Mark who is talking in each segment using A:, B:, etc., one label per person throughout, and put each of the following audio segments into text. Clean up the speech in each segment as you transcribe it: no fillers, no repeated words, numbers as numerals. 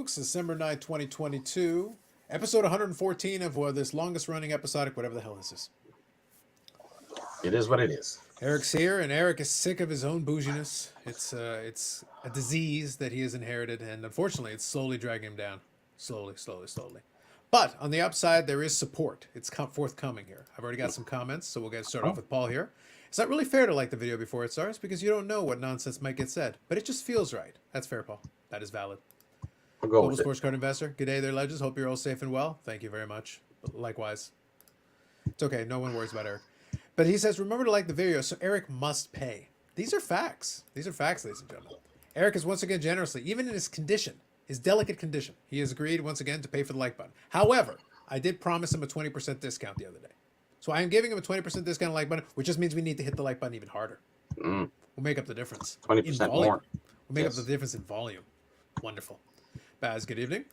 A: folks. December 9th, 2022. Episode 114 of this longest running episodic, whatever the hell this is.
B: It is what it is.
A: Eric's here, and Eric is sick of his own bouginess. It's a disease that he has inherited, and unfortunately, it's slowly dragging him down. Slowly. But on the upside, there is support. It's forthcoming here. I've already got some comments, so we'll get started off with Paul here. It's not really fair to like the video before it starts because you don't know what nonsense might get said, but it just feels right. That's fair, Paul. That is valid.
B: I'll go
A: Global
B: with
A: Sports Card Investor. Good day there, legends. Hope you're all safe and well. Thank you very much. Likewise. It's okay. No one worries about Eric. But he says, remember to like the video, so Eric must pay. These are facts. These are facts, ladies and gentlemen. Eric is once again generously, even in his condition, his delicate condition, he has agreed once again to pay for the like button. However, I did promise him a 20% discount the other day. So I am giving him a 20% discount on the like button, which just means we need to hit the like button even harder. We'll make up the difference.
B: 20% more.
A: We'll make up the difference in volume. Wonderful. Baz, good evening.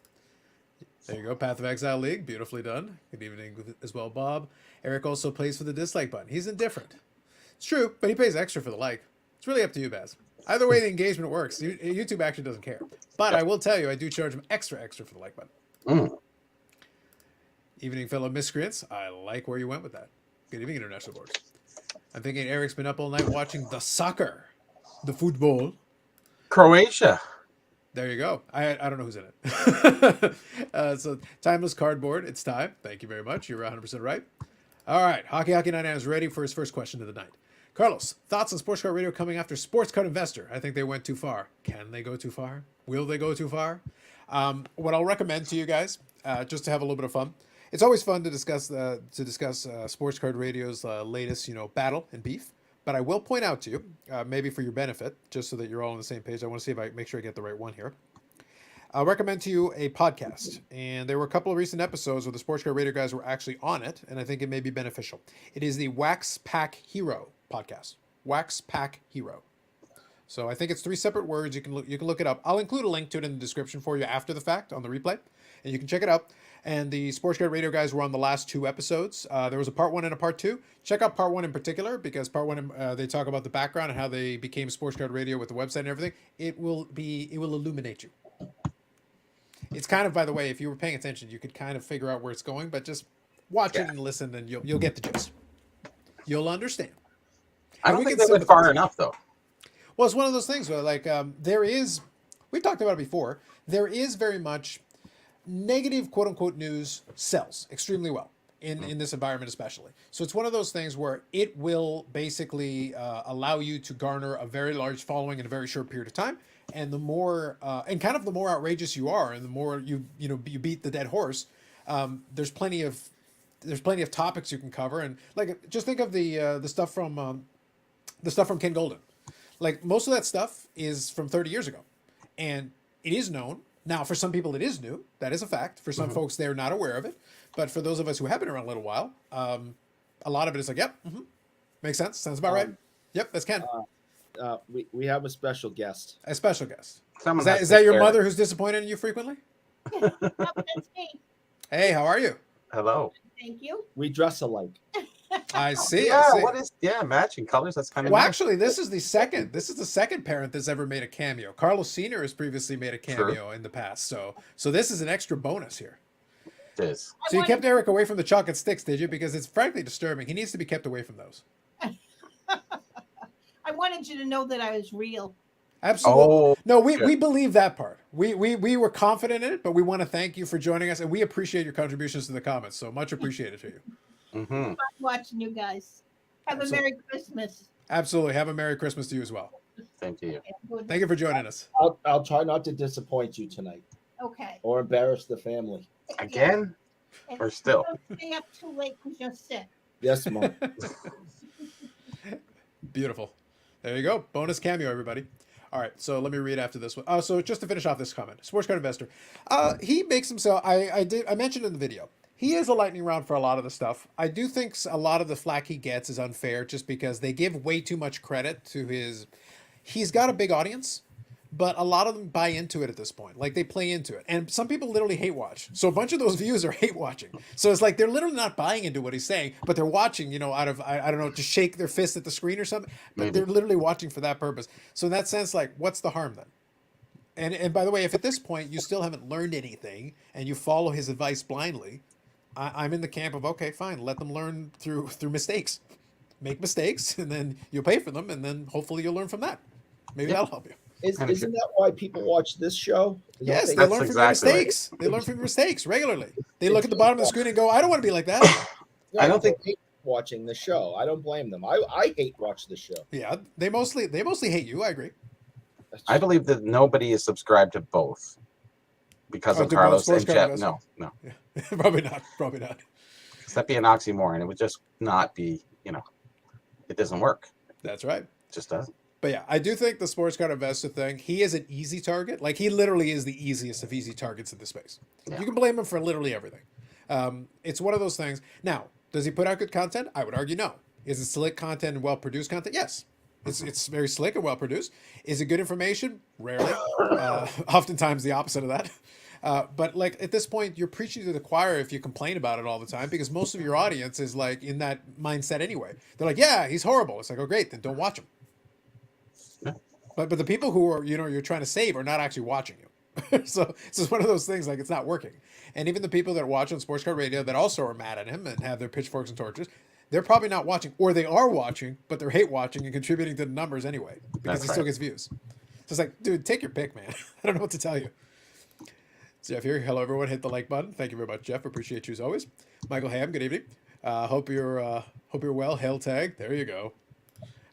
A: There you go. Path of Exile League. Beautifully done. Good evening as well, Bob. Eric also plays for the dislike button. He's indifferent. It's true, but he pays extra for the like. It's really up to you, Baz. Either way the engagement works. YouTube actually doesn't care. But I will tell you, I do charge him extra for the like button. Evening, fellow miscreants. I like where you went with that. Good evening, International Boards. I'm thinking Eric's been up all night watching the soccer. The football.
B: Croatia.
A: There you go. I don't know who's in it. So Timeless Cardboard, it's time. Thank you very much. You're 100% right. All right. Hockey 99 is ready for his first question of the night. Carlos, thoughts on Sports Card Radio coming after Sports Card Investor? I think they went too far. Can they go too far? Will they go too far? What I'll recommend to you guys, just to have a little bit of fun, it's always fun to discuss Sports Card Radio's latest, battle and beef. But I will point out to you, maybe for your benefit, just so that you're all on the same page. I want to see if I make sure I get the right one here. I'll recommend to you a podcast. And there were a couple of recent episodes where the Sports Card Radio guys were actually on it, and I think it may be beneficial. It is the WaxPackHero podcast. WaxPackHero. So I think it's 3 separate words. You can look it up. I'll include a link to it in the description for you after the fact on the replay, and you can check it out. And the Sports Card Radio guys were on the last 2 episodes. There was a part 1 and a part 2. Check out part 1 in particular because part 1 they talk about the background and how they became Sports Card Radio with the website and everything. It will illuminate you. It's kind of, by the way, if you were paying attention, you could kind of figure out where it's going, but just watch it and listen, and you'll get the gist. You'll understand.
B: I don't think they went far enough, though.
A: Well, it's one of those things where, we've talked about it before, there is very much negative quote-unquote news sells extremely well in this environment especially. So it's one of those things where it will basically allow you to garner a very large following in a very short period of time. And the more the more outrageous you are, and the more you beat the dead horse, there's plenty of topics you can cover. And just think of the stuff from Ken Golden. Like, most of that stuff is from 30 years ago, and it is known. Now, for some people, it is new. That is a fact. For some folks, they're not aware of it. But for those of us who have been around a little while, a lot of it is like, yep, makes sense. Sounds about right. Yep, that's Ken.
C: We have a special guest.
A: A special guest. Is
B: Is
A: that your mother who's disappointed in you frequently?
D: Oh, that's me.
A: Hey, how are you?
B: Hello.
D: Thank you.
C: We dress alike.
A: I see.
B: Yeah,
A: I see.
B: matching colors. That's kind of
A: Well,
B: nice.
A: actually, this is the second parent that's ever made a cameo. Carlos Sr. has previously made a cameo in the past, so this is an extra bonus here.
B: It is.
A: So you kept Eric away from the chocolate sticks, did you? Because it's frankly disturbing. He needs to be kept away from those.
D: I wanted you to know that I was real.
A: Absolutely.
B: Oh,
A: No, we believe that part. We were confident in it, but we want to thank you for joining us, and we appreciate your contributions to the comments. So much appreciated to you.
D: Fun watching you guys. Have a Merry Christmas.
A: Absolutely. Have a Merry Christmas to you as well.
B: Thank you.
A: Thank you for joining us.
C: I'll try not to disappoint you tonight
D: Okay.
C: or embarrass the family.
B: Again?
D: And
B: Or still?
D: Don't stay up too late because you're sick.
C: Yes, Mom.
A: Beautiful. There you go. Bonus cameo, everybody. All right, so let me read after this one. So just to finish off this comment, Sports Card Investor, he makes himself. I mentioned in the video, he is a lightning round for a lot of the stuff. I do think a lot of the flack he gets is unfair, just because they give way too much credit to his. He's got a big audience, but a lot of them buy into it at this point. Like, they play into it, and some people literally hate watch. So a bunch of those views are hate watching. So it's like they're literally not buying into what he's saying, but they're watching, out of I don't know, to shake their fist at the screen or something. But they're literally watching for that purpose. So in that sense, like, what's the harm then? And by the way, if at this point you still haven't learned anything and you follow his advice blindly, I'm in the camp of okay, fine, let them learn through mistakes. Make mistakes, and then you'll pay for them, and then hopefully you'll learn from that. Maybe
B: Yep.
A: that'll help you.
C: Isn't that why people watch this show?
A: Yes, they
B: That's
A: learn from
B: exactly
A: your
B: right.
A: mistakes. They learn from your mistakes regularly. They look at the bottom of the screen and go, "I don't want to be like that."
B: I don't think-
C: they hate watching the show. I don't blame them. I hate watching the show.
A: Yeah, they mostly hate you. I agree.
B: I believe that nobody is subscribed to both because
A: Oh,
B: of
A: to both
B: Carlos
A: sports
B: and Jeff.
A: card
B: No,
A: Yeah. Probably not. Probably not.
B: because that'd be an oxymoron. It would just not be. It doesn't work.
A: That's right.
B: It just doesn't.
A: But yeah, I do think the sports card investor thing, he is an easy target. Like, he literally is the easiest of easy targets in the space.
B: Yeah.
A: You can blame him for literally everything. It's one of those things. Now, does he put out good content? I would argue no. Is it slick content and well-produced content? Yes. It's very slick and well-produced. Is it good information? Rarely. Oftentimes the opposite of that. But like at this point, you're preaching to the choir if you complain about it all the time, because most of your audience is like in that mindset anyway. They're like, yeah, he's horrible. It's like, oh, great, then don't watch him.
B: Yeah.
A: But the people who are, you're trying to save are not actually watching you. So it's one of those things, like, it's not working. And even the people that watch on Sports Card Radio that also are mad at him and have their pitchforks and torches, they're probably not watching, or they are watching, but they're hate watching and contributing to the numbers anyway, because
B: That's
A: he still
B: right.
A: gets views. So it's like, dude, take your pick, man. I don't know what to tell you. Jeff here. Hello, everyone. Hit the like button. Thank you very much, Jeff. Appreciate you as always. Michael Ham, good evening. Hope you're well. Hail Tag. There you go.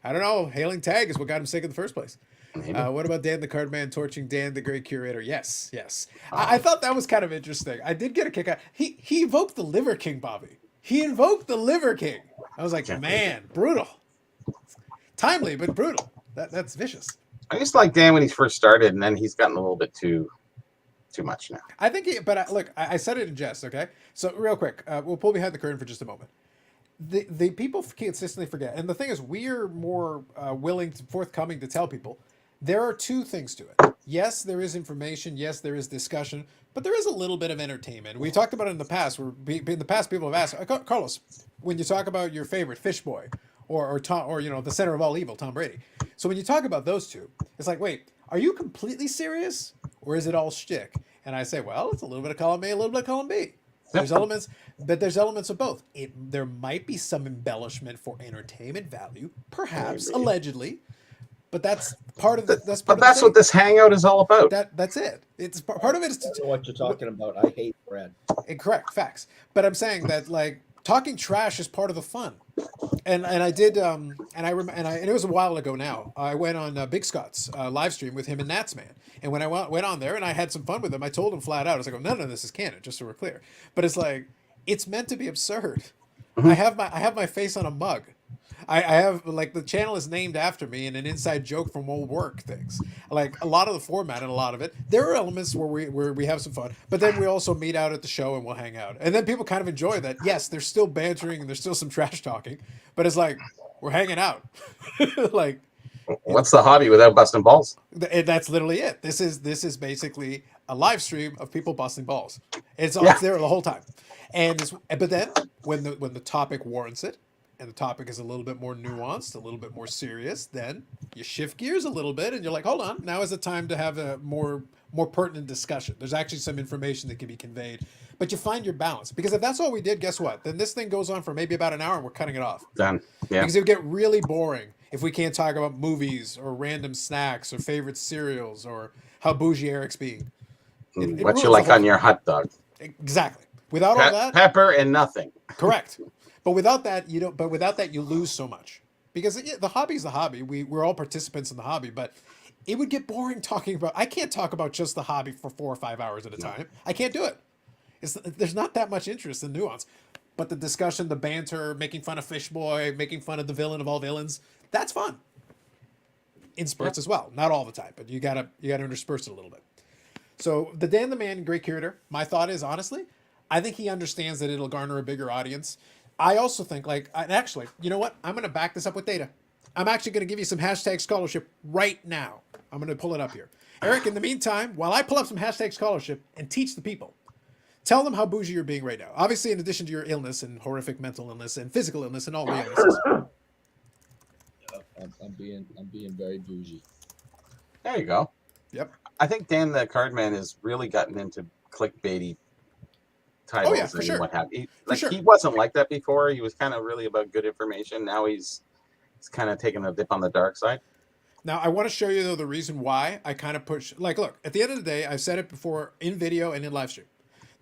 A: I don't know. Hailing Tag is what got him sick in the first place.
B: Maybe.
A: What about Dan the Cardman torching Dan the Great Curator? Yes. I thought that was kind of interesting. I did get a kick out. He invoked the Liver King, Bobby. He invoked the Liver King. I was like, man, brutal. Timely, but brutal. That's vicious.
B: I used to like Dan when he first started, and then he's gotten a little bit too much now.
A: I think, look, I said it in jest, okay? So real quick, we'll pull behind the curtain for just a moment. The people consistently forget, and the thing is, we're more forthcoming to tell people, there are two things to it. Yes, there is information. Yes, there is discussion, but there is a little bit of entertainment. We talked about it in the past. In the past, people have asked, Carlos, when you talk about your favorite Fish Boy or Tom, or the center of all evil, Tom Brady. So when you talk about those two, it's like, wait, are you completely serious, or is it all shtick? And I say, well, it's a little bit of column A, a little bit of column B. There's elements, but there's elements of both. There might be some embellishment for entertainment value, perhaps,
B: Maybe.
A: allegedly, but that's part of the. That's
B: But
A: part
B: that's
A: of the
B: what this hangout is all about.
A: That's it. It's part of it is
C: I don't
A: to,
C: know what you're talking about. I hate Brad.
A: correct facts. But I'm saying that, like, talking trash is part of the fun. And I did and it was a while ago now. I went on Big Scott's live stream with him and Nats Man. And when I went on there and I had some fun with him, I told him flat out, I was like, none of this is canon, just so we're clear. But it's like, it's meant to be absurd.
B: Mm-hmm.
A: I have my face on a mug. I have, like, the channel is named after me and an inside joke from old work things. Like, a lot of the format and a lot of it, there are elements where we have some fun, but then we also meet out at the show and we'll hang out. And then people kind of enjoy that. Yes, there's still bantering and there's still some trash talking, but it's like, we're hanging out. Like,
B: What's the hobby without busting balls?
A: that's literally it. This is basically a live stream of people busting balls. It's
B: Yeah.
A: there the whole time. But then when the topic warrants it, and the topic is a little bit more nuanced, a little bit more serious, then you shift gears a little bit and you're like, hold on, now is the time to have a more pertinent discussion. There's actually some information that can be conveyed, but you find your balance. Because if that's all we did, guess what? Then this thing goes on for maybe about an hour and we're cutting it off.
B: Done. Yeah.
A: Because it would get really boring if we can't talk about movies or random snacks or favorite cereals or how bougie Eric's being. It
B: What
A: ruins
B: you
A: the
B: like
A: whole
B: on your hot dog?
A: Exactly. Without all that,
B: Pepper and nothing.
A: correct. But without that, you don't. But without that, you lose so much, because the hobby is the hobby. We're all participants in the hobby, but it would get boring talking about. I can't talk about just the hobby for 4 or 5 hours at a time. I can't do it. There's not that much interest in nuance, but the discussion, the banter, making fun of Fish Boy, making fun of the villain of all villains, that's fun. In spurts as well, not all the time, but you gotta intersperse it a little bit. So the Dan the Man, Great Curator. My thought is, honestly, I think he understands that it'll garner a bigger audience. I also think, and actually, you know what? I'm going to back this up with data. I'm actually going to give you some hashtag scholarship right now. I'm going to pull it up here. Eric, in the meantime, while I pull up some hashtag scholarship and teach the people, tell them how bougie you're being right now. Obviously, in addition to your illness and horrific mental illness and physical illness and all the illnesses.
C: I'm being very bougie.
B: There you go.
A: Yep.
B: I think Dan the Cardman has really gotten into clickbaity titles
A: yeah, for
B: and
A: sure.
B: what have you.
A: For sure.
B: He wasn't like that before. He was kind of really about good information. Now he's kind of taking a dip on the dark side.
A: Now, I want to show you, though, the reason why I kind of push. Like, look, at the end of the day, I've said it before in video and in live stream.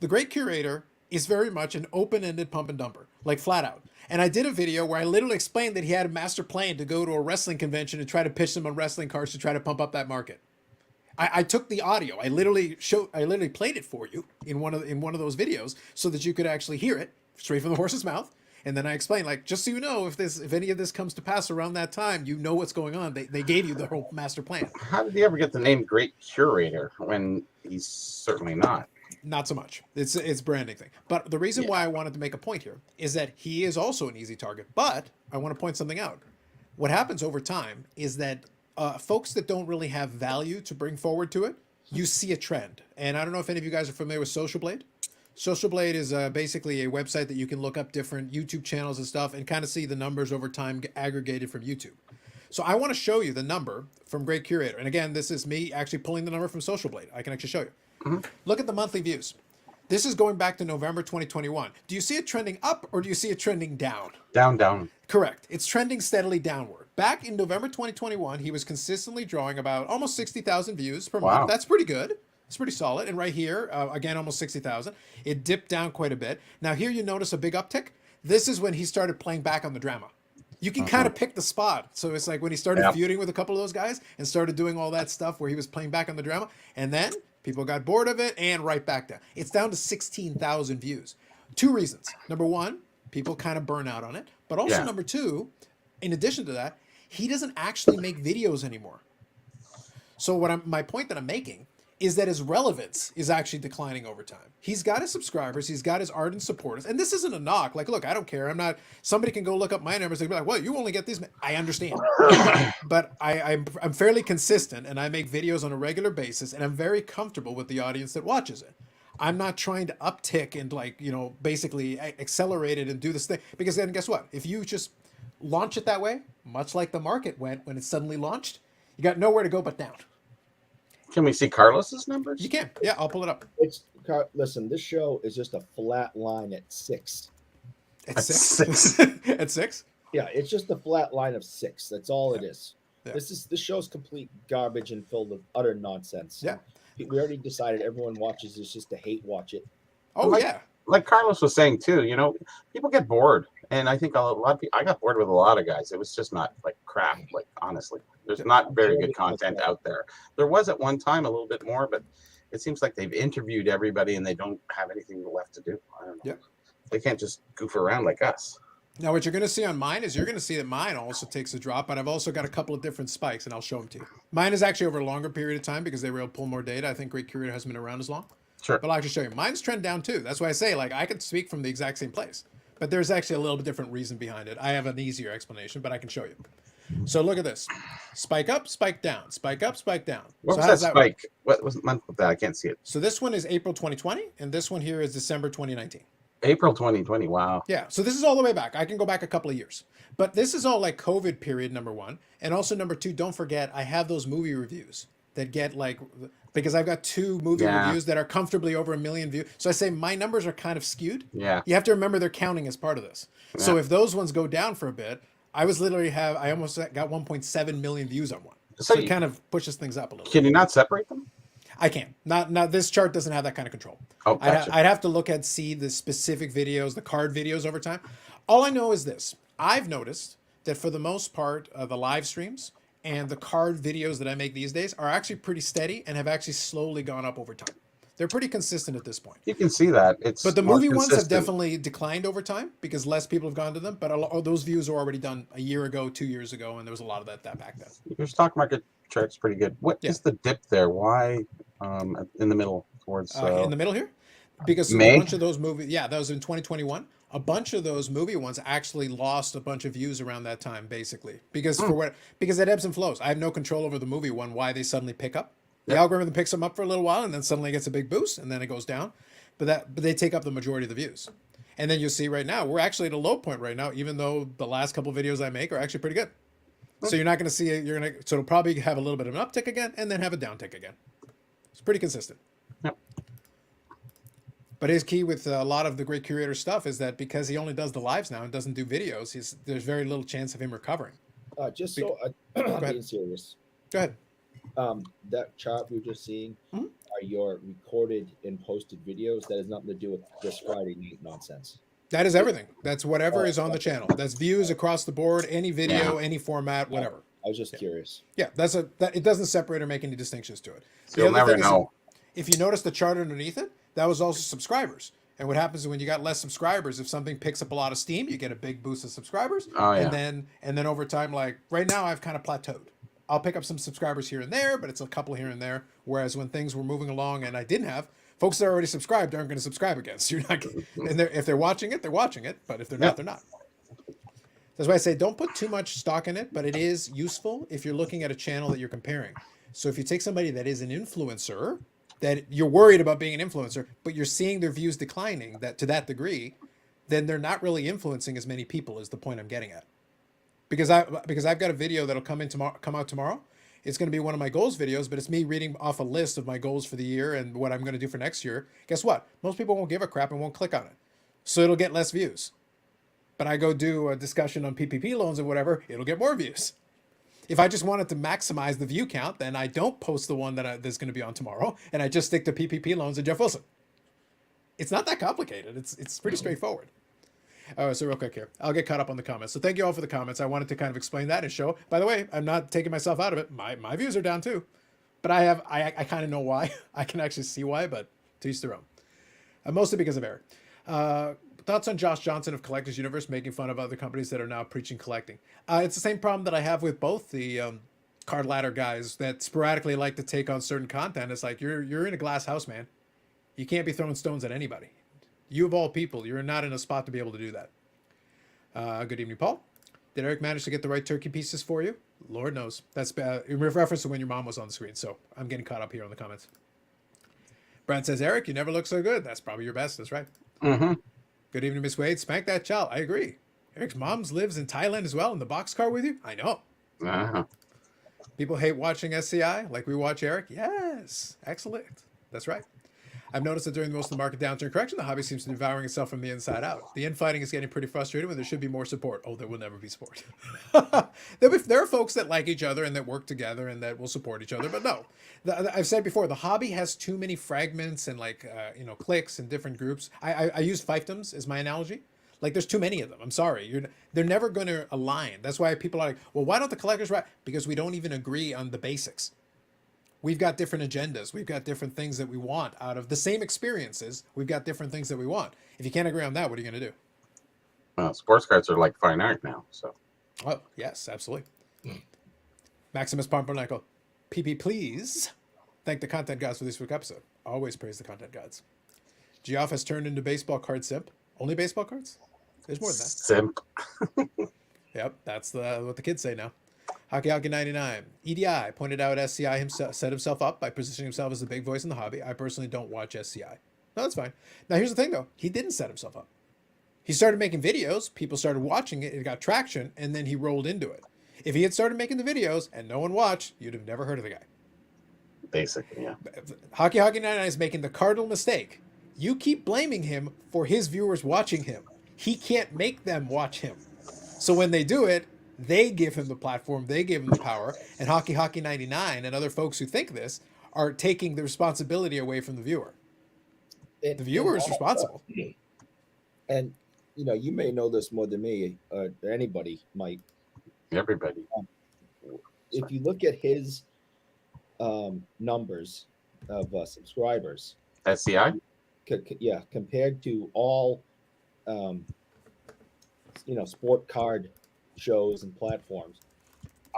A: The Great Curator is very much an open-ended pump and dumper, like flat out. And I did a video where I literally explained that he had a master plan to go to a wrestling convention and try to pitch them on wrestling cards to try to pump up that market. I took the audio. I literally played it for you in one of those videos so that you could actually hear it straight from the horse's mouth. And then I explained, like, just so you know, if any of this comes to pass around that time, you know what's going on. They gave you the whole master plan.
B: How did he ever get the name Great Curator when he's certainly not?
A: Not so much. It's branding thing. But the reason why I wanted to make a point here is that he is also an easy target. But I want to point something out. What happens over time is that folks that don't really have value to bring forward to it, you see a trend. And I don't know if any of you guys are familiar with Social Blade. Social Blade is basically a website that you can look up different YouTube channels and stuff and kind of see the numbers over time aggregated from YouTube. So I want to show you the number from Great Curator. And again, this is me actually pulling the number from Social Blade. I can actually show you. Mm-hmm. Look at the monthly views. This is going back to November 2021. Do you see it trending up or do you see it trending down?
B: Down.
A: Correct. It's trending steadily downward. Back in November 2021, he was consistently drawing about almost 60,000 views per month. That's pretty good. It's pretty solid. And right here, again, almost 60,000. It dipped down quite a bit. Now here you notice a big uptick. This is when he started playing back on the drama. You can kind of pick the spot. So it's like when he started feuding with a couple of those guys and started doing all that stuff where he was playing back on the drama. And then people got bored of it and right back down. It's down to 16,000 views. Two reasons. Number one, people kind of burn out on it. But also number two, in addition to that, he doesn't actually make videos anymore. So my point that I'm making is that his relevance is actually declining over time. He's got his subscribers, he's got his ardent supporters, and this isn't a knock. Like, look, I don't care. Somebody can go look up my numbers and be like, well, you only get these. I understand. But I'm fairly consistent and I make videos on a regular basis and I'm very comfortable with the audience that watches it. I'm not trying to uptick and basically accelerate it and do this thing. Because then guess what? If you just launch it that way, much like the market went when it suddenly launched, you got nowhere to go but down.
B: Can we see Carlos's numbers?
A: You can. Yeah, I'll pull it up.
C: Listen, this show is just a flat line at 6.
A: At 6? At 6?
C: Yeah, it's just a flat line of 6. That's all it is.
A: Yeah.
C: This show's complete garbage and filled with utter nonsense.
A: Yeah.
C: We already decided everyone watches this just to hate watch it.
A: Oh,
B: like Carlos was saying too, people get bored, and I think a lot of people. I got bored with a lot of guys. It was just not like crap. Like honestly, there's not very good content out there. There was at one time a little bit more, but it seems like they've interviewed everybody and they don't have anything left to do. I don't know.
A: Yeah.
B: They can't just goof around like us.
A: Now, what you're going to see on mine is you're going to see that mine also takes a drop, but I've also got a couple of different spikes, and I'll show them to you. Mine is actually over a longer period of time because they were able to pull more data. I think Great Curator hasn't been around as long.
B: Sure.
A: But I'll actually show you. Mine's trend down too. That's why I say, I could speak from the exact same place. But there's actually a little bit different reason behind it. I have an easier explanation, but I can show you. So look at this. Spike up, spike down. Spike up, spike down.
B: What
A: so
B: was that spike? What was the month of that? I can't see it.
A: So this one is April 2020, and this one here is December 2019.
B: April 2020. Wow.
A: Yeah. So this is all the way back. I can go back a couple of years. But this is all like COVID period, number one. And also number two, don't forget, I have those movie reviews that get because I've got 2 movie reviews that are comfortably over 1 million views. So I say my numbers are kind of skewed.
B: Yeah.
A: You have to remember they're counting as part of this. Yeah. So if those ones go down for a bit, I almost got 1.7 million views on one. So it kind of pushes things up a little.
B: Can you not separate them?
A: I can't. Not this chart doesn't have that kind of control.
B: Oh, gotcha.
A: I'd have to see the specific videos, the card videos over time. All I know is this. I've noticed that for the most part, the live streams and the card videos that I make these days are actually pretty steady and have actually slowly gone up over time. They're pretty consistent at this point.
B: You can see that.
A: But the movie ones have definitely declined over time because less people have gone to them. But all those views were already done a year ago, 2 years ago, and there was a lot of that back then.
B: Your stock market chart's pretty good. What is the dip there? Why in the middle towards
A: in the middle here? Because
B: May?
A: A bunch of those movies, that was in 2021. A bunch of those movie ones actually lost a bunch of views around that time, basically, because it ebbs and flows. I have no control over the movie one, why they suddenly pick up. The algorithm picks them up for a little while and then suddenly gets a big boost and then it goes down. But they take up the majority of the views. And then you'll see right now, we're actually at a low point right now, even though the last couple of videos I make are actually pretty good. So you're not going to see it. So it'll probably have a little bit of an uptick again and then have a downtick again. It's pretty consistent.
B: Yep.
A: But his key with a lot of the great Curator stuff is that because he only does the lives now and doesn't do videos, there's very little chance of him recovering.
C: Just so I'm
A: ahead.
C: being serious.
A: Go ahead.
C: That chart we were just seeing
A: Mhm.
C: are your recorded and posted videos. That has nothing to do with this Friday night nonsense.
A: That is everything. That's whatever is on the channel. That's views across the board, any video, any format, whatever.
C: I was just curious.
A: Yeah, it doesn't separate or make any distinctions to it.
B: So you'll never know.
A: If you notice the chart underneath it, that was also subscribers. And what happens when you got less subscribers, if something picks up a lot of steam, you get a big boost of subscribers.
B: Oh, yeah.
A: And then over time, like right now, I've kind of plateaued. I'll pick up some subscribers here and there, but it's a couple here and there. Whereas when things were moving along and I didn't have, folks that are already subscribed aren't going to subscribe again. So you're not, and if they're watching it, they're watching it. But if they're not, they're not. That's why I say don't put too much stock in it, but it is useful if you're looking at a channel that you're comparing. So if you take somebody that is an influencer, that you're worried about being an influencer, but you're seeing their views declining to that degree, then they're not really influencing as many people is the point I'm getting at. Because I've got a video that'll come out tomorrow. It's going to be one of my goals videos, but it's me reading off a list of my goals for the year and what I'm going to do for next year. Guess what? Most people won't give a crap and won't click on it. So it'll get less views. But I go do a discussion on PPP loans or whatever, it'll get more views. If I just wanted to maximize the view count, then I don't post the one that's going to be on tomorrow, and I just stick to PPP loans and Jeff Wilson. It's not that complicated. It's pretty straightforward. So real quick here, I'll get caught up on the comments. So thank you all for the comments. I wanted to kind of explain that and show. By the way, I'm not taking myself out of it. My views are down too, but I kind of know why. I can actually see why, but to each their own. Mostly because of Eric. Thoughts on Josh Johnson of Collectors Universe making fun of other companies that are now preaching collecting? It's the same problem that I have with both the card ladder guys that sporadically like to take on certain content. It's like you're in a glass house, man. You can't be throwing stones at anybody. You of all people, you're not in a spot to be able to do that. Good evening, Paul. Did Eric manage to get the right turkey pieces for you? Lord knows. That's in reference to when your mom was on the screen. So I'm getting caught up here on the comments. Brad says, Eric, you never look so good. That's probably your best. That's right.
B: Mm-hmm.
A: Good evening, Miss Wade. Spank that child. I agree. Eric's mom's lives in Thailand as well in the boxcar with you? I know.
B: Uh-huh.
A: People hate watching SCI like we watch Eric? Yes. Excellent. That's right. I've noticed that during most of the market downturn correction, the hobby seems to be devouring itself from the inside out. The infighting is getting pretty frustrated when there should be more support. Oh, there will never be support. There are folks that like each other and that work together and that will support each other, but no. I've said before, the hobby has too many fragments and cliques and different groups. I use fiefdoms as my analogy. Like there's too many of them. I'm sorry. They're never going to align. That's why people are like, well, why don't the collectors write? Because we don't even agree on the basics. We've got different agendas. We've got different things that we want out of the same experiences. We've got different things that we want. If you can't agree on that, what are you going to do?
B: Well, sports cards are like fine art now. So.
A: Oh, yes, absolutely. Maximus Pompernickel. PP, please. Thank the content gods for this week's episode. Always praise the content gods. Geoff has turned into baseball card simp. Only baseball cards? There's more than that.
B: Simp.
A: Yep, that's what the kids say now. Hockey99. EDI pointed out SCI set himself up by positioning himself as the big voice in the hobby. I personally don't watch SCI. No, that's fine. Now, here's the thing, though. He didn't set himself up. He started making videos. People started watching it. It got traction, and then he rolled into it. If he had started making the videos and no one watched, you'd have never heard of the guy.
B: Basically, yeah.
A: Hockey99 is making the cardinal mistake. You keep blaming him for his viewers watching him. He can't make them watch him. So when they do it, they give him the platform, they give him the power, and Hockey99 and other folks who think this are taking the responsibility away from the viewer. The viewer is responsible.
C: And, you may know this more than me, anybody might.
B: Everybody.
C: If you look at his numbers of subscribers.
B: SCI?
C: Compared to all, sport card shows and platforms,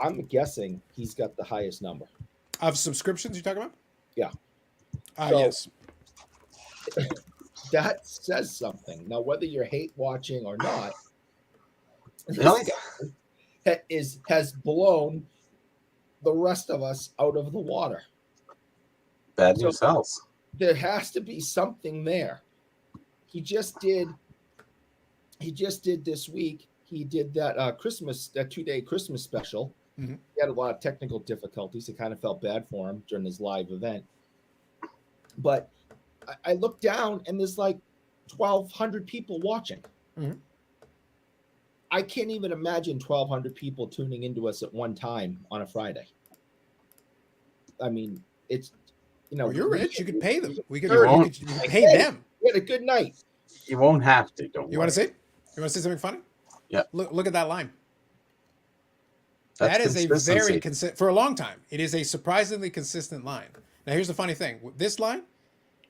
C: I'm guessing he's got the highest number
A: of subscriptions. You talking about?
C: Yeah.
A: Yes.
C: That says something. Now, whether you're hate watching or not,
B: Really?
C: has blown the rest of us out of the water.
B: Bad news sells.
C: There has to be something there. He just did this week. He did that that 2-day Christmas special.
A: Mm-hmm.
C: He had a lot of technical difficulties. It kind of felt bad for him during his live event. But I look down and there's like 1,200 people watching.
A: Mhm.
C: I can't even imagine 1,200 people tuning into us at one time on a Friday. I mean, it's,
A: Well, you're rich. You could pay them. We could.
B: You
A: You
B: won't.
A: could pay them.
C: We had a good night.
B: You won't have to. Don't
A: You
B: worry.
A: want to see? You want to see something funny?
B: Yeah.
A: Look at that line.
B: That's
A: That is a
B: consistency.
A: very consistent for a long time. It is a surprisingly consistent line. Now, here's the funny thing. This line,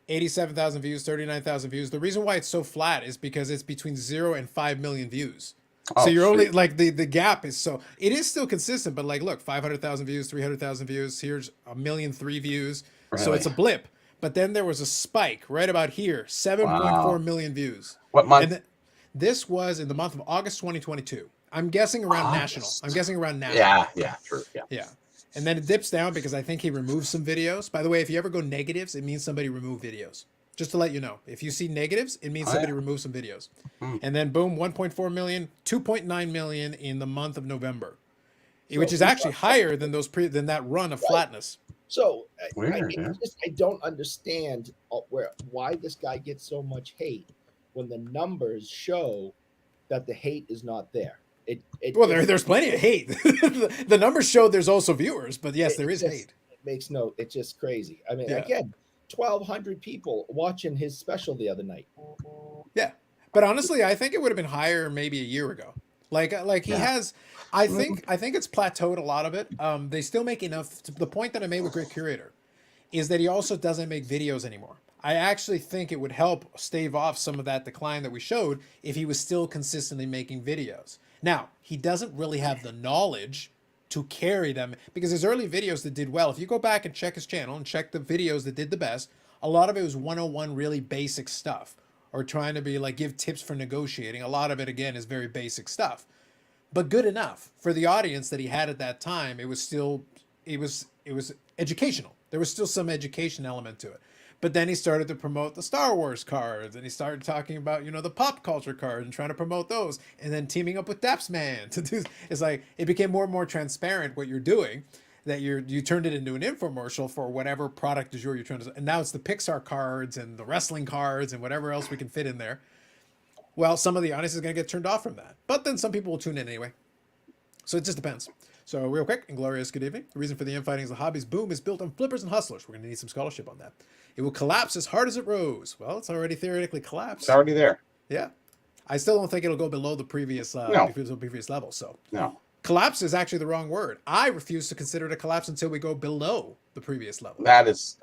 A: 87,000 views, 39,000 views. The reason why it's so flat is because it's between 0 and 5 million views.
B: Oh,
A: So you're only
B: shoot.
A: like the gap is so it is still consistent, but like look, 500,000 views, 300,000 views. Here's 1,000,003 views. So
B: Really?
A: it's a blip. But then there was a spike right about here, 7.4 million views.
B: What month?
A: And this was in the month of August 2022. I'm guessing around national.
B: August.
A: I'm guessing around national.
B: Yeah, true. Yeah.
A: Yeah. And then it dips down because I think he removed some videos. By the way, if you ever go negatives, it means somebody removed videos. Just to let you know. If you see negatives, it means somebody removed some videos. And then boom, 1.4 million, 2.9 million in the month of November. Which is actually higher than than that run of flatness.
C: So
B: Weird, yeah.
C: I don't understand why this guy gets so much hate when the numbers show that the hate is not there.
A: Well, there's plenty of hate. The numbers show there's also viewers, but yes, there is hate.
C: It makes no. It's just crazy. I mean,
A: Yeah.
C: again, 1,200 people watching his special the other night.
A: Yeah, but honestly, I think it would have been higher maybe a year ago. Like he has, I think it's plateaued a lot of it. They still make enough. The point that I made with Great Curator is that he also doesn't make videos anymore. I actually think it would help stave off some of that decline that we showed if he was still consistently making videos. Now, he doesn't really have the knowledge to carry them because his early videos that did well, if you go back and check his channel and check the videos that did the best, a lot of it was 101 really basic stuff or trying to be like give tips for negotiating. A lot of it, again, is very basic stuff, but good enough for the audience that he had at that time. It was still, it was educational. There was still some education element to it. But then he started to promote the Star Wars cards, and he started talking about, the pop culture cards and trying to promote those, and then teaming up with Dapsman to do. It's like it became more and more transparent what you're doing, that you turned it into an infomercial for whatever product du jour you're trying to. And now it's the Pixar cards and the wrestling cards and whatever else we can fit in there. Well, some of the audience is going to get turned off from that, but then some people will tune in anyway. So it just depends. So real quick, Inglorious, good evening. The reason for the infighting is the hobby's boom is built on flippers and hustlers. We're going to need some scholarship on that. It will collapse as hard as it rose. Well, it's already theoretically collapsed.
B: It's already there.
A: Yeah. I still don't think it'll go below the previous previous level. So
B: No.
A: collapse is actually the wrong word. I refuse to consider it a collapse until we go below the previous level.
B: That is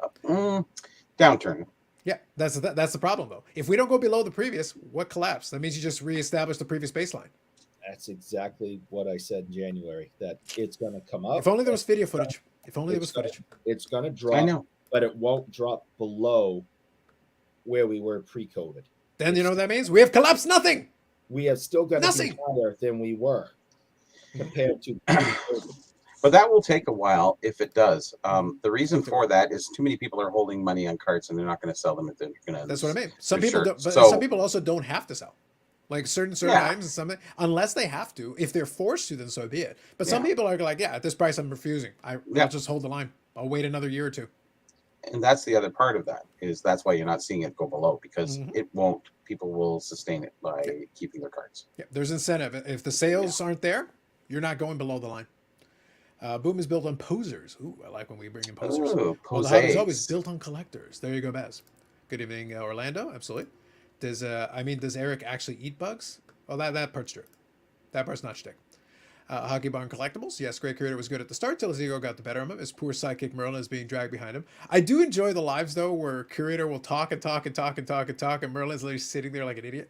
B: downturn.
A: Yeah, that's the problem though. If we don't go below the previous, what collapse? That means you just reestablish the previous baseline.
C: That's exactly what I said in January, that it's going to come up.
A: If only there was video footage. If only there was footage.
C: It's going to drop.
B: I know.
C: But it won't drop below where we were pre-COVID.
A: Then you know what that means? We have collapsed nothing.
C: We have still got to
A: Nothing.
C: be higher than we were compared to pre-COVID.
B: But that will take a while if it does. The reason for that is too many people are holding money on carts and they're not going to sell them if they're going to.
A: That's what I mean. Some
B: for
A: people
B: sure.
A: don't, but
B: So-
A: some people also don't have to sell. Like certain
B: Yeah.
A: items and something, unless they have to. If they're forced to, then so be it. But some
B: Yeah.
A: people are like, yeah, at this price, I'm refusing. I'll just hold the line. I'll wait another year or two.
B: And that's the other part of that is that's why you're not seeing it go below because
A: Mhm.
B: it won't. People will sustain it by keeping their cards.
A: Yeah, there's incentive. If the sales aren't there, you're not going below the line. Boom is built on posers. Ooh, I like when we bring in posers.
B: Ooh,
A: Well, the hub is
B: posers.
A: always built on collectors. There you go, Baz. Good evening, Orlando. Absolutely. Does Eric actually eat bugs? Oh, that part's true. That part's not shtick. Hockey Barn Collectibles. Yes, Great Curator was good at the start till his ego got the better of him. His poor sidekick Merlin is being dragged behind him. I do enjoy the lives, though, where Curator will talk and talk and talk and talk and talk, and Merlin's literally sitting there like an idiot.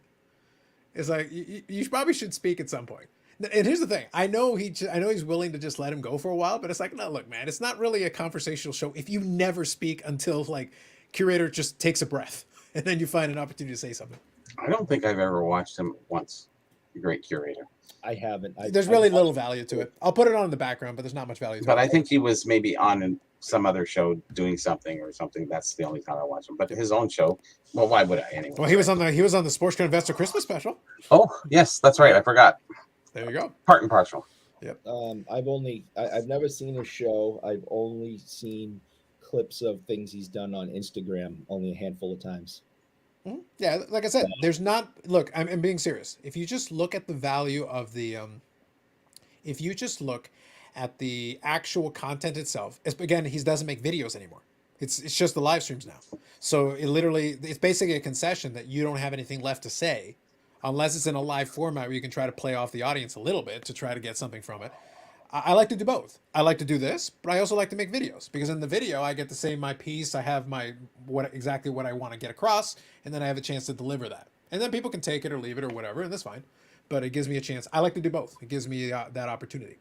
A: It's like, you probably should speak at some point. And here's the thing. I know he's willing to just let him go for a while, but it's like, no, look, man, it's not really a conversational show if you never speak until, like, Curator just takes a breath, and then you find an opportunity to say something.
B: I don't think I've ever watched him once. The Great Curator.
C: I haven't.
A: There's really little value to it. I'll put it on in the background, but there's not much value to
B: But
A: it.
B: I think he was maybe on some other show doing something or something. That's the only time I watch him. But his own show, well, why would I anyway?
A: Well, he was on the Sports Car Investor Christmas special.
B: Oh, yes, that's right. I forgot.
A: There you go.
B: Part and parcel.
C: I've never seen a show. I've only seen clips of things he's done on Instagram only a handful of times.
A: Yeah, like I said, there's not. Look, I'm being serious. If you just look at the value of the, if you just look at the actual content itself, again, he doesn't make videos anymore. It's just the live streams now. So it's basically a concession that you don't have anything left to say, unless it's in a live format where you can try to play off the audience a little bit to try to get something from it. I like to do both. I like to do this, but I also like to make videos because in the video I get to say my piece. I have exactly what I want to get across, and then I have a chance to deliver that. And then people can take it or leave it or whatever, and that's fine. But it gives me a chance. I like to do both. It gives me that opportunity.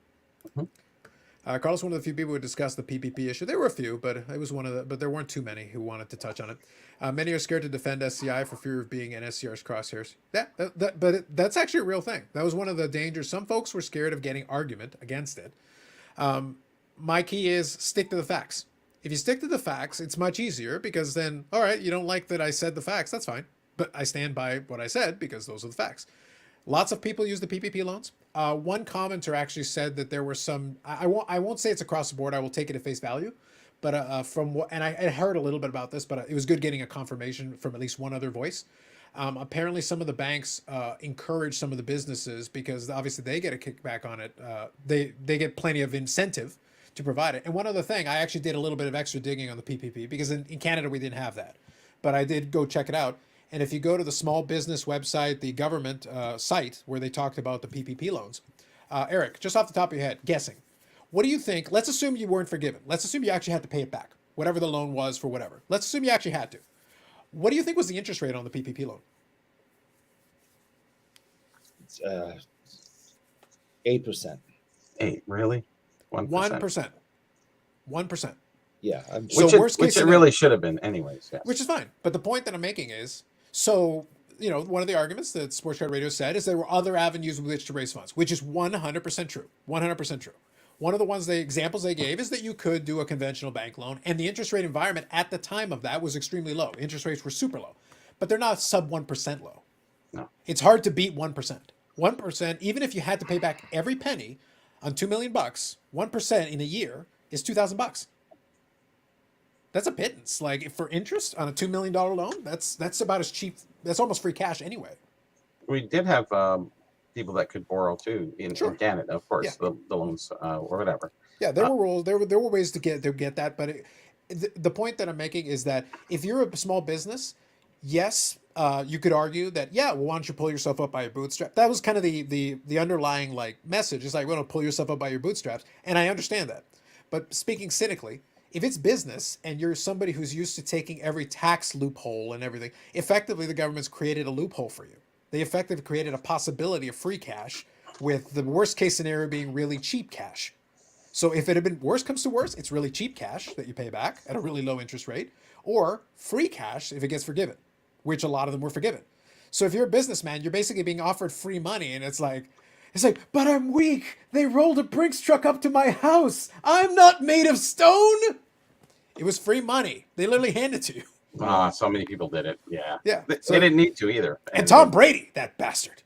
A: Carlos, one of the few people who discussed the PPP issue. There were a few, but it was but there weren't too many who wanted to touch on it. Many are scared to defend SCI for fear of being NSCR's crosshairs. But that's actually a real thing. That was one of the dangers. Some folks were scared of getting argument against it. My key is stick to the facts. If you stick to the facts, it's much easier because then, all right, you don't like that I said the facts. That's fine. But I stand by what I said because those are the facts. Lots of people use the PPP loans. One commenter actually said that there were some. I won't say it's across the board. I will take it at face value, but from what, and I heard a little bit about this, but it was good getting a confirmation from at least one other voice. Apparently, some of the banks encourage some of the businesses because obviously they get a kickback on it. They get plenty of incentive to provide it. And one other thing, I actually did a little bit of extra digging on the PPP because in Canada we didn't have that, but I did go check it out. And if you go to the small business website, the government site where they talked about the PPP loans, Eric, just off the top of your head, guessing, what do you think? Let's assume you weren't forgiven. Let's assume you actually had to pay it back, whatever the loan was for whatever. Let's assume you actually had to. What do you think was the interest rate on the PPP loan?
C: It's 8%.
B: 8, really? 1%.
A: 1%.
C: Yeah.
B: Which it really should have been anyways. Yes.
A: Which is fine. But the point that I'm making is, so, one of the arguments that Sports Card Radio said is there were other avenues with which to raise funds, which is 100% true. 100% true. One of the examples they gave is that you could do a conventional bank loan, and the interest rate environment at the time of that was extremely low. Interest rates were super low, but they're not sub 1% low.
B: No.
A: It's hard to beat 1%. 1%, even if you had to pay back every penny on $2 million, 1% in a year is $2,000. That's a pittance. Like for interest on a $2 million loan, that's about as cheap. That's almost free cash anyway.
B: We did have people that could borrow too in Canada, of course,
A: Yeah.
B: the loans or whatever.
A: Yeah, there were rules. There were ways to get that, but the point that I'm making is that if you're a small business, yes, you could argue that well, why don't you pull yourself up by your bootstrap? That was kind of the underlying message. It's like, well, pull yourself up by your bootstraps, and I understand that. But speaking cynically, if it's business and you're somebody who's used to taking every tax loophole and everything, effectively the government's created a loophole for you. They effectively created a possibility of free cash with the worst case scenario being really cheap cash. So if it had been worst comes to worst, it's really cheap cash that you pay back at a really low interest rate, or free cash if it gets forgiven, which a lot of them were forgiven. So if you're a businessman, you're basically being offered free money, and it's like, but I'm weak. They rolled a Brinks truck up to my house. I'm not made of stone. It was free money. They literally handed it to you.
B: So many people did it. Yeah.
A: Yeah.
B: They didn't need to either.
A: And Tom Brady, that bastard.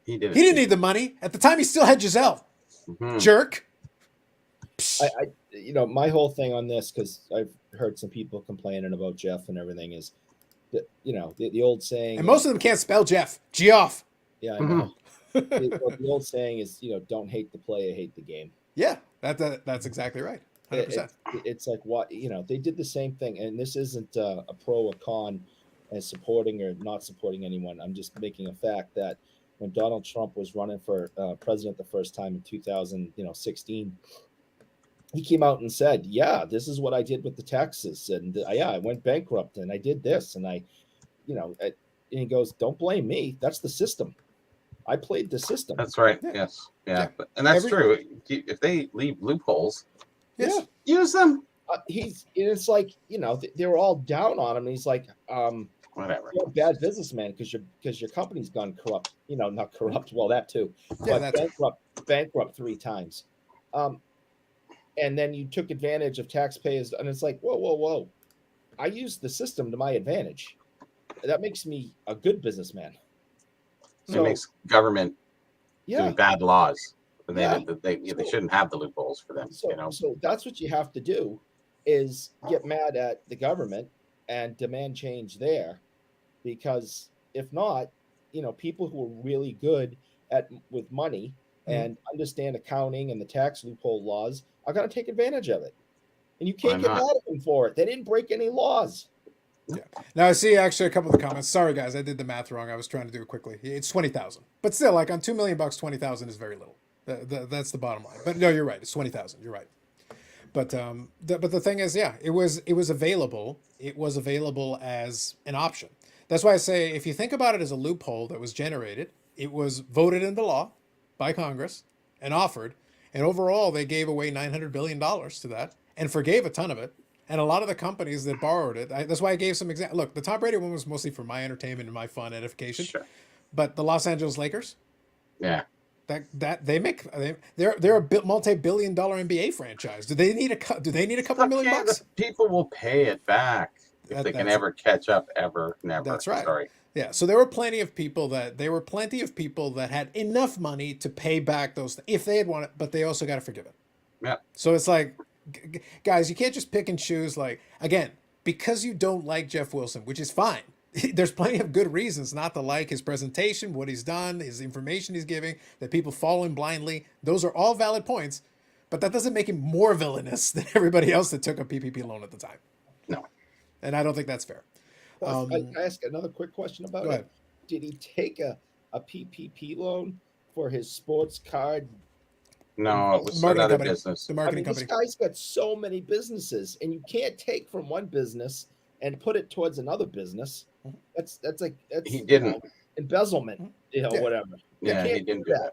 B: He did.
A: He didn't need the money. At the time, he still had Giselle.
B: Mm-hmm.
A: Jerk.
C: My whole thing on this, because I've heard some people complaining about Jeff and everything, is that, the old saying.
A: And most of them can't spell Jeff. Geoff.
C: Yeah, I know. The old saying is, don't hate the play, hate the game.
A: Yeah, that's exactly right. 100%.
C: It's like what they did the same thing, and this isn't a pro or con as supporting or not supporting anyone. I'm just making a fact that when Donald Trump was running for president the first time in 2016, he came out and said, "Yeah, this is what I did with the taxes, and I went bankrupt, and I did this, and and he goes, "Don't blame me. That's the system. I played the system."
B: That's right. Yeah. Yes. Yeah. And that's true. If they leave loopholes, use them.
C: It's like, they were all down on him. And he's like,
B: whatever.
C: You're a bad businessman because your company's gone corrupt. Not corrupt. Well, that too. But bankrupt 3 times. And then you took advantage of taxpayers. And it's like, whoa. I used the system to my advantage. That makes me a good businessman.
B: So, it makes government do bad laws. They shouldn't have the loopholes for them.
C: So that's what you have to do. is get mad at the government and demand change there, because if not, people who are really good at with money and understand accounting and the tax loophole laws are going to take advantage of it, and you
B: Why
C: can't get mad
B: not?
C: at them for it. They didn't break any laws.
A: Yeah. Now I see actually a couple of the comments. Sorry guys, I did the math wrong. I was trying to do it quickly. It's 20,000, but still, like on $2 million, 20,000 is very little. That's the bottom line. But no, you're right. It's 20,000. You're right. But but the thing is, yeah, it was available. It was available as an option. That's why I say if you think about it as a loophole that was generated, it was voted into law by Congress and offered, and overall they gave away $900 billion to that and forgave a ton of it. And a lot of the companies that borrowed it, that's why I gave some examples. Look, the Tom Brady one was mostly for my entertainment and my fun edification.
B: Sure.
A: But the Los Angeles Lakers,
B: Yeah.
A: that they make, they're a multi-billion-dollar NBA franchise. Do they need a couple of $1 million?
B: The people will pay it back if they can ever catch up. Ever, never.
A: That's right.
B: Sorry.
A: Yeah. So there were plenty of people that had enough money to pay back those if they had wanted, but they also got to forgive it.
B: Yeah.
A: So it's like, guys, you can't just pick and choose. Like, again, because you don't like Jeff Wilson, which is fine. There's plenty of good reasons not to like his presentation, what he's done, his information he's giving, that people follow him blindly. Those are all valid points, but that doesn't make him more villainous than everybody else that took a PPP loan at the time.
B: No.
A: And I don't think that's fair.
C: Can I ask another quick question about
A: Go
C: it?
A: ahead.
C: Did he take a PPP loan for his sports card?
B: No, it was
A: Marketing
B: another
A: company.
B: business.
A: The marketing
C: This
A: company.
C: guy's got so many businesses, and you can't take from one business and put it towards another business. That's
B: He didn't.
C: Embezzlement,
A: Yeah.
C: whatever. You
B: Yeah, he
C: can't
B: didn't do that.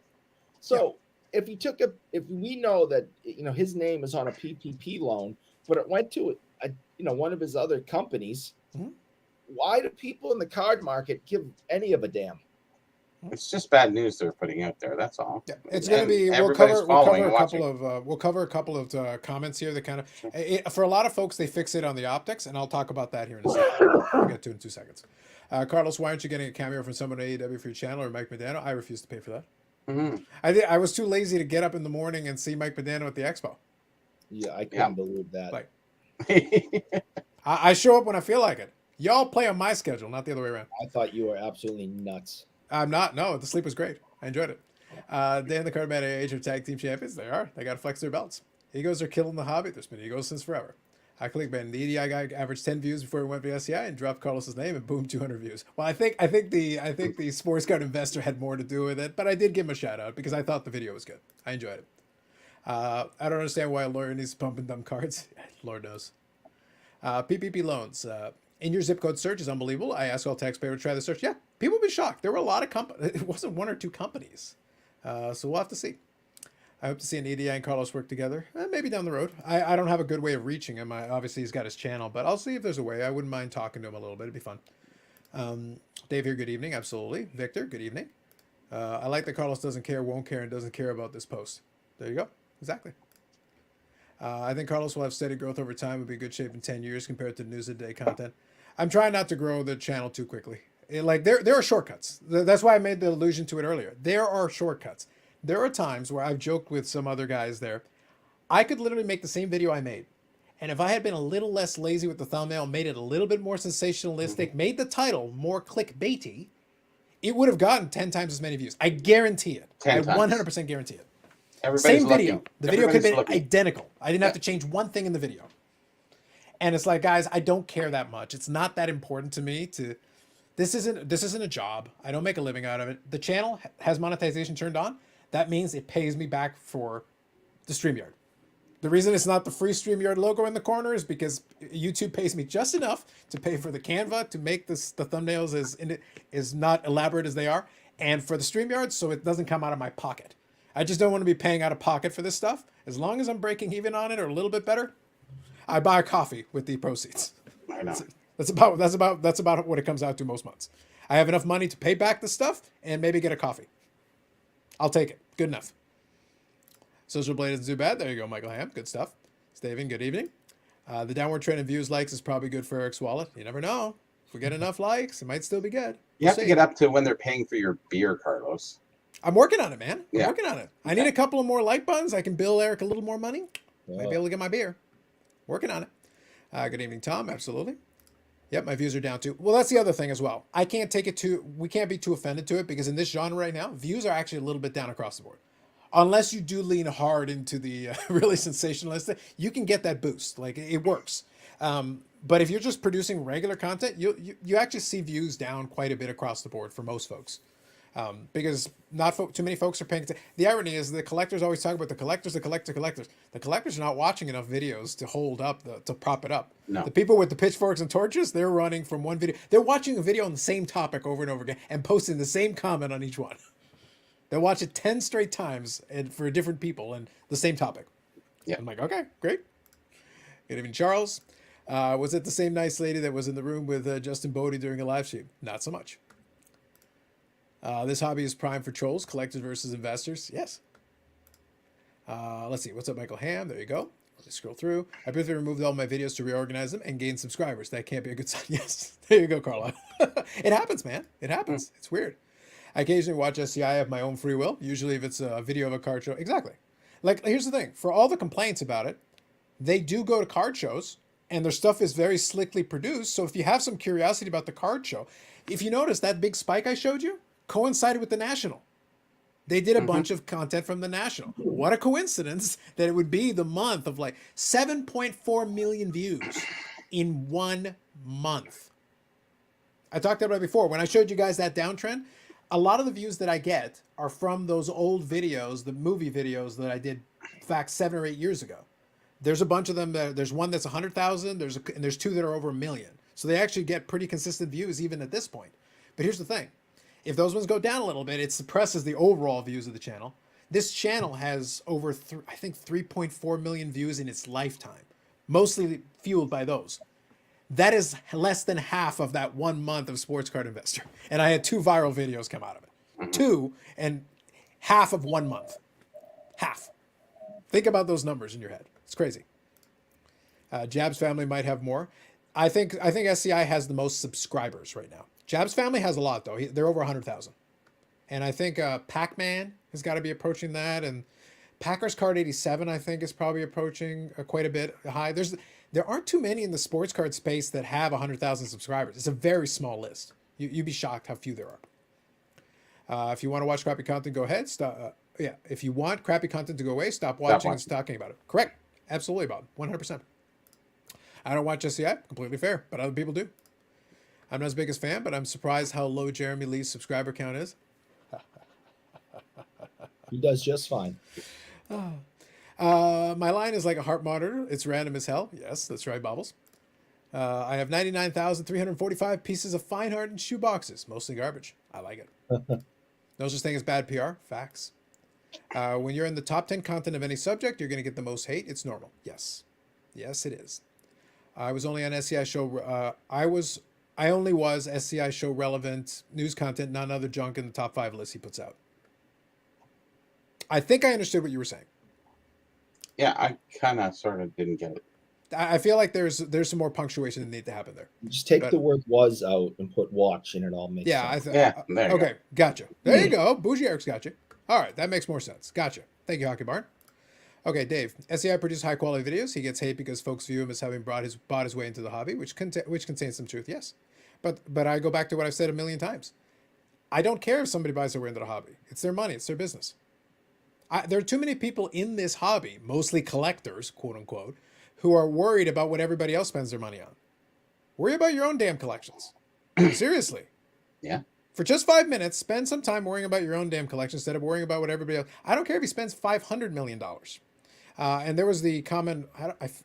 C: So if he took if we know that his name is on a PPP loan, but it went to one of his other companies,
A: Mhm.
C: why do people in the card market give any of a damn?
B: It's just bad news they're putting out there. That's all.
A: Yeah, it's going to be. We'll
B: everybody's
A: cover
B: following
A: a
B: and
A: couple of. We'll cover a couple of comments here that kind of. For a lot of folks, they fixate on the optics, and I'll talk about that here in a second. We'll get to it in 2 seconds. Carlos, why aren't you getting a cameo from someone at AEW for your channel or Mike Medano? I refuse to pay for that.
B: Mhm.
A: I was too lazy to get up in the morning and see Mike Medano at the expo.
C: Yeah, I couldn't believe that.
A: Like, I show up when I feel like it. Y'all play on my schedule, not the other way around.
C: I thought you were absolutely nuts.
A: I'm not. No, the sleep was great. I enjoyed it. Dan the Cardman Age of Tag Team Champions. They are. They got to flex their belts. Egos are killing the hobby. There's been egos since forever. I clicked Ben. The EDI guy averaged 10 views before he went via SCI and dropped Carlos's name and boom, 200 views. Well, I think the sports card investor had more to do with it, but I did give him a shout out because I thought the video was good. I enjoyed it. I don't understand why a lawyer needs to pump in dumb cards. Lord knows. PPP loans. In your zip code search is unbelievable. I asked all taxpayers to try the search. Yeah, people will be shocked. There were a lot of companies. It wasn't one or two companies. So we'll have to see. I hope to see an EDI and Carlos work together. Maybe down the road. I don't have a good way of reaching him. Obviously, he's got his channel, but I'll see if there's a way. I wouldn't mind talking to him a little bit. It'd be fun. Dave here, good evening. Absolutely. Victor, good evening. I like that Carlos doesn't care, won't care, and doesn't care about this post. There you go. Exactly. I think Carlos will have steady growth over time. Will be in good shape in 10 years compared to news a day content. I'm trying not to grow the channel too quickly. There are shortcuts. That's why I made the allusion to it earlier. There are shortcuts. There are times where I've joked with some other guys there. I could literally make the same video I made. And if I had been a little less lazy with the thumbnail, made it a little bit more sensationalistic, made the title more clickbaity, it would have gotten 10 times as many views. I guarantee it.
B: 10
A: I
B: times.
A: 100% guarantee it.
B: Everybody's
A: Same video.
B: looking.
A: The video could have been
B: Everybody's looking.
A: identical. I didn't have to change one thing in the video. And it's like, guys, I don't care that much. It's not that important to me to this isn't a job. I don't make a living out of it. The channel has monetization turned on. That means it pays me back for the StreamYard. The reason it's not the free StreamYard logo in the corner is because YouTube pays me just enough to pay for the Canva to make the thumbnails as not elaborate as they are, and for the StreamYard so it doesn't come out of my pocket. I just don't want to be paying out of pocket for this stuff. As long as I'm breaking even on it or a little bit better, I buy a coffee with the proceeds.
B: I know.
A: That's about what it comes out to most months. I have enough money to pay back the stuff and maybe get a coffee. I'll take it. Good enough. Social Blade isn't too bad. There you go, Michael Ham. Good stuff. Staven, good evening. The downward trend in views, likes is probably good for Eric's wallet. You never know. If we get enough likes, it might still be good.
B: You have to get up to when they're paying for your beer, Carlos.
A: I'm working on it, man. I'm
B: Yeah.
A: working on it. I need a couple of more like buttons. I can bill Eric a little more money. Might
C: Yeah.
A: be able to get my beer. Working on it. Good evening, Tom. Absolutely. Yep, my views are down too. Well, that's the other thing as well. We can't be too offended to it because in this genre right now, views are actually a little bit down across the board. Unless you do lean hard into the really sensationalistic, you can get that boost. Like it works. But if you're just producing regular content, you actually see views down quite a bit across the board for most folks. Because not too many folks are paying attention. The irony is the collectors always talk about the collectors. The collectors are not watching enough videos to hold up, to prop it up.
B: No.
A: The people with the pitchforks and torches, they're running from one video. They're watching a video on the same topic over and over again and posting the same comment on each one. They'll watch it 10 straight times and for different people and the same topic.
B: Yeah.
A: I'm like, okay, great. Good evening, Charles. Was it the same nice lady that was in the room with Justin Bodie during a live stream? Not so much. This hobby is prime for trolls, collectors versus investors. Yes. Let's see. What's up, Michael Ham? There you go. Let me scroll through. I briefly removed all my videos to reorganize them and gain subscribers. That can't be a good sign. Yes. There you go, Carla. It happens, man. It happens. It's weird. I occasionally watch SCI of my own free will, usually if it's a video of a card show. Exactly. Like, here's the thing. For all the complaints about it, they do go to card shows, and their stuff is very slickly produced. So if you have some curiosity about the card show, if you notice that big spike I showed you coincided with the National. They did a bunch of content from the National. What a coincidence that it would be the month of like 7.4 million views in 1 month. I talked about it before. When I showed you guys that downtrend, a lot of the views that I get are from those old videos, the movie videos that I did, in fact, 7 or 8 years ago. There's a bunch of them. There's one that's 100,000. And there's two that are over 1 million. So they actually get pretty consistent views even at this point. But here's the thing. If those ones go down a little bit, it suppresses the overall views of the channel. This channel has over, I think, 3.4 million views in its lifetime, mostly fueled by those. That is less than half of that 1 month of Sports Card Investor. And I had 2 viral videos come out of it. 2 and half of 1 month. Half. Think about those numbers in your head. It's crazy. Jab's family might have more. I think SCI has the most subscribers right now. Jab's family has a lot, though. They're over 100,000. And I think Pac-Man has got to be approaching that. And Packers Card 87, I think, is probably approaching quite a bit high. There aren't too many in the sports card space that have 100,000 subscribers. It's a very small list. You'd be shocked how few there are. If you want to watch crappy content, go ahead. If you want crappy content to go away, stop watching and stop talking about it. Correct. Absolutely, Bob. 100%. I don't watch SCI. Completely fair. But other people do. I'm not his biggest fan, but I'm surprised how low Jeremy Lee's subscriber count is.
C: He does just fine.
A: My line is like a heart monitor. It's random as hell. Yes, that's right, Bobbles. I have 99,345 pieces of fine art and shoe boxes, mostly garbage. I like it. No such thing as bad PR. Facts. When you're in the top 10 content of any subject, you're going to get the most hate. It's normal. Yes. Yes, it is. I was only on SCI show. I only was SCI show relevant news content, not other junk in the top 5 list he puts out. I think I understood what you were saying.
B: Yeah, I kind of sort of didn't get it.
A: I feel like there's some more punctuation that need to happen there.
C: Just take the word "was" out and put "watch" and it all makes sense.
B: There you
A: okay, gotcha. There you go. Bougie Eric's got you. All right, that makes more sense. Gotcha. Thank you, Hockey Barn. Okay, Dave. SCI produces high quality videos. He gets hate because folks view him as having bought his way into the hobby, which contains some truth. Yes, but I go back to what I've said a million times. I don't care if somebody buys their way into the hobby. It's their money. It's their business. There are too many people in this hobby, mostly collectors, quote unquote, who are worried about what everybody else spends their money on. Worry about your own damn collections. Seriously.
B: Yeah.
A: For just 5 minutes, spend some time worrying about your own damn collection instead of worrying about what everybody else. I don't care if he spends $500 million. And there was the comment,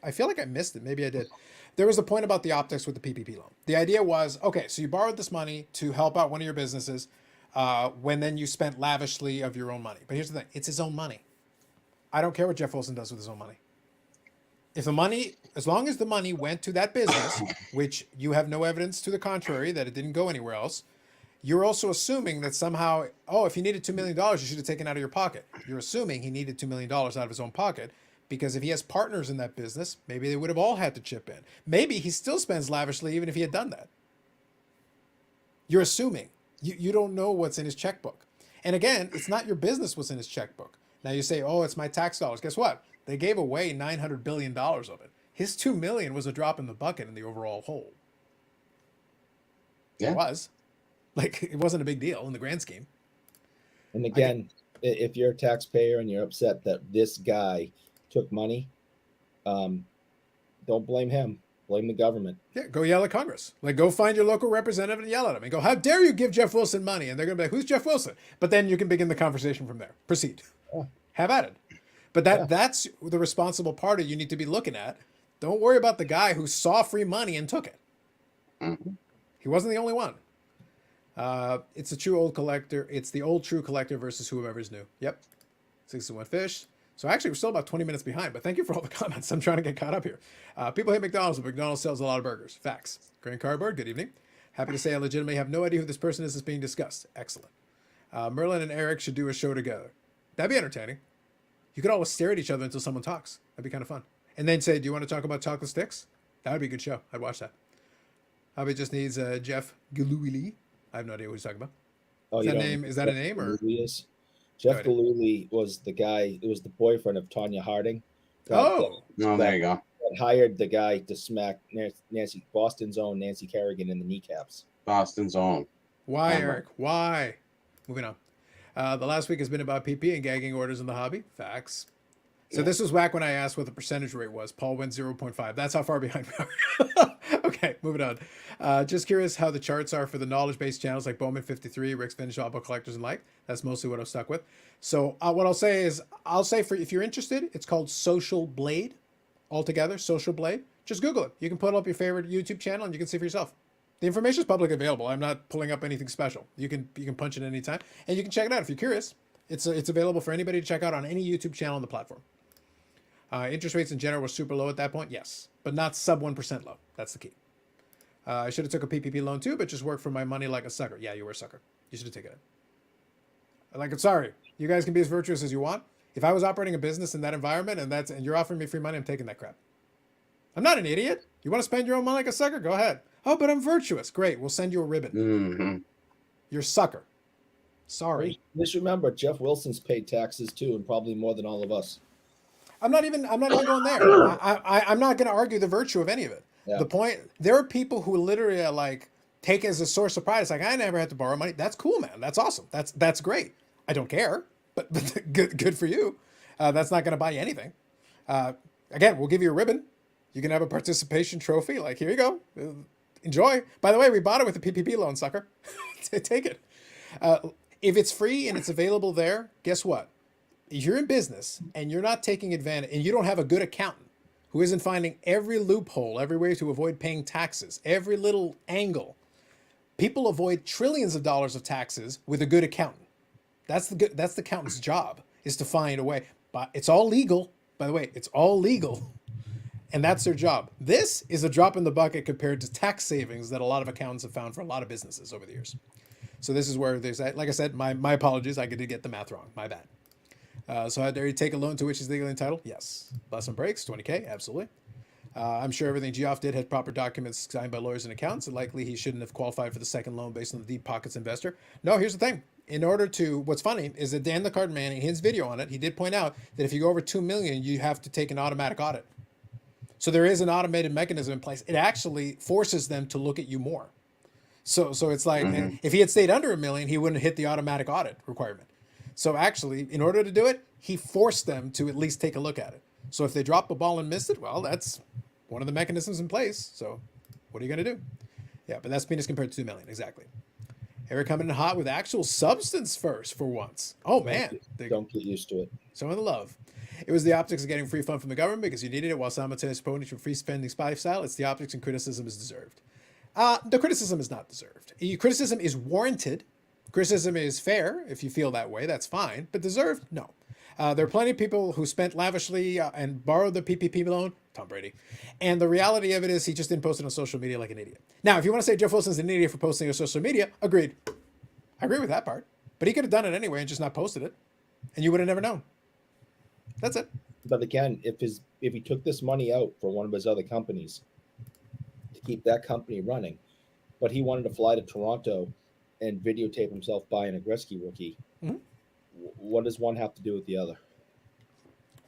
A: I feel like I missed it. Maybe I did. There was a point about the optics with the PPP loan. The idea was, okay, so you borrowed this money to help out one of your businesses when then you spent lavishly of your own money. But here's the thing. It's his own money. I don't care what Jeff Wilson does with his own money. If the money, as long as the money went to that business, which you have no evidence to the contrary, that it didn't go anywhere else, you're also assuming that somehow, if he needed $2 million, you should have taken it out of your pocket. You're assuming he needed $2 million out of his own pocket because if he has partners in that business, maybe they would have all had to chip in. Maybe he still spends lavishly even if he had done that. You're assuming. You don't know what's in his checkbook. And again, it's not your business what's in his checkbook. Now you say, it's my tax dollars. Guess what? They gave away $900 billion of it. his $2 million was a drop in the bucket in the overall whole.
B: Yeah.
A: It was. Like, it wasn't a big deal in the grand scheme.
C: And again, if you're a taxpayer and you're upset that this guy took money, don't blame him. Blame the government.
A: Yeah, go yell at Congress. Like, go find your local representative and yell at him and go, how dare you give Jeff Wilson money? And they're going to be like, who's Jeff Wilson? But then you can begin the conversation from there. Proceed.
C: Yeah.
A: Have at it. But that's the responsible party you need to be looking at. Don't worry about the guy who saw free money and took it.
B: Mhm.
A: He wasn't the only one. It's a true old collector. It's the old true collector versus whoever's new. Yep. 61 fish. So actually, we're still about 20 minutes behind, but thank you for all the comments. I'm trying to get caught up here. People hate McDonald's, but McDonald's sells a lot of burgers. Facts. Grand Cardboard, good evening. Happy to say I legitimately have no idea who this person is that's being discussed. Excellent. Merlin and Eric should do a show together. That'd be entertaining. You could always stare at each other until someone talks. That'd be kind of fun. And then say, do you want to talk about chocolate sticks? That would be a good show. I'd watch that. Hobby just needs Jeff Gillooly. I have no idea what he's talking about.
C: Oh,
A: Is
C: you
A: that
C: don't
A: name?
C: know
A: Is that
C: who
A: a name
C: Jeff
A: or?
C: Gillooly is? Jeff
A: No idea.
C: Gillooly was the guy. It was the boyfriend of Tanya Harding.
A: Oh,
B: Oh, there you go.
C: That hired the guy to smack Boston's own Nancy Kerrigan in the kneecaps.
B: Boston's own.
A: why,
B: Hammer.
A: Eric? Why? Moving on. The last week has been about PP and gagging orders in the hobby. Facts. So this was back when I asked what the percentage rate was. Paul went 0.5. That's how far behind we are. Okay, moving on. Just curious how the charts are for the knowledge-based channels like Bowman 53, Rick's Vintage Auto Collectors, and like. That's mostly what I'm stuck with. So what I'll say is, for if you're interested, it's called Social Blade. Altogether, Social Blade. Just Google it. You can put up your favorite YouTube channel and you can see for yourself. The information is publicly available. I'm not pulling up anything special. You can punch it anytime, and you can check it out if you're curious. It's available for anybody to check out on any YouTube channel on the platform. Interest rates in general were super low at that point, yes, but not sub 1% low. That's the key. I should have took a PPP loan too, but just worked for my money like a sucker. Yeah, you were a sucker. You should have taken it. Like, I'm sorry. You guys can be as virtuous as you want. If I was operating a business in that environment and you're offering me free money, I'm taking that crap. I'm not an idiot. You want to spend your own money like a sucker? Go ahead. Oh, but I'm virtuous. Great. We'll send you a ribbon.
B: Mm-hmm.
A: You're a sucker. Sorry.
C: Just remember, Jeff Wilson's paid taxes too, and probably more than all of us.
A: I'm not even going there. I'm not going to argue the virtue of any of it.
C: Yeah.
A: The point, there are people who literally are like, take it as a source of pride. It's like, I never had to borrow money. That's cool, man. That's awesome. That's great. I don't care, but good for you. That's not going to buy you anything. Again, we'll give you a ribbon. You can have a participation trophy. Like, here you go. Enjoy. By the way, we bought it with a PPP loan, sucker. Take it. If it's free and it's available there, guess what? If you're in business and you're not taking advantage and you don't have a good accountant who isn't finding every loophole, every way to avoid paying taxes, every little angle, people avoid trillions of dollars of taxes with a good accountant. That's the accountant's job, is to find a way. But it's all legal. By the way, it's all legal. And that's their job. This is a drop in the bucket compared to tax savings that a lot of accountants have found for a lot of businesses over the years. So this is where there's, like I said, my apologies. I did get the math wrong. My bad. So how dare you take a loan to which he's legally entitled? Yes. Lesson breaks, 20K, absolutely. I'm sure everything Geoff did had proper documents signed by lawyers and accountants, and likely he shouldn't have qualified for the second loan based on the deep pockets investor. No, here's the thing. In order to, what's funny is that Dan the Card Man, in his video on it, he did point out that if you go over 2 million, you have to take an automatic audit. So there is an automated mechanism in place. It actually forces them to look at you more. So it's like, and if he had stayed under 1 million, he wouldn't have hit the automatic audit requirement. So actually, in order to do it, he forced them to at least take a look at it. So if they drop the ball and miss it, well, that's one of the mechanisms in place. So what are you going to do? Yeah, but that's penis compared to 2 million, exactly. Eric coming in hot with actual substance first for once. Oh, man.
C: Don't get used to it.
A: Some of the love. It was the optics of getting free fund from the government because you needed it while simultaneously promoting your free spending lifestyle. It's the optics, and criticism is deserved. The criticism is not deserved. Criticism is warranted. Criticism is fair. If you feel that way, that's fine. But deserved? No. There are plenty of people who spent lavishly and borrowed the PPP loan. Tom Brady. And the reality of it is he just didn't post it on social media like an idiot. Now, if you want to say Jeff Wilson's an idiot for posting on social media, agreed. I agree with that part. But he could have done it anyway and just not posted it. And you would have never known. That's it.
C: But again, if he took this money out for one of his other companies to keep that company running, but he wanted to fly to Toronto and videotape himself buying a Gretzky rookie, what does one have to do with the other?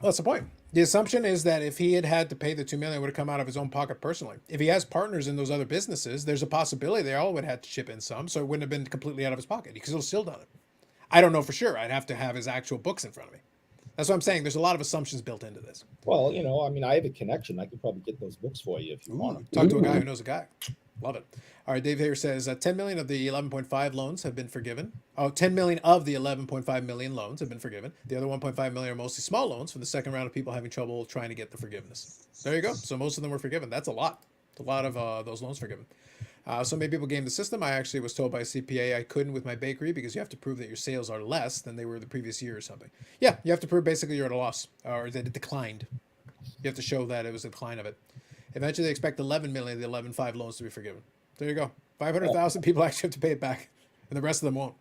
A: Well, that's the point. The assumption is that if he had had to pay the $2 million, it would have come out of his own pocket personally. If he has partners in those other businesses, there's a possibility they all would have to chip in some, so it wouldn't have been completely out of his pocket. He could have still done it. I don't know for sure. I'd have to have his actual books in front of me. That's what I'm saying. There's a lot of assumptions built into this.
C: Well, I mean, I have a connection. I could probably get those books for you if you want them.
A: Talk to a guy who knows a guy. Love it. All right, Dave here says 10 million of the 11.5 loans have been forgiven. 10 million of the 11.5 million loans have been forgiven. The other 1.5 million are mostly small loans from the second round of people having trouble trying to get the forgiveness. There you go. So most of them were forgiven. That's a lot. A lot of those loans forgiven. So many people game the system. I actually was told by a CPA I couldn't with my bakery because you have to prove that your sales are less than they were the previous year or something. Yeah, you have to prove basically you're at a loss or that it declined. You have to show that it was a decline of it. Eventually, they expect 11 million of the 11.5 loans to be forgiven. There you go. 500,000 people actually have to pay it back, and the rest of them won't.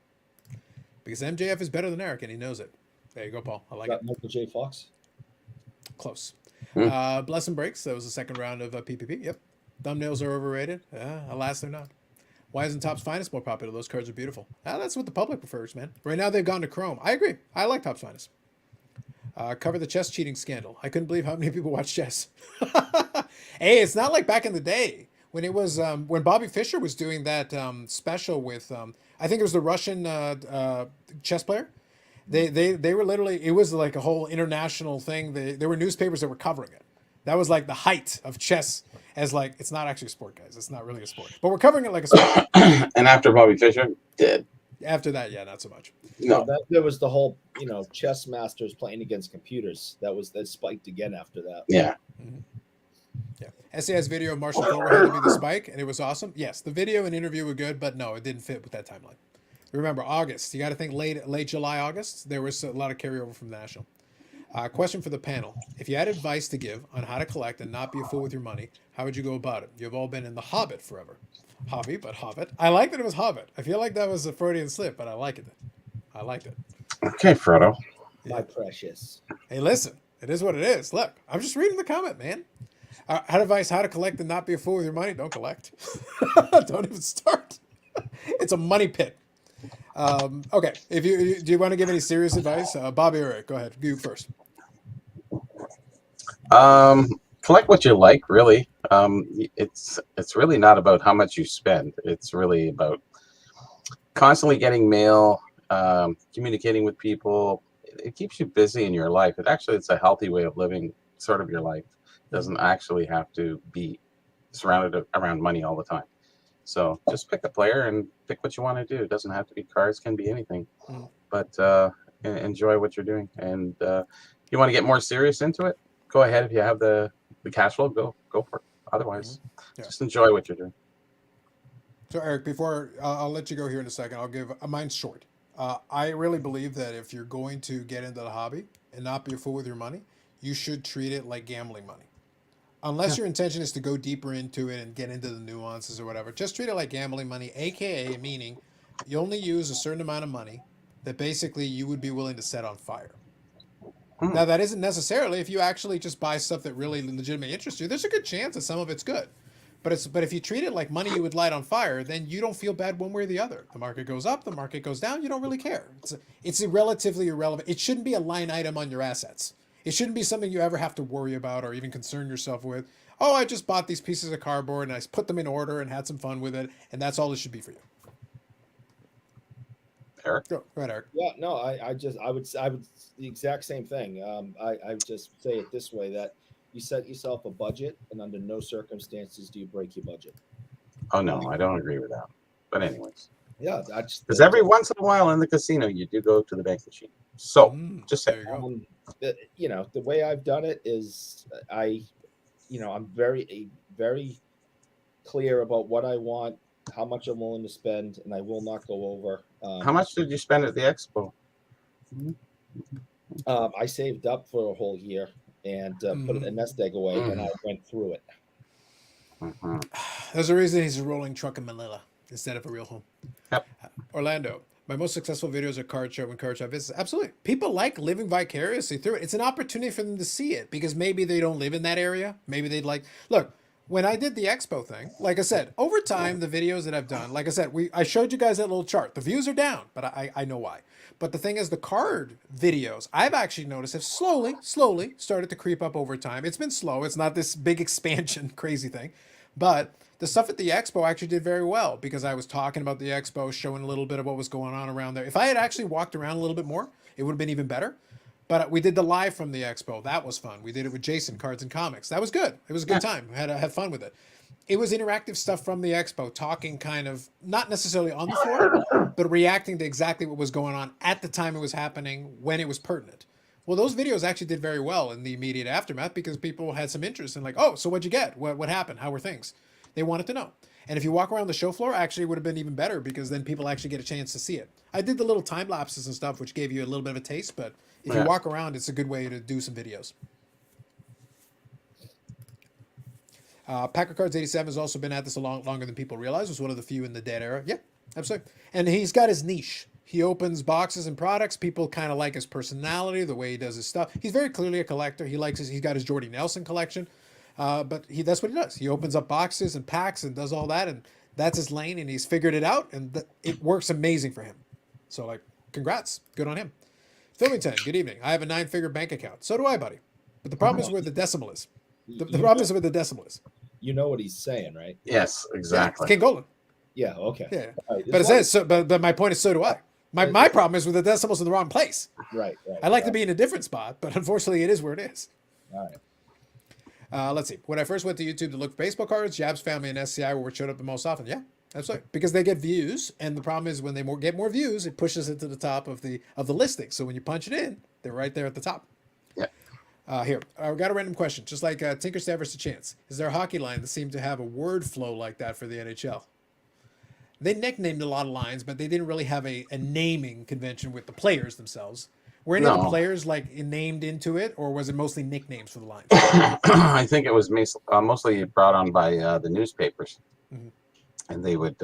A: Because MJF is better than Eric, and he knows it. There you go, Paul. I like it.
C: Michael J. Fox?
A: Close. Bless and Breaks. That was the second round of PPP. Yep. Thumbnails are overrated. Alas, they're not. Why isn't Topps Finest more popular? Those cards are beautiful. That's what the public prefers, man. Right now, they've gone to Chrome. I agree. I like Topps Finest. Cover the chess cheating scandal. I couldn't believe how many people watch chess. Hey, it's not like back in the day when it was when Bobby Fischer was doing that special with I think it was the Russian chess player. They were literally, it was like a whole international thing. There were newspapers that were covering it. That was like the height of chess as like, it's not actually a sport, guys. It's not really a sport, but we're covering it like a sport.
B: And after Bobby Fischer did.
A: After that, yeah, not so much.
B: No.
C: There was the whole, chess masters playing against computers. That spiked again after that.
B: Yeah.
A: Mm-hmm. Yeah. SAI's video of Marshall Culver had to be the spike, and it was awesome. Yes, the video and interview were good, but no, it didn't fit with that timeline. Remember, August. You got to think late July, August. There was a lot of carryover from the National. Question for the panel. If you had advice to give on how to collect and not be a fool with your money, how would you go about it? You've all been in the Hobbit forever. Hobby, but Hobbit. I like that it was Hobbit. I feel like that was a Freudian slip, but I like it. I liked it.
B: Okay, Frodo.
A: Yeah.
C: My precious.
A: Hey, listen. It is what it is. Look, I'm just reading the comment, man. Advice how to collect and not be a fool with your money. Don't collect. Don't even start. It's a money pit. Okay. Do you want to give any serious advice? Bobby or Eric, go ahead. You first.
B: Collect what you like, really. It's really not about how much you spend. It's really about constantly getting mail, communicating with people. It keeps you busy in your life. It's a healthy way of living sort of your life. It doesn't actually have to be surrounded around money all the time. So just pick a player and pick what you want to do. It doesn't have to be cards, can be anything. But enjoy what you're doing. And you want to get more serious into it, go ahead. If you have the cash flow, go for it. Otherwise, just enjoy what you're doing.
A: So Eric, before I'll let you go here in a second, I'll give mine's short. I really believe that if you're going to get into the hobby and not be a fool with your money, you should treat it like gambling money. Unless your intention is to go deeper into it and get into the nuances or whatever, just treat it like gambling money, aka meaning you only use a certain amount of money that basically you would be willing to set on fire. Now, that isn't necessarily if you actually just buy stuff that really legitimately interests you. There's a good chance that some of it's good. But if you treat it like money you would light on fire, then you don't feel bad one way or the other. The market goes up, the market goes down, you don't really care. It's relatively irrelevant. It shouldn't be a line item on your assets. It shouldn't be something you ever have to worry about or even concern yourself with. Oh, I just bought these pieces of cardboard and I put them in order and had some fun with it, and that's all it should be for you.
B: Eric?
A: Go ahead, Eric.
C: Yeah, no, I would the exact same thing. I would just say it this way, that you set yourself a budget, and under no circumstances do you break your budget.
B: Oh no, I don't agree with that. But anyways,
C: yeah,
B: because every once in a while in the casino you do go to the bank machine. So just say,
C: the way I've done it is I'm very clear about what I want, how much I'm willing to spend, and I will not go over.
B: How much did you spend at the expo?
C: I saved up for a whole year and put a nest egg away, and I went through it.
A: There's a reason he's a rolling truck in Manila instead of a real home.
B: Yep.
A: Orlando, my most successful videos are card show and card shop visits. Absolutely. People like living vicariously through it. It's an opportunity for them to see it because maybe they don't live in that area. Maybe they'd like, look, when I did the expo thing, like I said, over time, the videos that I've done, like I said, I showed you guys that little chart. The views are down, but I know why. But the thing is, the card videos, I've actually noticed have slowly started to creep up over time. It's been slow. It's not this big expansion crazy thing. But the stuff at the expo actually did very well because I was talking about the expo, showing a little bit of what was going on around there. If I had actually walked around a little bit more, it would have been even better. But we did the live from the expo. That was fun. We did it with Jason, Cards and Comics. That was good. It was a good time. Had fun with it. It was interactive stuff from the expo, talking kind of, not necessarily on the floor, but reacting to exactly what was going on at the time it was happening when it was pertinent. Well, those videos actually did very well in the immediate aftermath because people had some interest in like, oh, so what'd you get? What happened? How were things? They wanted to know. And if you walk around the show floor, actually it would have been even better because then people actually get a chance to see it. I did the little time lapses and stuff, which gave you a little bit of a taste, but if you walk around, it's a good way to do some videos. Packer Cards 87 has also been at this a lot longer than people realize. Was one of the few in the dead era. Yeah, absolutely. And he's got his niche. He opens boxes and products. People kind of like his personality, the way he does his stuff. He's very clearly a collector. He's got his Jordy Nelson collection. But that's what he does. He opens up boxes and packs and does all that. And that's his lane. And he's figured it out. And it works amazing for him. So, like, congrats. Good on him. Filmington, good evening. I have a 9-figure bank account. So do I, buddy. But the problem is where the decimal is. The problem is where the decimal is.
C: You know what he's saying, right?
B: Yes, exactly.
A: King Golden.
C: Yeah. Okay.
A: Yeah.
C: Right,
A: But it says so. But my point is, so do I. My problem is with the decimals in the wrong place.
C: Right.
A: I like to be in a different spot, but unfortunately, it is where it is.
C: All right.
A: Let's see. When I first went to YouTube to look for baseball cards, Jab's family and SCI were what showed up the most often. Yeah, absolutely. Because they get views, and the problem is when they get more views, it pushes it to the top of the listing. So when you punch it in, they're right there at the top.
B: Yeah.
A: Here, I got a random question. Just like Tinker's Versus Chance, is there a hockey line that seemed to have a word flow like that for the NHL? They nicknamed a lot of lines, but they didn't really have a naming convention with the players themselves. Were any of the players like named into it, or was it mostly nicknames for the lines?
B: I think it was mostly brought on by the newspapers, and they would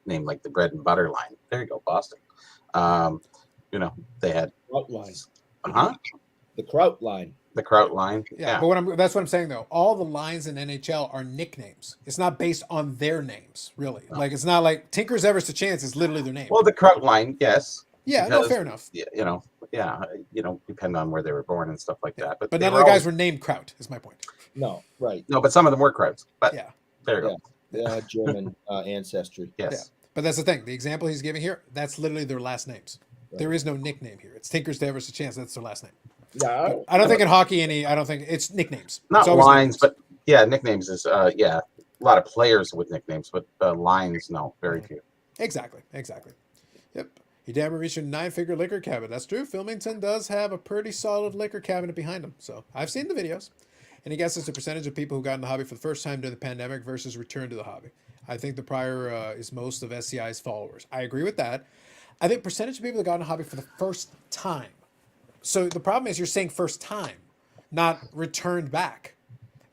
B: name like the bread and butter line. There you go, Boston. They had
C: Trout line. The Trout line.
B: The Trout line.
A: Yeah. But that's what I'm saying though. All the lines in NHL are nicknames. It's not based on their names, really. No. Like it's not like Tinker's Everest a Chance is literally their name.
B: Well, the Trout line, yes.
A: Yeah,
B: because,
A: no, fair enough.
B: Depend on where they were born and stuff like that.
A: But none of the guys were named Kraut, is my point.
C: No, right.
B: No, but some of them were Krauts. But
A: yeah,
B: there you go.
C: Yeah, German ancestry.
B: Yes.
A: Yeah. But that's the thing. The example he's giving here, that's literally their last names. Right. There is no nickname here. It's Tinker's Everest a Chance. That's their last name.
C: Yeah,
A: I don't think in hockey I don't think it's nicknames.
B: Not
A: it's
B: lines, nicknames. But yeah, nicknames is a lot of players with nicknames, but lines, no, very few.
A: Exactly. Yep. He damn reached a 9-figure liquor cabinet. That's true. Filmington does have a pretty solid liquor cabinet behind him. So I've seen the videos. And he guesses the percentage of people who got in the hobby for the first time during the pandemic versus return to the hobby. I think the prior is most of SCI's followers. I agree with that. I think percentage of people that got in the hobby for the first time. So the problem is you're saying first time, not returned back,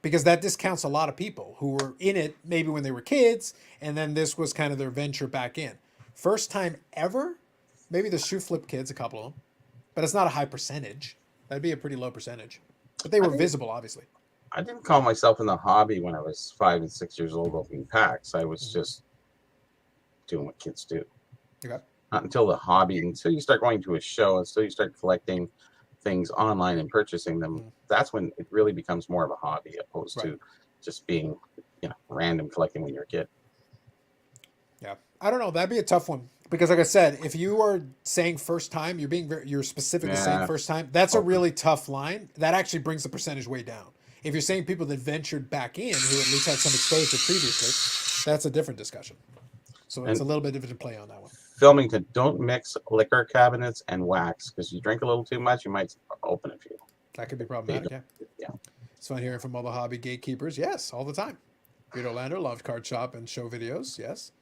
A: because that discounts a lot of people who were in it maybe when they were kids, and then this was kind of their venture back in. First time ever, maybe the shoe flip kids, a couple of them, but it's not a high percentage. That'd be a pretty low percentage. But they were visible, obviously.
B: I didn't call myself in the hobby when I was 5 and 6 years old opening packs. I was just doing what kids do.
A: Okay.
B: Not until the hobby, until you start going to a show, until you start collecting things online and purchasing them, that's when it really becomes more of a hobby opposed to just being, random collecting when you're a kid.
A: Yeah. I don't know. That'd be a tough one because like I said, if you are saying first time, you're specifically saying first time, that's a really tough line. That actually brings the percentage way down. If you're saying people that ventured back in who at least had some exposure previously, that's a different discussion. So it's a little bit different to play on that one.
B: Filmington, don't mix liquor cabinets and wax because you drink a little too much, you might open a few.
A: That could be problematic, yeah. It's fun hearing from all the hobby gatekeepers. Yes, all the time. Great Orlando, loved card shop and show videos. Yes.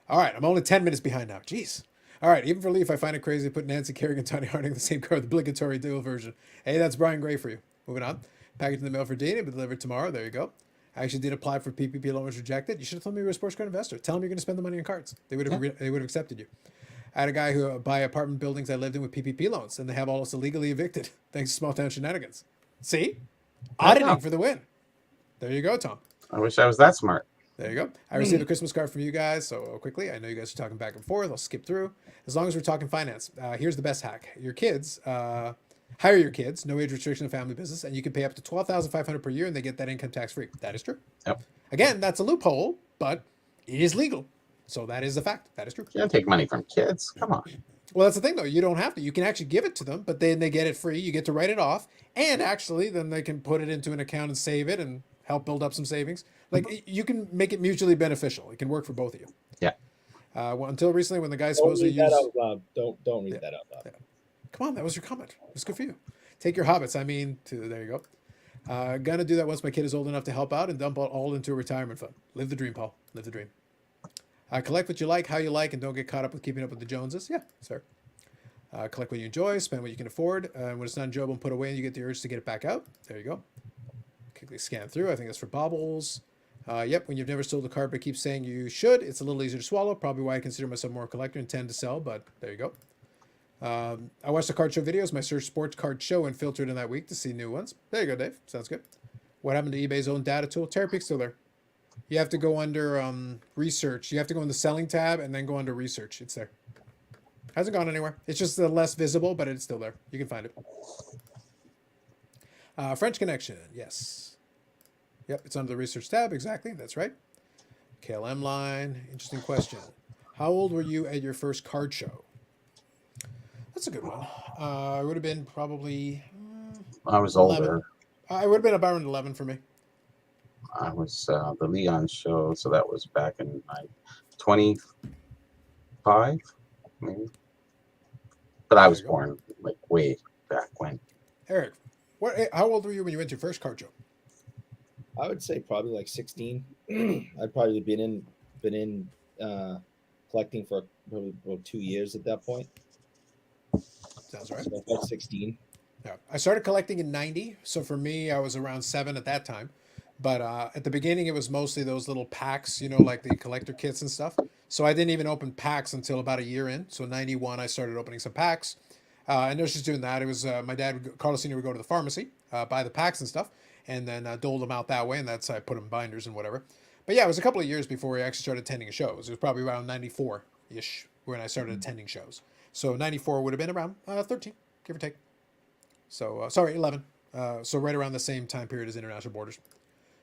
A: All right, I'm only 10 minutes behind now. Jeez. All right, even for Leaf, I find it crazy to put Nancy Kerrigan and Tony Harding in the same card, the obligatory dual version. Hey, that's Brian Gray for you. Moving on. Package in the mail for Dean. It'll be delivered tomorrow. There you go. I actually did apply for PPP loan, was rejected. You should have told me you were a sports card investor. Tell them you're going to spend the money on cards. They would have accepted you. I had a guy who buy apartment buildings I lived in with PPP loans, and they have all us illegally evicted thanks to small town shenanigans. See, auditing for the win. There you go, Tom.
B: I wish I was that smart.
A: There you go. I received a Christmas card from you guys, so quickly, I know you guys are talking back and forth. I'll skip through. As long as we're talking finance, here's the best hack. Your kids, hire your kids, no age restriction of family business, and you can pay up to $12,500 per year, and they get that income tax free. That is true.
B: Yep.
A: Again, that's a loophole, but it is legal. So that is a fact. That is true.
B: You don't take money from kids. Come on.
A: Well, that's the thing, though. You don't have to. You can actually give it to them, but then they get it free. You get to write it off, and actually, then they can put it into an account and save it and help build up some savings. Like, you can make it mutually beneficial. It can work for both of you.
B: Yeah.
A: Well, until recently, when the guy
C: Don't
A: supposedly
C: read that
A: used...
C: out loud. Don't read that out loud.
A: Yeah. Come on, that was your comment. It was good for you. Take your hobbits. I mean, there you go. Gonna do that once my kid is old enough to help out and dump it all into a retirement fund. Live the dream, Paul. Live the dream. Collect what you like, how you like, and don't get caught up with keeping up with the Joneses. Yeah, that's fair. Collect what you enjoy, spend what you can afford. When it's not enjoyable, put away and you get the urge to get it back out. There you go. Quickly scan through. I think that's for baubles. Yep, when you've never sold a card but keep saying you should, it's a little easier to swallow. Probably why I consider myself more a collector and tend to sell, but there you go. I watched the card show videos, my search sports card show, and filtered in that week to see new ones. There you go, Dave. Sounds good. What happened to eBay's own data tool? Terapeak's still there. You have to go under research. You have to go in the selling tab and then go under research. It's there. Hasn't gone anywhere. It's just less visible, but it's still there. You can find it. French Connection. Yes. Yep, it's under the research tab. Exactly. That's right. KLM line. Interesting question. How old were you at your first card show? That's a good one. I would have been probably...
B: I was
A: 11.
B: older.
A: I would have been about 11 for me.
B: I was the Leon show, so that was back in 25, maybe. But I was born like way back when.
A: Eric, how old were you when you went to your first card show?
C: I would say probably like 16. I'd probably been in collecting for probably about 2 years at that point.
A: Sounds right.
C: So about 16.
A: Yeah, I started collecting in 90, so for me, I was around 7 at that time. But at the beginning, it was mostly those little packs, you know, like the collector kits and stuff. So I didn't even open packs until about a year in. So 91, I started opening some packs. And I was just doing that. It was my dad, Carlos Sr., would go to the pharmacy, buy the packs and stuff, and then dole them out that way. And that's how I put them in binders and whatever. But yeah, it was a couple of years before I actually started attending shows. It was probably around 94-ish when I started attending shows. So 94 would have been around 13, give or take. So, sorry, 11. So right around the same time period as International Borders.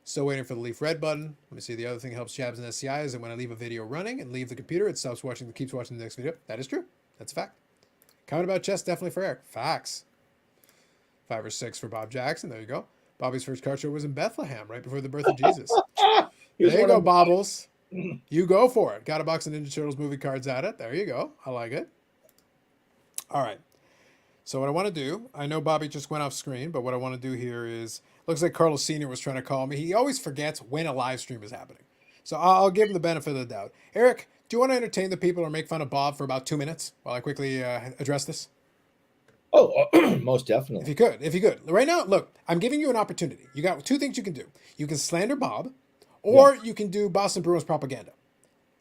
A: Still waiting for the leaf red button. Let me see. The other thing that helps jabs and SCI is that when I leave a video running and leave the computer, it keeps watching the next video. That is true. That's a fact. Comment about chess, definitely for Eric. Facts. 5 or 6 for Bob Jackson. There you go. Bobby's first card show was in Bethlehem, right before the birth of Jesus. There you go, Bobbles. You go for it. Got a box of Ninja Turtles movie cards at it. There you go. I like it. All right. So what I want to do, I know Bobby just went off screen, but what I want to do here is, looks like Carlos Sr. was trying to call me. He always forgets when a live stream is happening. So I'll give him the benefit of the doubt. Eric, do you want to entertain the people or make fun of Bob for about 2 minutes while I quickly address this?
C: Oh, most definitely.
A: If you could. Right now, look, I'm giving you an opportunity. You got 2 things you can do. You can slander Bob, or you can do Boston Bruins propaganda.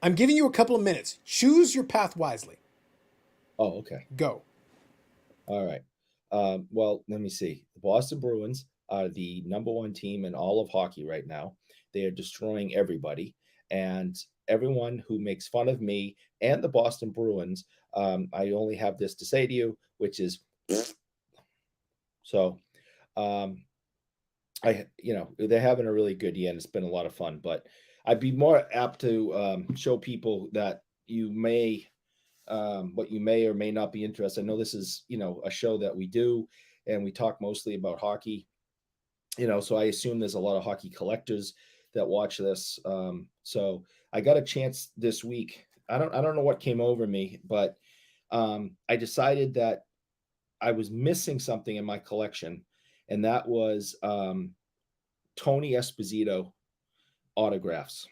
A: I'm giving you a couple of minutes. Choose your path wisely.
C: Oh, okay.
A: Go.
C: All right. Well, let me see. The Boston Bruins are the #1 team in all of hockey right now. They are destroying everybody. And everyone who makes fun of me and the Boston Bruins, I only have this to say to you, which is, so, they're having a really good year and it's been a lot of fun, but I'd be more apt to show people that you may, what you may or may not be interested. I know this is, a show that we do and we talk mostly about hockey, so I assume there's a lot of hockey collectors that watch this. So I got a chance this week. I don't know what came over me, but I decided that I was missing something in my collection, and that was Tony Esposito autographs.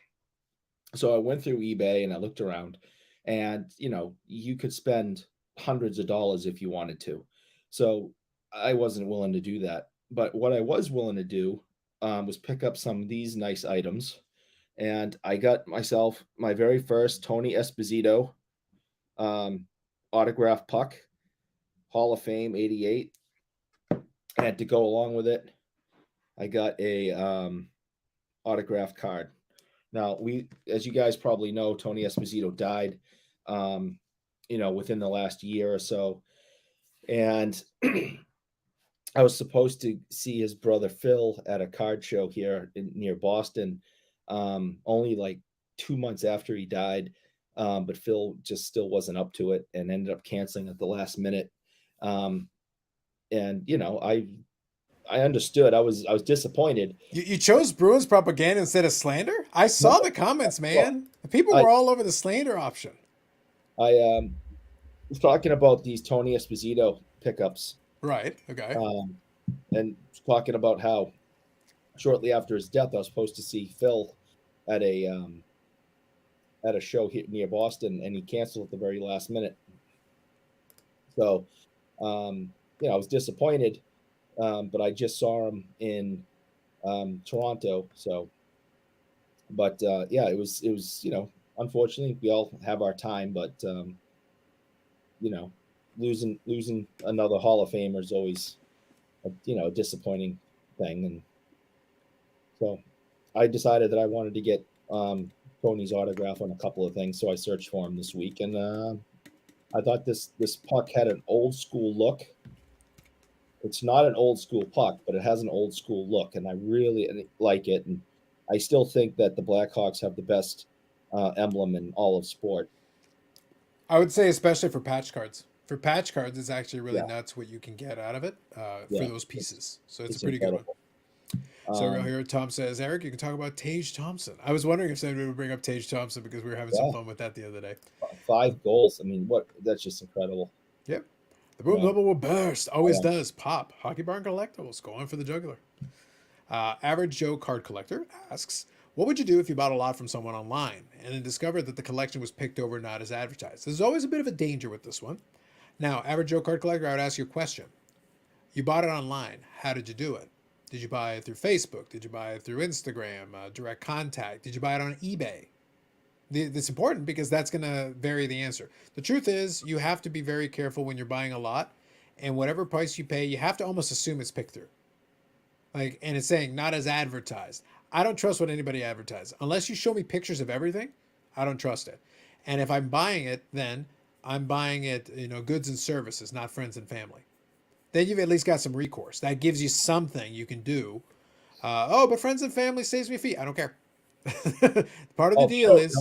C: So I went through eBay and I looked around, and you could spend hundreds of dollars if you wanted to. So I wasn't willing to do that. But what I was willing to do was pick up some of these nice items. And I got myself my very first Tony Esposito autograph puck, Hall of Fame 88. And to go along with it, I got a autographed card. Now, as you guys probably know, Tony Esposito died, within the last year or so. And I was supposed to see his brother Phil at a card show here near Boston, only like 2 months after he died. But Phil just still wasn't up to it and ended up canceling at the last minute. I understood. I was disappointed.
A: You chose Bruins propaganda instead of slander? I saw the comments, man. People were all over the slander option.
C: I was talking about these Tony Esposito pickups.
A: Right. Okay.
C: And talking about how shortly after his death, I was supposed to see Phil at a show here near Boston, and he canceled at the very last minute. So, I was disappointed, but I just saw him in Toronto. So, but it was unfortunately we all have our time, but losing another Hall of Famer is always a disappointing thing. And so I decided that I wanted to get Tony's autograph on a couple of things, so I searched for him this week, and I thought this puck had an old school look. It's not an old school puck, but it has an old school look, and I really like it. And I still think that the Blackhawks have the best emblem in all of sport.
A: I would say especially for patch cards. For patch cards, it's actually really nuts what you can get out of it for those pieces. So it's a pretty good one. So real here, Tom says, Eric, you can talk about Tage Thompson. I was wondering if somebody would bring up Tage Thompson because we were having some fun with that the other day.
C: 5 goals. I mean, that's just incredible.
A: Yep. The boom bubble will burst. Always does. Pop. Hockey Barn Collectibles. Going for the jugular. Average Joe Card Collector asks, what would you do if you bought a lot from someone online and then discovered that the collection was picked over not as advertised? There's always a bit of a danger with this one. Now, Average Joe Card Collector, I would ask you a question. You bought it online. How did you do it? Did you buy it through Facebook? Did you buy it through Instagram, direct contact? Did you buy it on eBay? It's important because that's going to vary the answer. The truth is you have to be very careful when you're buying a lot, and whatever price you pay, you have to almost assume it's picked through. And it's saying not as advertised. I don't trust what anybody advertises. Unless you show me pictures of everything, I don't trust it. And if I'm buying it, then I'm buying it, goods and services, not friends and family. Then you've at least got some recourse. That gives you something you can do. But friends and family saves me a fee. I don't care. Part of the deal is.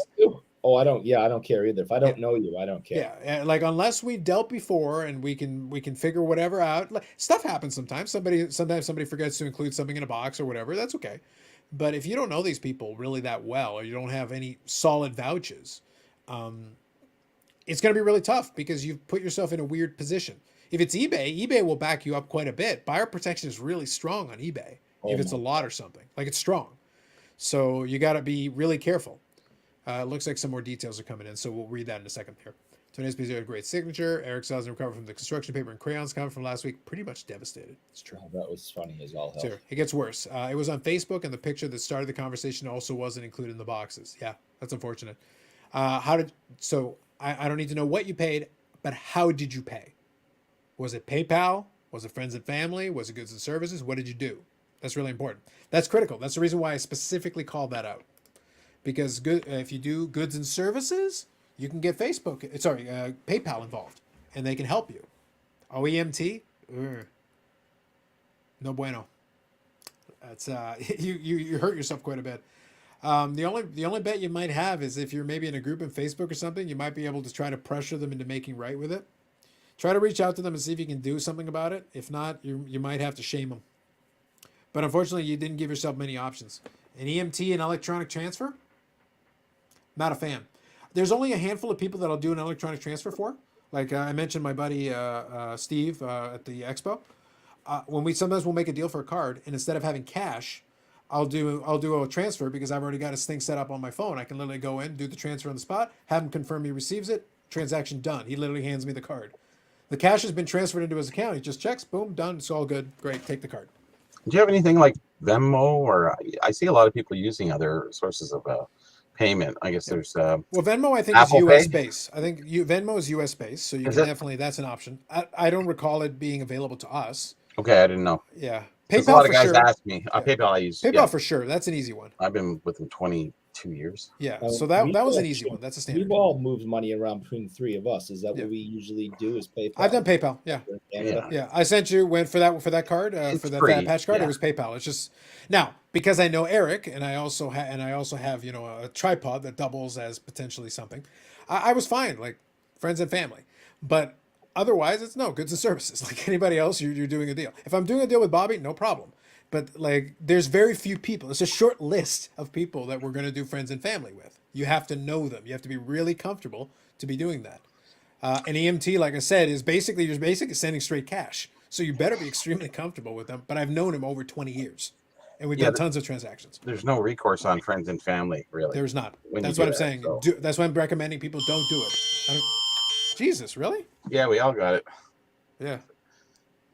C: I don't care either. If I don't know you, I don't care.
A: Yeah, like unless we dealt before and we can figure whatever out. Stuff happens sometimes. Sometimes somebody forgets to include something in a box or whatever. That's okay. But if you don't know these people really that well, or you don't have any solid vouches, it's going to be really tough because you've put yourself in a weird position. If it's eBay will back you up quite a bit. Buyer protection is really strong on eBay if it's a lot or something. Like it's strong. So you got to be really careful. It looks like some more details are coming in, so we'll read that in a second here. Tony Esposito had a great signature. Eric Salzman recovered from the construction paper and crayons comment from last week. Pretty much devastated. It's true.
C: Oh, that was funny as all hell.
A: Sure. It gets worse. It was on Facebook, and the picture that started the conversation also wasn't included in the boxes. Yeah, that's unfortunate. I don't need to know what you paid, but how did you pay? Was it PayPal? Was it friends and family? Was it goods and services? What did you do? That's really important. That's critical. That's the reason why I specifically called that out. Because if you do goods and services, you can get PayPal involved, and they can help you. OEMT, no bueno. That's you hurt yourself quite a bit. The only bet you might have is if you're maybe in a group in Facebook or something, you might be able to try to pressure them into making right with it. Try to reach out to them and see if you can do something about it. If not, you might have to shame them. But unfortunately, you didn't give yourself many options. An EMT and electronic transfer? Not a fan. There's only a handful of people that I'll do an electronic transfer for. Like I mentioned my buddy Steve at the expo. Sometimes we'll make a deal for a card, and instead of having cash, I'll do a transfer because I've already got his thing set up on my phone. I can literally go in, do the transfer on the spot, have him confirm he receives it, transaction done. He literally hands me the card. The cash has been transferred into his account. He just checks, boom, done. It's all good. Great, take the card.
B: Do you have anything like Venmo, or I see a lot of people using other sources of payment? I guess there's
A: Venmo I think
B: Apple
A: is US
B: Pay?
A: based. I think Venmo is US based, so you can definitely, that's an option. I don't recall it being available to us.
B: Okay, I didn't know.
A: Yeah,
B: Because a
A: PayPal
B: lot
A: for
B: of guys
A: sure.
B: ask me.
A: Yeah.
B: PayPal I use.
A: PayPal
B: Yeah,
A: for sure. That's an easy one.
B: I've been with them 22 years.
A: Yeah.
C: Uh,
A: So that
C: we've
A: was an
C: all
A: easy
C: sh-
A: one. That's a standard.
C: We've all moved money around between the three of us. Is that
A: Yeah.
C: what we usually do? Is PayPal?
A: I've done PayPal. Yeah.
C: in Canada?
A: Yeah, I sent you went for that card
B: It's
A: for that
B: free,
A: patch card. It
B: yeah.
A: was PayPal. It's just now because I know Eric and I also have a tripod that doubles as potentially something. I was fine, like friends and family, but otherwise it's no goods and services. Like anybody else, you're doing a deal. If I'm doing a deal with Bobby, no problem. But like there's very few people. It's a short list of people that we're going to do friends and family with. You have to know them. You have to be really comfortable to be doing that. An EMT, like I said, is basically sending straight cash. So you better be extremely comfortable with them. But I've known him over 20 years, and we've
B: Yeah,
A: done tons of transactions.
B: There's no recourse on friends and family, really.
A: There's not.
B: when you
A: That's
B: do
A: what I'm
B: that,
A: saying.
B: so.
A: That's why I'm recommending people don't do it. Jesus, really?
B: Yeah, we all got it.
A: Yeah.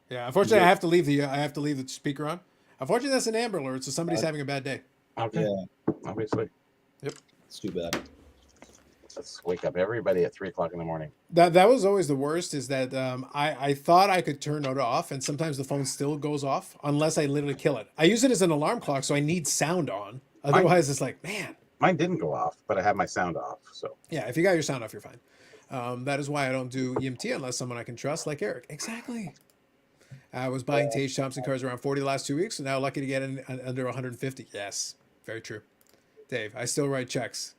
A: Yeah. Unfortunately, I have to leave the speaker on. Unfortunately, that's an Amber Alert, so somebody's having a bad day.
B: Okay.
C: Yeah,
B: Obviously.
C: it's too bad.
B: Let's wake up everybody at 3:00 in the morning.
A: That was always the worst. Is that I thought I could turn it off, and sometimes the phone still goes off unless I literally kill it. I use it as an alarm clock, so I need sound on. Otherwise, it's like, man.
B: Mine didn't go off, but I had my sound off. So
A: Yeah, if you got your sound off, you're fine. That is why I don't do EMT unless someone I can trust, like Eric. Exactly. I was buying Tage Thompson cars around 40 the last 2 weeks, and now lucky to get in under 150. Yes, very true. Dave, I still write checks.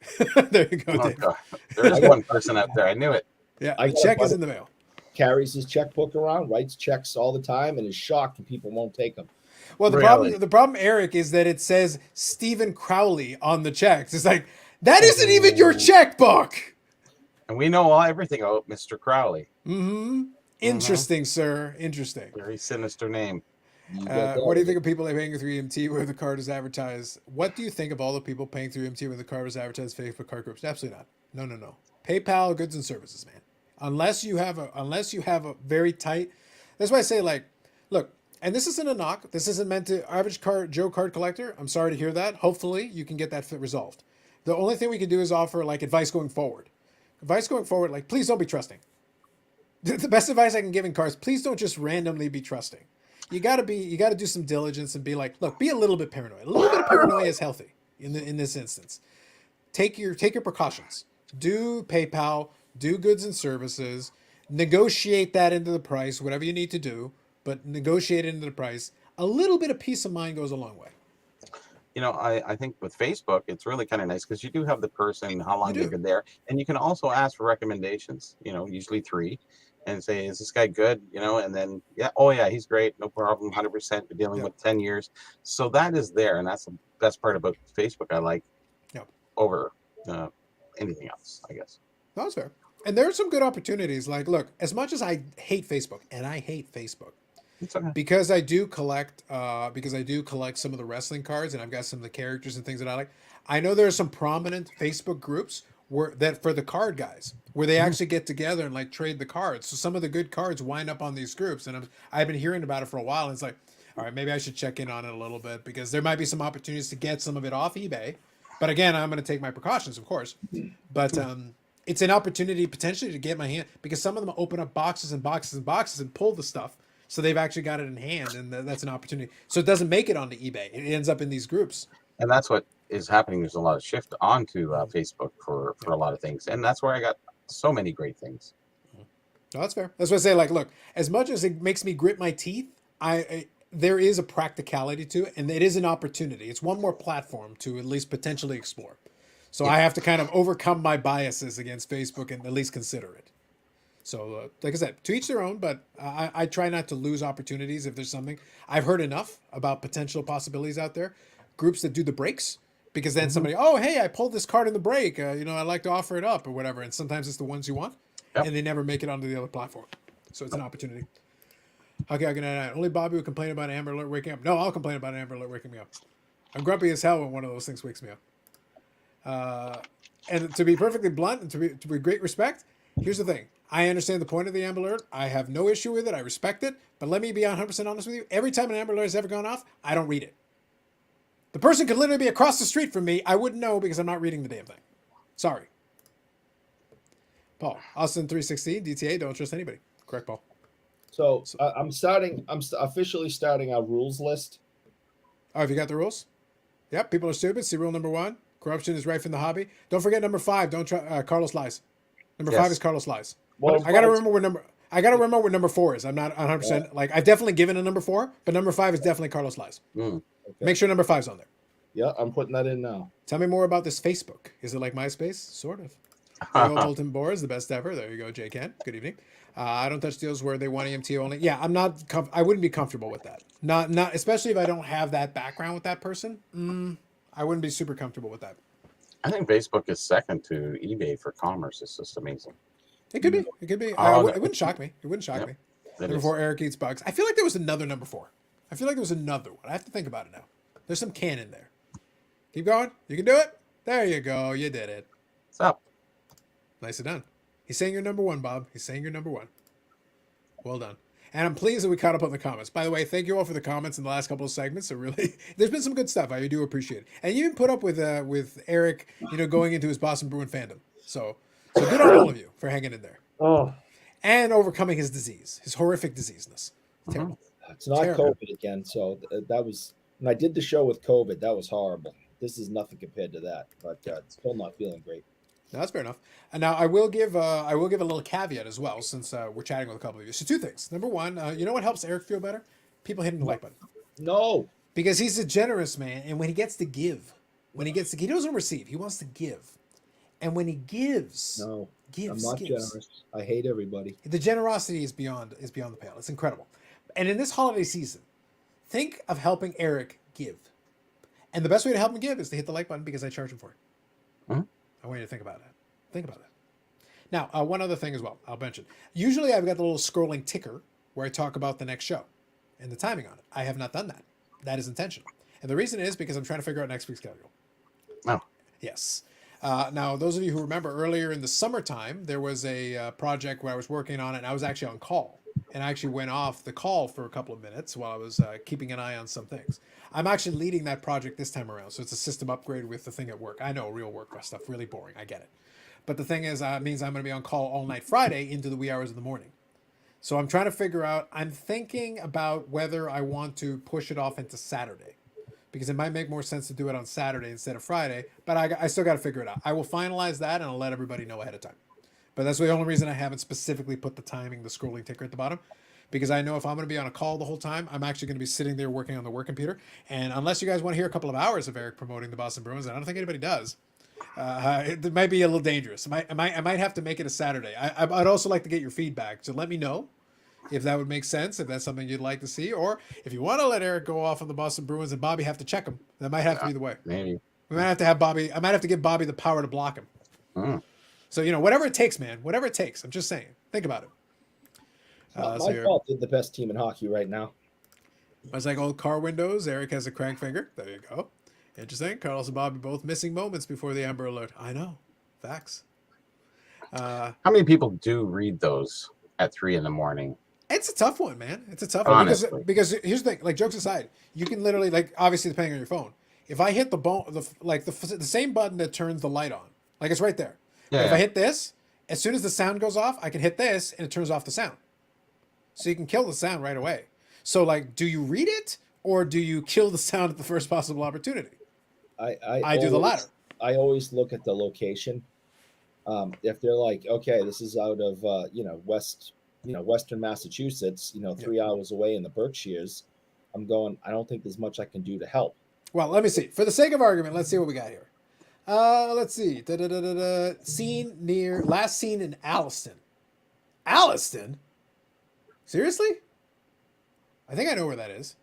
A: There you go,
B: oh,
A: Dave.
B: God. There is one person out there. I knew it.
A: Yeah,
C: I
A: the
C: got a
A: check is
C: buddy-
A: in the mail.
C: Carries his checkbook around, writes checks all the time, and is shocked when people won't take them.
A: Well,
B: Really?
A: the problem, Eric, is that it says Stephen Crowley on the checks. It's like that isn't even your checkbook.
B: And we know everything about Mr. Crowley.
A: Mm-hmm. Interesting, sir. Interesting.
B: Very sinister name.
C: You get
A: What do you
C: that.
A: think of people paying through EMT where the card is advertised? What do you think of all the people paying through EMT when the card is advertised Facebook card groups? Absolutely not. No. PayPal, goods and services, man. Unless you have a very tight. That's why I say, like, look, and this isn't a knock. This isn't meant to average Joe card collector. I'm sorry to hear that. Hopefully you can get that resolved. The only thing we can do is offer like advice going forward. Advice going forward, like please don't be trusting. The best advice I can give in cards, please don't just randomly be trusting. You gotta do some diligence and be like, look, be a little bit paranoid. A little bit of paranoia is healthy in this instance. Take your precautions. Do PayPal, do goods and services, negotiate that into the price, whatever you need to do, but negotiate it into the price. A little bit of peace of mind goes a long way.
B: You know, I think with Facebook, it's really kind of nice because you do have the person, how long
A: You do.
B: they've been there, and you can also ask for recommendations, usually 3, and say, is this guy good? And then, yeah, oh yeah, he's great. No problem. 100% been dealing
A: Yeah.
B: with 10 years. So that is there. And that's the best part about Facebook. I like
A: Yeah.
B: over anything else, I guess.
A: That's fair. And there are some good opportunities. Like, look, as much as I hate Facebook, and I hate Facebook,
B: It's okay.
A: because I do collect some of the wrestling cards, and I've got some of the characters and things that I like. I know there are some prominent Facebook groups that for the card guys where they actually get together and like trade the cards. So some of the good cards wind up on these groups, and I've been hearing about it for a while. And it's like, all right, maybe I should check in on it a little bit because there might be some opportunities to get some of it off eBay. But again, I'm going to take my precautions, of course. But it's an opportunity potentially to get my hand because some of them open up boxes and boxes and boxes and pull the stuff. So they've actually got it in hand, and that's an opportunity. So it doesn't make it onto eBay. It ends up in these groups.
B: And that's what is happening. There's a lot of shift onto Facebook for a lot of things. And that's where I got so many great things.
A: No, that's fair. That's what I say. Like, look, as much as it makes me grit my teeth, there is a practicality to it, and it is an opportunity. It's one more platform to at least potentially explore. So I have to kind of overcome my biases against Facebook and at least consider it. So, like I said, to each their own, but I try not to lose opportunities if there's something. I've heard enough about potential possibilities out there. Groups that do the breaks, because then somebody, oh, hey, I pulled this card in the break. I'd like to offer it up or whatever. And sometimes it's the ones you want,
B: Yep.
A: and they never make it onto the other platform. So it's an opportunity. Okay, good night. Only Bobby would complain about Amber Alert waking up. No, I'll complain about Amber Alert waking me up. I'm grumpy as hell when one of those things wakes me up. And to be perfectly blunt and to be great respect, here's the thing. I understand the point of the Amber Alert. I have no issue with it. I respect it. But let me be 100% honest with you. Every time an Amber Alert has ever gone off, I don't read it. The person could literally be across the street from me. I wouldn't know because I'm not reading the damn thing. Sorry. Paul, Austin 316, DTA, don't trust anybody. Correct, Paul.
C: So I'm starting. Officially starting our rules list.
A: Oh, have you got the rules? Yep. People are stupid. See rule number 1. Corruption is rife in the hobby. Don't forget number 5. Don't try. Carlos lies. Number 5 is Carlos lies.
C: Well,
A: I gotta remember what number. I gotta remember what number 4 is. I'm not 100%. Like I've definitely given a number 4, but number 5 is definitely Carlos lies.
B: Mm.
C: Okay.
A: Make sure number 5's on there.
C: Yeah, I'm putting that in now.
A: Tell me more about this Facebook. Is it like MySpace? Sort of. Royal Bulletin Board is the best ever. There you go, Jay Ken. Good evening. I don't touch deals where they want EMT only. Yeah, I'm not. I wouldn't be comfortable with that. Not especially if I don't have that background with that person. I wouldn't be super comfortable with that.
B: I think Facebook is second to eBay for commerce. It's just amazing.
A: It could be. It could be.
B: Oh,
A: it wouldn't shock me. It wouldn't shock me. Number 4, Eric eats bugs. I feel like there was another number 4. I feel like there was another one. I have to think about it now. There's some canon there. Keep going. You can do it. There you go. You did it.
B: What's up?
A: Nicely done. He's saying you're number 1, Bob. He's saying you're number 1. Well done. And I'm pleased that we caught up on the comments. By the way, thank you all for the comments in the last couple of segments. So really, there's been some good stuff. I do appreciate it. And you even put up with Eric, going into his Boston Bruin fandom. So good on all of you for hanging in there.
C: Oh,
A: and overcoming his disease, his horrific diseaseness. Terrible.
C: It's not
A: Terrible.
C: COVID again. So that was when I did the show with COVID. That was horrible. This is nothing compared to that, but still not feeling great.
A: No, that's fair enough. And now I will give a little caveat as well, since we're chatting with a couple of you. So 2 things. Number 1, you know what helps Eric feel better? People hitting the like button.
C: No,
A: Because he's a generous man, and when he gets to give, he doesn't receive. He wants to give, and when he gives,
C: I'm
A: gives.
C: not generous. I hate everybody.
A: The generosity is beyond the pale. It's incredible. And in this holiday season, think of helping Eric give. And the best way to help him give is to hit the like button because I charge him for it. I want you to think about that. Think about that. Now, one other thing as well, I'll mention. Usually I've got the little scrolling ticker where I talk about the next show and the timing on it. I have not done that. That is intentional. And the reason is because I'm trying to figure out next week's schedule.
B: Oh.
A: Yes. Now, those of you who remember earlier in the summertime, there was a project where I was working on it, and I was actually on call. And I actually went off the call for a couple of minutes while I was keeping an eye on some things. I'm actually leading that project this time around, so it's a system upgrade with the thing at work. I know, real work stuff, really boring. I get it. But the thing is, it means I'm going to be on call all night Friday into the wee hours of the morning. So I'm trying to figure out, I'm thinking about whether I want to push it off into Saturday. Because it might make more sense to do it on Saturday instead of Friday. But I still got to figure it out. I will finalize that and I'll let everybody know ahead of time. But that's the only reason I haven't specifically put the timing, the scrolling ticker at the bottom. Because I know if I'm going to be on a call the whole time, I'm actually going to be sitting there working on the work computer. And unless you guys want to hear a couple of hours of Eric promoting the Boston Bruins, and I don't think anybody does, it might be a little dangerous. I might have to make it a Saturday. I'd also like to get your feedback. So let me know if that would make sense, if that's something you'd like to see. Or if you want to let Eric go off on the Boston Bruins and Bobby have to check him, that might have to be the way.
B: Maybe.
A: We might have to have Bobby. I might have to give Bobby the power to block him. So, whatever it takes, man. Whatever it takes. I'm just saying. Think about it.
C: My fault did the best team in hockey right now.
A: I was like old car windows. Eric has a crank finger. There you go. Interesting. Carlos and Bobby both missing moments before the Amber Alert. I know. Facts.
B: How many people do read those at 3 a.m?
A: It's a tough one, man. It's a tough one. Because here's the thing. Like, jokes aside, you can literally, like, obviously depending on your phone, if I hit the same button that turns the light on, like it's right there. If I hit this, as soon as the sound goes off, I can hit this and it turns off the sound. So you can kill the sound right away. So, like, do you read it or do you kill the sound at the first possible opportunity? I do the latter.
C: I always look at the location. If they're like, okay, this is out of Western Massachusetts, 3 hours away in the Berkshires, I'm going, I don't think there's much I can do to help.
A: Well, let me see. For the sake of argument, let's see what we got here. Let's see. Last seen in Alliston. Alliston? Seriously? I think I know where that is.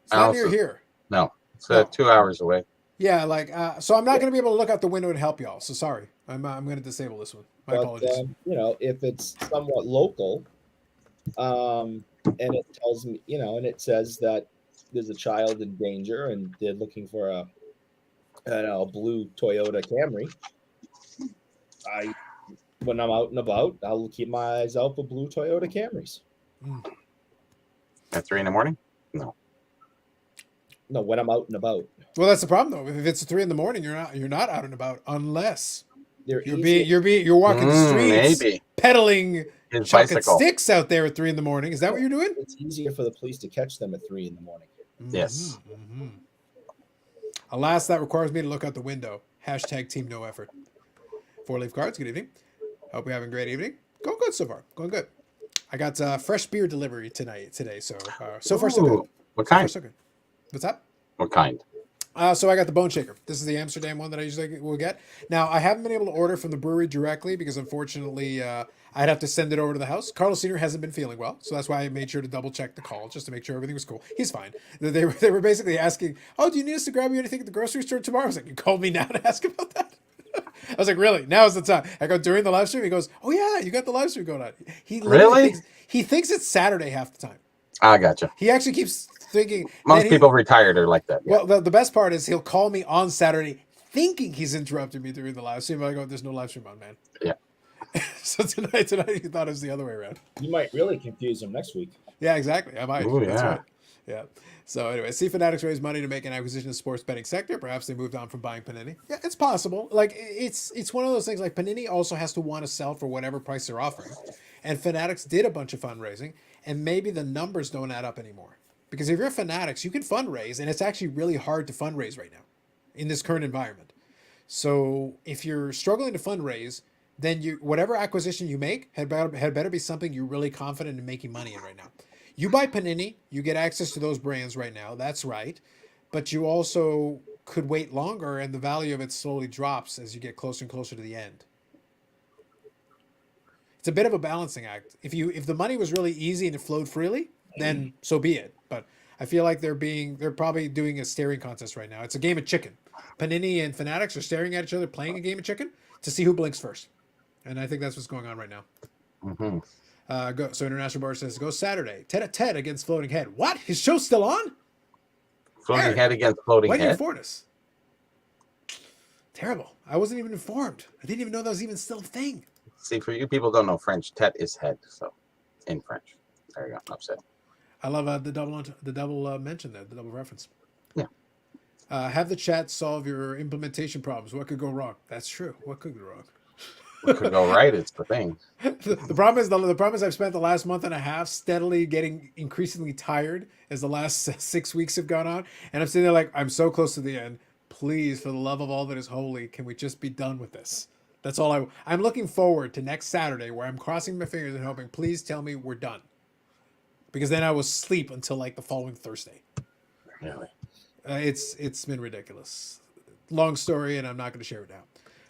A: It's not near here.
B: No, it's 2 hours away.
A: Yeah, like, so I'm not going to be able to look out the window and help y'all. So sorry. I'm going to disable this one. My apologies.
C: If it's somewhat local, and it tells me, and it says that there's a child in danger and they're looking for a blue Toyota Camry. When I'm out and about, I'll keep my eyes out for blue Toyota Camrys.
B: At 3 a.m?
C: No, when I'm out and about.
A: Well, that's the problem though. If it's 3 a.m, you're not out and about unless
C: You're
A: walking the streets,
B: maybe
A: peddling
B: His
A: chucking
B: bicycle.
A: sticks out there at 3 a.m. Is that what you're doing?
C: It's easier for the police to catch them at 3 a.m.
B: Yes.
A: Mhm. Alas, that requires me to look out the window. Hashtag team no effort. 4-leaf cards. Good evening. Hope you're having a great evening. Going good so far. Going good. I got fresh beer delivery today. So so far so good.
B: What
A: So far
B: kind?
A: so good. What's up?
B: What kind?
A: So I got the Bone Shaker. This is the Amsterdam one that I usually will get. Now, I haven't been able to order from the brewery directly because unfortunately I'd have to send it over to the house. Carlos Sr. hasn't been feeling well, so that's why I made sure to double check the call just to make sure everything was cool. He's fine. They were basically asking, "Oh, do you need us to grab you anything at the grocery store tomorrow?" I was like, "You called me now to ask about that?" I was like, "Really? Now's the time." I go during the live stream. He goes, "Oh yeah, you got the live stream going on." He literally thinks it's Saturday half the time.
B: I gotcha.
A: He actually keeps thinking.
B: Most people retired are like that. Yeah.
A: Well, the best part is he'll call me on Saturday thinking he's interrupted me during the live stream. I go, "There's no live stream on, man."
B: Yeah.
A: So tonight he thought it was the other way around.
C: You might really confuse them next week.
A: Yeah, exactly. I might.
B: Ooh,
A: That's
B: yeah.
A: right. Yeah. So anyway, see Fanatics raise money to make an acquisition of sports betting sector. Perhaps they moved on from buying Panini. Yeah, it's possible. Like it's one of those things. Like Panini also has to want to sell for whatever price they're offering, and Fanatics did a bunch of fundraising, and maybe the numbers don't add up anymore. Because if you're Fanatics, you can fundraise, and it's actually really hard to fundraise right now in this current environment. So if you're struggling to fundraise, then whatever acquisition you make had better be something you're really confident in making money in right now. You buy Panini, you get access to those brands right now. That's right. But you also could wait longer, and the value of it slowly drops as you get closer and closer to the end. It's a bit of a balancing act. If the money was really easy and it flowed freely, then so be it. But I feel like they're probably doing a staring contest right now. It's a game of chicken. Panini and Fanatics are staring at each other, playing a game of chicken to see who blinks first. And I think that's what's going on right now.
B: Mm-hmm.
A: So International Bar says, go Saturday. Tete-a-tete against Floating Head. What? His show's still on?
B: Floating Head against Floating
A: Why didn't you
B: Head.
A: inform us? Terrible. I wasn't even informed. I didn't even know that was even still a thing.
B: See, for you people don't know French, tete is head. So, in French. There you go. Upset.
A: I love the double mention there, the double reference.
B: Yeah.
A: Have the chat solve your implementation problems. What could go wrong? That's true. What could go wrong?
B: What could go right? It's the thing.
A: The problem is I've spent the last month and a half steadily getting increasingly tired as the last 6 weeks have gone on, and I'm sitting there like, I'm so close to the end. Please, for the love of all that is holy, can we just be done with this? That's all I'm looking forward to next Saturday, where I'm crossing my fingers and hoping, please tell me we're done, because then I will sleep until like the following Thursday.
B: Really?
A: It's been ridiculous. Long story, and I'm not going to share it now.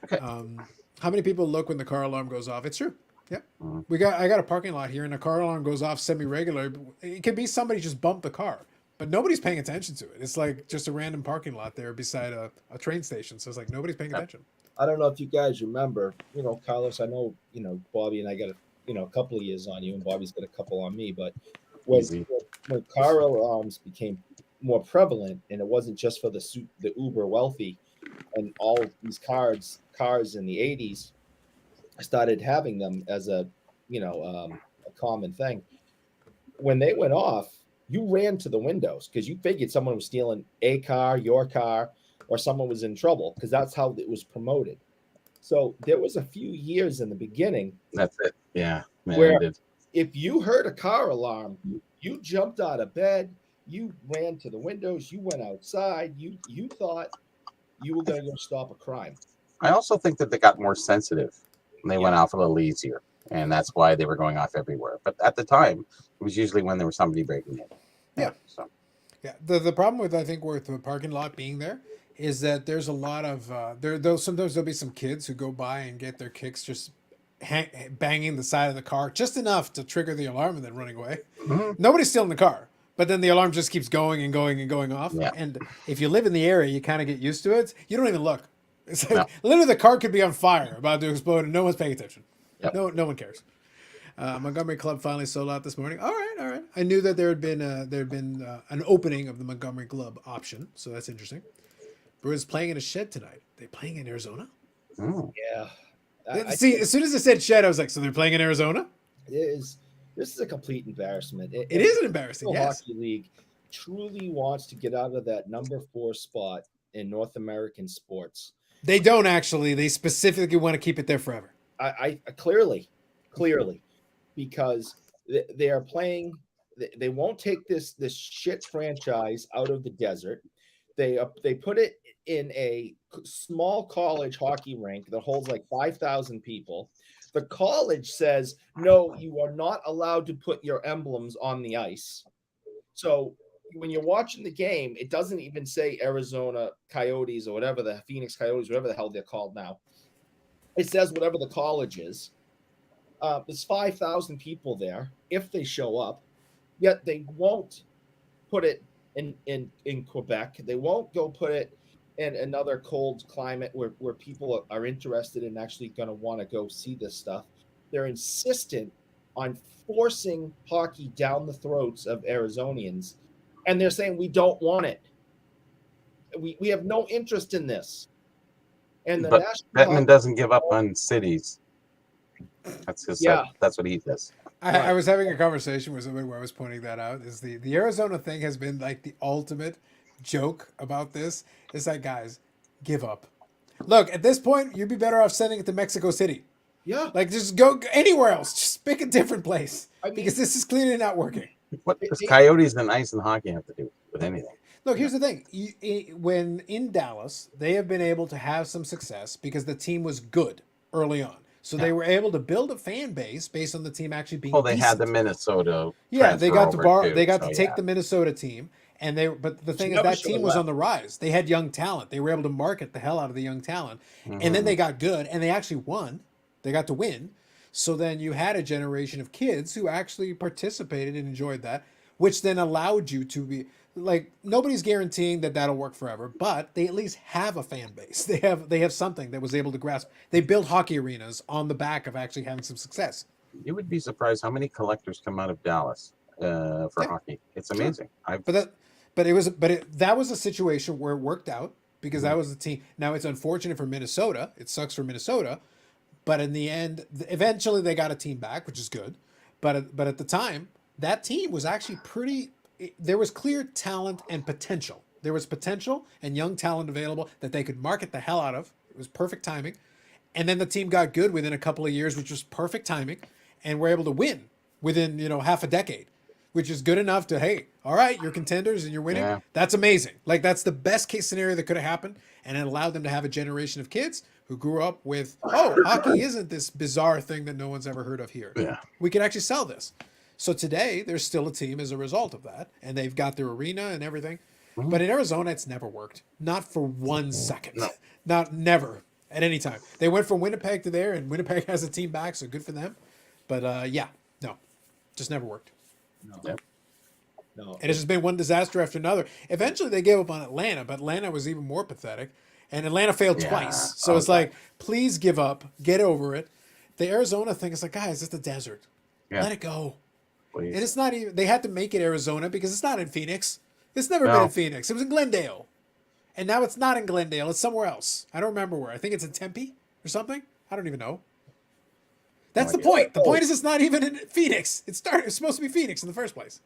B: Okay.
A: How many people look when the car alarm goes off? It's true. Yep.
B: Mm-hmm.
A: I got a parking lot here, and a car alarm goes off semi-regular. It could be somebody just bumped the car, but nobody's paying attention to it. It's like just a random parking lot there beside a train station. So it's like nobody's paying attention.
C: I don't know if you guys remember, Carlos, I know, Bobby and I got a couple of years on you, and Bobby's got a couple on me, but when car alarms became more prevalent, and it wasn't just for the uber wealthy, and all these cars in the 80s started having them as a common thing. When they went off, you ran to the windows because you figured someone was stealing a car, your car, or someone was in trouble, because that's how it was promoted. So there was a few years in the beginning.
B: That's it. Yeah. Man,
C: where if you heard a car alarm, you jumped out of bed, you ran to the windows, you went outside, you thought you were going to go stop a crime.
B: I also think that they got more sensitive and they went off a little easier, and that's why they were going off everywhere. But at the time, it was usually when there was somebody breaking in.
A: Yeah.
B: So.
A: Yeah. The problem with the parking lot being there is that there's a lot of sometimes there'll be some kids who go by and get their kicks just banging the side of the car just enough to trigger the alarm and then running away. Mm-hmm. Nobody's stealing the car, but then the alarm just keeps going and going and going off. Yeah. And if you live in the area, you kind of get used to it. You don't even look. It's like literally the car could be on fire, about to explode, and no one's paying attention. Yep. No one cares. Montgomery Club finally sold out this morning. All right. I knew that there had been an opening of the Montgomery Club option, so that's interesting. Bruins playing in a shed tonight. They playing in Arizona?
C: Oh. Yeah.
A: As soon as I said shed, I was like, so they're playing in Arizona?
C: This is a complete embarrassment.
A: It is an embarrassing.
C: The
A: yes.
C: Hockey League truly wants to get out of that number 4 spot in North American sports.
A: They don't actually. They specifically want to keep it there forever.
C: I clearly. because they are playing. They won't take this shit franchise out of the desert. They put it in a small college hockey rink that holds like 5,000 people. The college says, no, you are not allowed to put your emblems on the ice. So when you're watching the game, it doesn't even say Arizona Coyotes or whatever, the Phoenix Coyotes, whatever the hell they're called now. It says whatever the college is. There's 5,000 people there if they show up, yet they won't put it in Quebec. They won't go put it in another cold climate where people are interested and actually going to want to go see this stuff. They're insistent on forcing hockey down the throats of Arizonians, and they're saying we don't want it. We have no interest in this. And the
B: But
C: national
B: Bettman doesn't give up on cities. That's his.
C: Yeah.
B: That's what he does.
A: I was having a conversation with somebody where I was pointing that out. Is the Arizona thing has been like the ultimate joke about this. It's like, guys, give up. Look, at this point, you'd be better off sending it to Mexico City.
C: Yeah.
A: Like, just go anywhere else. Just pick a different place.
C: I mean-
A: because this is clearly not working.
B: What does Coyotes and ice and hockey have to do with anything?
A: Look, here's the thing. When in Dallas, they have been able to have some success because the team was good early on. So they were able to build a fan base based on the team actually being
B: Well, they had
A: decent.
B: the Minnesota.
A: Yeah, they got
B: transfer
A: they got
B: over
A: to
B: too,
A: take
B: so
A: the Minnesota team, and but the thing is
C: never
A: that
C: should've
A: team was
C: left.
A: on the rise. They had young talent. They were able to market the hell out of the young talent, and then they got good, and they actually won. They got to win. So then you had a generation of kids who actually participated and enjoyed that, which then allowed you to be like, nobody's guaranteeing that that'll work forever, but they at least have a fan base. They have something that was able to grasp. They built hockey arenas on the back of actually having some success.
B: You would be surprised how many collectors come out of Dallas for hockey. It's amazing.
A: That was a situation where it worked out because that was the team. Now it's unfortunate for Minnesota. It sucks for Minnesota, but in the end, eventually they got a team back, which is good. But at the time, that team was actually pretty. There was clear talent and potential. There was potential and young talent available that they could market the hell out of. It was perfect timing. And then the team got good within a couple of years, which was perfect timing, and were able to win within, half a decade, which is good enough to, hey, all right, you're contenders and you're winning.
B: Yeah.
A: That's amazing. Like, that's the best case scenario that could have happened, and it allowed them to have a generation of kids who grew up with, hockey isn't this bizarre thing that no one's ever heard of here.
B: Yeah.
A: We can actually sell this. So today, there's still a team as a result of that, and they've got their arena and everything.
B: Mm-hmm.
A: But in Arizona, it's never worked. Not for 1 second. No. Never, at any time. They went from Winnipeg to there, and Winnipeg has a team back, so good for them. But, no. Just never worked.
C: No.
B: Yep.
C: No.
A: And it's just been one disaster after another. Eventually, they gave up on Atlanta, but Atlanta was even more pathetic. And Atlanta failed twice. So it's like, please give up. Get over it. The Arizona thing is like, guys, it's the desert.
B: Yeah.
A: Let it go.
B: Please.
A: And it's not even, they had to make it Arizona because it's not in Phoenix. It's never been
B: No.
A: in Phoenix. It was in Glendale. And now it's not in Glendale. It's somewhere else. I don't remember where. I think it's in Tempe or something. I don't even know. That's the
B: idea.
A: point. The point is it's not even in Phoenix. It's supposed to be Phoenix in the first place.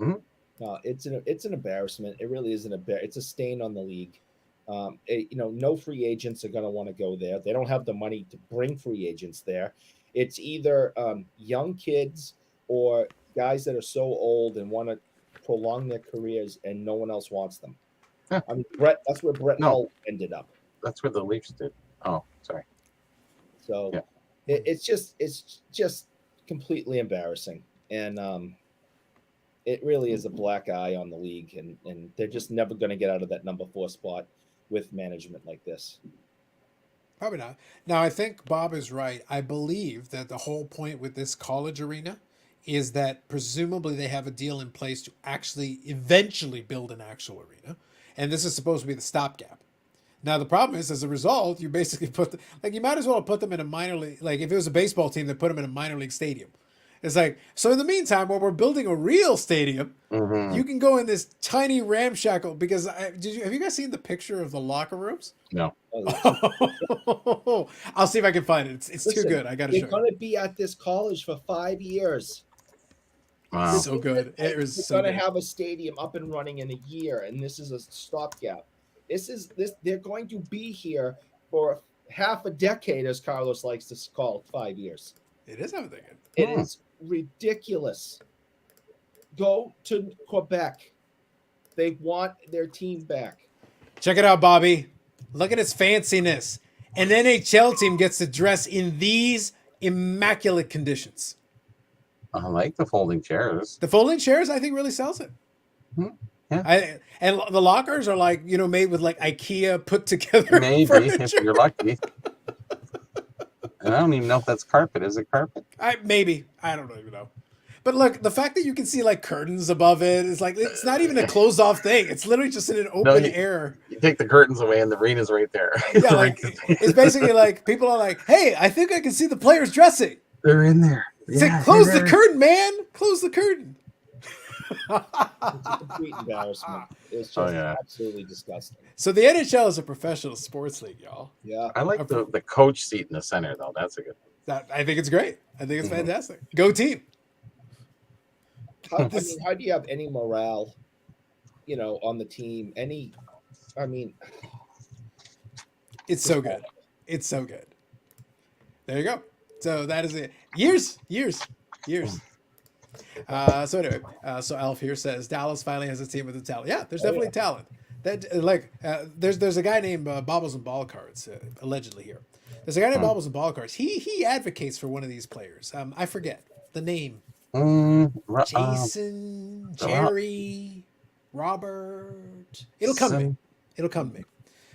C: No, it's an embarrassment. It really is it's a stain on the league. No free agents are going to want to go there. They don't have the money to bring free agents there. It's either young kids or guys that are so old and want to prolong their careers, and no one else wants them.
B: Yeah.
C: I mean, that's where Brett Hull ended up.
B: That's where the Leafs did. Oh, sorry.
C: So
B: Yeah.
C: it's just completely embarrassing, and it really is a black eye on the league, and they're just never going to get out of that number 4 spot with management like this.
A: Probably not. Now, I think Bob is right. I believe that the whole point with this college arena is that presumably they have a deal in place to actually eventually build an actual arena. And this is supposed to be the stopgap. Now, the problem is, as a result, you basically you might as well put them in a minor league. Like, if it was a baseball team, they put them in a minor league stadium. It's like, so in the meantime, while we're building a real stadium, you can go in this tiny ramshackle, because have you guys seen the picture of the locker rooms?
B: No.
A: I'll see if I can find it. It's too
C: Listen,
A: good. I got to
C: They're
A: show you.
C: going to be at this college for 5 years.
B: Wow.
A: So good. It was
C: They're
A: so
C: going to
A: good.
C: have a stadium up and running in a year, and this is a stopgap. They're going to be here for half a decade, as Carlos likes to call it, 5 years.
A: It is having a thing.
C: It is ridiculous. Go to Quebec. They want their team back.
A: Check it out, Bobby. Look at its fanciness. An NHL team gets to dress in these immaculate conditions.
B: I like the folding chairs.
A: The folding chairs, I think, really sells it.
B: Yeah.
A: And the lockers are like, made with like IKEA put together.
B: Maybe
A: furniture.
B: if you're lucky. And I don't even know if that's carpet. Is it carpet?
A: Maybe. I don't even know. But look, the fact that you can see like curtains above it is like, it's not even a closed off thing. It's literally just in an open air.
B: You take the curtains away and the arena's right there.
A: Yeah, like, it's basically like people are like, hey, I think I can see the players dressing.
B: They're in there.
A: It's like, close the curtain, man. Close the curtain.
C: It's a complete embarrassment. It's just absolutely disgusting.
A: So the NHL is a professional sports league, y'all.
C: Yeah.
B: I like the coach seat in the center, though. That's a good one.
A: I think it's great. I think it's fantastic. Go team.
C: How do you have any morale, on the team?
A: It's so good. It's so good. There you go. So that is it. Years. So anyway, so Alf here says Dallas finally has a team with the talent. Yeah, there's definitely talent. That there's a guy named Bobbles and Ball Cards allegedly here. There's a guy named Bobbles and Ball Cards. He advocates for one of these players. I forget the name. Jason, Jerry, Robert. It'll come to me.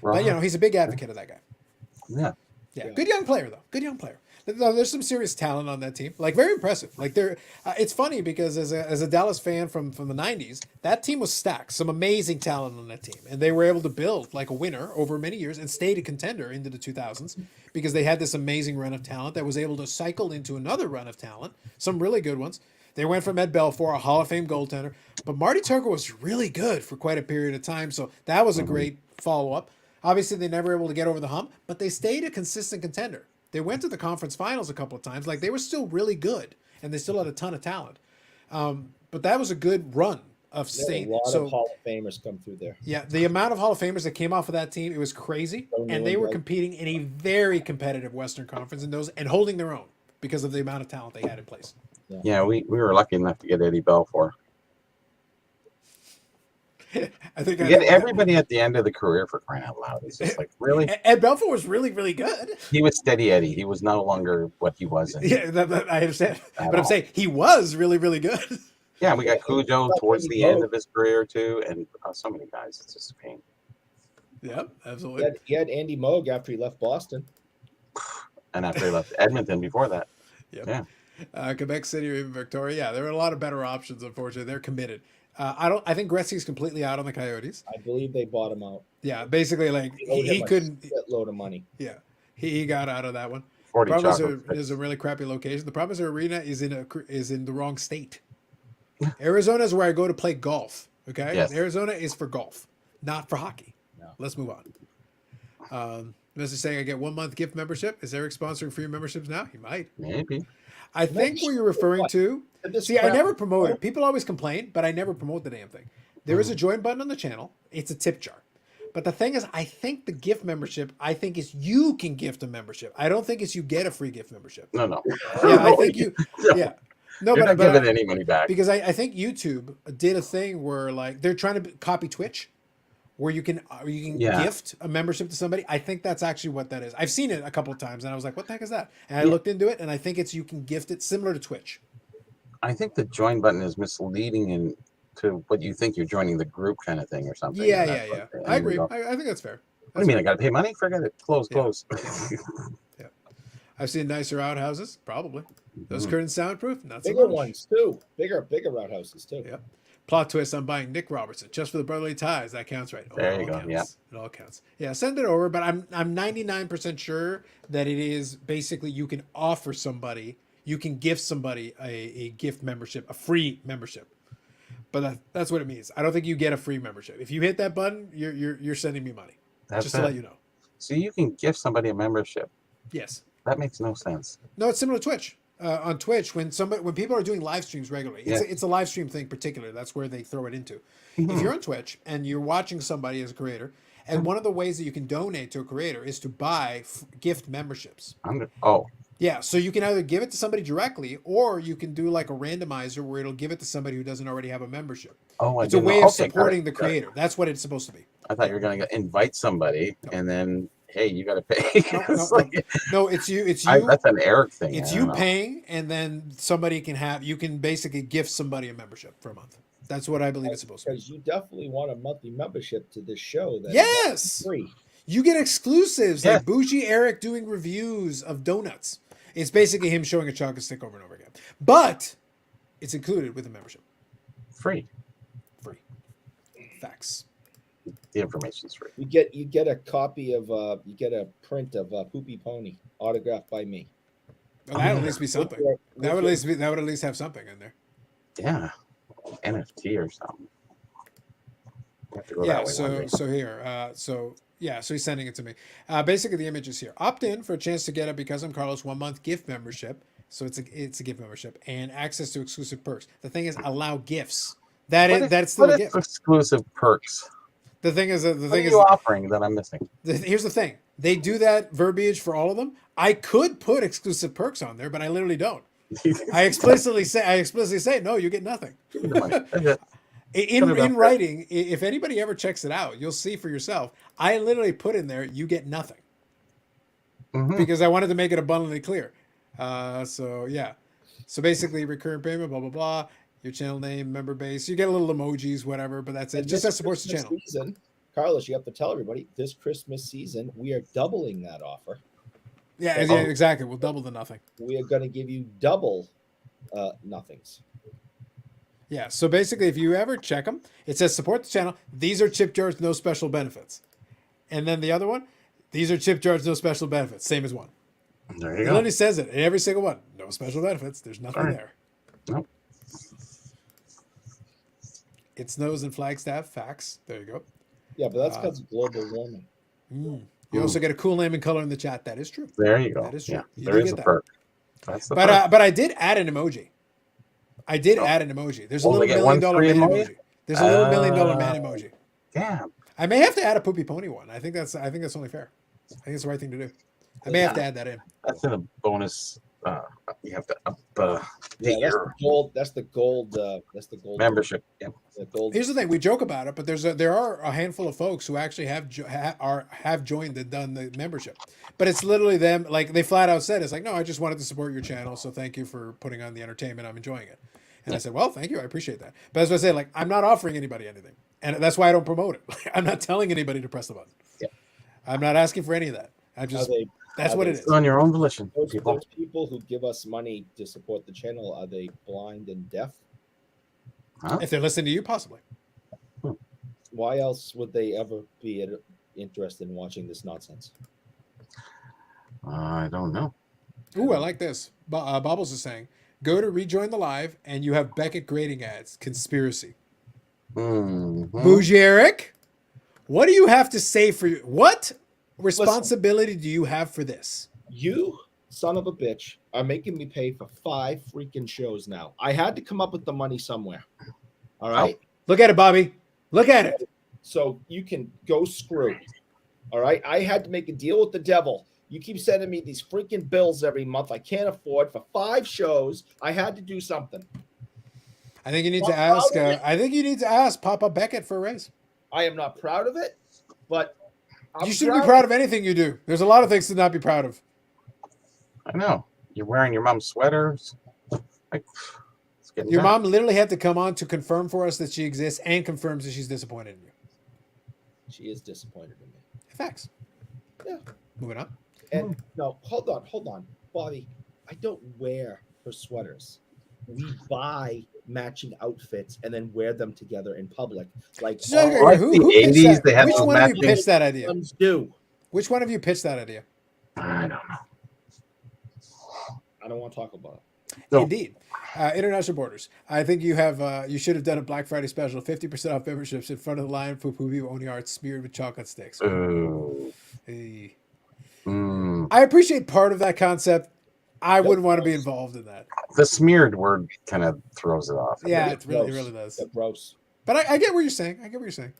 A: But he's a big advocate of that guy.
B: Yeah.
A: Good young player though. Good young player. There's some serious talent on that team. Like very impressive. Like it's funny because as a Dallas fan from the 90s, that team was stacked. Some amazing talent on that team, and they were able to build like a winner over many years and stayed a contender into the 2000s because they had this amazing run of talent that was able to cycle into another run of talent. Some really good ones. They went from Ed Belfour, a Hall of Fame goaltender, but Marty Turco was really good for quite a period of time. So that was a great follow up. Obviously, they never were able to get over the hump, but they stayed a consistent contender. They went to the conference finals a couple of times. Like they were still really good, and they still had a ton of talent. But that was a good run of staying.
C: A lot of Hall of Famers come through there.
A: Yeah, the amount of Hall of Famers that came off of that team, it was crazy, and they were competing in a very competitive Western Conference and holding their own because of the amount of talent they had in place.
B: Yeah, we were lucky enough to get Eddie Belfour.
A: I think
B: get everybody at the end of the career for crying out loud. It's just like, really?
A: Ed Belfour was really, really good.
B: He was steady Eddie. He was no longer what he was.
A: Yeah, I understand. But I'm saying he was really, really good.
B: Yeah, we got Cujo towards the end of his career too, and so many guys. It's just a pain.
A: Yep, absolutely.
C: He had Andy Moog after he left Boston.
B: And after he left Edmonton before that.
A: Yep.
B: Yeah.
A: Quebec City or even Victoria. Yeah, there are a lot of better options, unfortunately. They're committed. I think Gretzky's completely out on the Coyotes.
C: I believe they bought him out.
A: Yeah, basically, like he couldn't.
C: Load of money.
A: Yeah, he got out of that one.
B: 40
A: The problem is a really crappy location. The problem is the arena is in the wrong state. Arizona is where I go to play golf. Okay,
B: yes.
A: Arizona is for golf, not for hockey.
C: No.
A: Let's move on. Mr. saying I get 1 month gift membership. Is Eric sponsoring free memberships now? He might.
B: Maybe.
A: I think what you're referring to. See, I never promote it. People always complain, but I never promote the damn thing. There is a join button on the channel. It's a tip jar. But the thing is, I think the gift membership, is you can gift a membership. I don't think it's you get a free gift membership.
B: No.
A: Yeah, I think you. Yeah. No,
B: You're not giving any money back.
A: Because I think YouTube did a thing where like they're trying to copy Twitch, where you can gift a membership to somebody. I think that's actually what that is. I've seen it a couple of times, and I was like, "What the heck is that?" And I looked into it, and I think it's you can gift it similar to Twitch.
B: I think the join button is misleading to what you think you're joining the group kind of thing or something.
A: Yeah. I agree. I think that's fair.
B: What do you mean? I got to pay money? Forget it. Close.
A: Yeah. I've seen nicer outhouses, probably. Those curtains soundproof? Not so
C: bigger
A: much.
C: ones too. Bigger outhouses too.
A: Yeah. Plot twist, I'm buying Nick Robertson just for the brotherly ties. That counts, right?
B: There you go.
A: Counts.
B: Yeah.
A: It all counts. Yeah, send it over, but I'm 99% sure that it is basically you can offer somebody, you can gift somebody a gift membership, a free membership. But that's what it means. I don't think you get a free membership. If you hit that button, you're sending me money.
B: That's
A: just to let you know.
B: So you can gift somebody a membership.
A: Yes.
B: That makes no sense.
A: No, it's similar to Twitch. On Twitch, when people are doing live streams regularly, it's a live stream thing particularly. That's where they throw it into. If you're on Twitch and you're watching somebody as a creator, and one of the ways that you can donate to a creator is to buy gift memberships. Yeah, so you can either give it to somebody directly, or you can do like a randomizer where it'll give it to somebody who doesn't already have a membership.
B: Oh, I
A: It's a
B: didn't
A: way
B: know.
A: of
B: Okay, got it,
A: supporting the
B: got it.
A: creator. That's what it's supposed to be.
B: I thought you were going to invite somebody and then, hey, you got to pay.
A: No,
B: It's
A: no,
B: like-
A: no. It's you. It's you.
B: that's an Eric thing.
A: It's
B: I
A: you
B: don't know.
A: paying, and then somebody can have. You can basically gift somebody a membership for a month. That's what I believe it's supposed to be.
C: Because you definitely want a monthly membership to this show. That
A: Yes.
C: is free.
A: You get exclusives
B: Yeah.
A: like Bougie Eric doing reviews of donuts. It's basically him showing a chocolate stick over and over again, but it's included with the membership.
B: Free.
A: Free. Facts.
B: The information's free.
C: You get a copy of you get a print of Poopy Pony autographed by me.
A: Well, that'll at least be something.
C: With
A: That would
C: your-
A: at least have something in there.
B: Yeah. NFT or something. You have to go
A: Yeah.
B: that way one day.
A: So here. So he's sending it to me. Basically, the image is here. Opt in for a chance to get a Because I'm Carlos 1 month gift membership. So it's a gift membership and access to exclusive perks. The thing is, allow gifts. That's still
B: What
A: a
B: is
A: gift.
B: exclusive perks?
A: The thing is,
B: What are you offering that I'm missing?
A: Here's the thing. They do that verbiage for all of them. I could put exclusive perks on there, but I literally don't. I explicitly say no. You get nothing. In writing, if anybody ever checks it out, you'll see for yourself. I literally put in there, you get nothing, because I wanted to make it abundantly clear. So yeah, so basically recurrent payment, blah blah blah. Your channel name, member base. You get a little emojis, whatever, but that's it.
C: And
A: Just
C: this
A: that supports the
C: Christmas
A: channel.
C: Season, Carlos, you have to tell everybody this Christmas season we are doubling that offer.
A: Yeah,
B: Oh.
A: exactly. We'll double the nothing.
C: We are going to give you double nothings.
A: Yeah, so basically, if you ever check them, it says support the channel. These are chip jars, no special benefits. And then the other one, these are chip jars, no special benefits. Same as one.
B: There
A: It
B: you go.
A: literally says it in every single one. No special benefits. There's nothing
B: All right.
A: there.
B: Nope.
A: It snows in Flagstaff. Facts. There you go.
C: Yeah, but that's because of global warming.
A: You also get a cool name and color in the chat. That is true.
B: There you go.
A: That is true.
B: Yeah,
A: You
B: there
A: do
B: is
A: get
B: a
A: that.
B: perk. That's the perk.
A: But I did add an emoji. There's a
B: Oh,
A: little
B: they get
A: $1
B: one
A: million
B: free
A: man
B: emoji?
A: emoji. There's a little $1 million man emoji.
B: Damn.
A: I may have to add a Poopy Pony one. I think that's only fair. I think it's the right thing to do. I may have to add that in.
B: That's in a bonus. You have to up
C: Yeah,
B: your
C: that's the gold. That's the gold
B: membership. Yeah.
C: The gold.
A: Here's the thing: we joke about it, but there are a handful of folks who actually have joined and done the membership. But it's literally them. Like they flat out said, it's like, no, I just wanted to support your channel, so thank you for putting on the entertainment. I'm enjoying it. And I said, well, thank you, I appreciate that. But as I say, like I'm not offering anybody anything, and that's why I don't promote it. I'm not telling anybody to press the button.
B: Yeah.
A: I'm not asking for any of that. I'm just that's what it
B: It's
A: is.
B: on your own volition,
C: Those
B: people.
C: people who give us money to support the channel, are they blind and deaf?
B: Huh?
A: If they're listening to you, possibly.
C: Why else would they ever be interested in watching this nonsense?
B: I don't know.
A: Ooh, I like this. Bobbles is saying, go to rejoin the live, and you have Beckett grading ads. Conspiracy.
B: Mhm.
A: Bougie Eric, what do you have to say for you? What responsibility do you have for this?
C: You son of a bitch are making me pay for 5 freaking shows now. I had to come up with the money somewhere. All right.
A: Look at it, Bobby. Look at it.
C: So you can go screw. All right. I had to make a deal with the devil. You keep sending me these freaking bills every month. I can't afford for 5 shows. I had to do something.
A: I think you need to ask. I think you need to ask Papa Beckett for a raise.
C: I am not proud of it, but I'm
A: You shouldn't be proud of anything you do. There's a lot of things to not be proud of.
B: I know. You're wearing your mom's sweaters. Like, it's getting
A: Your
B: done.
A: mom literally had to come on to confirm for us that she exists and confirms that she's disappointed in you.
C: She is disappointed in me.
A: Facts.
C: Yeah.
A: Moving on.
C: And no, hold on, Bobby. I don't wear her sweaters. We buy matching outfits and then wear them together in public, like
A: So,
C: all
B: like
A: who
B: the
A: pitched
B: 80s,
A: that?
B: they had
A: Which
B: those
A: one of you
B: matching-
A: pitched that idea?
C: ones do.
A: Which one of you pitched that idea?
B: I don't know.
C: I don't want to talk about it.
B: No.
A: Indeed. International Borders. I think you should have done a Black Friday special, 50% off memberships in front of the line for Poopy Only Arts smeared with chocolate sticks.
B: Ooh.
A: Hey.
B: Mm.
A: I appreciate part of that concept. I wouldn't want to be involved in that.
B: The smeared word kind of throws it off.
A: Yeah,
C: It's
A: it really
C: gross.
A: does.
C: They're gross.
A: But I get what you're saying. I get what you're saying.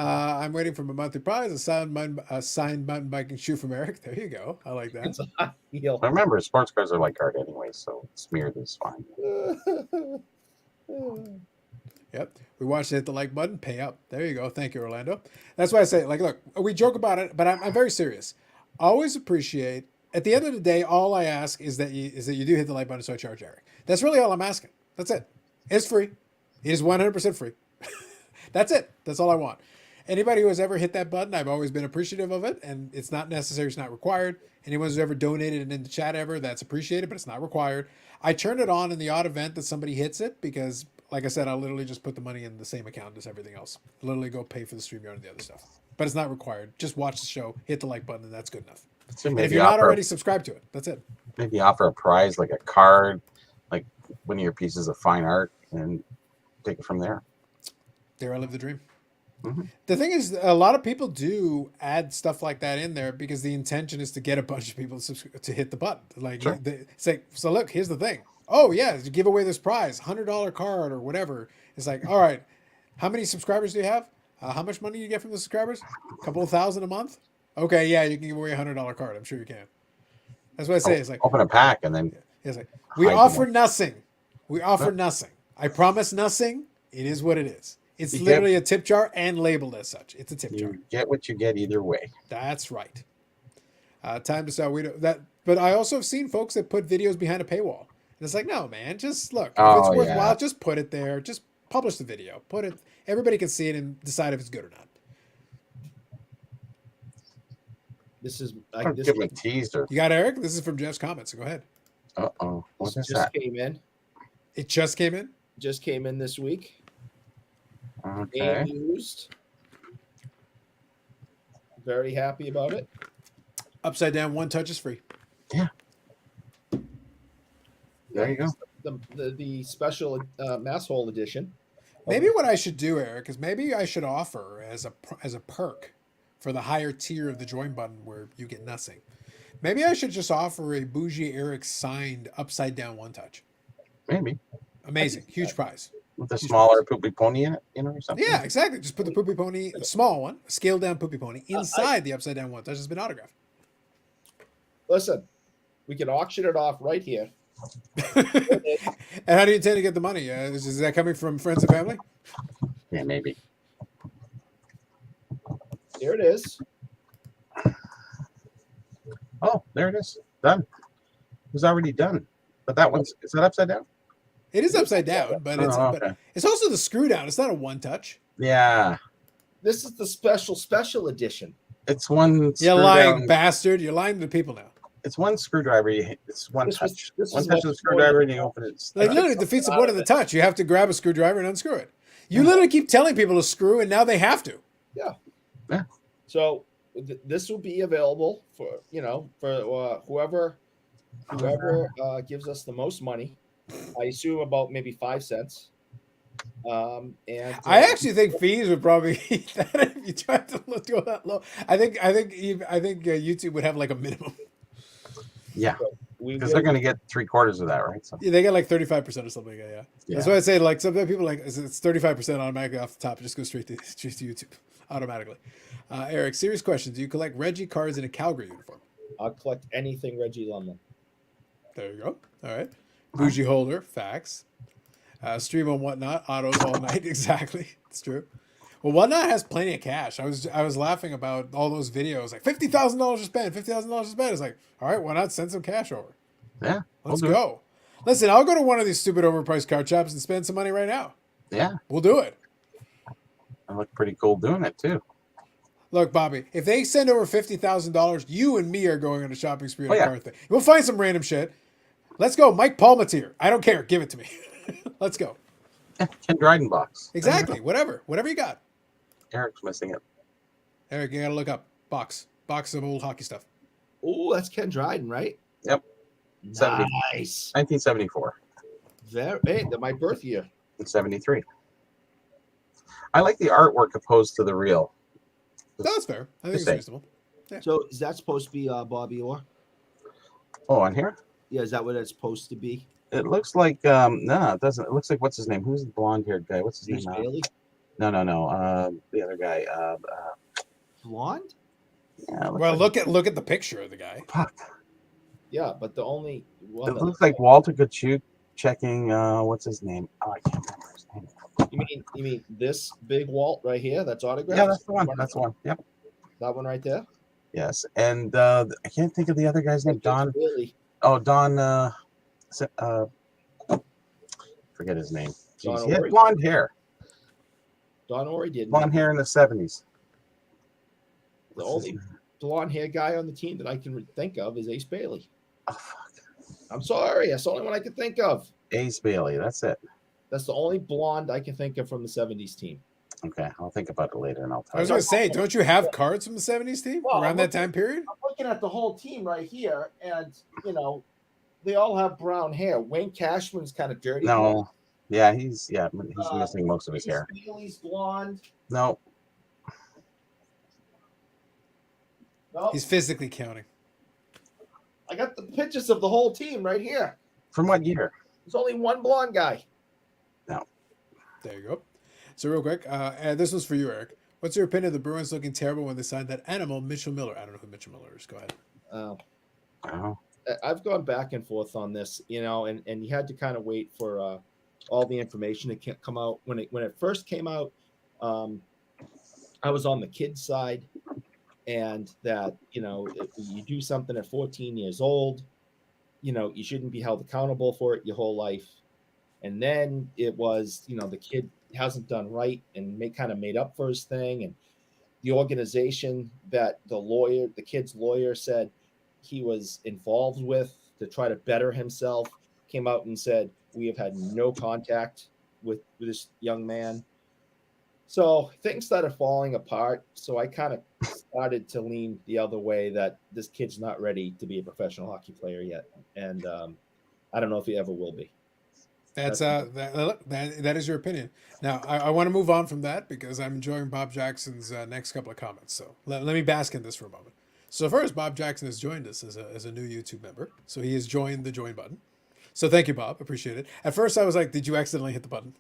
A: I'm waiting for my monthly prize, a signed mountain biking shoe from Eric. There you go. I like that.
C: It's a high heel.
B: But remember, sports cars are like art anyway, so smeared is fine.
A: Yep. We watched it, hit the like button, pay up. There you go. Thank you, Orlando. That's why I say, like, look, we joke about it, but I'm very serious. Always appreciate. At the end of the day, all I ask is that you do hit the like button, so I charge Eric. That's really all I'm asking. That's it. It's free. It is 100% free. That's it. That's all I want. Anybody who has ever hit that button, I've always been appreciative of it, and it's not necessary. It's not required. Anyone who's ever donated and in the chat ever, that's appreciated, but it's not required. I turn it on in the odd event that somebody hits it because, like I said, I'll literally just put the money in the same account as everything else. Literally go pay for the StreamYard and the other stuff. But it's not required. Just watch the show, hit the like button, and that's good enough.
B: So
A: And if you're not already subscribed to it, that's it.
B: maybe offer a prize like a card, like one of your pieces of fine art, and take it from there.
A: There I live the dream.
B: Mm-hmm.
A: The thing is, a lot of people do add stuff like that in there because the intention is to get a bunch of people to hit the button. Like,
B: Sure.
A: it's like, so look, here's the thing. Oh yeah, to give away this prize, $100 card or whatever. It's like, all right, how many subscribers do you have? How much money do you get from the subscribers? A couple of thousand a month? Okay, yeah, you can give away a $100 card. I'm sure you can. That's what I say. It's like,
B: Open a pack and then
A: it's like we
B: hide
A: offer
B: them.
A: nothing. We offer
B: No.
A: nothing. I promise nothing. It is what it is. It's
B: You
A: literally a tip jar and labeled as such. It's a tip jar.
B: you get what you get either way.
A: That's right. Time to sell. We don't, that, but I also have seen folks that put videos behind a paywall. And it's like, no, man, just look. If it's
B: Oh,
A: worthwhile,
B: yeah.
A: just put it there. Just publish the video. Put it. Everybody can see it and decide if it's good or not.
C: This is
B: Don't
C: like this,
B: give them a teaser.
A: You got Eric? This is from Jeff's comments. So go ahead.
B: Uh-oh. What
C: this
B: is that?
C: came in.
A: It just came in.
C: Just came in this week.
B: Okay.
C: Being used. Very happy about it.
A: Upside down, one touch is free.
B: There you go.
C: The special mass hole edition.
A: Maybe what I should do, Eric, is maybe I should offer as a perk for the higher tier of the join button where you get nothing. Maybe I should just offer a bougie Eric signed upside down one touch.
B: Maybe.
A: Amazing, huge prize.
B: With a smaller poopy pony in it, or something.
A: Yeah, exactly. Just put the poopy pony, a small one, a scaled down poopy pony, inside the upside down one touch has been autographed.
C: Listen, we can auction it off right here.
A: And how do you intend to get the money? Is that coming from friends and family?
B: Yeah, maybe.
C: Here it is.
B: Oh, there it is. Done. It was already done. But that one's, is that upside down?
A: It is upside down, but it's
B: Oh,
A: but
B: okay.
A: it's also the screw down. It's not a one touch.
B: Yeah.
C: This is the special edition.
B: It's one
A: You
B: screw
A: lying
B: down.
A: bastard! You're lying to the people now.
B: It's one screwdriver. It's one
C: This was-
B: touch.
C: this
B: One
C: is
B: touch
C: what-
B: of the screwdriver and you open it.
A: Like literally defeats the point of the touch. You have to grab a screwdriver and unscrew it. You literally keep telling people to screw, and now they have to.
C: So this will be available for whoever gives us the most money. I assume about maybe 5 cents. And
A: I actually think fees would probably eat that if you tried to go that low. I think YouTube would have like a minimum.
B: Yeah.
C: we
B: Because
C: will-
B: they're going to get 3/4 of that, right? So
A: Yeah, they get like 35% or something. Yeah. That's why I say like some people like it's 35% automatically off the top. It just goes straight to YouTube automatically. Eric, serious question: do you collect Reggie cards in a Calgary uniform?
C: I'll collect anything Reggie Lundman.
A: There you go. All right. Bougie holder, facts. Stream on Whatnot, autos all night. Exactly. It's true. Well, Whatnot has plenty of cash. I was laughing about all those videos, like $50,000 to spend, $50,000 to spend. It's like, all right, why not send some cash over?
B: yeah.
A: Let's
B: we'll do it.
A: go. Listen, I'll go to one of these stupid overpriced card shops and spend some money right now.
B: Yeah.
A: We'll do it.
B: I look pretty cool doing it too.
A: Look, Bobby, if they send over $50,000, you and me are going on a shopping spree on
B: Oh,
A: a
B: yeah.
A: card thing. We'll find some random shit. Let's go. Mike Palmatier. I don't care. Give it to me. Let's go.
B: Yeah. Ken Dryden box.
A: Exactly. Whatever you got.
B: Eric's missing it.
A: Eric, you got to look up. Box of old hockey stuff.
C: Oh, that's Ken Dryden, right?
B: Yep. 70.
C: Nice.
B: 1974
C: Hey, my birth year.
B: and 73. I like the artwork opposed to the real.
A: No, that's fair. I think
B: Just
A: it's
B: say.
A: reasonable.
C: So is that supposed to be Bobby Orr?
B: Oh, on here?
C: Yeah, is that what it's supposed to be?
B: It looks like no, it doesn't. It looks like what's his name? Who's the blonde haired guy? What's his
C: Bruce
B: name?
C: Bailey?
B: No. The other guy.
C: Blonde?
B: Yeah, it looks
A: Well,
B: like,
A: look at the picture of the guy.
B: fuck.
C: Yeah, but the only one
B: It
C: that
B: looks like Walter Kachuk checking. What's his name? Oh, I can't remember his name.
C: you mean this big Walt right here? That's autographed.
B: Yeah, that's the one. That's the one. Yep.
C: That one right there.
B: Yes, and I can't think of the other guy's name. Don.
C: Really?
B: Oh, Don. Forget his name.
C: Don
B: Jeez, he had
C: Ori.
B: blonde hair.
C: Don Ori did.
B: Blonde hair in the 70s.
C: The only blonde hair guy on the team that I can think of is Ace Bailey.
B: Oh, fuck.
C: I'm sorry, that's the only one I can think of.
B: Ace Bailey. That's it.
C: That's the only blonde I can think of from the '70s team.
B: Okay, I'll think about it later and I'll
A: I
B: tell
A: was
B: you.
A: going to say, don't you have cards from the 70s team
C: Well,
A: around that time period?
C: I'm looking at the whole team right here, and they all have brown hair. Wayne Cashman's kind of dirty.
B: No. Yeah, he's missing most of his hair.
C: Bailey's blonde.
B: No.
C: No,
A: He's physically counting.
C: I got the pictures of the whole team right here.
B: From what year?
C: There's only one blonde guy.
A: There you go. So real quick, and this was for you, Eric. What's your opinion of the Bruins looking terrible when they signed that animal, Mitchell Miller? I don't know who Mitchell Miller is. Go ahead.
B: Oh.
C: I've gone back and forth on this, and you had to kind of wait for all the information to come out. When it first came out, I was on the kids side, and that if you do something at 14 years old, you shouldn't be held accountable for it your whole life. And then it was, the kid hasn't done right and kind of made up for his thing, and the organization that the kid's lawyer said he was involved with to try to better himself came out and said, we have had no contact with this young man. So things started falling apart. So I kind of started to lean the other way, that this kid's not ready to be a professional hockey player yet. And I don't know if he ever will be.
A: That is your opinion. Now, I want to move on from that because I'm enjoying Bob Jackson's next couple of comments. So let me bask in this for a moment. So first, Bob Jackson has joined us as a new YouTube member. So he has joined the join button. So thank you, Bob. Appreciate it. At first, I was like, did you accidentally hit the button?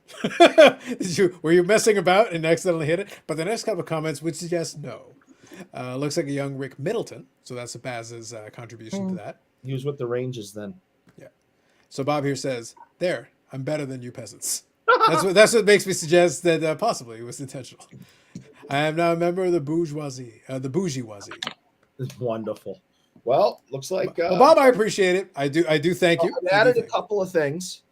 A: Were you messing about and accidentally hit it? But the next couple of comments would suggest no. Looks like a young Rick Middleton. So that's Baz's contribution to that.
C: He was with the Rangers then.
A: Yeah. So Bob here says, there, I'm better than you peasants. That's what makes me suggest that possibly it was intentional. I am now a member of the bourgeoisie.
C: It's wonderful. Well, looks like
A: Bob, I appreciate it. I do thank you.
C: I added a couple of things.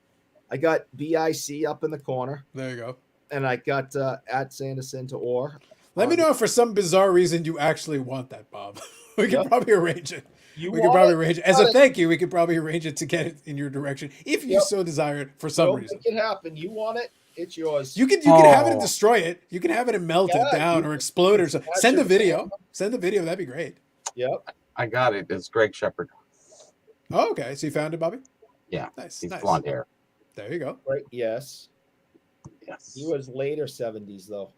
C: I got BIC up in the corner,
A: There you go.
C: and I got at Sanderson to Orr.
A: Let me know if for some bizarre reason you actually want that, Bob. We could probably arrange it.
C: You
A: We could probably arrange it. As a thank you, we could probably arrange it to get it in your direction if you so desire it for some reason.
C: Make it happen. You want it? It's yours.
A: You can have it and destroy it. You can have it and melt it
C: Yeah,
A: down or explode or something.
C: that's
A: Send a
C: your
A: video. Send a video. That'd be great.
C: Yep.
B: I got it. It's Greg Shepard.
A: Oh, okay. So you found it, Bobby?
B: Yeah.
A: Nice.
B: He's
A: Nice.
B: blonde hair.
A: There you go.
C: Right. Yes.
B: Yes.
C: He was later 70s though.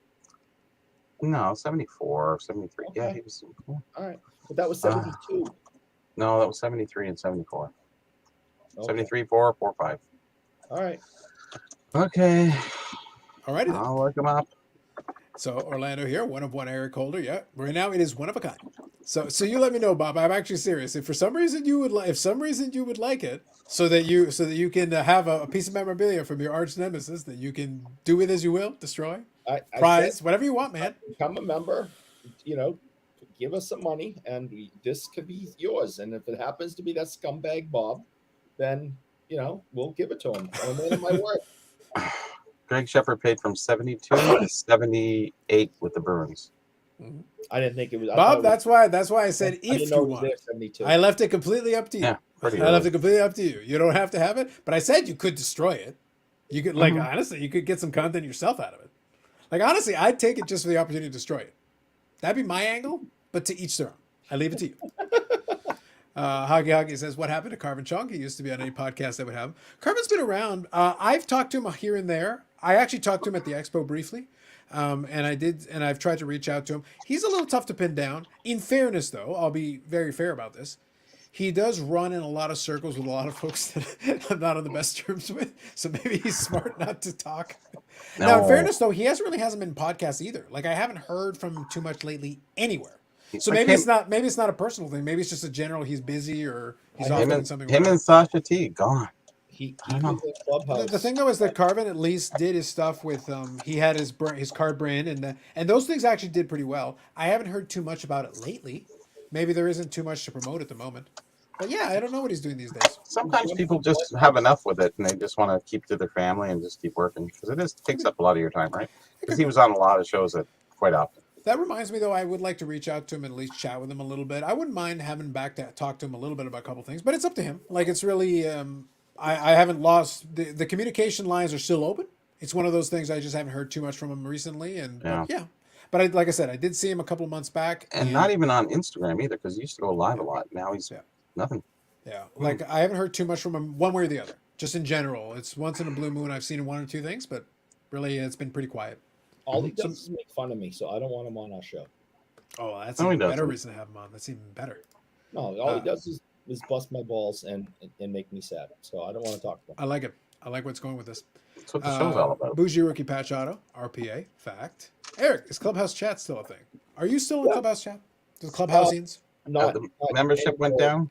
B: No, 74, 73. Yeah,
C: Okay.
B: he was.
C: All right. But that was 72.
B: No, that was 73 and 74.
C: Okay.
B: 73, 4, 4, 5.
C: All right.
B: Okay.
A: All righty then.
B: I'll look him up.
A: So Orlando here, one of one Eric Holder. Yeah, right now it is one of a kind. So you let me know, Bob. I'm actually serious. If for some reason you would like it, so that you can have a piece of memorabilia from your arch nemesis that you can do with as you will, destroy,
C: I
A: prize,
C: said,
A: whatever you want, man.
C: become a member. Give us some money, and this could be yours. And if it happens to be that scumbag Bob, then we'll give it to him. I'm a man of my word.
B: Greg Shepard paid from 72 to 78 with the Bruins.
C: I didn't think it was.
A: Bob, that's why I said
C: I didn't
A: if
C: know
A: you
C: it was
A: want.
C: there, 72.
A: I left it completely up to you.
B: Yeah, pretty
A: I left
B: early.
A: it completely up to you. You don't have to have it, but I said you could destroy it. You could honestly, you could get some content yourself out of it. Like honestly, I'd take it just for the opportunity to destroy it. That'd be my angle, but to each their own. I leave it to you. Hoggy says, what happened to Carvin Chong? He used to be on any podcast that would have him. Carvin's been around. I've talked to him here and there. I actually talked to him at the expo briefly. And I've tried to reach out to him. He's a little tough to pin down. In fairness, though, I'll be very fair about this. he does run in a lot of circles with a lot of folks that I'm not on the best terms with. So maybe he's smart not to talk. Now, in
B: No.
A: fairness, though, he hasn't been in podcasts either. Like I haven't heard from him too much lately anywhere. So
B: Like
A: maybe
B: him-
A: it's not a personal thing. Maybe it's just a general. He's busy or he's off
B: him
A: doing
B: and,
A: something.
B: him
A: whatever.
B: and Sasha T gone.
C: He
B: I don't know.
C: was in Clubhouse.
A: The thing though is that Carvin at least did his stuff with he had his card brand and those things actually did pretty well. I haven't heard too much about it lately. Maybe there isn't too much to promote at the moment. But yeah, I don't know what he's doing these days.
B: Sometimes people just have enough with it and they just want to keep to their family and just keep working because it takes up a lot of your time, right? Because he was on a lot of shows that quite often.
A: That reminds me though, I would like to reach out to him and at least chat with him a little bit. I wouldn't mind having him back to talk to him a little bit about a couple things, but it's up to him. Like it's really I haven't lost the communication lines are still open. It's one of those things I just haven't heard too much from him recently and
B: Yeah.
A: But like I said, I did see him a couple of months back
B: And not even on Instagram either because he used to go live a lot. Now he's nothing.
A: Yeah, like I haven't heard too much from him one way or the other. Just in general, it's once in a blue moon I've seen one or two things, but really it's been pretty quiet.
C: All he does is make fun of me, so I don't want him on our show.
A: Oh, that's
B: No, he
A: even better
B: doesn't.
A: reason to have him on. That's even better.
C: No, all he does is bust my balls and make me sad. So I don't want to talk to him.
A: I like it. I like what's going with this.
B: That's what the show's all about.
A: Bougie Rookie Patch Auto, RPA, fact. Eric, is Clubhouse Chat still a thing? Are you still in Clubhouse Chat? The Clubhouseians?
B: The membership went down.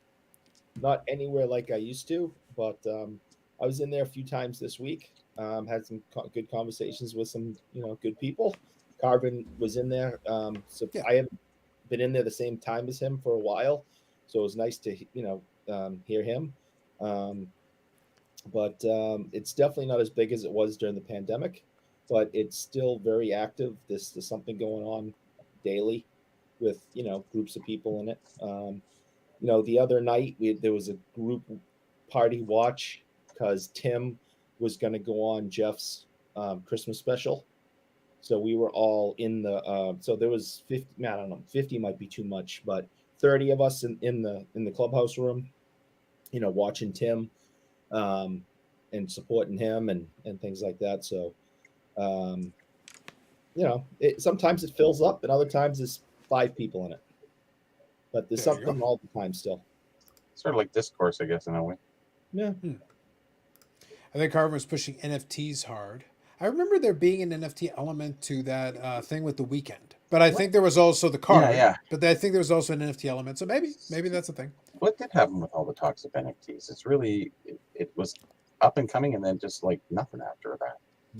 C: Not anywhere like I used to, but I was in there a few times this week. Had some good conversations with some good people. Carvin was in there, so I haven't been in there the same time as him for a while, so it was nice to hear him. But it's definitely not as big as it was during the pandemic, but it's still very active. There's something going on daily with groups of people in it. The other night there was a group party watch because Tim was going to go on Jeff's Christmas special. So we were all in the so there was 50, I don't know, 50 might be too much, but 30 of us in the clubhouse room, watching Tim and supporting him and things like that. So sometimes it fills up and other times there's 5 people in it. But there's something all the time still.
B: Sort of like discourse, I guess, in a way.
C: Yeah.
A: I think Carvin was pushing NFTs hard. I remember there being an NFT element to that thing with the weekend. But I think there was also the card.
B: Yeah.
A: But I think there was also an NFT element. So maybe that's a thing.
B: What did happen with all the talks of NFTs? It's really, it was up and coming and then just like nothing after that.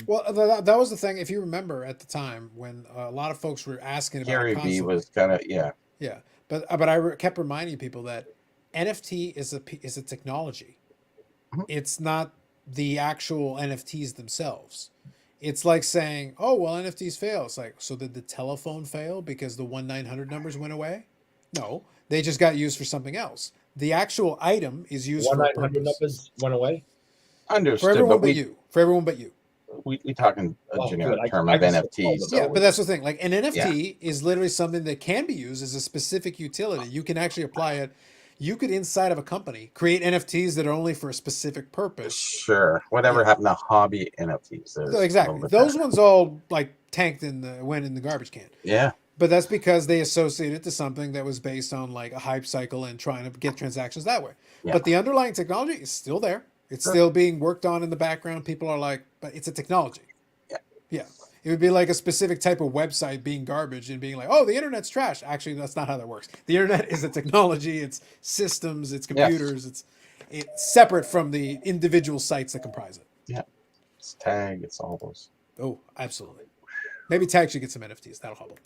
A: Well, that was the thing. If you remember at the time when a lot of folks were asking about
B: Gary
A: it
B: Vee
A: constantly.
B: was kind of, yeah.
A: Yeah. But I kept reminding people that NFT is a technology.
B: Mhm.
A: It's not the actual NFTs themselves. It's like saying, oh, well, NFTs fail. It's like, so did the telephone fail because the 1-900 numbers went away? No, they just got used for something else. The actual item is used for a
C: 1-900
A: purpose.
C: numbers went away.
B: Understood.
A: For everyone
B: but
A: but you. For everyone but you.
B: we talking a
C: Oh,
B: generic
C: good.
B: term
C: I
B: of
C: just-
B: NFTs.
C: So
A: Yeah, but that's the thing. Like an NFT is literally something that can be used as a specific utility. You can actually apply it. You could, inside of a company, create NFTs that are only for a specific purpose.
B: Sure. Whatever happened to hobby NFTs? There's a
A: Exactly.
B: little bit
A: Those
B: better.
A: ones all like went in the garbage can.
B: Yeah.
A: But that's because they associate it to something that was based on like a hype cycle and trying to get transactions that way.
B: Yeah.
A: But the underlying technology is still there. It's still being worked on in the background. People are like, but it's a technology.
B: Yeah.
A: Yeah. It would be like a specific type of website being garbage and being like, oh, the internet's trash. Actually, that's not how that works. The internet is a technology. It's systems. It's computers. It's separate from the individual sites that comprise it.
B: Yeah. It's tag. It's all those.
A: Oh, absolutely. Maybe Tag should get some NFTs. That'll help him.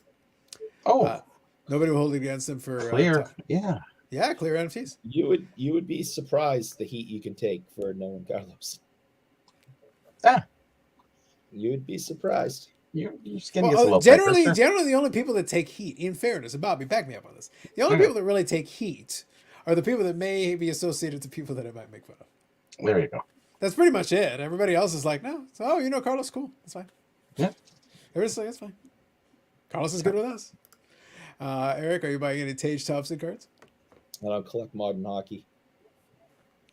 B: Oh,
A: Nobody will hold it against him for
B: clear. Yeah.
A: Yeah, clear NFTs.
C: You would be surprised the heat you can take for Nolan Carlos.
B: Ah.
C: You would be surprised.
B: Your skin gets a little
A: Generally,
B: thicker.
A: generally, the only people that take heat, in fairness, and Bobby, back me up on this. The only
B: Okay.
A: people that really take heat are the people that may be associated to people that I might make fun of.
B: There you go.
A: That's pretty much it. Everybody else is like, no, Carlos, cool, that's fine.
B: Yeah.
A: Everybody's like, that's fine. Carlos is good with us. Eric, are you buying any Tage Thompson cards?
C: I don't collect modern hockey.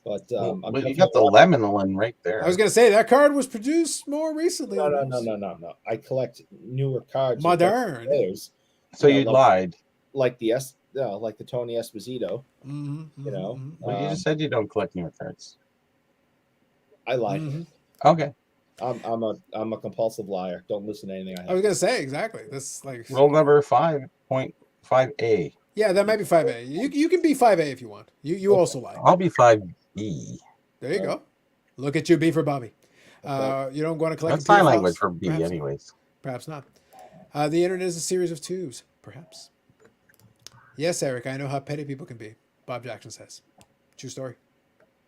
C: But
B: Well,
C: I'm
B: you
C: definitely
B: got the lemon one right there.
A: I was gonna say that card was produced more recently.
C: No. I collect newer cards. with
A: Modern.
C: players.
B: So you lied.
C: Like the like the Tony Esposito.
A: Mm-hmm,
C: You know,
B: Well, you just said you don't collect newer cards.
C: I lied.
A: mm-hmm.
B: Okay.
C: I'm a compulsive liar. Don't listen to anything I
A: I
C: have.
A: was gonna say exactly. This like
B: Rule number 5.5A.
A: yeah, that might be 5A. You can be 5A if you want. You
C: Okay.
A: also lie.
B: I'll be 5B.
A: There you
C: Right.
A: go. Look at you, B for Bobby.
C: Okay.
A: You don't want to collect
B: That's
A: computer
B: sign
A: files?
B: language for B,
A: Perhaps not.
B: anyways.
A: Perhaps not. The internet is a series of tubes. Perhaps. Yes, Eric. I know how petty people can be. Bob Jackson says. True story.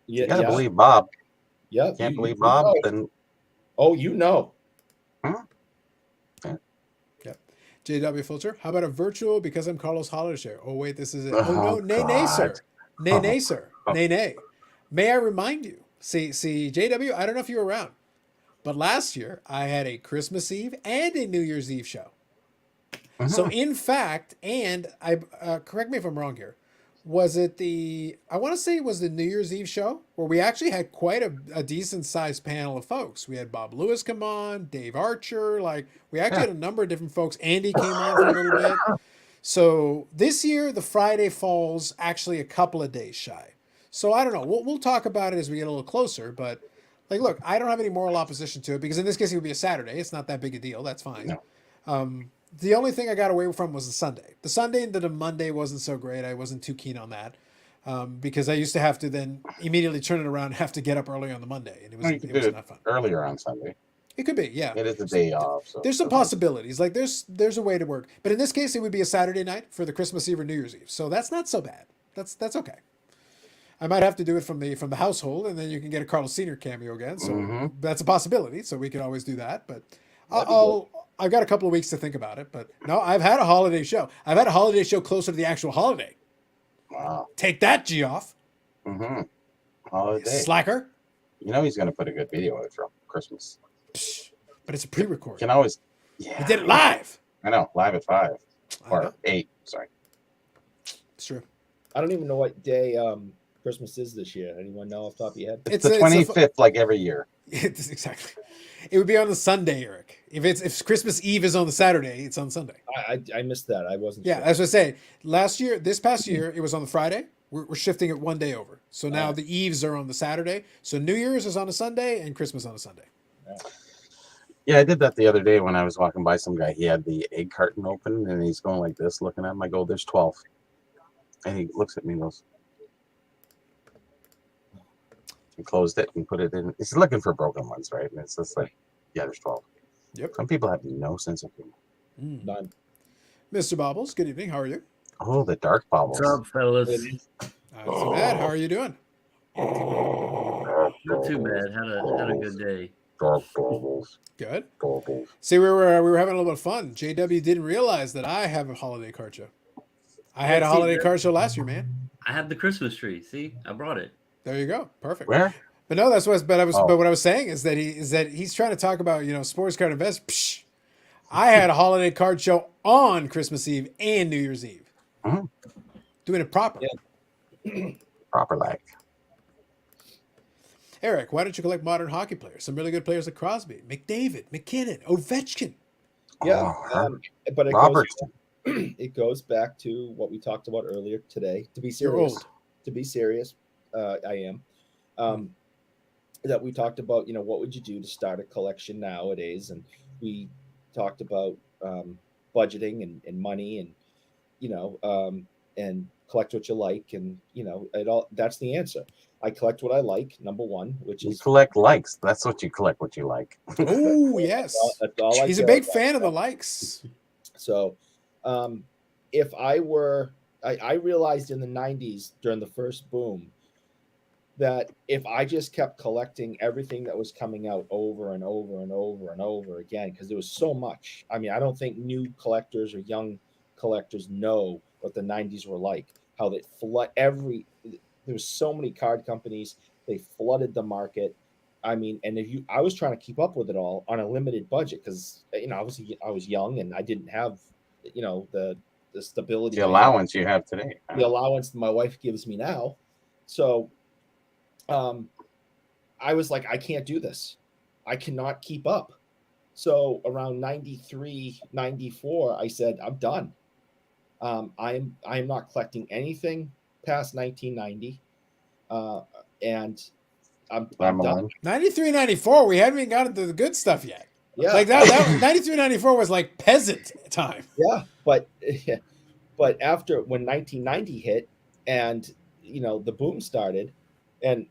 C: Yeah,
B: You gotta
C: yeah,
B: believe Bob.
C: yeah.
B: Can't believe
C: you
B: Bob,
C: know.
B: then
C: Oh, you know.
A: Yep. JW Filter. How about a virtual because I'm Carlos Holiday share? Oh wait, this is it.
B: Oh,
A: Oh no, nay nay sir, nay nay sir, nay nay. May I remind you? See JW. I don't know if you were around, but last year I had a Christmas Eve and a New Year's Eve show. So in fact, and I correct me if I'm wrong here, was it I want to say it was the New Year's Eve show where we actually had quite a decent sized panel of folks. We had Bob Lewis come on, Dave Archer, like we actually had a number of different folks. Andy came on for a little bit. So this year the Friday falls actually a couple of days shy. So I don't know. We'll talk about it as we get a little closer, but like look, I don't have any moral opposition to it because in this case it would be a Saturday. It's not that big a deal. That's fine.
B: No.
A: The only thing I got away from was the Sunday. The Sunday into the Monday wasn't so great. I wasn't too keen on that because I used to have to then immediately turn it around and have to get up early on the Monday, and
B: you could do
A: was
B: it
A: not fun.
B: earlier on Sunday.
A: It could be, yeah.
B: It is a day off. So
A: There's some possibilities. Like there's a way to work, but in this case, it would be a Saturday night for the Christmas Eve or New Year's Eve. So that's not so bad. That's okay. I might have to do it from the household, and then you can get a Carlos Senior cameo again. So that's a possibility. So we could always do that, but I've got a couple of weeks to think about it, but no, I've had a holiday show. I've had a holiday show closer to the actual holiday.
B: Wow.
A: Take that, Geoff.
B: Holiday.
A: Slacker.
B: You know he's gonna put a good video out from Christmas.
A: Psh, but it's a pre-record.
B: You can always.
A: He
B: Yeah.
A: did it live.
B: I know. Live at 5
A: I
B: or
A: know.
B: 8. Sorry.
A: It's true.
C: I don't even know what day Christmas is this year. Anyone know off the top of your head?
B: It's the 25th, like every year.
A: It's exactly. It would be on the Sunday, Eric. If Christmas Eve is on the Saturday, it's on Sunday.
C: I missed that. I wasn't.
A: Yeah,
C: sure.
A: that's what I say. This past year, it was on the Friday. We're shifting it one day over. So now the Eves are on the Saturday. So New Year's is on a Sunday and Christmas on a Sunday.
B: Yeah, I did that the other day when I was walking by some guy. He had the egg carton open and he's going like this, looking at him. I go, "There's 12." And he looks at me and goes, he closed it and put it in. He's looking for broken ones, right? And it's just like, yeah, there's 12.
A: Yep.
B: Some people have no sense of humor.
C: None.
A: Mr. Bobbles, good evening. How are you?
B: Oh, the dark bobbles.
E: What's up, fellas?
A: Not so bad. How are you doing?
E: Not too bad. Had a good day.
B: Dark bobbles.
A: Good.
B: Bobbles.
A: See, we were having a little bit of fun. JW didn't realize that I have a holiday card show. I had a holiday card show last year, man.
E: I have the Christmas tree. See, I brought it.
A: There you go. Perfect.
B: Where?
A: But no, that's what. But what I was saying is that he's trying to talk about sports card invest. Psh, I had a holiday card show on Christmas Eve and New Year's Eve, doing it proper.
C: Yeah.
B: Proper like.
A: Eric, why don't you collect modern hockey players? Some really good players like Crosby, McDavid, McKinnon, Ovechkin.
C: Yeah, but
B: Robertson.
C: It goes back to what we talked about earlier today. To be
A: You're
C: serious,
A: old.
C: to be serious, I am. That we talked about, what would you do to start a collection nowadays? And we talked about budgeting and money and, and collect what you like. And, it all, that's the answer. I collect what I like, number one, which
B: You
C: is
B: collect likes. That's what you collect, what you like.
A: Oh yes,
C: that's all I
A: he's a
C: care
A: big
C: about.
A: fan of the likes.
C: So, if I were, I realized in the 90s during the first boom that if I just kept collecting everything that was coming out over and over and over and over again, because there was so much. I mean, I don't think new collectors or young collectors know what the 90s were like, how they flood there was so many card companies, they flooded the market. I mean, and I was trying to keep up with it all on a limited budget because obviously I was young and I didn't have the stability,
B: The allowance you have today.
C: the allowance my wife gives me now. So I was like, I can't do this. I cannot keep up. So around 93, 94, I said, I'm done. I'm not collecting anything past 1990, and I'm done.
A: 93, 94, we haven't even gotten to the good stuff yet.
C: Yeah,
A: Like that 93, 94 was like peasant time.
C: yeah, but but after when 1990 hit, and the boom started, and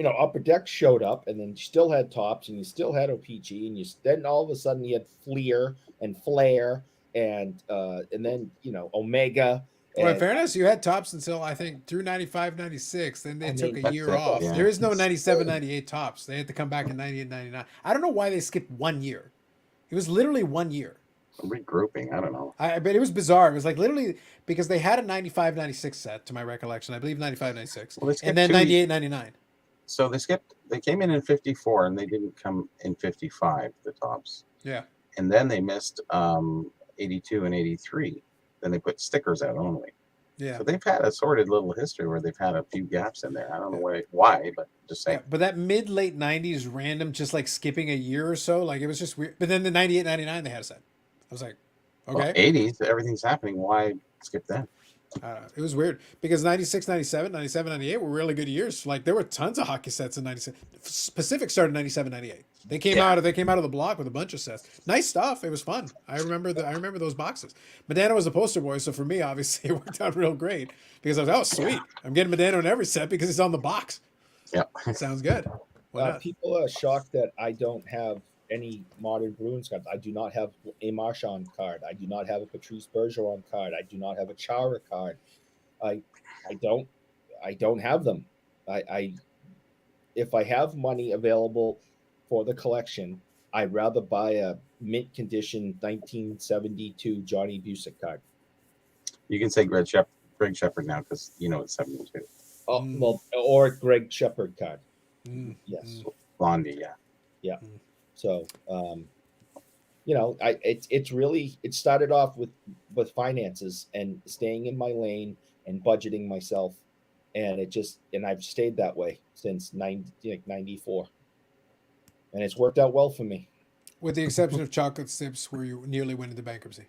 C: Upper Deck showed up, and then you still had Tops, and you still had OPG, and then all of a sudden you had Fleer and Flare, and then Omega.
A: Well, in
C: And
A: fairness, you had Tops until I think through 95, 96. Then they took a
B: that's
A: year
B: it,
A: off.
B: yeah.
A: There is no 97, 98 Tops. They had to come back in 98, 99. I don't know why they skipped 1 year. It was literally 1 year.
B: Regrouping. I don't know.
A: But it was bizarre. It was like literally because they had a 95, 96 set to my recollection. I believe 95, 96.
B: Well, they skipped
A: And then
B: 2
A: 98, 99.
B: So they came in 54 and they didn't come in 55, the Tops.
A: Yeah.
B: And then they missed 82 and 83. Then they put stickers out only.
A: Yeah.
B: So they've had a sordid little history where they've had a few gaps in there. I don't know why, but just saying.
A: Yeah, but that mid-late 90s random, just like skipping a year or so, like it was just weird. But then the 98, 99, they had a set. I was like, okay.
B: Well, 80s, everything's happening. Why skip that?
A: It was weird because 96, 97, 97, 98 were really good years. Like there were tons of hockey sets in 97. Pacific started 97, 98. They came out of the block with a bunch of sets. Nice stuff. It was fun. I remember those boxes. Medano was the poster boy, so for me, obviously, it worked out real great because I was, oh, sweet. I'm getting Medano in every set because he's on the box.
B: Yeah.
A: Sounds good. Why not?
C: People are shocked that I don't have any modern Bruins cards. I do not have a Marchand card. I do not have a Patrice Bergeron card. I do not have a Chara card. I don't have them. I if I have money available for the collection, I'd rather buy a mint condition 1972 Johnny Busick card.
B: You can say Greg Shepard now because it's 72.
C: Oh, well, or Greg Shepard card. Yes.
B: Blondie, yeah.
C: So, it started off with finances and staying in my lane and budgeting myself, and I've stayed that way since 94, and it's worked out well for me.
A: With the exception of chocolate sips, where you nearly went into bankruptcy.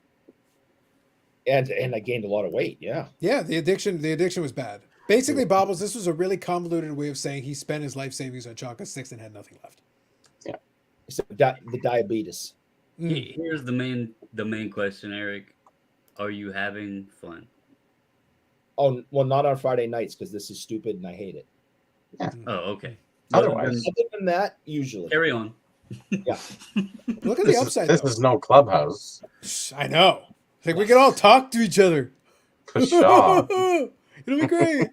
C: And I gained a lot of weight. Yeah.
A: Yeah, the addiction was bad. Basically, Bobbles, this was a really convoluted way of saying he spent his life savings on chocolate sticks and had nothing left.
B: Yeah.
C: So the diabetes.
E: Here's the main question, Eric. Are you having fun?
C: Oh, well, not on Friday nights because this is stupid and I hate it.
B: Yeah.
E: Oh, okay.
B: Otherwise,
C: Other than that, usually.
E: Carry on.
C: Yeah.
A: Look at the upside.
B: This is no clubhouse.
A: I know. Like we can all talk to each other.
B: For sure.
A: It'll be great.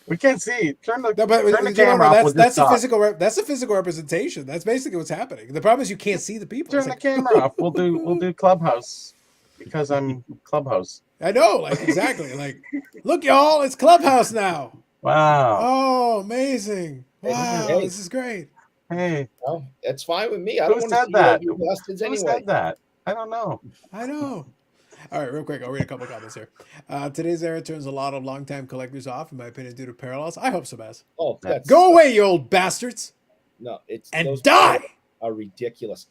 B: We can't see. Turn the
A: No,
B: camera off.
A: that's a physical. That's a physical representation. That's basically what's happening. The problem is you can't see the people.
B: Turn the camera off. We'll do clubhouse because I'm clubhouse.
A: I know, like exactly. Like, look, y'all, it's Clubhouse now.
B: Wow.
A: Oh, amazing! Wow,
C: Hey.
A: this is great.
B: Hey,
C: Well, that's fine with me. I
B: Who
C: don't want
B: said
C: to see
B: that?
C: you bastards
B: who
C: anyway.
B: said that? I don't know.
A: I know. All right, real quick, I'll read a couple of comments here. Today's era turns a lot of longtime collectors off, in my opinion, due to parallels. I hope so, Baz.
C: Oh, that's
A: Go away, you old bastards,
C: no, it's
A: and
C: those
A: die.
C: are ridiculous.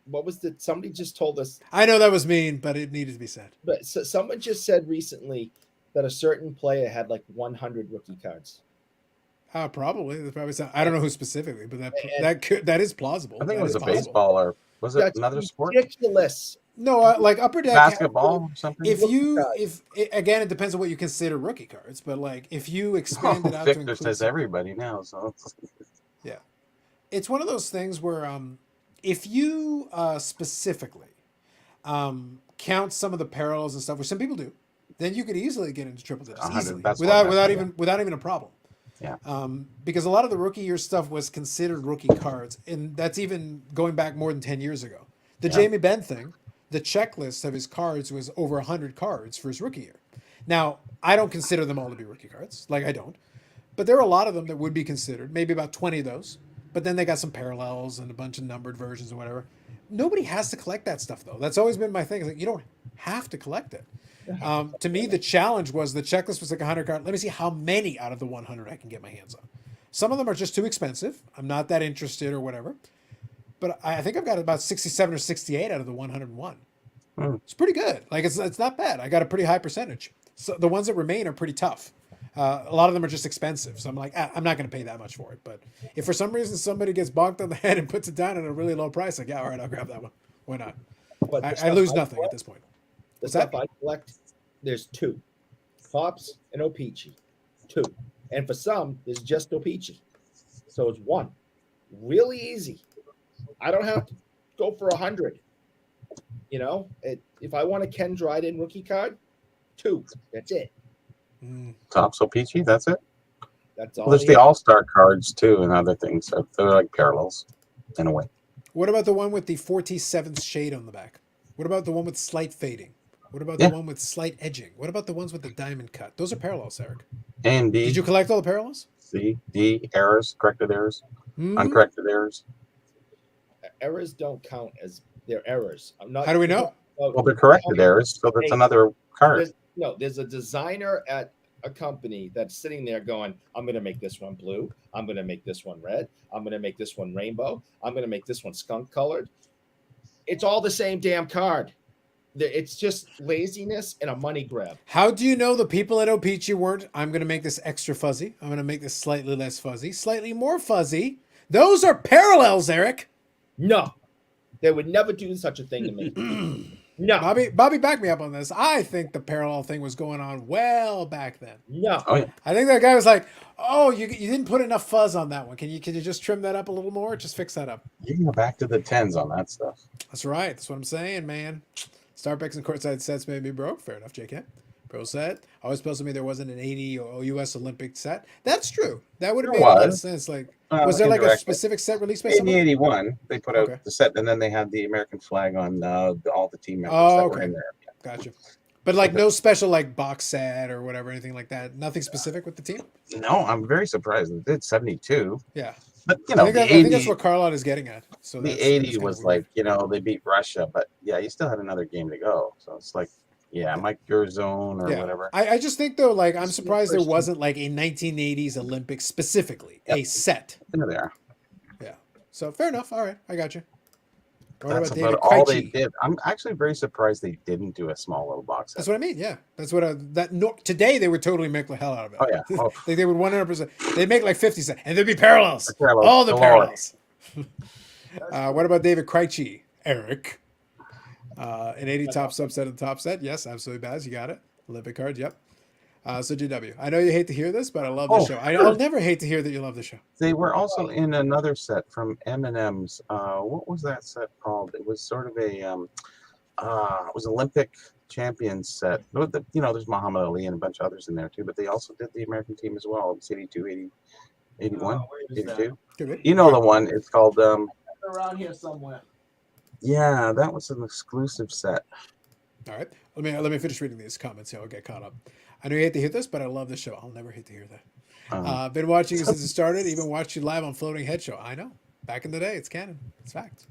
C: What was the somebody just told us?
A: I know that was mean, but it needed to be said.
C: But someone just said recently that a certain player had like 100 rookie cards.
A: Probably. That's probably I don't know who specifically, but that is plausible.
B: I think
A: That
B: it was
A: is
B: a
A: possible.
B: baseball or was it
C: That's
B: another sport?
C: ridiculous.
A: No, like Upper Deck.
B: Basketball or something?
A: Again, it depends on what you consider rookie cards, but like if you expand it out to
B: Victor
A: include
B: says
A: some-
B: everybody now, so
A: Yeah. It's one of those things where if you specifically count some of the parallels and stuff, which some people do, then you could easily get into triple digits
B: 100,
A: easily
B: that's
A: without
B: what-
A: without even a problem.
B: Yeah.
A: Because a lot of the rookie year stuff was considered rookie cards, and that's even going back more than 10 years ago. The Jamie Benn thing, the checklist of his cards was over 100 cards for his rookie year. Now, I don't consider them all to be rookie cards, like I don't, but there are a lot of them that would be considered, maybe about 20 of those. But then they got some parallels and a bunch of numbered versions or whatever. Nobody has to collect that stuff, though. That's always been my thing. It's like, you don't have to collect it. To me, the challenge was the checklist was like 100 cards. Let me see how many out of the 100 I can get my hands on. Some of them are just too expensive. I'm not that interested or whatever. But I think I've got about 67 or 68 out of the 101. It's pretty good. Like it's not bad. I got a pretty high percentage. So the ones that remain are pretty tough. A lot of them are just expensive. So I'm like, I'm not going to pay that much for it. But if for some reason somebody gets bonked on the head and puts it down at a really low price, like, yeah, all right, I'll grab that one. Why not?
C: But the
A: I
C: stuff
A: lose nothing at
C: collect-
A: this point.
C: The
A: What's
C: stuff
A: that?
C: I collect, there's two, Pops and O-Pee-Chee, two, and for some, there's just O-Pee-Chee, so it's one. Really easy. I don't have to go for 100. You know, if I want a Ken Dryden rookie card, two. That's it.
B: Top so peachy. That's it.
C: That's all.
B: Well, there's
C: I
B: the
C: need.
B: All-Star cards too, and other things. So they're like parallels, in a way.
A: What about the one with the 47th shade on the back? What about the one with slight fading? What about
B: Yeah.
A: the one with slight edging? What about the ones with the diamond cut? Those are parallels, Eric.
B: A and B,
A: Did you collect all the parallels?
B: C, D, errors, corrected errors,
A: Hmm?
B: uncorrected errors.
C: Errors don't count as they're errors. I'm not.
A: How do we know?
B: Well, they're corrected errors, so that's another card.
C: There's a designer at a company that's sitting there going, I'm going to make this one blue. I'm going to make this one red. I'm going to make this one rainbow. I'm going to make this one skunk colored. It's all the same damn card. It's just laziness and a money grab.
A: How do you know the people at O-Pee-Chee weren't, I'm going to make this extra fuzzy. I'm going to make this slightly less fuzzy, slightly more fuzzy. Those are parallels, Eric.
C: No, they would never do such a thing to me. No,
A: Bobby, back me up on this. I think the parallel thing was going on well back then.
C: no.
B: Oh yeah,
A: I think that guy was like, "Oh, you didn't put enough fuzz on that one. Can you just trim that up a little more? Just fix that up."
B: you can go back to the tens on that stuff.
A: That's right. That's what I'm saying, man. Starbucks and courtside sets made me broke. Fair enough, JK. Pro set. Always supposed to me there wasn't an 80 or US Olympic set. That's true. That would have
B: There
A: made a lot of
B: was.
A: sense. Like, was there like a
B: Indirectly.
A: specific set released by
B: In the
A: somebody?
B: 81, they put out
A: Okay.
B: the set, and then they had the American flag on all the team members
A: Oh,
B: that were
A: okay.
B: in there.
A: Gotcha. But like no special like box set or whatever, anything like that. Nothing specific with the team.
B: No, I'm very surprised. It did 72,
A: Yeah.
B: but you
A: I
B: know,
A: think,
B: the
A: I think
B: 80,
A: that's what Carlot is getting at. So
B: the
A: that's
B: 80
A: kinda
B: was
A: weird.
B: like, you know, they beat Russia, but yeah, you still had another game to go. So it's like, yeah, Mike your zone or
A: Yeah.
B: whatever.
A: I just think though, like I'm
C: This is the
A: surprised there
C: first time-
A: wasn't like a 1980s Olympics specifically, a set.
B: There they are.
A: Yeah. So fair enough. All right, I got you. What
B: That's
A: about
B: about
A: David
B: all they
A: Krejci?
B: did. I'm actually very surprised they didn't do a small little box set.
A: That's what I mean. Yeah, that's what today they would totally make the hell out of it.
B: Oh, yeah. Oh.
A: Like they would 100%. They'd make like 50 cents, and there'd be parallels.
B: Parallels
A: All the
B: galore.
A: parallels. What about David Krejci? Eric. An 80 top subset of the top set. Yes, absolutely, Baz. You got it. Olympic cards. Yep. So GW. I know you hate to hear this, but I love the
B: Oh,
A: show.
B: sure.
A: I'll never hate to hear that you love the show.
B: They were also in another set from M&M's. What was that set called? It was sort of a, it was Olympic champions set. You know, there's Muhammad Ali and a bunch of others in there too, but they also did the American team as well. It's 82, 80, 81, 82.
A: Could be.
B: You know the one. It's called,
C: Around here somewhere.
B: yeah, that was an exclusive set.
A: All right. Let me finish reading these comments here. I'll get caught up. I know you hate to hear this, but I love the show. I'll never hate to hear that. Been watching you since it started. Even watched you live on Floating Head Show. I know. Back in the day, it's canon. It's fact.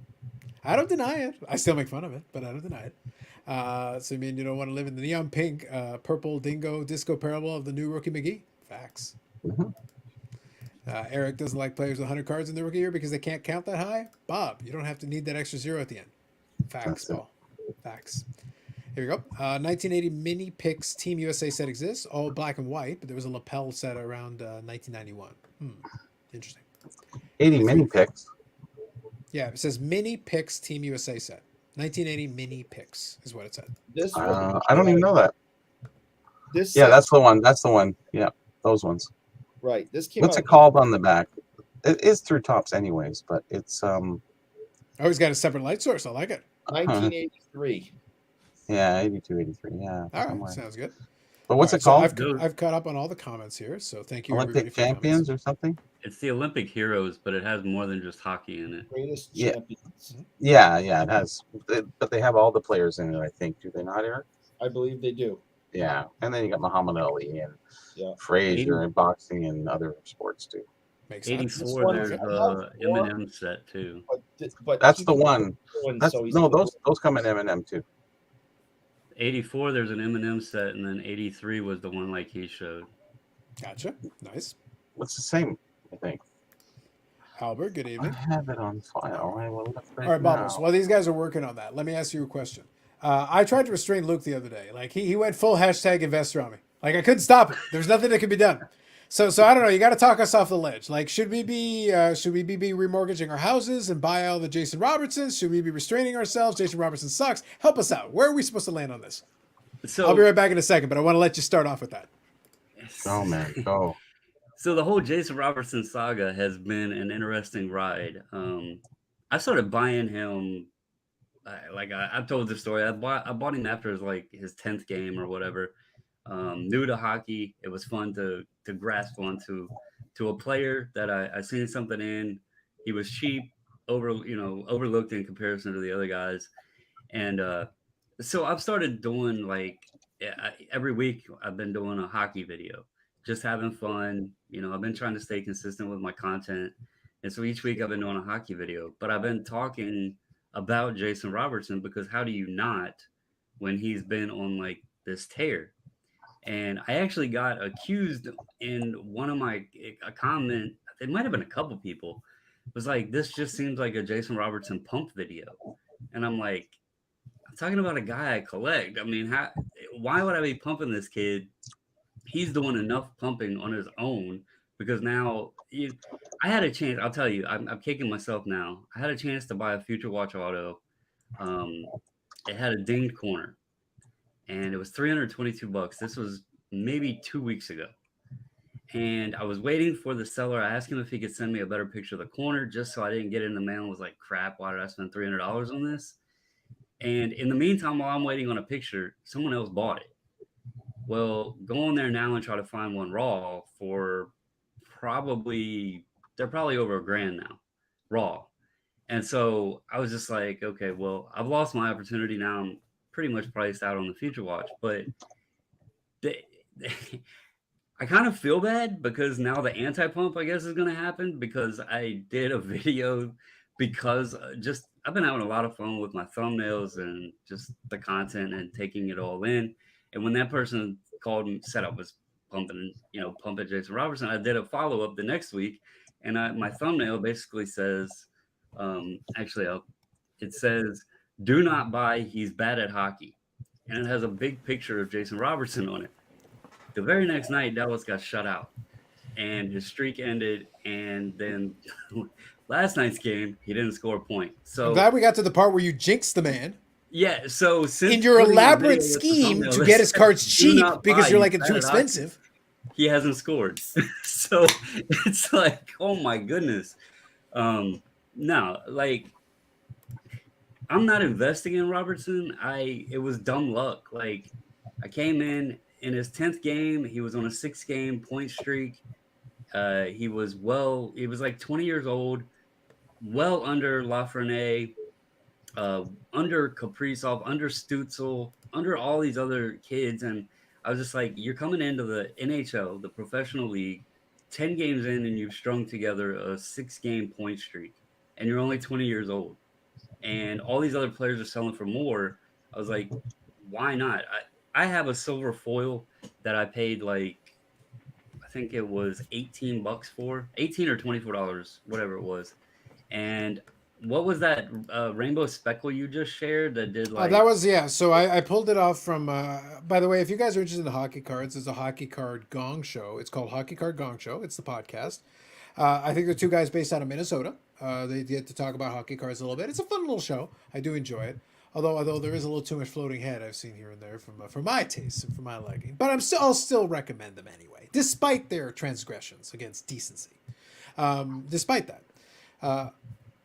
A: I don't deny it. I still make fun of it, but I don't deny it. So you mean you don't want to live in the neon pink, purple dingo disco parable of the new rookie McGee? Facts.
B: Mhm.
A: Eric doesn't like players with 100 cards in the rookie year because they can't count that high. Bob, you don't have to need that extra zero at the end. Facts,
B: That's it.
A: Paul. Facts. Here we go. 1980 mini picks Team USA set exists, all black and white, but there was a lapel set around 1991. Interesting.
B: 80 mini picks.
A: Yeah, it says mini picks Team USA set. 1980 mini picks is what it said.
C: This
B: I don't even know that.
C: This
B: Yeah,
C: set-
B: that's the one. That's the one. Yeah, those ones.
C: right. This came
B: What's
C: out
B: it called on the back? It is through tops anyways, but it's
A: Oh, he's got a separate light source. I like it.
C: 1983.
B: yeah, 82, 83. Yeah.
A: All right,
B: somewhere.
A: sounds good.
B: But what's
A: All
B: it
A: right,
B: called?
A: so I've caught up on all the comments here, so thank you. everybody,
B: Olympic
A: for the
B: champions
A: comments.
B: or something?
E: It's the Olympic heroes, but it has more than just hockey in it.
C: Greatest
B: Yeah.
C: champions.
B: Yeah, it has. But they have all the players in it, I think. Do they not, Eric?
C: I believe they do.
B: Yeah. And then you got Muhammad Ali and
C: Yeah.
B: Frazier and boxing and other sports too.
A: Makes sense.
E: 84,
C: one
E: there's
C: is-
E: Eminem set too.
C: But
B: That's
C: he's
B: the one.
C: doing
B: That's
C: so he's
B: no,
C: doing-
B: those come in M&M too.
E: 84, there's an Eminem set, and then 83 was the one like he showed.
A: Gotcha. Nice.
B: It's the same, I think.
A: Albert, good
B: I
A: evening.
B: have it on file. I will look right
A: All right, Bubbles.
B: now.
A: While these guys are working on that, let me ask you a question. I tried to restrain Luke the other day. Like he went full hashtag investor on me. Like I couldn't stop him. There's nothing that could be done. So I don't know. You got to talk us off the ledge. Like should we be remortgaging our houses and buy all the Jason Robertsons? Should we be restraining ourselves? Jason Robertson sucks. Help us out. Where are we supposed to land on this?
E: So
A: I'll be right back in a second, but I want to let you start off with that.
B: Oh man, go.
E: So the whole Jason Robertson saga has been an interesting ride. I started buying him. I've told the story. I bought him after his 10th game or whatever. New to hockey, it was fun to grasp onto a player that I seen something in. He was cheap, overlooked in comparison to the other guys, and so I've started doing every week. I've been doing a hockey video, just having fun. I've been trying to stay consistent with my content, and so each week I've been doing a hockey video. But I've been talking about Jason Robertson because how do you not when he's been on this tear? And I actually got accused in one of a comment. It might have been a couple people. It was like, this just seems like a Jason Robertson pump video. And I'm like, I'm talking about a guy I collect. I mean, why would I be pumping this kid? He's doing enough pumping on his own because now I had a chance. I'll tell you, I'm kicking myself now. I had a chance to buy a Future Watch auto. It had a dinged corner. And it was $322. This was maybe 2 weeks ago. And I was waiting for the seller. I asked him if he could send me a better picture of the corner just so I didn't get it in the mail and was like, crap, why did I spend $300 on this? And in the meantime, while I'm waiting on a picture, someone else bought it. Well, go on there now and try to find one raw for they're probably over $1,000 now, raw. And so I was just like, okay, well, I've lost my opportunity now. I'm pretty much priced out on the Future Watch, but I kind of feel bad because now the anti-pump, I guess, is going to happen because I did a video because I've been having a lot of fun with my thumbnails and just the content and taking it all in. And when that person called and said I was pumping Jason Robertson, I did a follow-up the next week, and my thumbnail basically says, it says, do not buy, he's bad at hockey. And it has a big picture of Jason Robertson on it. The very next night, Dallas got shut out. And his streak ended. And then last night's game, he didn't score a point. So
A: I'm glad we got to the part where you jinxed the man.
E: Yeah, so since
A: in your elaborate scheme to get his cards cheap because you're like, it's too expensive.
E: He hasn't scored. So it's like, oh my goodness. No, I'm not investing in Robertson. It was dumb luck. I came in his 10th game. He was on a 6-game point streak. He was 20 years old, well under Lafreniere, under Kaprizov, under Stutzel, under all these other kids. And I was just like, you're coming into the NHL, the professional league, 10 games in, and you've strung together a 6-game point streak, and you're only 20 years old. And all these other players are selling for more. I was like, why not? I have a silver foil that I paid I think it was $18 for, $18 or $24, whatever it was. And what was that rainbow speckle you just shared that did
A: that was, yeah. So I pulled it off from, by the way, if you guys are interested in hockey cards, there's a hockey card gong show. It's called Hockey Card Gong Show. It's the podcast. I think they're 2 guys based out of Minnesota. They get to talk about hockey cards a little bit. It's a fun little show. I do enjoy it. Although there is a little too much floating head I've seen here and there for my taste and for my liking. But I'll still recommend them anyway, despite their transgressions against decency. Despite that.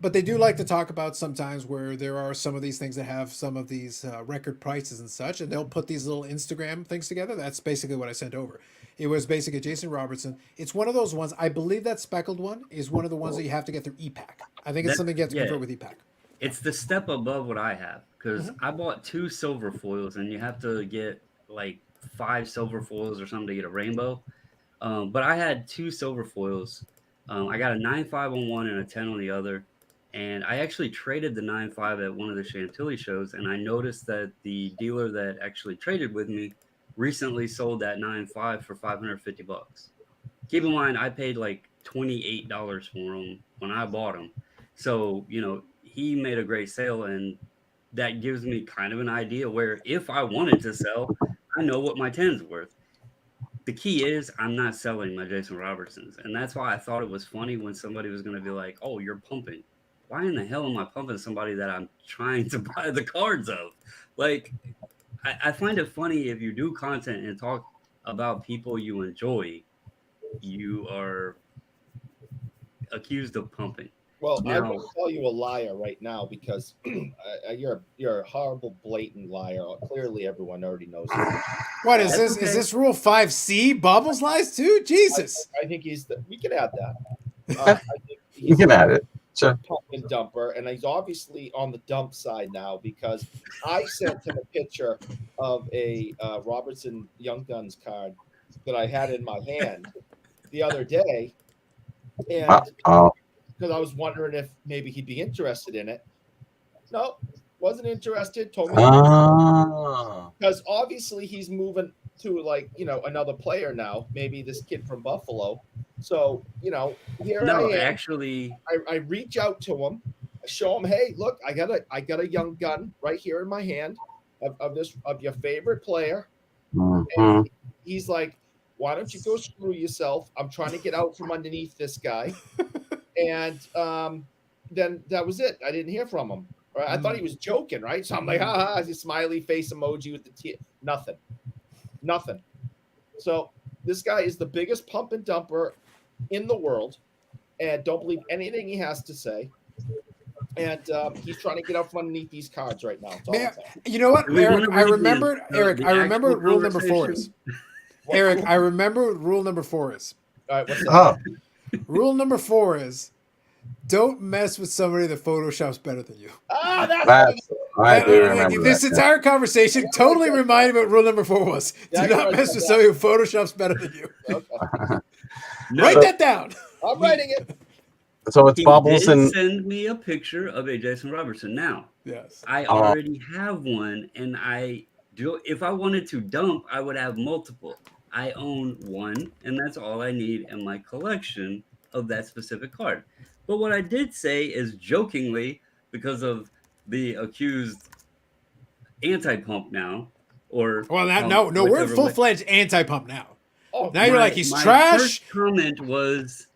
A: But they do like to talk about sometimes where there are some of these things that have some of these record prices and such, and they'll put these little Instagram things together. That's basically what I sent over. It was basically Jason Robertson. It's one of those ones. I believe that speckled one is one of the ones that you have to get through EPAC. I think it's something you have to convert with EPAC.
E: It's the step above what I have because I bought 2 silver foils, and you have to get 5 silver foils or something to get a rainbow. But I had 2 silver foils. I got a 9.5 on one and a 10 on the other. And I actually traded the 9.5 at one of the Chantilly shows, and I noticed that the dealer that actually traded with me recently sold that 9.5 for $550. Keep in mind, I paid $28 for them when I bought them. So, he made a great sale, and that gives me kind of an idea where if I wanted to sell, I know what my 10's worth. The key is I'm not selling my Jason Robertsons. And that's why I thought it was funny when somebody was going to be like, oh, you're pumping. Why in the hell am I pumping somebody that I'm trying to buy the cards of? Like, I find it funny if you do content and talk about people you enjoy, you are accused of pumping.
C: Well, I
E: Now,
C: will call you a liar right now because you're a horrible, blatant liar. Clearly, everyone already knows it.
A: What is
E: That's
A: this? Is
E: okay.
A: this Rule 5C? Bubbles lies too? Jesus.
C: I think he's the. We can add that. I think
B: You can add it. Sure.
C: pump and dumper, and he's obviously on the dump side now because I sent him a picture of a Robertson Young Guns card that I had in my hand the other day, and
B: Uh-oh.
C: because I was wondering if maybe he'd be interested in it. No, wasn't interested. Told me
B: Oh.
C: because obviously he's moving to another player now. Maybe this kid from Buffalo. So here
E: no,
C: I am.
E: actually,
C: I reach out to him, I show him, hey, look, I got a young gun right here in my hand of your favorite player.
B: Mhm.
C: And he's like, why don't you go screw yourself? I'm trying to get out from underneath this guy. And then that was it. I didn't hear from him. Right? I thought he was joking, right? So I'm like, haha, a smiley face emoji with the tear. Nothing. So this guy is the biggest pump and dumper in the world, and don't believe anything he has to say. And he's trying to get out from underneath these cards right now. That's all I'm
A: Man,
C: saying.
A: you know what,
E: Do we
A: Eric?
E: wanna
A: I
E: read
A: remembered.
E: the
A: Eric, I remember
E: actual
A: what rule number 4 is. Eric, I remember what rule number 4 is.
C: All right, what's that?
B: Oh,
A: Rule number 4 is don't mess with somebody that photoshops better than you.
C: That's
B: I do remember
A: This
B: that.
A: entire conversation totally reminded me what rule number 4 was.
C: Yeah,
A: Do
C: I
A: not
C: read
A: mess
C: that.
A: with somebody who photoshops better than you.
C: okay.
E: No,
A: Write that down.
C: I'm writing it.
B: So it's
E: he
B: Bubbles
E: did
B: and
E: send me a picture of a Jason Robertson. Now,
A: Yes.
E: I already have one, and I do. If I wanted to dump, I would have multiple. I own one, and that's all I need in my collection of that specific card. But what I did say is jokingly, because of the accused anti-pump now, or
A: Well,
E: pump,
A: no, we're
E: whichever way.
A: full-fledged anti-pump now.
C: Oh,
A: Now you're like, he's
E: my
A: trash.
E: first comment was,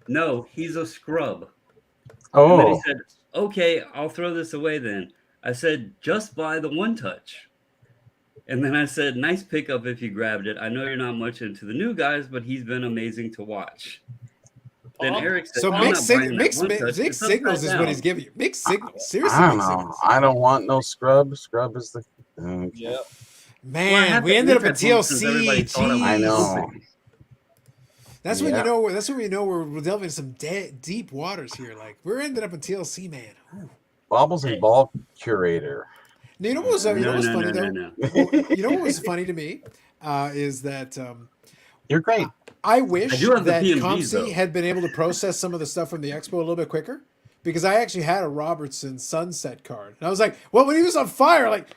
E: no, he's a scrub. And then he
B: oh,
E: said, okay, I'll throw this away then. I said, just buy the one touch. And then I said, nice pickup if you grabbed it. I know you're not much into the new guys, but he's been amazing to watch. Then Eric said,
A: So
E: I'm not buying that
A: mixed
E: one touch.
A: mixed
E: It's
A: signals
E: upside
A: is what he's
E: down.
A: giving you. Mixed signals. Seriously,
B: I don't
A: mixed
B: know.
A: signals.
B: I don't want no scrub. Scrub is the.
C: yeah.
A: Man,
E: Well, I have
A: we
E: to
A: ended up
E: admit
A: at
E: that since
A: TLC.
E: everybody thought I was
B: I
A: Jeez.
B: know.
E: pumping.
A: That's when
B: Yeah.
A: you know. That's when we know we're delving into some deep waters here. Like we're ended up in TLC, man. Ooh.
B: Bubbles and Ball Curator.
A: You know what was funny
E: No.
A: though? Well, you know what was funny to me is that
B: You're great.
A: I wish
E: I do have the
A: that
E: PMGs,
A: ComC
E: though.
A: had been able to process some of the stuff from the expo a little bit quicker, because I actually had a Robertson Sunset card, and I was like, well, when he was on fire, like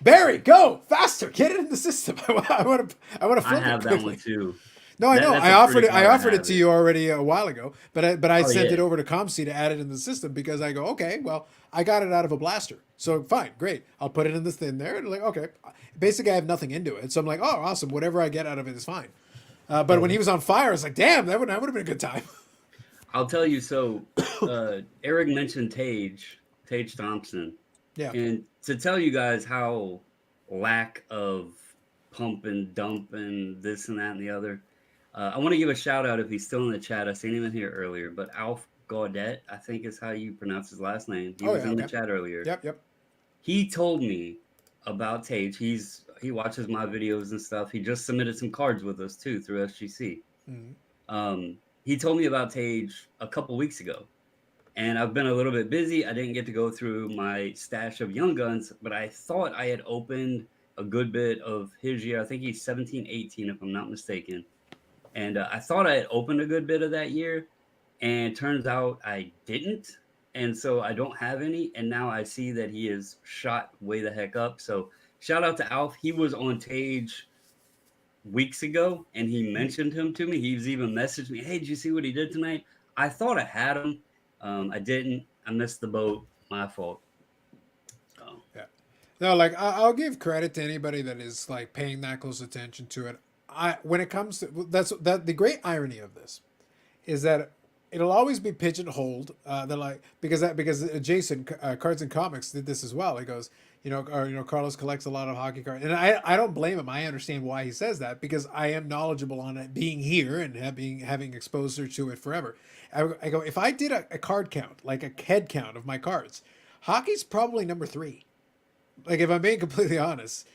A: Barry, go faster, get it in the system. I want to
E: I
A: flip
E: have
A: it
E: that
A: quickly.
E: one too.
A: No, I know.
E: That's
A: I
E: a
A: offered
E: pretty
A: it. I
E: card.
A: offered it to you already a while ago, but I
E: Oh,
A: sent
E: yeah.
A: it over to ComC to add it in the system because I go, okay, well, I got it out of a blaster, so fine, great. I'll put it in this thing there, and like, okay, basically I have nothing into it, so I'm like, oh, awesome. Whatever I get out of it is fine. But when he was on fire, I was like, damn, that would have been a good time.
E: I'll tell you. So, Eric mentioned Tage Thompson.
A: Yeah.
E: And to tell you guys how lack of pump and dump and this and that and the other, I want to give a shout out if he's still in the chat. I seen him in here earlier, but Alf Gaudet, I think is how you pronounce his last name. He was in the chat earlier.
A: Yep.
E: He told me about Tage. He watches my videos and stuff. He just submitted some cards with us too through SGC.
A: Mhm.
E: He told me about Tage a couple weeks ago. And I've been a little bit busy. I didn't get to go through my stash of Young Guns, but I thought I had opened a good bit of his year. I think he's 17, 18, if I'm not mistaken. And I thought I had opened a good bit of that year. And turns out I didn't. And so I don't have any. And now I see that he is shot way the heck up. So shout out to Alf. He was on Tage weeks ago, and he mentioned him to me. He's even messaged me, hey, did you see what he did tonight? I thought I had him. I didn't. I missed the boat. My fault.
A: No, like I'll give credit to anybody that is like paying that close attention to it. When it comes to the great irony of this is that it'll always be pigeonholed. They're like because Jason Cards and Comics did this as well. He goes, Carlos collects a lot of hockey cards, and I don't blame him. I understand why he says that because I am knowledgeable on it, being here and having exposure to it forever. I go, if I did a card count, like a head count of my cards, hockey's probably number 3. Like if I'm being completely honest,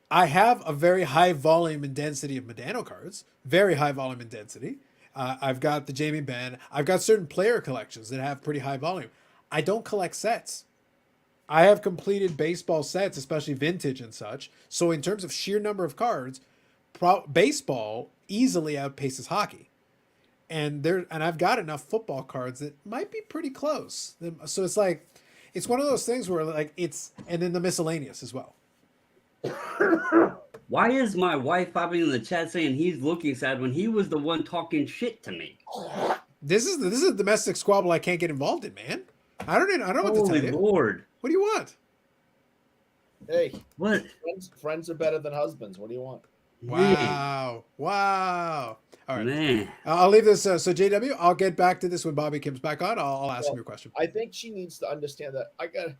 A: I have a very high volume and density of Medano cards, very high volume and density. I've got the Jamie Benn. I've got certain player collections that have pretty high volume. I don't collect sets. I have completed baseball sets, especially vintage and such. So in terms of sheer number of cards, baseball easily outpaces hockey. And I've got enough football cards that might be pretty close. So it's like, it's one of those things where like and then the miscellaneous as well.
E: Why is my wife popping in the chat saying he's looking sad when he was the one talking shit to me?
A: This is a domestic squabble I can't get involved in, man. I don't know what to tell you.
E: Lord.
A: What do you want?
C: Hey,
E: What?
C: Friends are better than husbands. What do you want?
A: Wow. All right.
E: Man.
A: I'll leave this. So JW, I'll get back to this when Bobby comes back on. I'll ask him your question.
C: I think she needs to understand that I got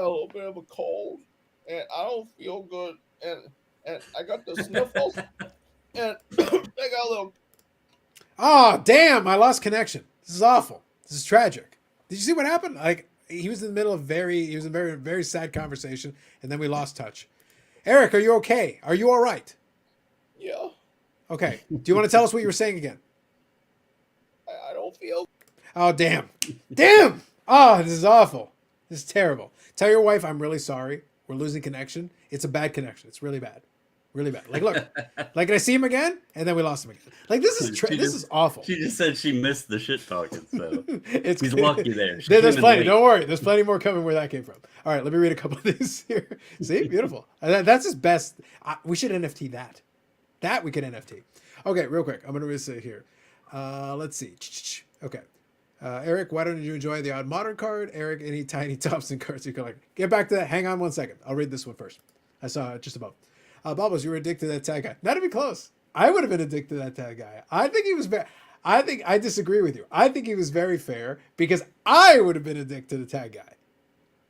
C: a little bit of a cold, and I don't feel good, and I got the sniffles, and I got a little.
A: Oh, damn! I lost connection. This is awful. This is tragic. Did you see what happened? Like he was in the middle of very very sad conversation, and then we lost touch. Eric, are you okay? Are you all right?
C: Yeah.
A: Okay. Do you want to tell us what you were saying again?
C: I don't feel.
A: Oh, damn. Damn! Oh, this is awful. This is terrible. Tell your wife I'm really sorry. We're losing connection. It's a bad connection. It's really bad. Really bad. Like, look. Like, I see him again, and then we lost him again. Like, this is awful.
E: She just said she missed the shit talking, so
A: It's
E: he's lucky there.
A: There's plenty. Don't worry. There's plenty more coming where that came from. All right, let me read a couple of these here. See? Beautiful. That's his best. We should NFT that. That we could NFT. Okay, real quick. I'm going to say here. Let's see. Okay. Eric, why don't you enjoy the odd modern card? Eric, any tiny Thompson cards you collect? Get back to that. Hang on 1 second. I'll read this one first. I saw it just above. Bubbles, you were addicted to that tag guy. Not even close. I would have been addicted to that tag guy. I think he was very. I think I disagree with you. I think he was very fair because I would have been addicted to the tag guy.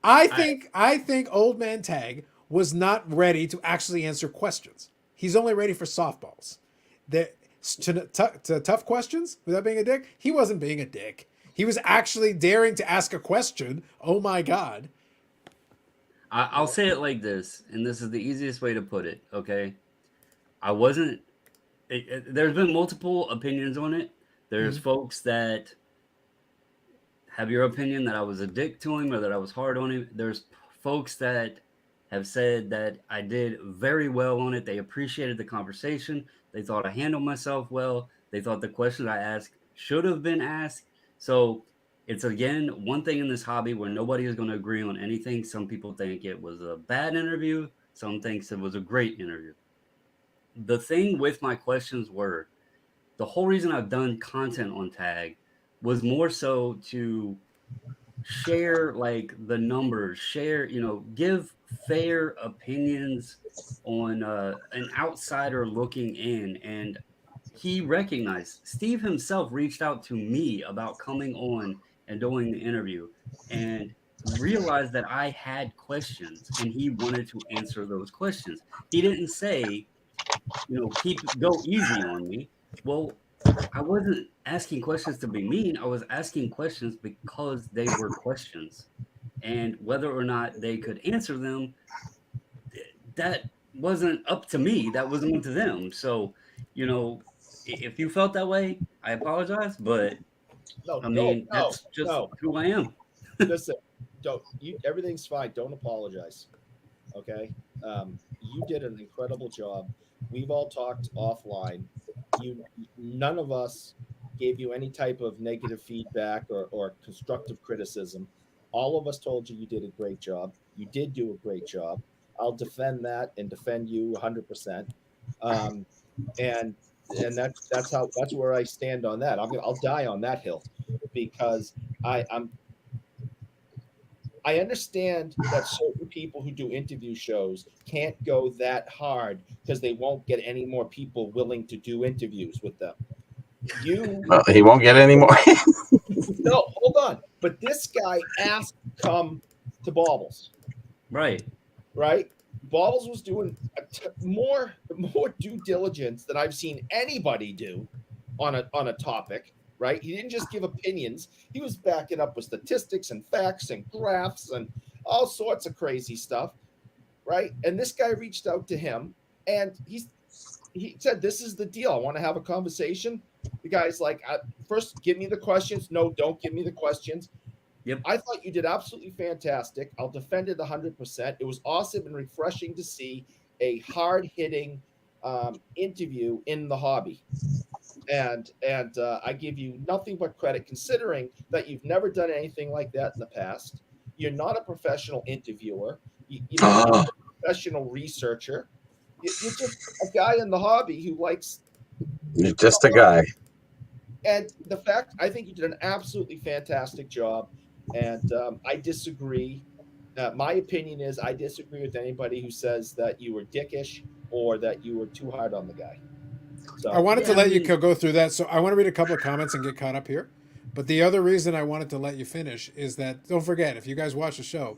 A: I think old man tag was not ready to actually answer questions. He's only ready for softballs. To tough questions without being a dick, he wasn't being a dick. He was actually daring to ask a question. Oh my God.
E: I'll say it like this, and this is the easiest way to put it, okay? I wasn't... there's been multiple opinions on it. There's folks that have your opinion that I was a dick to him or that I was hard on him. There's folks that have said that I did very well on it. They appreciated the conversation. They thought I handled myself well. They thought the questions I asked should have been asked. So it's, again, one thing in this hobby where nobody is going to agree on anything. Some people think it was a bad interview. Some thinks it was a great interview. The thing with my questions were, the whole reason I've done content on tag was more so to share like the numbers, share, give fair opinions on an outsider looking in. And he recognized, Steve himself reached out to me about coming on and doing the interview and realized that I had questions and he wanted to answer those questions. He didn't say, go easy on me. Well, I wasn't asking questions to be mean. I was asking questions because they were questions. And whether or not they could answer them, that wasn't up to me. That wasn't up to them. So, if you felt that way, I apologize. But, that's just who I am.
C: Listen, everything's fine. Don't apologize. Okay? You did an incredible job. We've all talked offline. None of us gave you any type of negative feedback or constructive criticism. All of us told you did a great job. You did do a great job. I'll defend that and defend you 100%. And that's where I stand on that. I'll die on that hill because I I understand that certain people who do interview shows can't go that hard because they won't get any more people willing to do interviews with them.
B: Well, he won't get any more.
C: No, hold on. But this guy asked to come to Baubles,
E: Right.
C: right? Baubles was doing more due diligence than I've seen anybody do on a topic, right? He didn't just give opinions. He was backing up with statistics and facts and graphs and all sorts of crazy stuff, right? And this guy reached out to him and he said, "This is the deal. I want to have a conversation." The guy's like, "First, give me the questions." No, don't give me the questions.
E: Yep.
C: I thought you did absolutely fantastic. I'll defend it 100%. It was awesome and refreshing to see a hard-hitting interview in the hobby. And I give you nothing but credit, considering that you've never done anything like that in the past. You're not a professional interviewer. You're not a professional researcher. You're just a guy in the hobby who likes.
B: You're just a guy.
C: And the fact, I think you did an absolutely fantastic job. And I disagree. My opinion is I disagree with anybody who says that you were dickish or that you were too hard on the guy. So
A: I wanted to let you go through that. So I want to read a couple of comments and get caught up here. But the other reason I wanted to let you finish is that, don't forget, if you guys watch the show,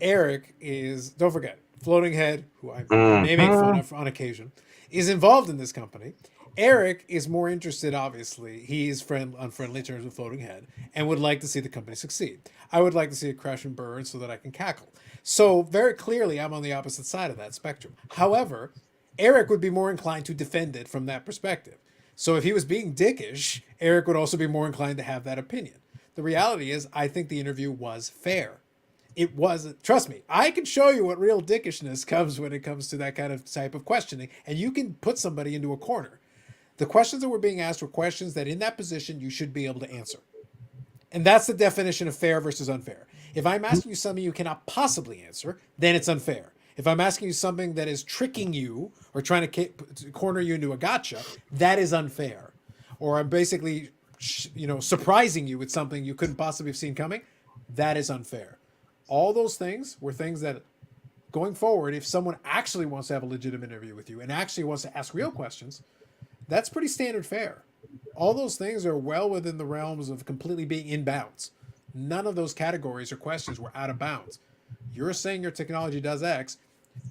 A: Eric is, don't forget, Floating Head, who I may make fun of on occasion, is involved in this company. Eric is more interested, obviously. He's on friendly terms with Floating Head and would like to see the company succeed. I would like to see it crash and burn so that I can cackle. So very clearly, I'm on the opposite side of that spectrum. However, Eric would be more inclined to defend it from that perspective. So if he was being dickish, Eric would also be more inclined to have that opinion. The reality is, I think the interview was fair. It wasn't. Trust me, I can show you what real dickishness comes when it comes to that kind of type of questioning, and you can put somebody into a corner. The questions that were being asked were questions that in that position you should be able to answer. And that's the definition of fair versus unfair. If I'm asking you something you cannot possibly answer, then it's unfair. If I'm asking you something that is tricking you or trying to corner you into a gotcha, that is unfair. Or I'm basically, surprising you with something you couldn't possibly have seen coming, that is unfair. All those things were things that, going forward, if someone actually wants to have a legitimate interview with you and actually wants to ask real questions, that's pretty standard fare. All those things are well within the realms of completely being in bounds. None of those categories or questions were out of bounds. You're saying your technology does X.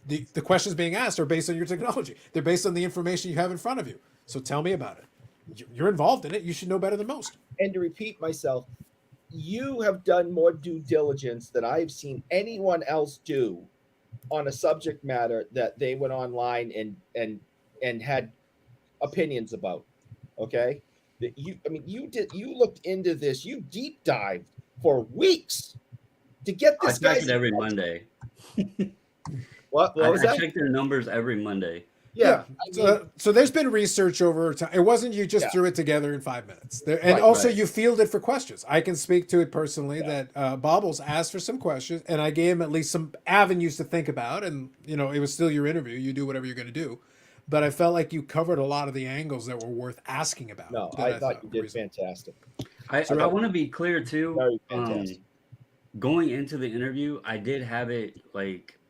A: The questions being asked are based on your technology. They're based on the information you have in front of you. So tell me about it. You're involved in it. You should know better than most.
C: And to repeat myself, you have done more due diligence than I've seen anyone else do on a subject matter that they went online and had opinions about. Okay, you looked into this. You deep dived for weeks to get this guy.
E: I check it every Monday.
C: What was that?
E: I check their numbers every Monday.
C: Yeah.
A: So there's been research over time. It wasn't you just threw it together in 5 minutes. You fielded for questions. I can speak to it personally that Bobbles asked for some questions, and I gave him at least some avenues to think about. And, it was still your interview. You do whatever you're going to do. But I felt like you covered a lot of the angles that were worth asking about.
C: No, I thought you did fantastic.
E: I want to be clear, too.
C: Very fantastic.
E: Going into the interview, I did have it,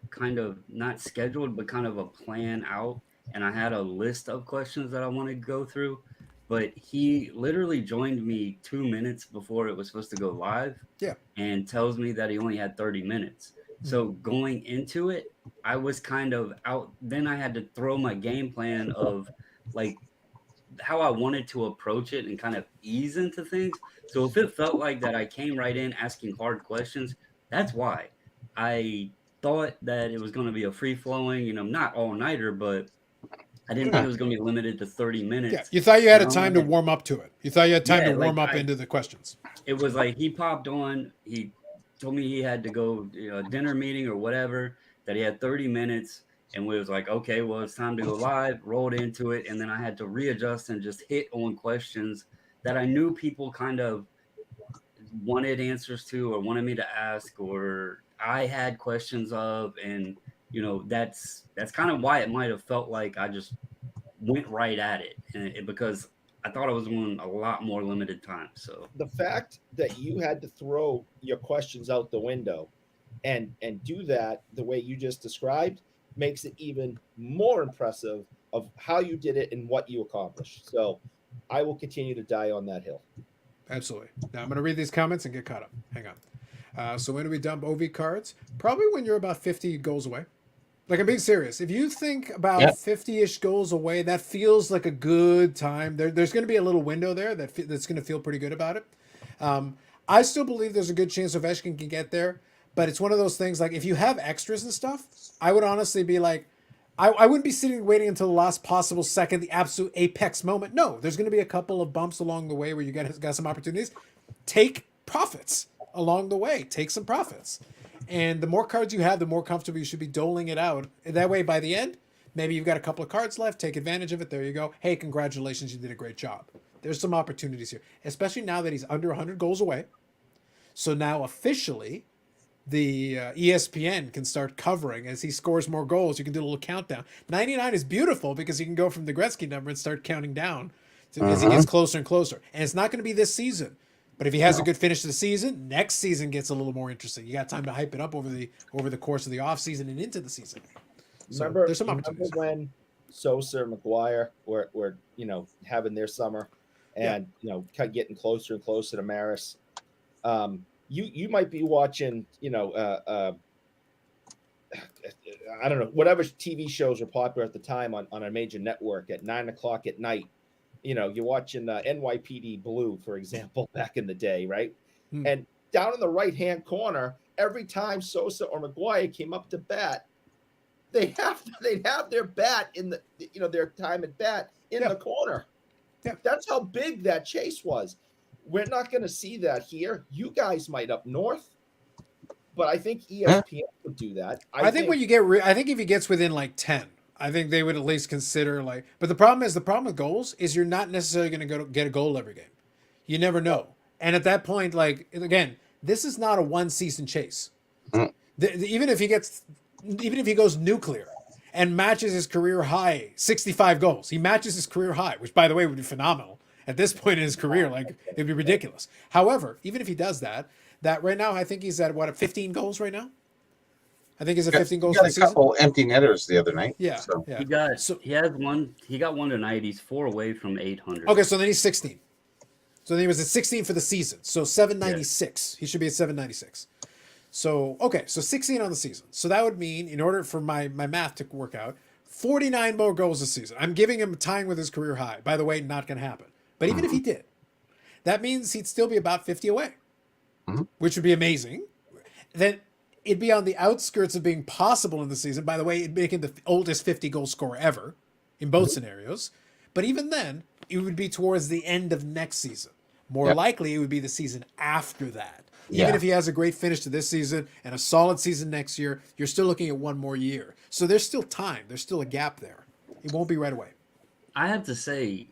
E: kind of not scheduled, but kind of a plan out. And I had a list of questions that I wanted to go through. But he literally joined me 2 minutes before it was supposed to go live.
A: Yeah.
E: And tells me that he only had 30 minutes. So going into it, I was kind of out. Then I had to throw my game plan of how I wanted to approach it and kind of ease into things. So if it felt like that I came right in asking hard questions, that's why. I thought that it was going to be a free-flowing, not all-nighter, but I didn't think it was going to be limited to 30 minutes.
A: Yeah, you thought you had a time to warm up to it. You thought you had time to warm up into the questions.
E: It was like he popped on, he told me he had to go a dinner meeting or whatever, that he had 30 minutes, and we was like, okay, well, it's time to go live, rolled into it, and then I had to readjust and just hit on questions that I knew people kind of wanted answers to or wanted me to ask, or I had questions of, and that's kind of why it might have felt like I just went right at it, because I thought I was on a lot more limited time. So
C: the fact that you had to throw your questions out the window and do that the way you just described makes it even more impressive of how you did it and what you accomplished. So I will continue to die on that hill.
A: Absolutely. Now I'm going to read these comments and get caught up. Hang on. So when do we dump OV cards? Probably when you're about 50 goals away. Like, I'm being serious. If you think about
B: Yep.
A: 50-ish goals away, that feels like a good time. There's going to be a little window there that's going to feel pretty good about it. I still believe there's a good chance Ovechkin can get there, but it's one of those things, like, if you have extras and stuff, I would honestly be like, I wouldn't be sitting waiting until the last possible second, the absolute apex moment. No, there's going to be a couple of bumps along the way where you got some opportunities. Take profits along the way. Take some profits. And the more cards you have, the more comfortable you should be doling it out. And that way, by the end, maybe you've got a couple of cards left. Take advantage of it. There you go. Hey, congratulations. You did a great job. There's some opportunities here, especially now that he's under 100 goals away. So now officially, the ESPN can start covering as he scores more goals. You can do a little countdown. 99 is beautiful because you can go from the Gretzky number and start counting down as he gets closer and closer. And it's not going to be this season. But if he has a good finish to the season, next season gets a little more interesting. You got time to hype it up over the course of the offseason and into the season. So there's some opportunities.
C: Remember when Sosa and McGuire were having their summer and kind of getting closer and closer to Maris? You might be watching, I don't know, whatever TV shows were popular at the time on a major network at 9:00 at night. You're watching NYPD Blue, for example, back in the day, right? And down in the right-hand corner, every time Sosa or McGuire came up to bat, they'd have their bat in the, their time at bat in the corner.
A: Yeah.
C: That's how big that chase was. We're not going to see that here. You guys might up north, but I think ESPN would do that.
A: I think when you get, I think if he gets within like 10, I think they would at least consider like. But the problem with goals is you're not necessarily going to get a goal every game. You never know, and at that point, like again, this is not a one-season chase. Even if he goes nuclear and matches his career high, 65 goals, he matches his career high, which by the way would be phenomenal. At this point in his career, like it'd be ridiculous. However, even if he does that right now, I think he's at 15 goals right now. I think he's at 15 goals
B: for
A: the
B: a
A: season.
B: couple empty netters the other night.
A: Yeah,
B: so.
A: yeah.
E: He got one tonight. He's 4 away from 800.
A: Okay, so then he's 16. So then he was at 16 for the season. So 796. He should be at 796. So okay, so 16 on the season. So that would mean, in order for my math to work out, 49 more goals this season. I'm giving him tying with his career high. By the way, not going to happen. But even if he did, that means he'd still be about 50 away, which would be amazing. Then it'd be on the outskirts of being possible in the season. By the way, it'd make him the oldest 50-goal scorer ever in both scenarios. But even then, it would be towards the end of next season. More likely, it would be the season after that. Even if he has a great finish to this season and a solid season next year, you're still looking at one more year. So there's still time. There's still a gap there. It won't be right away.
E: I have to say,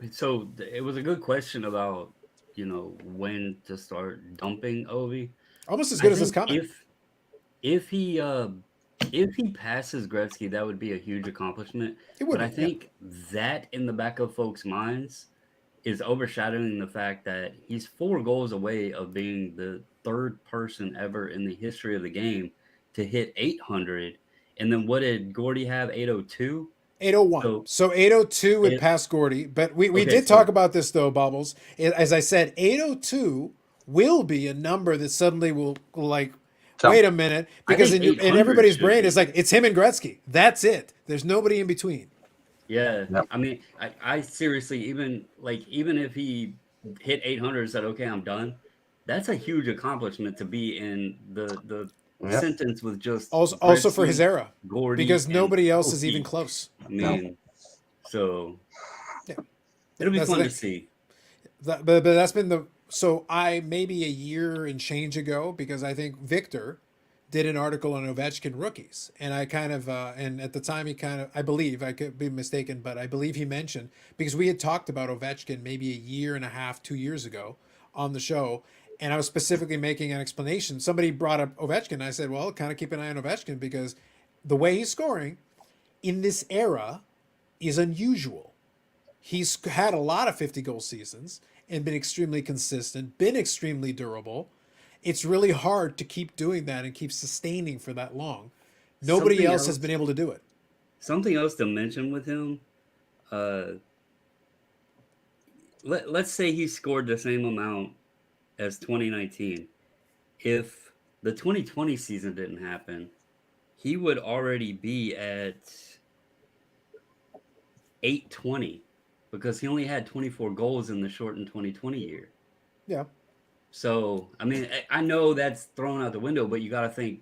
E: so it was a good question about, when to start dumping Ovi.
A: Almost as good as this comment.
E: If he passes Gretzky, that would be a huge accomplishment.
A: It would.
E: But I think that in the back of folks' minds is overshadowing the fact that he's 4 goals away of being the 3rd person ever in the history of the game to hit 800. And then what did Gordy have? 802?
A: 801. So 802 would pass Gordy. But we did talk about this, though, Bubbles. As I said, 802 will be a number that suddenly will, like, wait a minute. Because in everybody's brain, it's like, it's him and Gretzky. That's it. There's nobody in between.
E: Yeah. Yep. I mean, I seriously, even if he hit 800 and said, okay, I'm done, that's a huge accomplishment to be in the sentence with just
A: also for his era,
E: Gordy,
A: because nobody else is even close.
E: I mean, so it'll be fun to see.
A: But that's been so I maybe a year and change ago, because I think Victor did an article on Ovechkin rookies, and I kind of and at the time I believe, I could be mistaken, but I believe he mentioned, because we had talked about Ovechkin maybe a year and a half, 2 years ago on the show. And I was specifically making an explanation. Somebody brought up Ovechkin. And I said, well, kind of keep an eye on Ovechkin, because the way he's scoring in this era is unusual. He's had a lot of 50-goal seasons and been extremely consistent, been extremely durable. it's really hard to keep doing that and keep sustaining for that long. Nobody
E: Something
A: else has
E: else-
A: been able to do it.
E: Something else to mention with him. Let's say he scored the same amount as 2019. If the 2020 season didn't happen, he would already be at 820 because he only had 24 goals in the shortened 2020 year.
A: Yeah.
E: So, I mean, I know that's thrown out the window, but you got to think,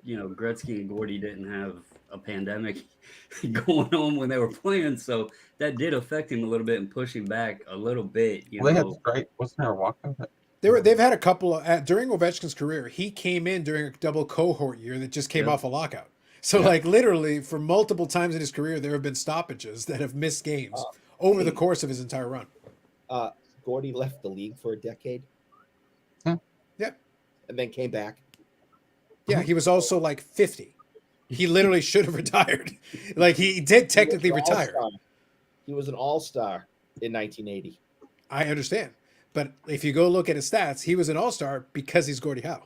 E: Gretzky and Gordy didn't have a pandemic going on when they were playing. So that did affect him a little bit and push him back a little bit.
B: Well, they had strike. Wasn't there a walkout?
A: They've had a couple of, during Ovechkin's career, he came in during a double cohort year that just came off a lockout. So like literally for multiple times in his career, there have been stoppages that have missed games over the course of his entire run.
C: Gordy left the league for a decade.
A: Yeah.
C: And then came back.
A: Yeah, he was also like 50. He literally should have retired. Like he did technically retire.
C: He was an all-star in 1980.
A: I understand. But if you go look at his stats, he was an all-star because he's Gordie Howe.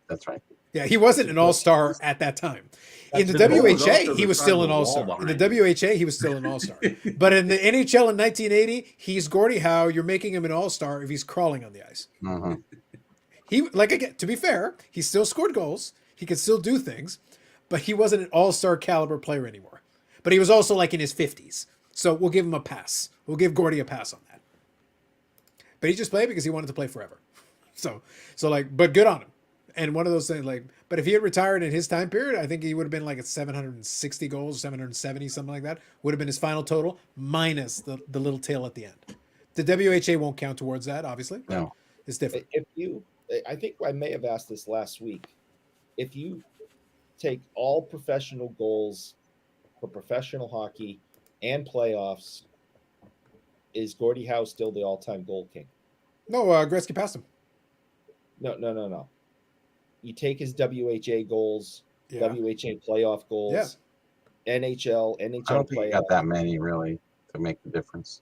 B: That's right.
A: Yeah, he wasn't an all-star at that time. In the WHA, he was still an all-star. In the WHA, he was still an all-star. But in the NHL in 1980, he's Gordie Howe. You're making him an all-star if he's crawling on the ice.
B: Uh-huh.
A: He, like, again, to be fair, he still scored goals. He could still do things, but he wasn't an all-star caliber player anymore. But he was also like in his 50s. So we'll give him a pass. We'll give Gordie a pass on that. But he just played because he wanted to play forever. So like, but good on him. And one of those things, like, but if he had retired in his time period, I think he would have been like at 760 goals, 770, something like that. Would have been his final total, minus the little tail at the end. The WHA won't count towards that, obviously.
B: No.
A: It's different.
C: I think I may have asked this last week. If you take all professional goals for professional hockey and playoffs, is Gordie Howe still the all-time goal king?
A: No, Gretzky passed him.
C: No. You take his WHA goals,
A: Yeah.
C: WHA playoff goals, NHL
B: I don't think
C: playoff.
B: you got that many really to make the difference.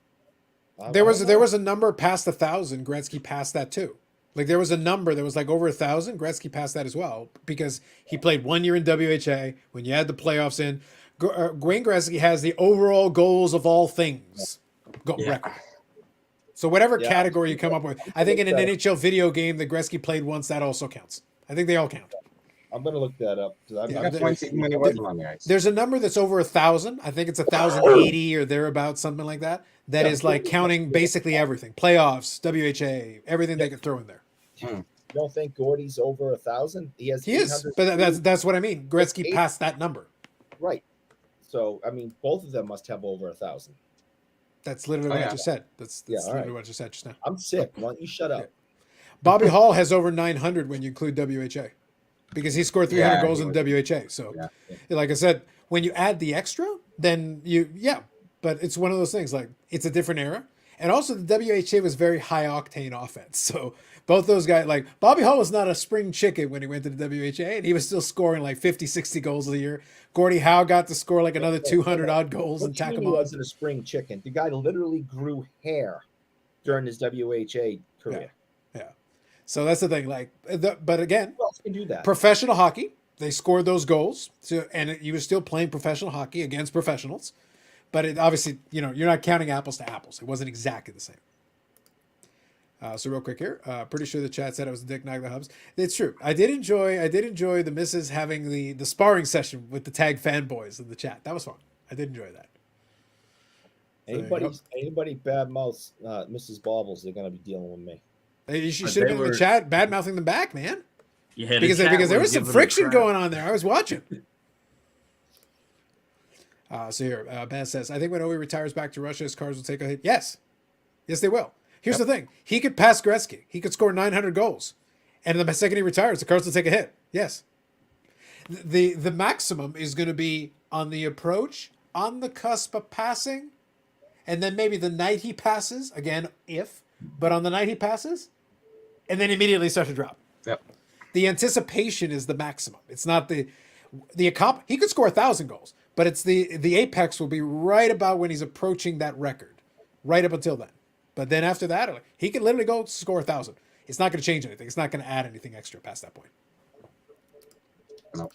A: There was a number past 1,000. Gretzky passed that too. Like there was a number that was like over 1,000. Gretzky passed that as well because he played 1 year in WHA. When you add the playoffs in, Wayne Gretzky has the overall goals of all things record. So whatever category you come up with, I think in an NHL video game that Gretzky played once, that also counts. I think they all count.
C: I'm going to look that up.
A: There's a number that's over 1,000. I think it's 1,080 or thereabouts, something like that. That is like counting basically everything: playoffs, WHA, everything they could throw in there.
C: You don't think Gordie's over 1,000? He is,
A: but that's what I mean. Gretzky passed that number.
C: Right. So I mean, both of them must have over 1,000.
A: That's literally what I just said. That's literally what I just said just now.
C: I'm sick. Why don't you shut up?
A: Bobby Hall has over 900 when you include WHA, because he scored 300 goals in WHA. So, like I said, when you add the extra, then but it's one of those things. Like it's a different era, and also the WHA was very high octane offense. So both those guys, like Bobby Hall was not a spring chicken when he went to the WHA, and he was still scoring like 50, 60 goals a year. Gordie Howe got to score like another 200 odd goals and tack him on.
C: He wasn't a spring chicken. The guy literally grew hair during his WHA career.
A: Yeah. So that's the thing. Like, but again,
C: who else can do that?
A: Professional hockey, they scored those goals. So, and he was still playing professional hockey against professionals. But it obviously, you're not counting apples to apples. It wasn't exactly the same. So real quick here, pretty sure the chat said it was Dick Nagler Hubs. It's true. I did enjoy the missus having the sparring session with the tag fanboys in the chat. That was fun. I did enjoy that.
C: Anybody bad mouths Mrs. Baubles, they're gonna be dealing with me.
A: You should have been in the chat bad mouthing them back, man.
E: Yeah,
A: because there was some friction going on there. I was watching. So here, Ben says, I think when Ovi retires back to Russia, his Cards will take a hit. Yes, they will. Here's the thing: he could pass Gretzky. He could score 900 goals, and the second he retires, the Cards will take a hit. Yes. The maximum is going to be on the approach, on the cusp of passing, and then maybe the night he passes again, but on the night he passes, and then immediately start to drop.
B: Yep.
A: The anticipation is the maximum. It's not the he could score 1,000 goals, but it's the apex will be right about when he's approaching that record, right up until then. But then after that, he can literally go score 1,000. It's not going to change anything. It's not going to add anything extra past that point.
B: No.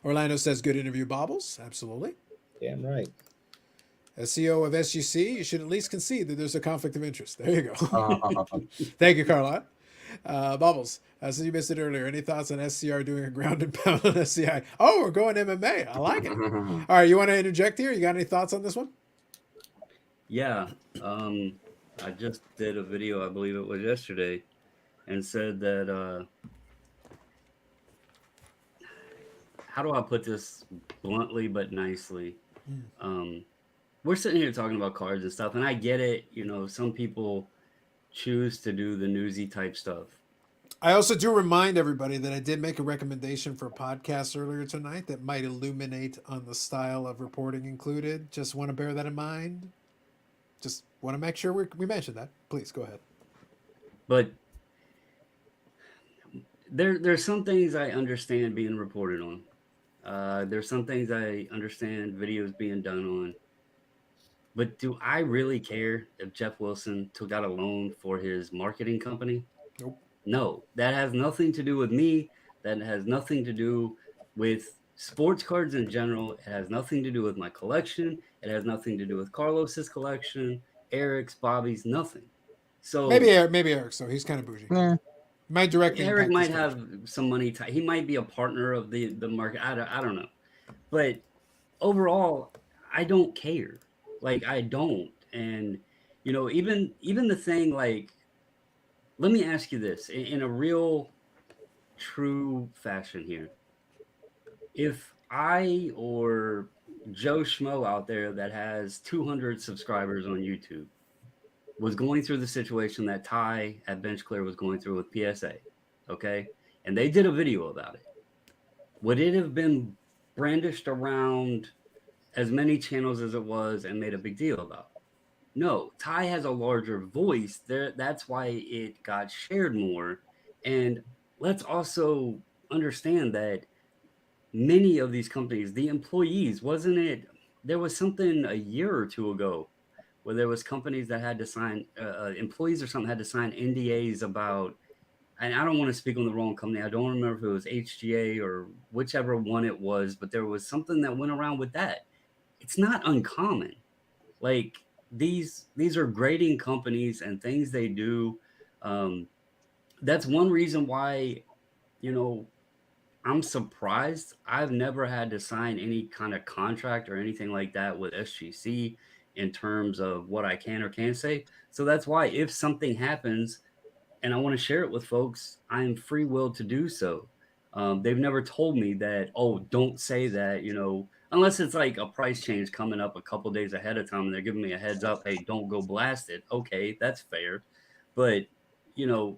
A: Orlando says, good interview, Bobbles. Absolutely.
C: Damn right.
A: As CEO of SGC, you should at least concede that there's a conflict of interest. There you go.
B: Uh,
A: Thank you, Carla. Bobbles, since you missed it earlier, any thoughts on SCR doing a ground and pound on SCI? Oh, we're going MMA. I like it. All right, you want to interject here? You got any thoughts on this one?
E: Yeah. I just did a video, I believe it was yesterday, and said that how do I put this bluntly but nicely? We're sitting here talking about cards and stuff, and I get it. You know, some people choose to do the newsy type stuff.
A: I also do remind everybody that I did make a recommendation for a podcast earlier tonight that might illuminate on the style of reporting included. Just want to bear that in mind. Just want to make sure we mention that. Please go ahead.
E: But there's some things I understand being reported on. There's some things I understand videos being done on. But do I really care if Jeff Wilson took out a loan for his marketing company?
A: Nope.
E: No, that has nothing to do with me. That has nothing to do with sports cards in general. It has nothing to do with my collection. It has nothing to do with Carlos's collection, Eric's, Bobby's, nothing. So
A: maybe Eric. So he's kind of bougie.
B: yeah.
A: Might directly
E: Eric
A: impact
E: might
A: his
E: have some money. He might be a partner of the market. I don't know. But overall, I don't care. Like, I don't. And, you know, even the thing, like, let me ask you this in a real, true fashion here. If I or Joe Schmo out there that has 200 subscribers on YouTube was going through the situation that Ty at Bench Clear was going through with PSA, okay? And they did a video about it. Would it have been brandished around as many channels as it was and made a big deal about it? No, Ty has a larger voice there. That's why it got shared more. And let's also understand that many of these companies, the employees, wasn't it? There was something a year or two ago where there was companies that had to sign, employees or something had to sign NDAs about, and I don't want to speak on the wrong company. I don't remember if it was HGA or whichever one it was, but there was something that went around with that. It's not uncommon. Like, these are grading companies and things they do. That's one reason why, you know, I'm surprised I've never had to sign any kind of contract or anything like that with SGC in terms of what I can or can't say. So that's why if something happens and I want to share it with folks, I'm free will to do so. They've never told me that, oh, don't say that, you know, unless it's like a price change coming up a couple days ahead of time and they're giving me a heads up, hey, don't go blast it. Okay, that's fair. But, you know,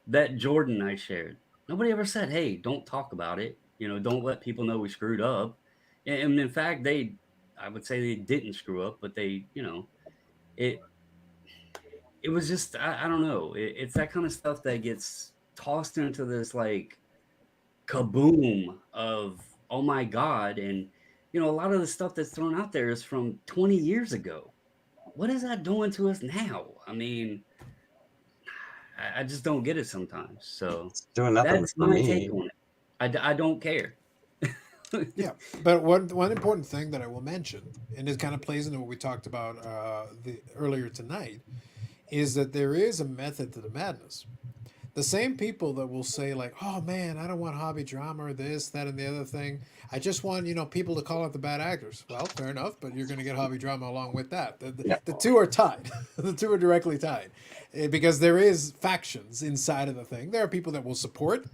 E: that Jordan I shared, nobody ever said, hey, don't talk about it. You know, don't let people know we screwed up. And in fact, I would say they didn't screw up, but they, you know, it was just, I don't know. It's that kind of stuff that gets tossed into this like kaboom of, oh my God. And, you know, a lot of the stuff that's thrown out there is from 20 years ago. What is that doing to us now? I mean, I just don't get it sometimes. So
B: It's doing nothing
E: that's
B: for
E: my
B: me.
E: take on it. I don't care.
A: Yeah, but one important thing that I will mention, and it kind of plays into what we talked about earlier tonight, is that there is a method to the madness. The same people that will say like, "Oh man, I don't want hobby drama or this, that, and the other thing. I just want people to call out the bad actors." Well, fair enough, but you're going to get hobby drama along with that. The two are tied. The two are directly tied, because there is factions inside of the thing. There are people that will support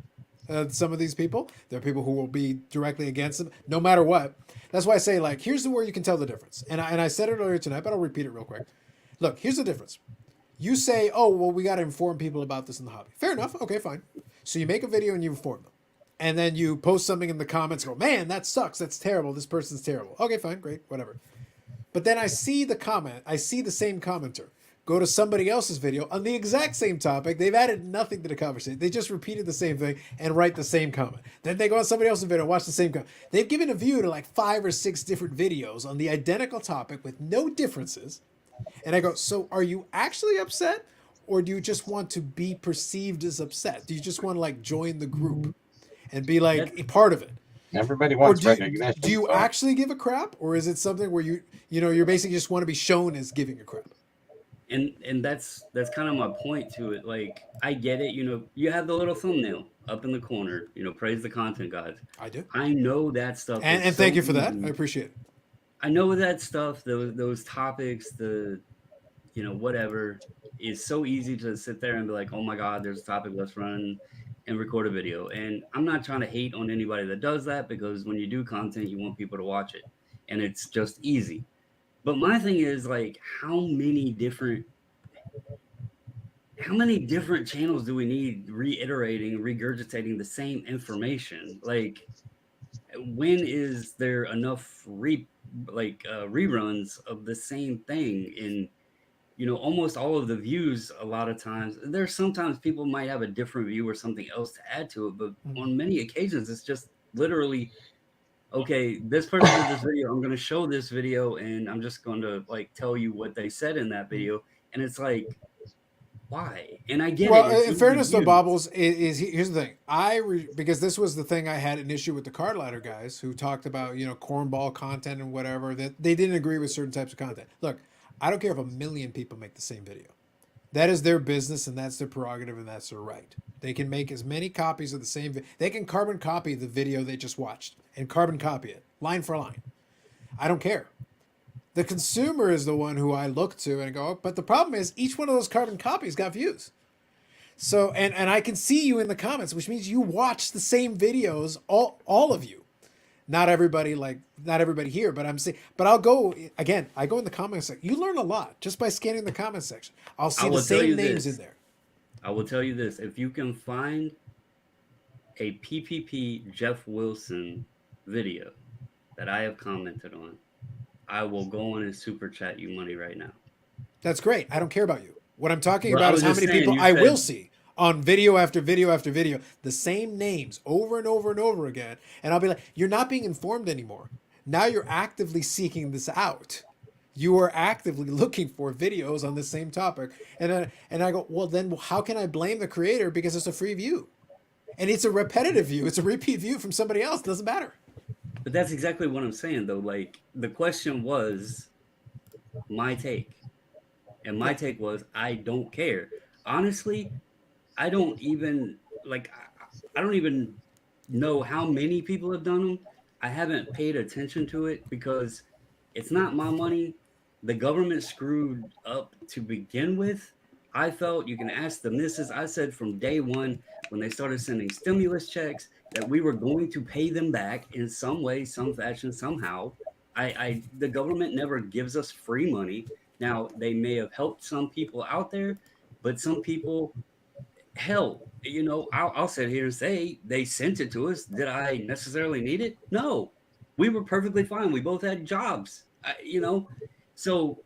A: some of these people. There are people who will be directly against them, no matter what. That's why I say, like, here's where you can tell the difference. And I said it earlier tonight, but I'll repeat it real quick. Look, here's the difference. You say, oh, well, we got to inform people about this in the hobby. Fair enough. Okay, fine. So you make a video and you inform them. And then you post something in the comments and go, man, that sucks. That's terrible. This person's terrible. Okay, fine. Great. Whatever. But then I see the comment. I see the same commenter go to somebody else's video on the exact same topic. They've added nothing to the conversation. They just repeated the same thing and write the same comment. Then they go on somebody else's video, watch the same comment. They've given a view to like 5 or 6 different videos on the identical topic with no differences. And I go, so are you actually upset? or do you just want to be perceived as upset? Do you just want to like join the group and be like a part of it?
B: Everybody
A: Or
B: wants
A: do
B: recognition.
A: do you
B: so-
A: actually give a crap, or is it something where you're basically just want to be shown as giving a crap?
E: And that's kind of my point to it. Like, I get it. You have the little thumbnail up in the corner. Praise the content gods.
A: I do,
E: I know that stuff.
A: and
E: is
A: thank
E: so
A: you for that.
E: easy.
A: I appreciate it.
E: I know that stuff. Those topics. Whatever is so easy to sit there and be like, oh my god, there's a topic. Let's run and record a video. And I'm not trying to hate on anybody that does that, because when you do content, you want people to watch it, and it's just easy. But my thing is, like, how many different channels do we need reiterating, regurgitating the same information? Like, when is there enough reruns of the same thing? In almost all of the views, a lot of times, there's sometimes people might have a different view or something else to add to it, but on many occasions, it's just literally, okay, this person did this video, I'm going to show this video, and I'm just going to like tell you what they said in that video. And it's like, why? And I get
A: Well,
E: it.
A: in fairness though, Bobbles, here's the thing. Because this was the thing I had an issue with the card ladder guys who talked about, cornball content and whatever, that they didn't agree with certain types of content. Look, I don't care if 1 million people make the same video. That is their business, and that's their prerogative, and that's their right. They can make as many copies of the same video. They can carbon copy the video they just watched and carbon copy it line for line. I don't care. The consumer is the one who I look to and go, but the problem is each one of those carbon copies got views. So, and I can see you in the comments, which means you watch the same videos, all of you. Not everybody here, but I'm saying, but I'll go again. I go in the comments section. You learn a lot just by scanning the comment section. I'll see the same names in there.
E: I will tell you this: if you can find a PPP Jeff Wilson video that I have commented on, I will go on and super chat you money right now.
A: That's great. I don't care about you. What I'm talking
E: Well,
A: about is how many people I will see on video after video after video, the same names over and over and over again. And I'll be like, you're not being informed anymore. Now you're actively seeking this out. You are actively looking for videos on the same topic. And I go, well, then how can I blame the creator? Because it's a free view. And it's a repetitive view. It's a repeat view from somebody else. Doesn't matter.
E: But that's exactly what I'm saying, though. Like, the question was my take. And my take was, I don't care. Honestly, I don't even know how many people have done them. I haven't paid attention to it because it's not my money. The government screwed up to begin with. I felt, you can ask the missus, I said from day one, when they started sending stimulus checks, that we were going to pay them back in some way, some fashion, somehow. The government never gives us free money. Now, they may have helped some people out there, but some people, hell, I'll sit here and say they sent it to us. Did I necessarily need it? No. We were perfectly fine. We both had jobs, So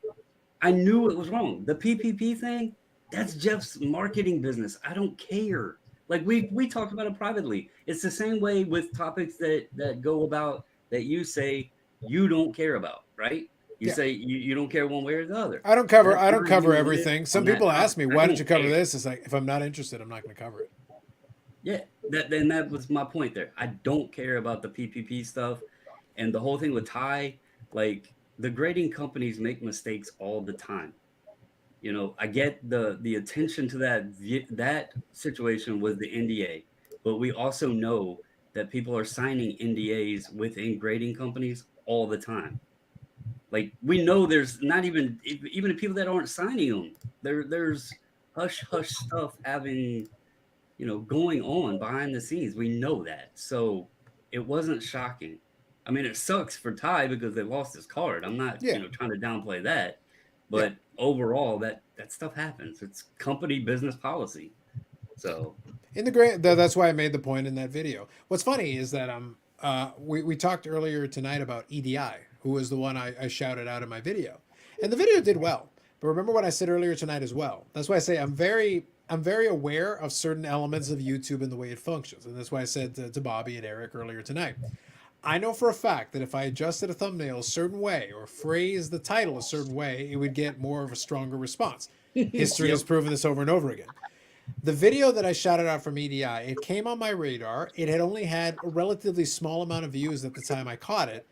E: I knew it was wrong. The PPP thing, that's Jeff's marketing business. I don't care. Like, we talked about it privately. It's the same way with topics that go about that you say you don't care about, right? You say you don't care one way or the other.
A: I don't cover everything. Some people ask me, why don't you cover this? It's like, if I'm not interested, I'm not going to cover it.
E: Yeah, that was my point there. I don't care about the PPP stuff. And the whole thing with Ty, like, the grading companies make mistakes all the time. I get the attention to that situation was the NDA, but we also know that people are signing NDAs within grading companies all the time. Like, we know there's not even the people that aren't signing them. There's hush stuff having, going on behind the scenes. We know that. So it wasn't shocking. I mean, it sucks for Ty because they lost his card. I'm not, trying to downplay that. But overall, that stuff happens. It's company business policy. So
A: that's why I made the point in that video. What's funny is that we talked earlier tonight about EDI, who was the one I shouted out in my video, and the video did well. But remember what I said earlier tonight as well. That's why I say I'm very aware of certain elements of YouTube and the way it functions, and that's why I said to Bobby and Eric earlier tonight, I know for a fact that if I adjusted a thumbnail a certain way or phrased the title a certain way, it would get more of a stronger response. History has proven this over and over again. The video that I shouted out from EDI, it came on my radar. It had only had a relatively small amount of views at the time I caught it.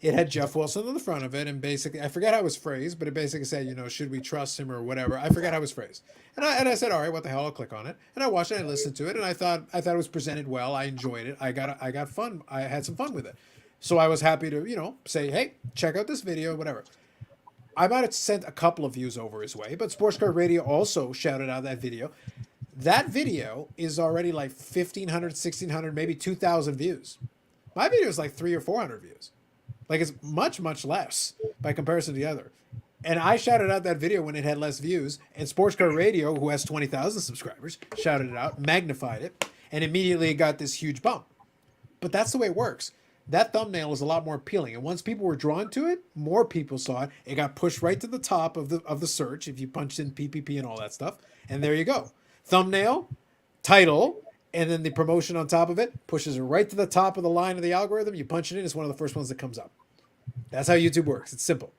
A: It had Jeff Wilson on the front of it, and basically, I forget how it was phrased, but it basically said, should we trust him or whatever? I forget how it was phrased. And I said, all right, what the hell? I'll click on it. And I watched it, I listened to it, and I thought it was presented well. I enjoyed it. I got fun. I had some fun with it. So I was happy to, say, hey, check out this video, whatever. I might have sent a couple of views over his way, but Sports Card Radio also shouted out that video. That video is already like 1,500, 1,600, maybe 2,000 views. My video is like 300 or 400 views. Like it's much, much less by comparison to the other. And I shouted out that video when it had less views, and Sports Card Radio, who has 20,000 subscribers, shouted it out, magnified it, and immediately it got this huge bump. But that's the way it works. That thumbnail is a lot more appealing, and once people were drawn to it, more people saw it. It got pushed right to the top of the search if you punched in PPP and all that stuff, and there you go. Thumbnail, title, and then the promotion on top of it pushes it right to the top of the line of the algorithm. You punch it in, it's one of the first ones that comes up. That's how YouTube works. It's simple.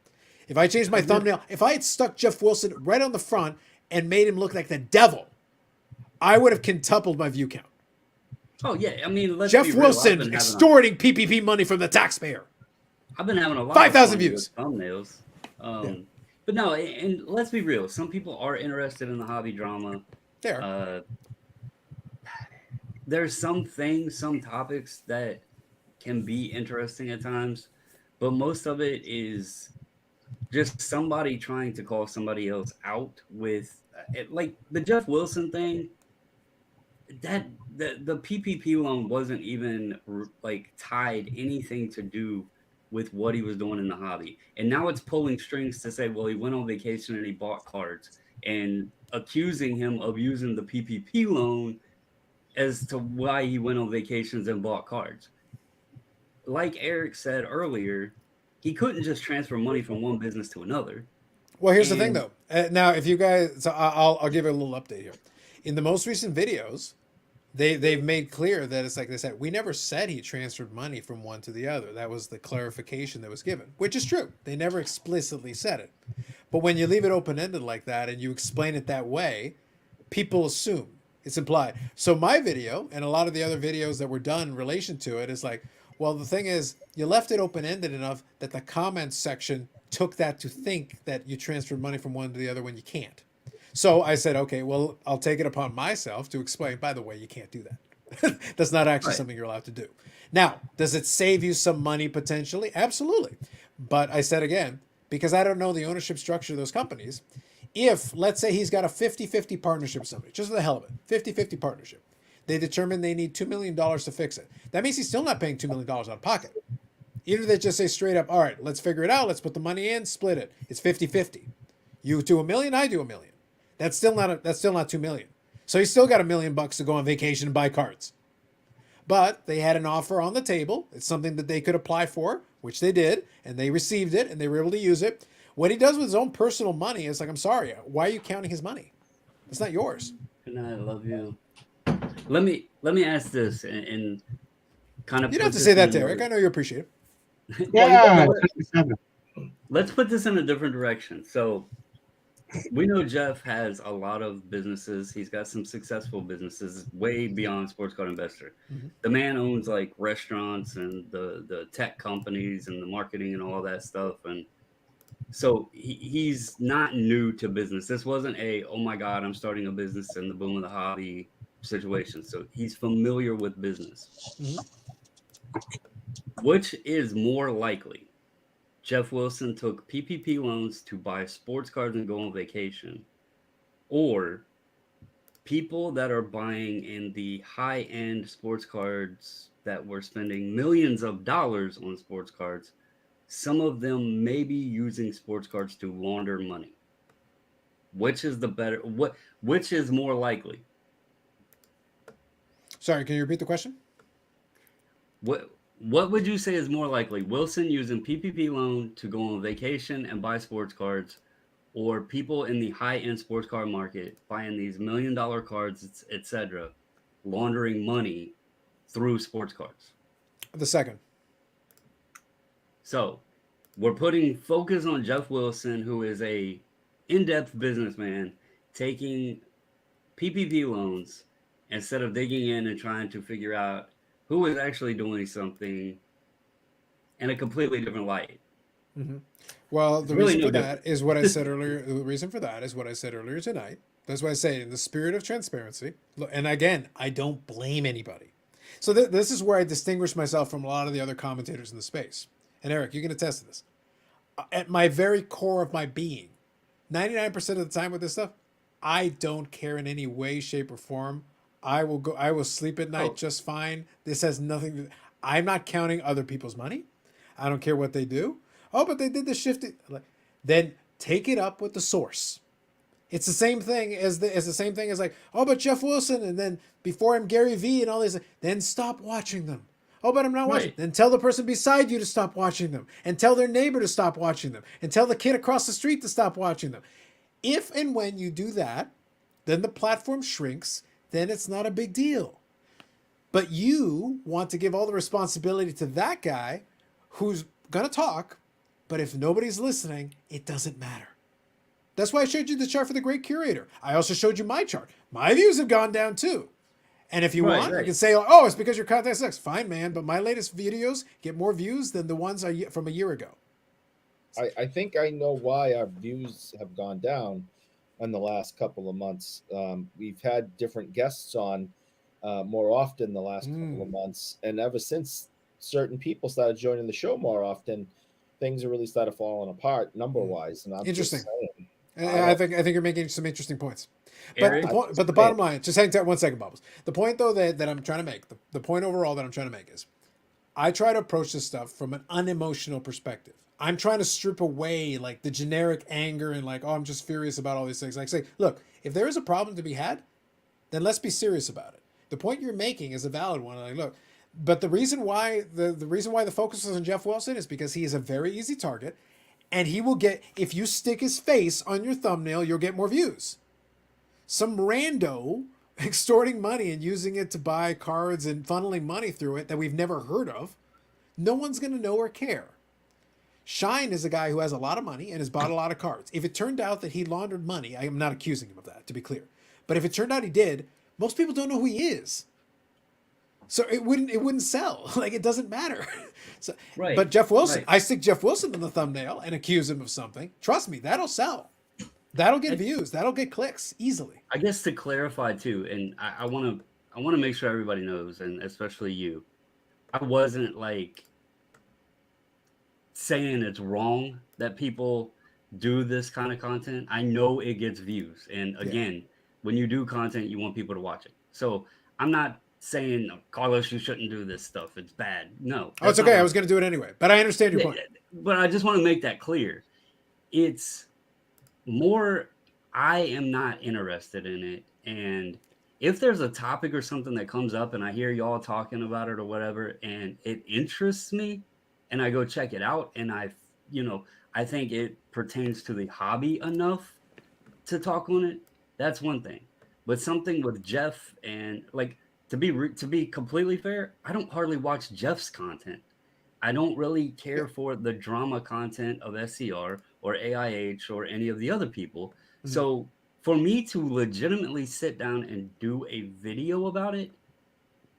A: If I changed my thumbnail, if I had stuck Jeff Wilson right on the front and made him look like the devil, I would have quintupled my view count.
E: Oh yeah, I mean, let's
A: Jeff
E: be real.
A: Wilson extorting PPP money from the taxpayer.
E: I've been having a lot
A: 5,000 views.
E: Thumbnails. But no, and let's be real. Some people are interested in the hobby drama.
A: There.
E: There's some things, some topics that can be interesting at times, but most of it is just somebody trying to call somebody else out with like the Jeff Wilson thing. That the PPP loan wasn't even like tied anything to do with what he was doing in the hobby, and now it's pulling strings to say, well, he went on vacation and he bought cards, and accusing him of using the PPP loan as to why he went on vacations and bought cards. Like Eric said earlier, he couldn't just transfer money from one business to another.
A: Well, here's the thing, though. Now, if you guys, so I'll give you a little update here. In the most recent videos, they've made clear that it's like they said, we never said he transferred money from one to the other. That was the clarification that was given, which is true. They never explicitly said it. But when you leave it open-ended like that and you explain it that way, people assume it's implied. So my video and a lot of the other videos that were done in relation to it is like, well, the thing is, you left it open-ended enough that the comments section took that to think that you transferred money from one to the other when you can't. So I said, okay, well, I'll take it upon myself to explain, by the way, you can't do that. That's not actually something you're allowed to do. Now, does it save you some money potentially? Absolutely. But I said again, because I don't know the ownership structure of those companies, if, let's say he's got a 50-50 partnership with somebody, just for the hell of it, 50-50 partnership, they determine they need $2 million to fix it. That means he's still not paying $2 million out of pocket. Even if they just say straight up, all right, let's figure it out. Let's put the money in, split it. It's 50-50. You do $1 million, I do $1 million. That's still not $2 million. So he's still got $1 million to go on vacation and buy cards. But they had an offer on the table. It's something that they could apply for, which they did, and they received it, and they were able to use it. What he does with his own personal money is like, I'm sorry, why are you counting his money? It's not yours.
E: And I love you. Let me ask this and kind of.
A: You don't have to say that to Eric. I know you appreciate it.
B: Yeah.
E: Let's put this in a different direction. So we know Jeff has a lot of businesses. He's got some successful businesses way beyond Sports Card Investor. Mm-hmm. The man owns like restaurants and the tech companies and the marketing and all that stuff. And so he's not new to business. This wasn't oh my God, I'm starting a business in the boom of the hobby situation. So he's familiar with business. Mm-hmm. Which is more likely? Jeff Wilson took PPP loans to buy sports cards and go on vacation, or people that are buying in the high-end sports cards that were spending millions of dollars on sports cards, some of them may be using sports cards to launder money. Which is the better? Which is more likely?
A: Sorry, can you repeat the question?
E: What would you say is more likely? Wilson using PPP loan to go on vacation and buy sports cards, or people in the high-end sports card market buying these $1 million cards, etc., laundering money through sports cards?
A: The second.
E: So we're putting focus on Jeff Wilson, who is a in-depth businessman. taking PPP loans instead of digging in and trying to figure out who is actually doing something in a completely different light.
A: Mm-hmm. Well,
E: It's
A: the
E: really
A: reason
E: no
A: for that
E: different.
A: is what I said earlier. The reason for that is what I said earlier tonight. That's why I say, in the spirit of transparency, and again, I don't blame anybody. So this is where I distinguish myself from a lot of the other commentators in the space. And Eric, you can attest to this. At my very core of my being, 99% of the time with this stuff, I don't care in any way, shape, or form. I will sleep at night
E: Oh.
A: just fine. This has nothing to, I'm not counting other people's money. I don't care what they do. Oh, but they did the shifting. Then take it up with the source. It's the same thing as the same thing as like, oh, but Jeff Wilson, and then before him Gary V and all these. Then stop watching them. Oh, but I'm not watching.
E: Right.
A: Then tell the person beside you to stop watching them, and tell their neighbor to stop watching them, and tell the kid across the street to stop watching them. If and when you do that, then the platform shrinks. Then it's not a big deal. But you want to give all the responsibility to that guy who's gonna talk, but if nobody's listening, it doesn't matter. That's why I showed you the chart for the great curator. I also showed you my chart. My views have gone down too. And if you want, you can say, oh, it's because your content sucks. Fine, man. But my latest videos get more views than the ones from a year ago.
C: I think I know why our views have gone down in the last couple of months. We've had different guests on more often the last couple of months. And ever since certain people started joining the show more often, things have really started falling apart number-wise. And I'm
A: Interesting.
C: Just saying,
A: I think you're making some interesting points.
E: Eric?
A: But the bottom line, just hang tight 1 second, Bubbles. The point though that I'm trying to make, the point overall that I'm trying to make is, I try to approach this stuff from an unemotional perspective. I'm trying to strip away like the generic anger and like, oh, I'm just furious about all these things. Like say, look, if there is a problem to be had, then let's be serious about it. The point you're making is a valid one. Like, look, but the reason why the reason why the focus is on Jeff Wilson is because he is a very easy target. And he will get, if you stick his face on your thumbnail, you'll get more views. Some rando extorting money and using it to buy cards and funneling money through it that we've never heard of, no one's going to know or care. Shine is a guy who has a lot of money and has bought a lot of cards. If it turned out that he laundered money, I am not accusing him of that, to be clear. But if it turned out he did, most people don't know who he is. So it wouldn't sell. Like, it doesn't matter. So,
E: Right.
A: But Jeff Wilson,
E: Right.
A: I stick Jeff Wilson in the thumbnail and accuse him of something. Trust me, that'll sell. That'll get views. That'll get clicks easily.
E: I guess to clarify too, and I want to make sure everybody knows, and especially you, I wasn't like saying it's wrong that people do this kind of content. I know it gets views, and again, when you do content, you want people to watch it. So I'm not saying, Carlos, you shouldn't do this stuff. It's bad. No.
A: Oh, it's okay. I was going to do it anyway, but I understand your point.
E: But I just want to make that clear. It's more, I am not interested in it. And if there's a topic or something that comes up and I hear y'all talking about it or whatever, and it interests me and I go check it out and I think it pertains to the hobby enough to talk on it, that's one thing. But something with Jeff and like, to be completely fair, I don't hardly watch Jeff's content. I don't really care for the drama content of SCR or AIH or any of the other people. Mm-hmm. So for me to legitimately sit down and do a video about it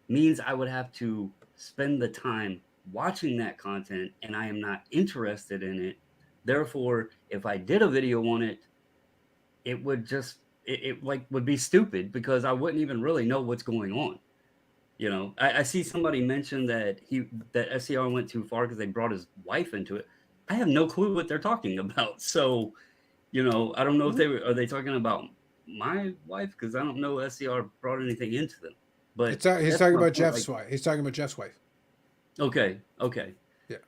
E: means I would have to spend the time watching that content, and I am not interested in it. Therefore, if I did a video on it, it would just would be stupid because I wouldn't even really know what's going on. You know, I see somebody mention that SCR went too far because they brought his wife into it. I have no clue what they're talking about. So, I don't know if are they talking about my wife, because I don't know SCR brought anything into them. But
A: he's talking about Jeff's wife. He's talking about Jeff's wife.
E: Okay.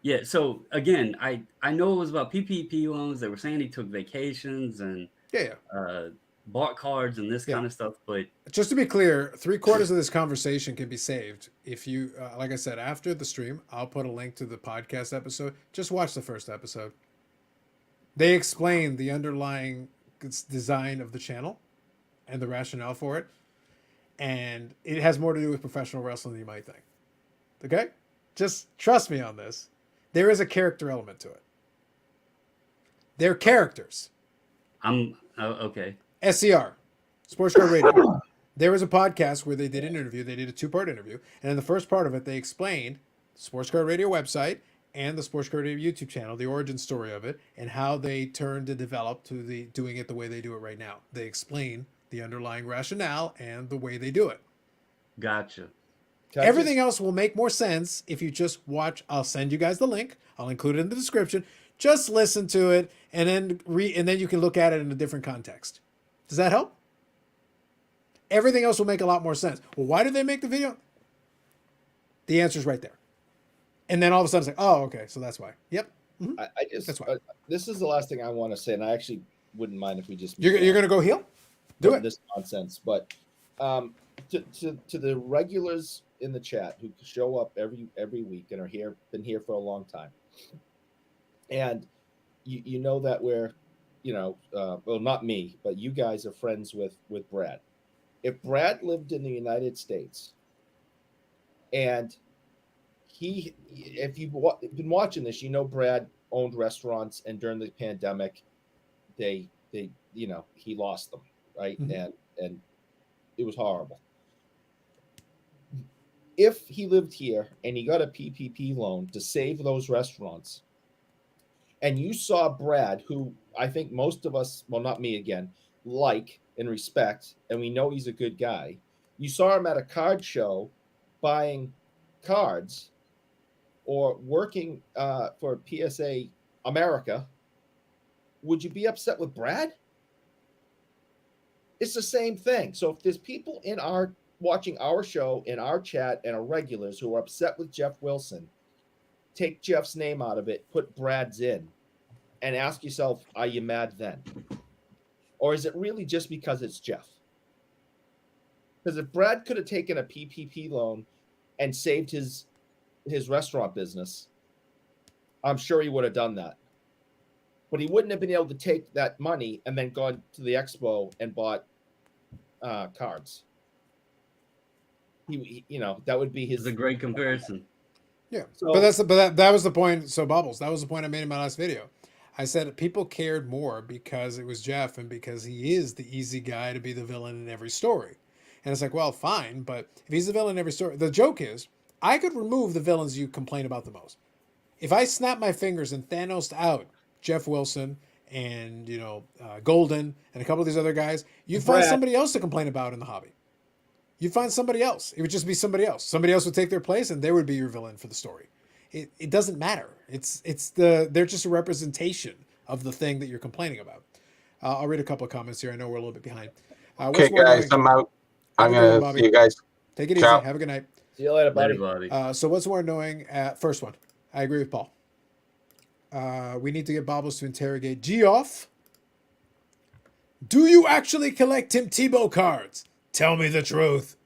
E: Yeah. So again, I know it was about PPP loans. They were saying he took vacations and bought cards and this kind of stuff. But
A: just to be clear, 3/4 of this conversation can be saved if you, like I said, after the stream, I'll put a link to the podcast episode. Just watch the first episode. They explain the underlying design of the channel and the rationale for it. And it has more to do with professional wrestling than you might think. Okay? Just trust me on this. There is a character element to it. They're characters.
E: okay.
A: SCR, Sports Card Radio. There was a podcast where they did an interview. They did a 2-part interview, and in the first part of it, they explained Sports Card Radio website and the Sports Card Radio YouTube channel, the origin story of it, and how they turned to develop to the doing it the way they do it right now. They explain the underlying rationale and the way they do it.
E: Gotcha.
A: Everything else will make more sense if you just watch. I'll send you guys the link. I'll include it in the description. Just listen to it, and then you can look at it in a different context. Does that help? Everything else will make a lot more sense. Well, why did they make the video? The answer's right there. And then all of a sudden it's like, oh, okay, so that's why. Yep. Mm-hmm.
C: I just
A: That's why.
C: This is the last thing I want to say, and I actually wouldn't mind if we just
A: You're going to go heel? Do it.
C: This nonsense, but to the regulars in the chat who show up every week and are been here for a long time, and you know that we're, well, not me, but you guys are friends with Brad. If Brad lived in the United States, and if you've been watching this, Brad owned restaurants, and during the pandemic, they he lost them, right? Mm-hmm. And it was horrible. If he lived here and he got a PPP loan to save those restaurants, and you saw Brad, who I think most of us, well, not me again, like and respect, and we know he's a good guy, you saw him at a card show buying cards or working for PSA America, would you be upset with Brad? It's the same thing. So if there's people watching our show in our chat and are regulars who are upset with Jeff Wilson, take Jeff's name out of it, put Brad's in, and ask yourself, are you mad then? Or is it really just because it's Jeff? Because if Brad could have taken a PPP loan and saved his restaurant business, I'm sure he would have done that. But he wouldn't have been able to take that money and then gone to the expo and bought cards. He that would be his.
E: It's a great comparison.
A: Yeah, so, but that was the point. So Bubbles, that was the point I made in my last video. I said people cared more because it was Jeff and because he is the easy guy to be the villain in every story. And it's like, well, fine, but if he's the villain in every story, the joke is I could remove the villains you complain about the most. If I snap my fingers and Thanos out Jeff Wilson and Golden and a couple of these other guys, you'd find somebody else to complain about in the hobby. You'd find somebody else. It would just be somebody else. Somebody else would take their place, and they would be your villain for the story. It doesn't matter. They're just a representation of the thing that you're complaining about. I'll read a couple of comments here. I know we're a little bit behind.
B: Okay, guys, I'm out. I'm gonna see you guys.
A: Take it
B: Ciao.
A: easy. Have a good night.
C: See you later, buddy.
A: So what's more annoying? First one. I agree with Paul. We need to get Bobbles to interrogate Geoff. Do you actually collect Tim Tebow cards? Tell me the truth.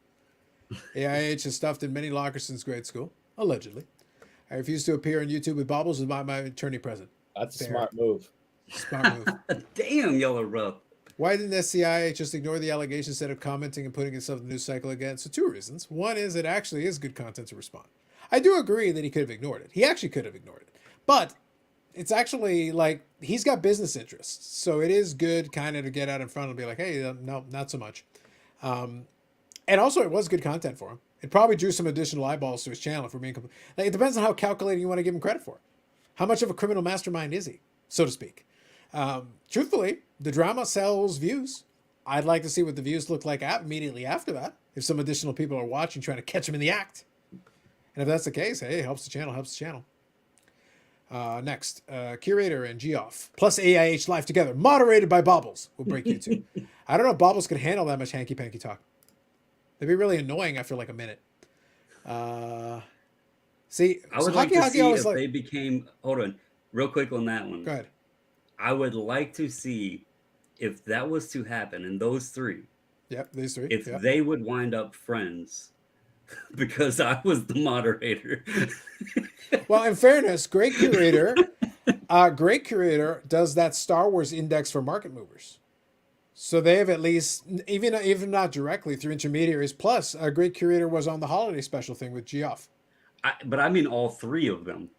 A: AIH is stuffed in many lockers since grade school, allegedly. I refuse to appear on YouTube with Bobbles without my attorney present.
C: That's a smart move.
A: Smart move.
E: Damn, y'all are rough.
A: Why didn't SCI just ignore the allegations instead of commenting and putting itself in the news cycle again? So 2 reasons. One is it actually is good content to respond. I do agree that he could have ignored it. He actually could have ignored it. But it's actually like he's got business interests. So it is good kind of to get out in front and be like, hey, no, not so much. And also it was good content for him. It probably drew some additional eyeballs to his channel for being like, it depends on how calculating you want to give him credit for. How much of a criminal mastermind is he, so to speak? Truthfully, the drama sells views. I'd like to see what the views look like immediately after that. If some additional people are watching, trying to catch him in the act. And if that's the case, hey, helps the channel. Next, Curator and Geoff plus AIH live together, moderated by Bobbles. Will break YouTube. I don't know if Bobbles could handle that much hanky-panky talk. That'd be really annoying after like a minute. See,
E: I would like to see if they became. Hold on, real quick on that one.
A: Go ahead.
E: I would like to see if that was to happen, and those 3.
A: Yep, these 3.
E: If they would wind up friends, because I was the moderator.
A: Well, in fairness, Great Curator does that Star Wars index for market movers. So they have at least, even not directly through intermediaries. Plus, a Great Curator was on the holiday special thing with Geoff.
E: But I mean all 3 of them.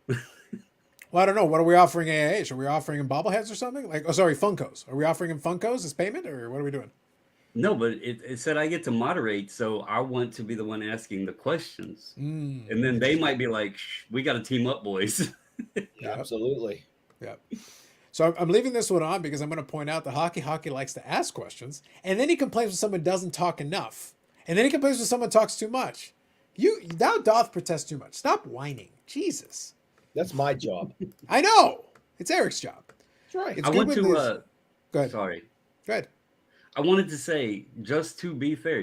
A: Well, I don't know. What are we offering AIH? Are we offering him bobbleheads or something? Like, Funkos. Are we offering him Funkos as payment, or what are we doing?
E: No, but it said I get to moderate, so I want to be the one asking the questions.
A: Mm,
E: And then they might be like, Shh, we got to team up, boys.
A: yep.
C: Absolutely.
A: Yep. So I'm leaving this one on because I'm going to point out that Hockey likes to ask questions, and then he complains when someone doesn't talk enough, and then he complains when someone talks too much. Thou doth protest too much. Stop whining, Jesus.
C: That's my job.
A: I know it's Eric's job.
C: That's right.
A: It's
E: I
A: good
E: want
A: when
E: to,
A: these- Go ahead.
E: sorry.
A: Go ahead.
E: I wanted to say, just to be fair,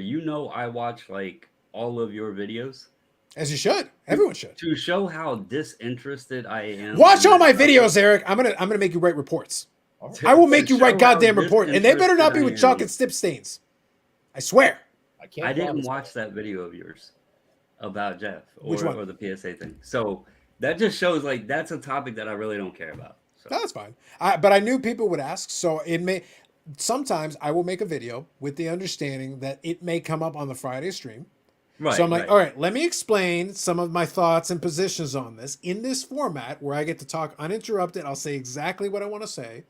E: I watch like all of your videos.
A: As you should. Everyone should.
E: To show how disinterested I am.
A: Watch
E: in
A: all my
E: this
A: videos, Eric. I'm gonna make you write reports.
C: All right.
A: I will make
E: To
A: you write
E: show how
A: goddamn reports, and they better not be with
E: disinterested I
A: chalk
E: am.
A: and snip stains. I swear.
C: I can't.
E: I didn't
C: promise
E: watch that video of yours about Jeff
A: Which one?
E: or the PSA thing. So that just shows like that's a topic that I really don't care about. So.
A: No, that's fine. But I knew people would ask, so it may. Sometimes I will make a video with the understanding that it may come up on the Friday stream.
E: Right.
A: So I'm like,
E: right.
A: all right, let me explain some of my thoughts and positions on this in this format where I get to talk uninterrupted. I'll say exactly what I want to say,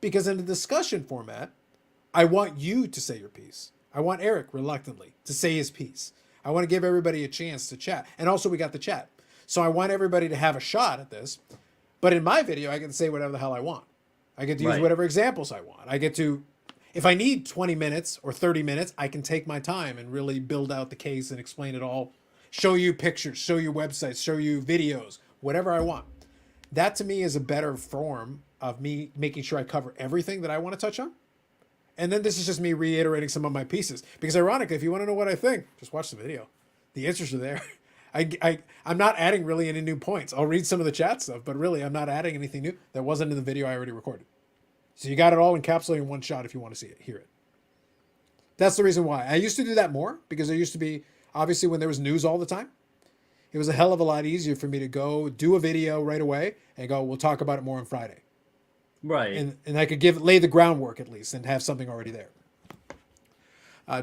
A: because in the discussion format, I want you to say your piece. I want Eric reluctantly to say his piece. I want to give everybody a chance to chat. And also we got the chat. So I want everybody to have a shot at this. But in my video, I get to say whatever the hell I want. I get to use
E: Right.
A: whatever examples I want. I get to, if I need 20 minutes or 30 minutes, I can take my time and really build out the case and explain it all. Show you pictures, show you websites, show you videos, whatever I want. That to me is a better form of me making sure I cover everything that I want to touch on. And then this is just me reiterating some of my pieces. Because ironically, if you want to know what I think, just watch the video. The answers are there. I'm not adding really any new points. I'll read some of the chat stuff, but really I'm not adding anything new that wasn't in the video I already recorded. So you got it all encapsulated in one shot if you want to see it, hear it. That's the reason why. I used to do that more because there used to be, obviously when there was news all the time, it was a hell of a lot easier for me to go do a video right away and go, we'll talk about it more on Friday.
E: Right.
A: And I could lay the groundwork at least and have something already there.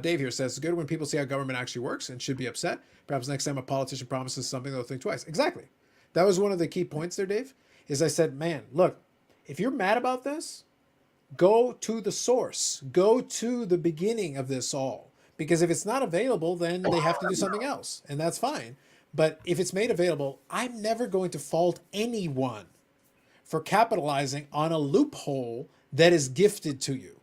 A: Dave here says, it's good when people see how government actually works and should be upset. Perhaps next time a politician promises something, they'll think twice. Exactly. That was one of the key points there, Dave, is I said, man, look, if you're mad about this, go to the source. Go to the beginning of this all. Because if it's not available, then they have to do something else. And that's fine. But if it's made available, I'm never going to fault anyone for capitalizing on a loophole that is gifted to you.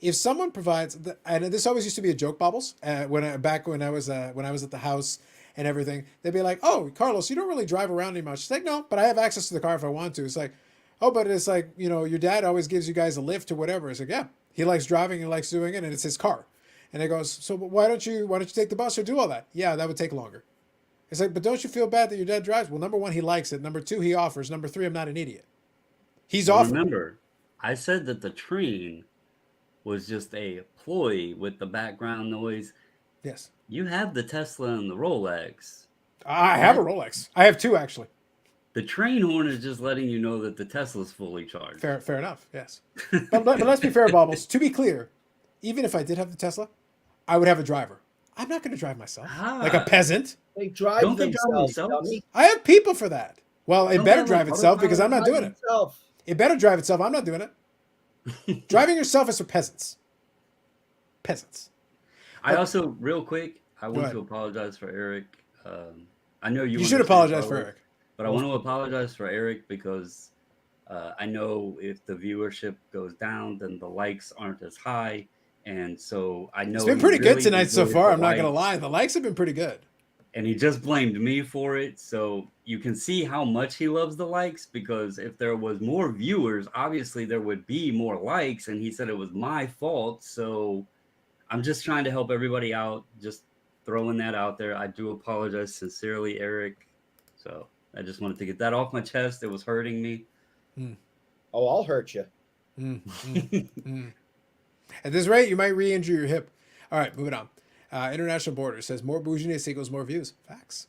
A: If someone provides, and this always used to be a joke, Bobbles, when I was at the house and everything, they'd be like, "Oh, Carlos, you don't really drive around anymore." She's like, "No, but I have access to the car if I want to." It's like, "Oh, but it's like, you know, your dad always gives you guys a lift or whatever." It's like, "Yeah, he likes driving, he likes doing it, and it's his car." And it goes, "So why don't you take the bus or do all that?" "Yeah, that would take longer." It's like, "But don't you feel bad that your dad drives?" "Well, number one, he likes it. Number two, he offers. Number three, I'm not an idiot." He's offering.
E: Remember, I said that the train was just a ploy with the background noise.
A: Yes.
E: You have the Tesla and the Rolex.
A: I have a Rolex. I have two, actually.
E: The train horn is just letting you know that the Tesla's fully charged.
A: Fair enough, yes. But let's be fair, Bobbles. To be clear, even if I did have the Tesla, I would have a driver. I'm not going to drive myself like a peasant.
C: They drive
E: Don't they drive
C: themselves.
E: themselves?
C: dummy.
A: I have people for that. Well, it
E: Don't
A: better
E: they have,
A: drive
E: like,
A: itself because I'm not
C: Drive
A: doing it.
C: themselves.
A: It better drive itself. I'm not doing it. Driving yourself is for peasants. Peasants.
E: I also, real quick, I want
A: ahead.
E: to apologize for Eric. I know you.
A: You should
E: understand,
A: apologize for
E: Carlos,
A: Eric.
E: But I want to apologize for Eric because I know if the viewership goes down, then the likes aren't as high. And so I know
A: It's been
E: he
A: pretty good
E: really
A: tonight so
E: enjoys
A: far.
E: the
A: I'm not going to
E: likes,
A: lie. The likes have been pretty good.
E: And he just blamed me for it. So you can see how much he loves the likes, because if there was more viewers, obviously there would be more likes. And he said it was my fault. So I'm just trying to help everybody out. Just throwing that out there. I do apologize sincerely, Eric. So I just wanted to get that off my chest. It was hurting me.
C: Oh, I'll hurt you.
A: At this rate, you might re-injure your hip. All right, moving on. International Border says more bouginess equals more views. Facts.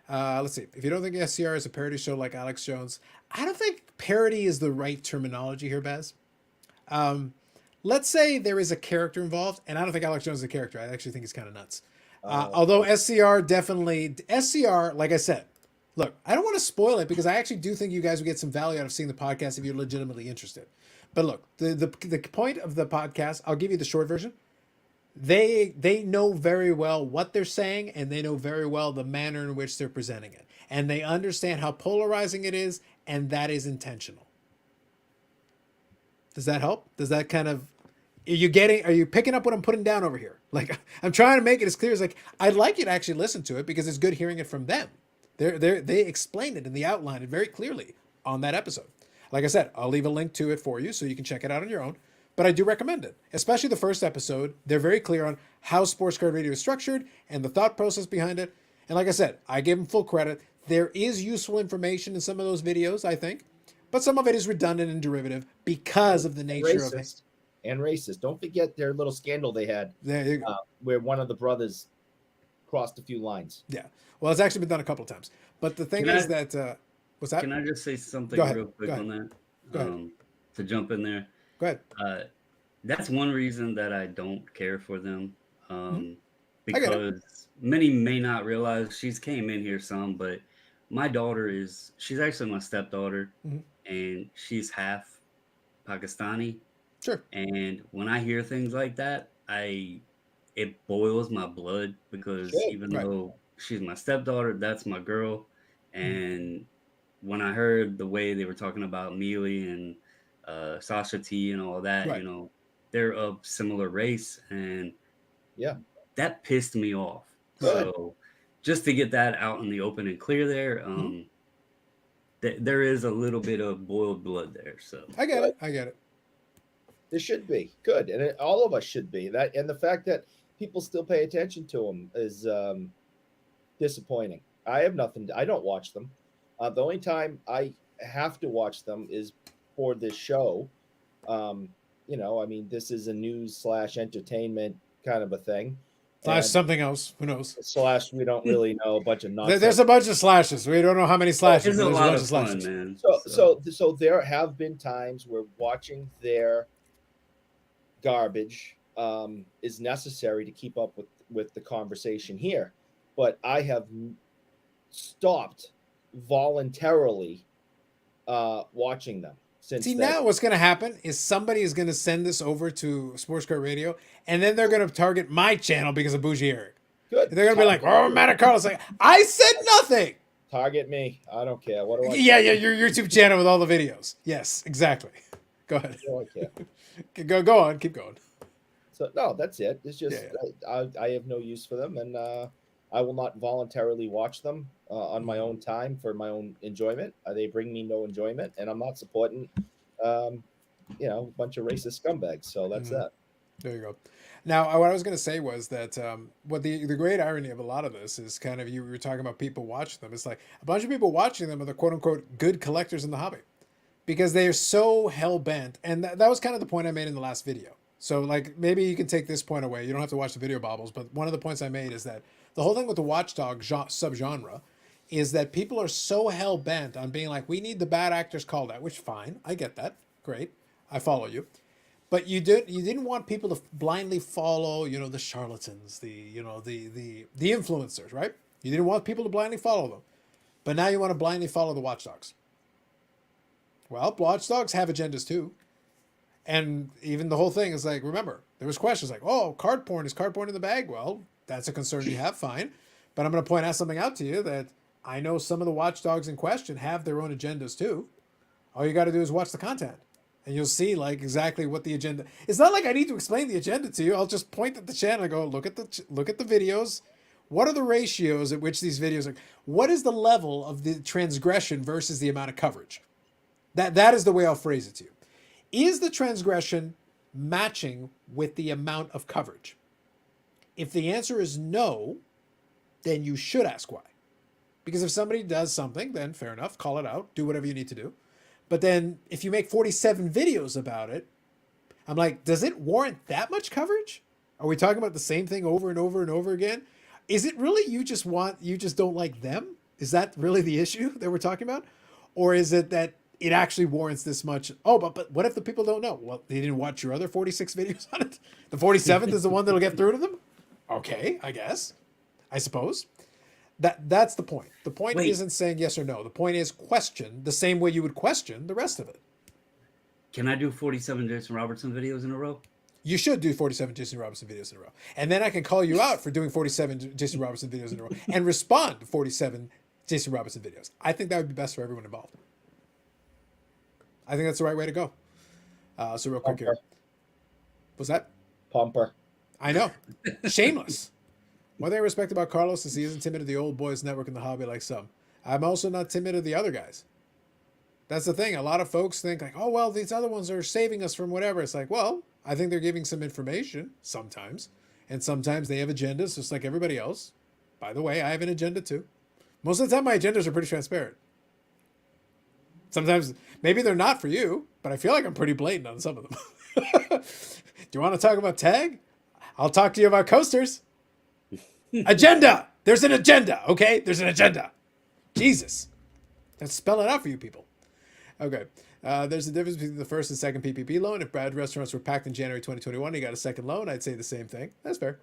A: Let's see. If you don't think SCR is a parody show like Alex Jones, I don't think parody is the right terminology here, Baz. Let's say there is a character involved, and I don't think Alex Jones is a character. I actually think he's kind of nuts. Although SCR, like I said, look, I don't want to spoil it because I actually do think you guys would get some value out of seeing the podcast if you're legitimately interested. But look, the point of the podcast, I'll give you the short version. they know very well what they're saying, and they know very well the manner in which they're presenting it, and they understand how polarizing it is, and that is intentional. Does that help? Does that kind of, are you picking up what I'm putting down over here? Like, I'm trying to make it as clear as, like, I'd like you to actually listen to it because it's good hearing it from them. They explained it in the outline very clearly on that episode. Like I said, I'll leave a link to it for you so you can check it out on your own. But I do recommend it, especially the first episode. They're very clear on how Sports Card Radio is structured and the thought process behind it. And like I said, I give them full credit. There is useful information in some of those videos, I think, but some of it is redundant and derivative because of the nature of it.
C: And racist. Don't forget their little scandal they had where one of the brothers crossed a few lines.
A: Yeah. Well, it's actually been done a couple of times. But the thing is that, what's that?
E: Can I just say something real quick on that?
A: Go ahead.
E: To jump in there.
A: Go ahead.
E: That's one reason that I don't care for them. Because many may not realize she's came in here some, but my daughter she's actually my stepdaughter, and she's half Pakistani.
A: Sure.
E: And when I hear things like that, it boils my blood because even though she's my stepdaughter, that's my girl. And when I heard the way they were talking about Mealy and Sasha T and all that, you know, they're of similar race, and that pissed me off. So just to get that out in the open and clear there, there is a little bit of boiled blood there. So
A: I get it.
C: There should be good, and all of us should be that. And the fact that people still pay attention to them is disappointing. I have nothing. I don't watch them. The only time I have to watch them is for this show. You know, I mean, this is a news / entertainment kind of a thing.
A: / something else. Who knows?
C: / we don't really know, a bunch of nonsense.
A: There's a bunch of slashes. We don't know how many slashes.
E: There's a lot of fun, man.
C: So there have been times where watching their garbage is necessary to keep up with the conversation here. But I have stopped voluntarily watching them. See,
A: now what's going to happen is somebody is going to send this over to Sports Card Radio, and then they're going to target my channel because of Bougie Eric.
C: Good.
A: They're going to be like, "Oh, Matt Carlos, like, I said nothing."
C: Target me. I don't care. What do I?
A: Yeah, your YouTube channel with all the videos. Yes, exactly. Go ahead.
C: What do I care?
A: Go on. Keep going.
C: So no, that's it. It's just I have no use for them, and I will not voluntarily watch them on my own time for my own enjoyment. They bring me no enjoyment, and I'm not supporting, a bunch of racist scumbags. So that's that.
A: There you go. Now, what I was going to say was that what the great irony of a lot of this is kind of, you were talking about people watching them. It's like a bunch of people watching them are the quote unquote good collectors in the hobby because they are so hell bent. And that was kind of the point I made in the last video. So like, maybe you can take this point away. You don't have to watch the video bobbles, but one of the points I made is that the whole thing with the watchdog subgenre is that people are so hell bent on being like, we need the bad actors called out, which fine. I get that. Great. I follow you. But you didn't want people to blindly follow, the charlatans, the influencers, right? You didn't want people to blindly follow them. But now you want to blindly follow the watchdogs. Well, watchdogs have agendas too. And even the whole thing is like, remember, there was questions like, oh, card porn, is card porn in the bag? Well, that's a concern you have, fine. But I'm going to point out something out to you that I know some of the watchdogs in question have their own agendas too. All you got to do is watch the content. And you'll see like exactly what the agenda. It's not like I need to explain the agenda to you. I'll just point at the channel and go, look at the videos. What are the ratios at which these videos are? What is the level of the transgression versus the amount of coverage? That is the way I'll phrase it to you. Is the transgression matching with the amount of coverage? If the answer is no, then you should ask why. Because if somebody does something, then fair enough, call it out, do whatever you need to do. But then if you make 47 videos about it, I'm like, does it warrant that much coverage? Are we talking about the same thing over and over and over again? Is it really you just don't like them? Is that really the issue that we're talking about? Or is it that it actually warrants this much? Oh, but what if the people don't know? Well, they didn't watch your other 46 videos on it. The 47th is the one that'll get through to them? Okay, I guess. I suppose. That's the point. The point isn't saying yes or no. The point is question the same way you would question the rest of it.
E: Can I do 47 Jason Robertson videos in a row?
A: You should do 47 Jason Robinson videos in a row. And then I can call you out for doing 47 Jason Robinson videos in a row and respond to 47 Jason Robinson videos. I think that would be best for everyone involved. I think that's the right way to go. So real quick here. Was that?
C: Pumper.
A: I know. Shameless. One thing I respect about Carlos is he isn't timid of the old boys network in the hobby like some. I'm also not timid of the other guys. That's the thing. A lot of folks think like, oh, well, these other ones are saving us from whatever. It's like, well, I think they're giving some information sometimes. And sometimes they have agendas just like everybody else. By the way, I have an agenda too. Most of the time, my agendas are pretty transparent. Sometimes, maybe they're not for you, but I feel like I'm pretty blatant on some of them. Do you want to talk about tag? I'll talk to you about coasters. Agenda! There's an agenda, okay? There's an agenda. Jesus. Let's spell it out for you people. Okay. There's a difference between the first and second PPP loan. If Brad restaurants were packed in January 2021, he got a second loan, I'd say the same thing. That's fair.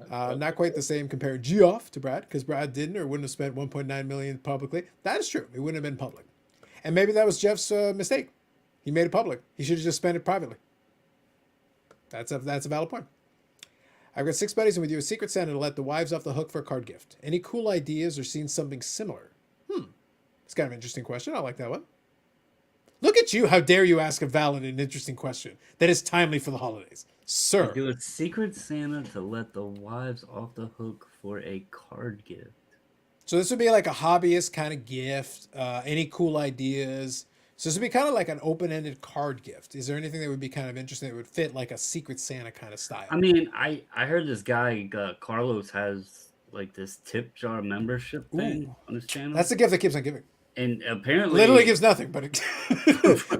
A: Not quite the same comparing Geoff to Brad, because Brad didn't or wouldn't have spent $1.9 million publicly. That is true. It wouldn't have been public. And maybe that was Jeff's mistake. He made it public. He should have just spent it privately. That's a valid point. I've got 6 buddies and we do a Secret Santa to let the wives off the hook for a card gift. Any cool ideas or seen something similar? It's kind of an interesting question. I like that one. Look at you. How dare you ask a valid and interesting question that is timely for the holidays. Sir.
E: Do a Secret Santa to let the wives off the hook for a card gift.
A: So this would be like a hobbyist kind of gift. Any cool ideas? So this would be kind of like an open-ended card gift. Is there anything that would be kind of interesting that would fit like a Secret Santa kind of style?
E: I mean, I heard this guy, Carlos, has like this tip jar membership thing on his channel.
A: That's the gift that keeps on giving.
E: And apparently...
A: Literally gives nothing, but it,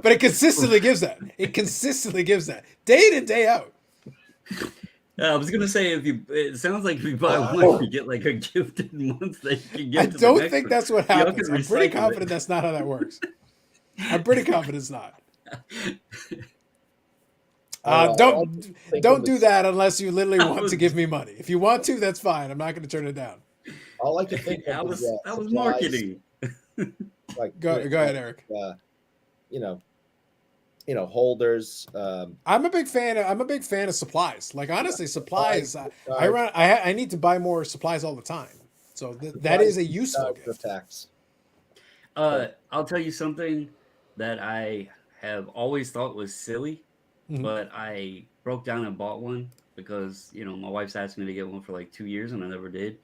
A: but it consistently gives that. It consistently gives that. Day in and day out.
E: I was gonna say it sounds like if you buy one, you get like a gift in months that you can give.
A: I
E: to the
A: don't
E: next
A: think
E: one.
A: that's what
E: Y'all
A: happens.
E: can
A: I'm pretty
E: recycle
A: confident
E: it.
A: that's not how that works. I'm pretty confident it's not. Don't do that unless you literally want to give me money. If you want to, that's fine. I'm not going to turn it down.
C: All I can think of
E: That was
C: is
E: that was
C: supplies,
E: marketing.
C: Like
A: Go ahead, Eric.
C: You know, holders.
A: I'm a big fan of supplies. Like honestly, supplies. I need to buy more supplies all the time. So that is a useful gift.
C: Tax.
E: I'll tell you something that I have always thought was silly, but I broke down and bought one because my wife's asked me to get one for like 2 years and I never did.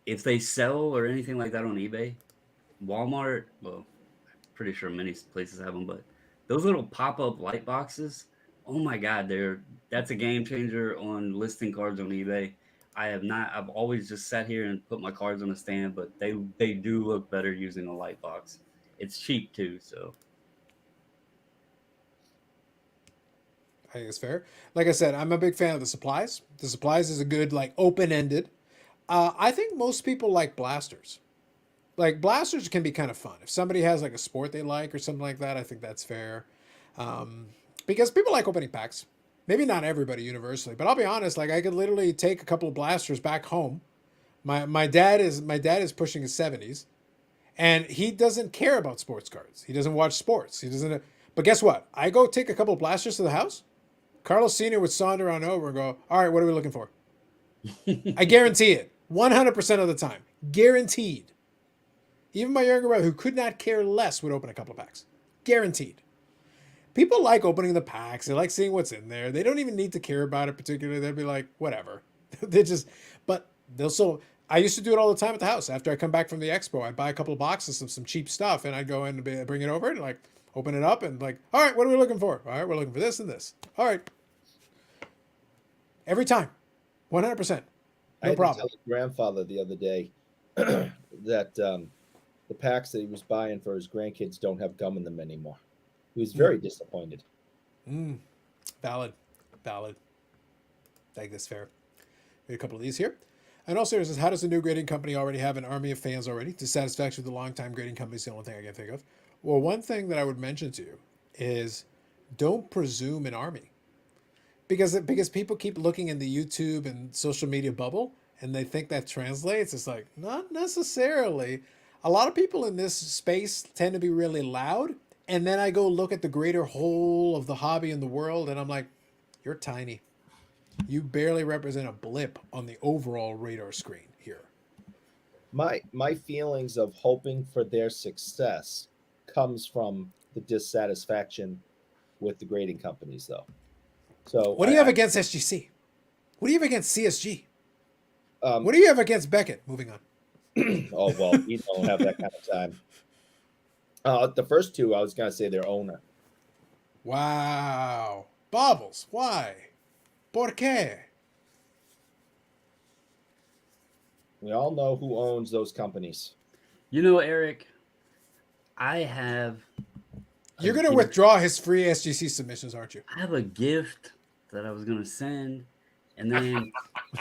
E: If they sell or anything like that on eBay, Walmart, well, I'm pretty sure many places have them, but those little pop-up light boxes, oh my God, that's a game changer on listing cards on eBay. I've always just sat here and put my cards on a stand, but they do look better using a light box. It's cheap too, so.
A: I think it's fair. Like I said, I'm a big fan of the supplies. The supplies is a good, like, open-ended. I think most people like blasters. Like, blasters can be kind of fun. If somebody has, like, a sport they like or something like that, I think that's fair. Because people like opening packs. Maybe not everybody universally, but I'll be honest, like, I could literally take a couple of blasters back home. My dad is pushing his 70s, and he doesn't care about sports cards. He doesn't watch sports. He doesn't. But guess what? I go take a couple of blasters to the house. Carlos Sr. would saunter on over and go, all right, what are we looking for? I guarantee it. 100% of the time. Guaranteed. Even my younger brother, who could not care less, would open a couple of packs. Guaranteed. People like opening the packs. They like seeing what's in there. They don't even need to care about it particularly. They'll be like, whatever. But they'll still, I used to do it all the time at the house. After I come back from the expo, I'd buy a couple of boxes of some cheap stuff and I'd go in and bring it over and like open it up and like, all right, what are we looking for? All right, we're looking for this and this. All right. Every time. 100%.
C: I
A: No
C: had
A: problem.
C: to tell your grandfather the other day that the packs that he was buying for his grandkids don't have gum in them anymore. He was very disappointed.
A: Valid. I think that's fair. We have a couple of these here. And also, it says, how does the new grading company already have an army of fans already? Dissatisfaction with the longtime grading company is the only thing I can think of. Well, one thing that I would mention to you is don't presume an army. Because people keep looking in the YouTube and social media bubble and they think that translates. It's like, not necessarily. A lot of people in this space tend to be really loud. And then I go look at the greater whole of the hobby in the world and I'm like, You're tiny. You barely represent a blip on the overall radar screen here.
C: My feelings of hoping for their success comes from the dissatisfaction with the grading companies, though. So
A: What do you have against SGC? What do you have against CSG?
C: Um,
A: What do you have against Beckett? Moving on.
C: oh well, we don't have that kind of time. The first two, I was gonna say their owner.
A: Wow. Bobbles, why? ¿Por qué?
C: We all know who owns those companies.
E: You know, Eric, I have.
A: You're going to withdraw his free SGC submissions, aren't you?
E: I have a gift that I was gonna send, and then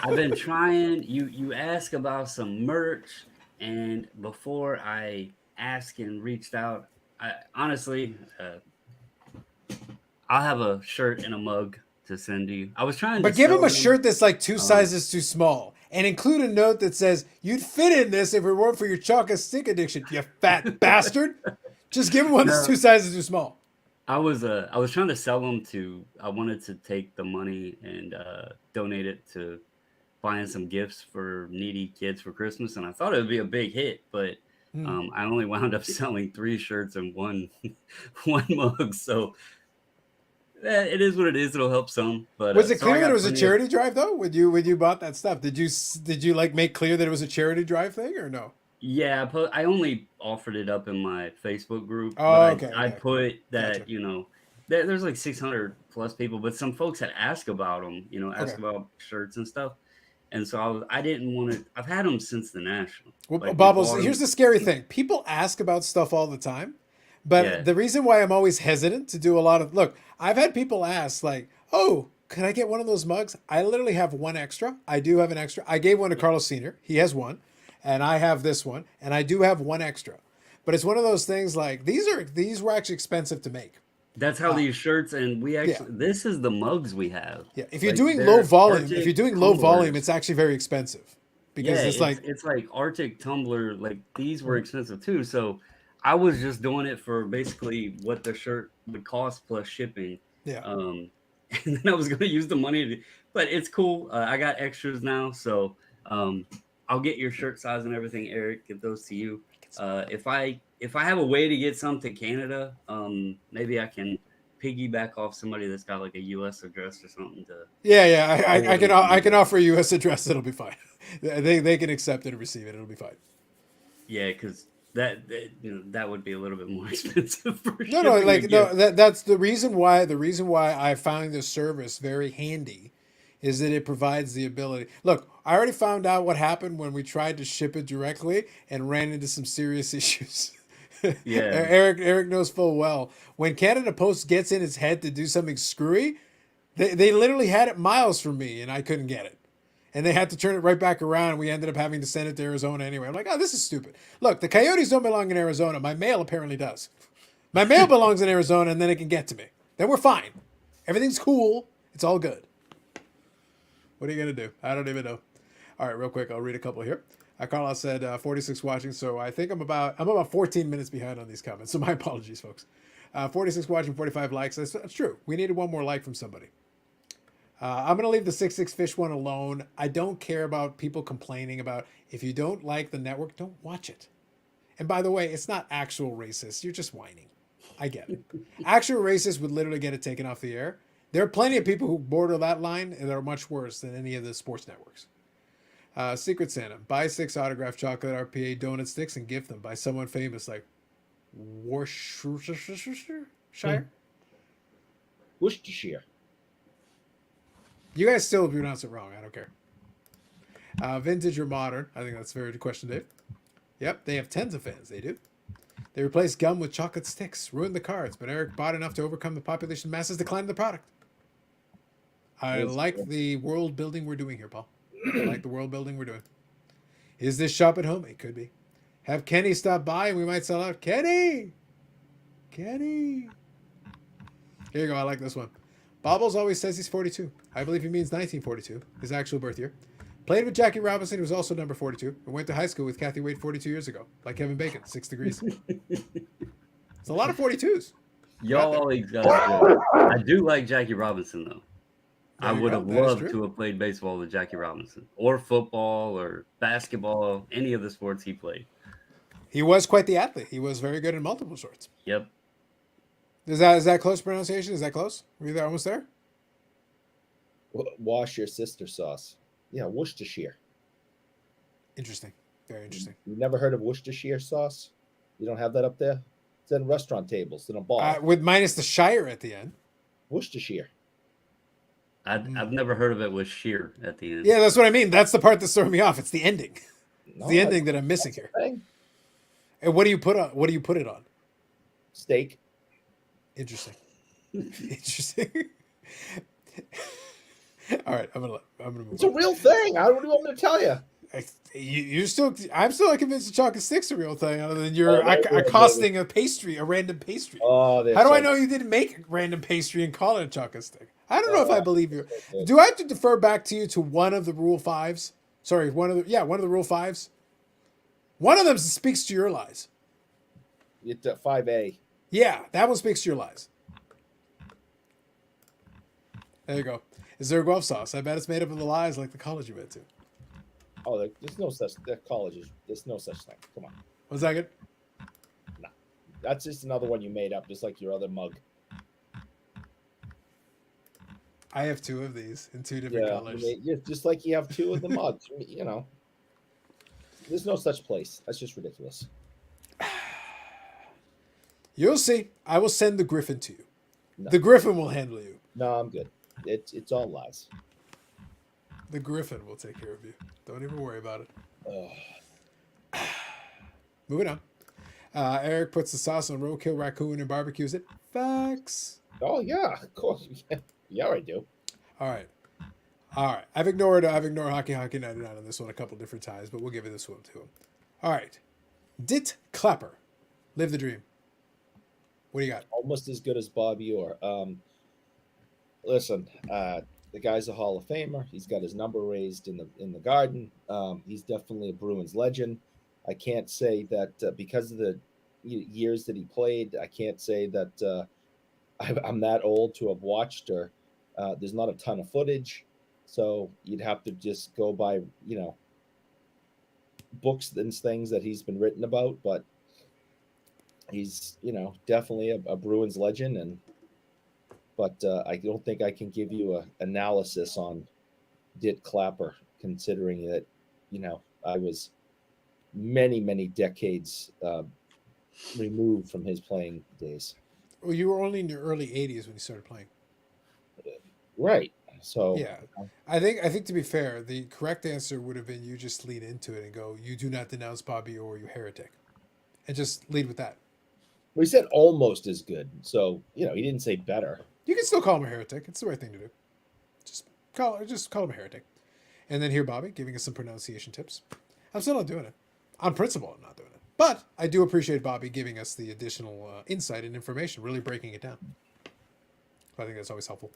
E: I've been trying. You ask about some merch, and before I asked and reached out, I honestly, I'll have a shirt and a mug to send to you. I was trying,
A: but
E: to
A: give
E: sell
A: him a
E: them.
A: shirt that's like 2 sizes too small, and include a note that says, "You'd fit in this if it weren't for your chocolate stick addiction, you fat bastard." Just give him one that's 2 sizes too small.
E: I was trying to sell them to. I wanted to take the money and donate it to buying some gifts for needy kids for Christmas, and I thought it would be a big hit, but I only wound up selling 3 shirts and one mug. So it is what it is. It'll help some. But
A: Was it
E: so I
A: clear that
E: got
A: it was a
E: plenty
A: charity drive though? When you bought that stuff, did you like make clear that it was a charity drive thing or no?
E: Yeah, I only offered it up in my Facebook group.
A: Oh,
E: but
A: okay,
E: I
A: okay.
E: put that,
A: Gotcha.
E: there's like 600 plus people, but some folks had asked about them, asked
A: Okay.
E: about shirts and stuff. And so I didn't want to, I've had them since the National.
A: Well,
E: Like, we
A: Bobbles,
E: bought 'em-
A: here's the scary thing. People ask about stuff all the time, but
E: Yeah.
A: the reason why I'm always hesitant to do a lot of look, I've had people ask like, "Oh, can I get one of those mugs?" I literally have one extra. I do have an extra. I gave one to Carlos Sr. He has one, and I have this one, and I do have one extra. But it's one of those things like these were actually expensive to make.
E: That's how these shirts, and we actually,
A: Yeah.
E: this is the mugs we have.
A: Yeah, if you're
E: Like,
A: doing
E: they're
A: low volume,
E: Arctic
A: if you're doing low volume,
E: tumblers.
A: it's actually very expensive because
E: Yeah,
A: it's like
E: it's like Arctic tumbler. Like, these were expensive too. So I was just doing it for basically what the shirt would cost plus shipping.
A: yeah.
E: And then I was going to use the money to, but it's cool. I got extras now, so I'll get your shirt size and everything, Eric. Get those to you. If I have a way to get some to Canada, maybe I can piggyback off somebody that's got like a U.S. address or something to.
A: Yeah. I can offer a U.S. address. It'll be fine. They can accept it and receive it. It'll be fine.
E: Yeah, because that would be a little bit more expensive for
A: No,
E: shipping
A: like
E: a
A: no.
E: gift.
A: That's the reason why. The reason why I found this service very handy is that it provides the ability. Look, I already found out what happened when we tried to ship it directly and ran into some serious issues.
E: Yeah.
A: Eric knows full well when Canada Post gets in its head to do something screwy, they literally had it miles from me and I couldn't get it. And they had to turn it right back around, and we ended up having to send it to Arizona anyway. I'm like, oh, this is stupid. Look, the Coyotes don't belong in Arizona. My mail apparently does. My mail belongs in Arizona, and then it can get to me. Then we're fine. Everything's cool. It's all good. What are you going to do? I don't even know. All right, real quick, I'll read a couple here. Carlos said 46 watching, so I think I'm about 14 minutes behind on these comments, so my apologies, folks. 46 watching, 45 likes. That's true. We needed one more like from somebody. I'm going to leave the 6'6" fish one alone. I don't care about people complaining about if you don't like the network, don't watch it. And by the way, it's not actual racist. You're just whining. I get it. Actual racists would literally get it taken off the air. There are plenty of people who border that line and are much worse than any of the sports networks. Secret Santa. Buy 6 autographed chocolate RPA donut sticks and gift them by someone famous like Worcestershire.
C: Worcestershire.
A: You guys still pronounce it wrong. I don't care. Vintage or modern? I think that's a very good question, Dave. Yep, they have tens of fans. They do. They replaced gum with chocolate sticks, ruined the cards, but Eric bought enough to overcome the population masses decline of the product. I like the world building we're doing here, Paul. I like the world building we're doing. Is this shop at home? It could be. Have Kenny stop by and we might sell out. Kenny! Here you go. I like this one. Bobbles always says he's 42. I believe he means 1942, his actual birth year. Played with Jackie Robinson, who was also number 42, and went to high school with Kathy Wade 42 years ago, like Kevin Bacon, 6 degrees. It's a lot of 42s.
E: Y'all always got I do like Jackie Robinson, though. I
A: There you
E: would
A: go.
E: have
A: That is
E: loved
A: true.
E: to have played baseball with Jackie Robinson, or football, or basketball, any of the sports he played.
A: He was quite the athlete. He was very good in multiple sorts.
E: Yep.
A: Is that close pronunciation? Is that close? Were you there, almost there?
C: Wash your sister sauce. Yeah, Worcestershire.
A: Interesting. Very interesting.
C: You never heard of Worcestershire sauce? You don't have that up there? It's in restaurant tables in a bar.
A: With minus the Shire at the end.
C: Worcestershire.
E: I've never heard of it with sheer at the end.
A: Yeah, that's what I mean. That's the part that's throwing me off. It's the ending. It's
C: No,
A: the ending that I'm missing
C: that's
A: here.
C: the thing.
A: And what do you put on? What do you put it on?
C: Steak.
A: Interesting. Interesting. All right, I'm gonna move
C: It's a
A: on.
C: real thing. What do you want me to tell you?
A: I'm still not convinced the chocolate stick's a real thing, other than you're
C: Oh, they're good,
A: accosting a random pastry.
C: Oh,
A: How do I know you didn't make a random pastry and call it a chocolate stick? I don't know if I believe you.
C: good.
A: Do I have to defer back to you to one of the Rule 5s? Sorry, one of the Rule 5s. One of them speaks to your lies.
C: It's 5A.
A: Yeah, that one speaks to your lies. There you go. Is there a Guelph sauce? I bet it's made up of the lies like the college you went to.
C: Oh, there's no such. Colleges. There's no such thing. Come on.
A: Was that good?
C: That's just another one you made up, just like your other mug.
A: I have two of these in two different colors.
C: Just like you have two of the mugs. There's no such place. That's just ridiculous.
A: You'll see. I will send the Griffin to you.
C: No.
A: The Griffin will handle you.
C: No, I'm good. It's all lies.
A: The Griffin will take care of you. Don't even worry about it.
C: Ugh.
A: Moving on. Eric puts the sauce on roadkill raccoon and barbecues it. Facts.
C: Oh yeah, of course. Yeah, I do.
A: All right. I've ignored Hockey 99 on this one a couple different times, but we'll give it this one to him. All right. Dit Clapper. Live the dream. What do you got?
C: Almost as good as Bobby Orr. Listen, the guy's a Hall of Famer. He's got his number raised in the Garden. He's definitely a Bruins legend. I can't say that because of the years that he played, I can't say that I'm that old to have watched or there's not a ton of footage. So you'd have to just go by, books and things that he's been written about. But he's, definitely a Bruins legend. But I don't think I can give you an analysis on Dit Clapper, considering that, I was many, many decades removed from his playing days.
A: Well, you were only in your early 80s when you started playing.
C: Right. So
A: Yeah. I think to be fair, the correct answer would have been you just lead into it and go, you do not denounce Bobby or you heretic. And just lead with that.
C: well, he said almost as good. So, he didn't say better.
A: You can still call him a heretic. It's the right thing to do. Just call him a heretic. And then here, Bobby, giving us some pronunciation tips. I'm still not doing it. On principle, I'm not doing it. But I do appreciate Bobby giving us the additional insight and information, really breaking it down. I think that's always helpful.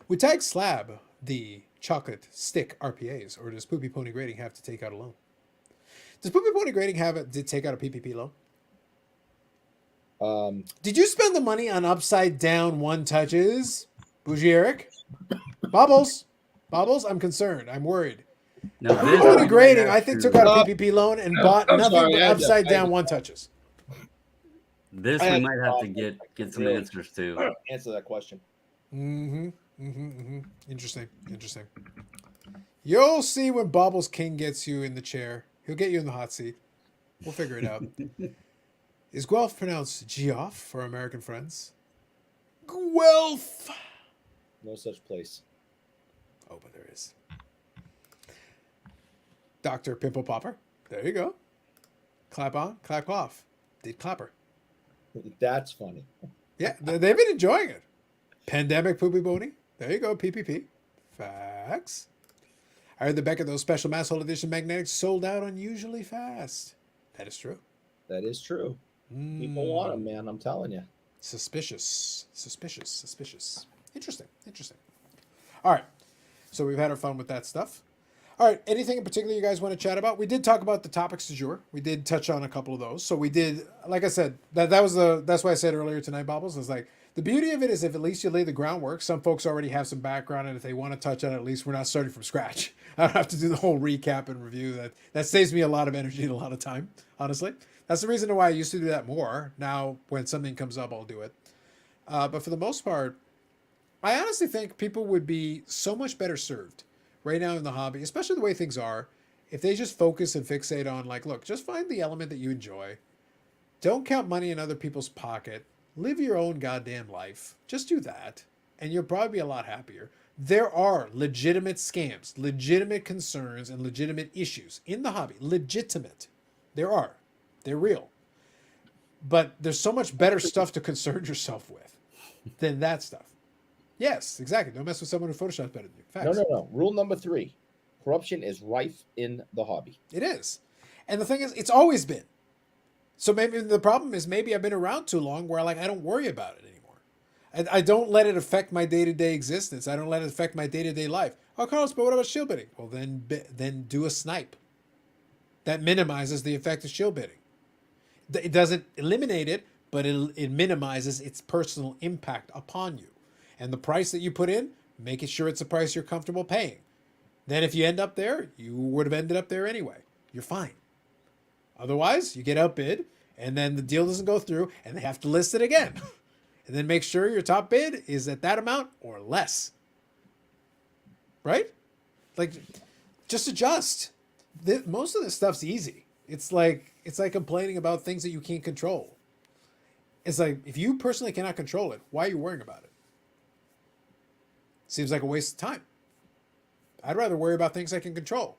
A: We tag Slab the chocolate stick RPAs, or does Poopy Pony Grading have to take out a loan? Does Poopy Pony Grading did take out a PPP loan? Did you spend the money on upside down one touches? Bougie Eric? Bubbles, I'm concerned. I'm worried.
E: Now,
A: Poopy Pony Grading, I think, took out a PPP loan and bought
C: I'm
A: nothing
C: sorry,
A: but
C: I
A: upside
C: just-
A: down one touches.
E: This
C: I
E: we
C: had
E: might
C: to
E: have
C: pause
E: to
C: it.
E: get some
C: Really?
E: answers to.
C: Answer that question.
A: Interesting. You'll see when Bobbles King gets you in the chair. He'll get you in the hot seat. We'll figure it out. Is Guelph pronounced Geoff for American friends? Guelph!
C: No such place.
A: Oh, but there is. Dr. Pimple Popper. There you go. Clap on, clap off. Did Clapper.
C: That's funny.
A: Yeah, they've been enjoying it. Pandemic Poopy Pony. There you go, PPP. Facts. I heard the back of those special Masshole Edition magnetics sold out unusually fast. That is true.
C: That is true. People want them, man. I'm telling you.
A: Suspicious. Interesting. All right. So we've had our fun with that stuff. All right. Anything in particular you guys want to chat about? We did talk about the topics du jour. We did touch on a couple of those. So we did, like I said, that's why I said earlier tonight, Bobbles, is like The beauty of it is if at least you lay the groundwork, some folks already have some background, and if they want to touch on it, at least we're not starting from scratch. I don't have to do the whole recap and review. That saves me a lot of energy and a lot of time, honestly. That's the reason why I used to do that more. Now, when something comes up, I'll do it. But for the most part, I honestly think people would be so much better served right now in the hobby, especially the way things are, if they just focus and fixate on, like, look, just find the element that you enjoy. Don't count money in other people's pocket. Live your own goddamn life. Just do that, and you'll probably be a lot happier. There are legitimate scams, legitimate concerns, and legitimate issues in the hobby. Legitimate. There are. They're real. But there's so much better stuff to concern yourself with than that stuff. Yes, exactly. Don't mess with someone who Photoshops better than you. Facts.
C: No. Rule number 3. Corruption is rife in the hobby.
A: It is. And the thing is, it's always been. So maybe the problem is maybe I've been around too long where I don't worry about it anymore. I don't let it affect my day-to-day existence. I don't let it affect my day-to-day life. Oh, Carlos, but what about shield bidding? Well, then do a snipe. That minimizes the effect of shield bidding. It doesn't eliminate it, but it minimizes its personal impact upon you. And the price that you put in, make sure it's a price you're comfortable paying. Then if you end up there, you would have ended up there anyway. You're fine. Otherwise, you get outbid, and then the deal doesn't go through, and they have to list it again. And then make sure your top bid is at that amount or less. Right? Like, just adjust. Most of this stuff's easy. It's like complaining about things that you can't control. It's like, if you personally cannot control it, why are you worrying about it? Seems like a waste of time. I'd rather worry about things I can control.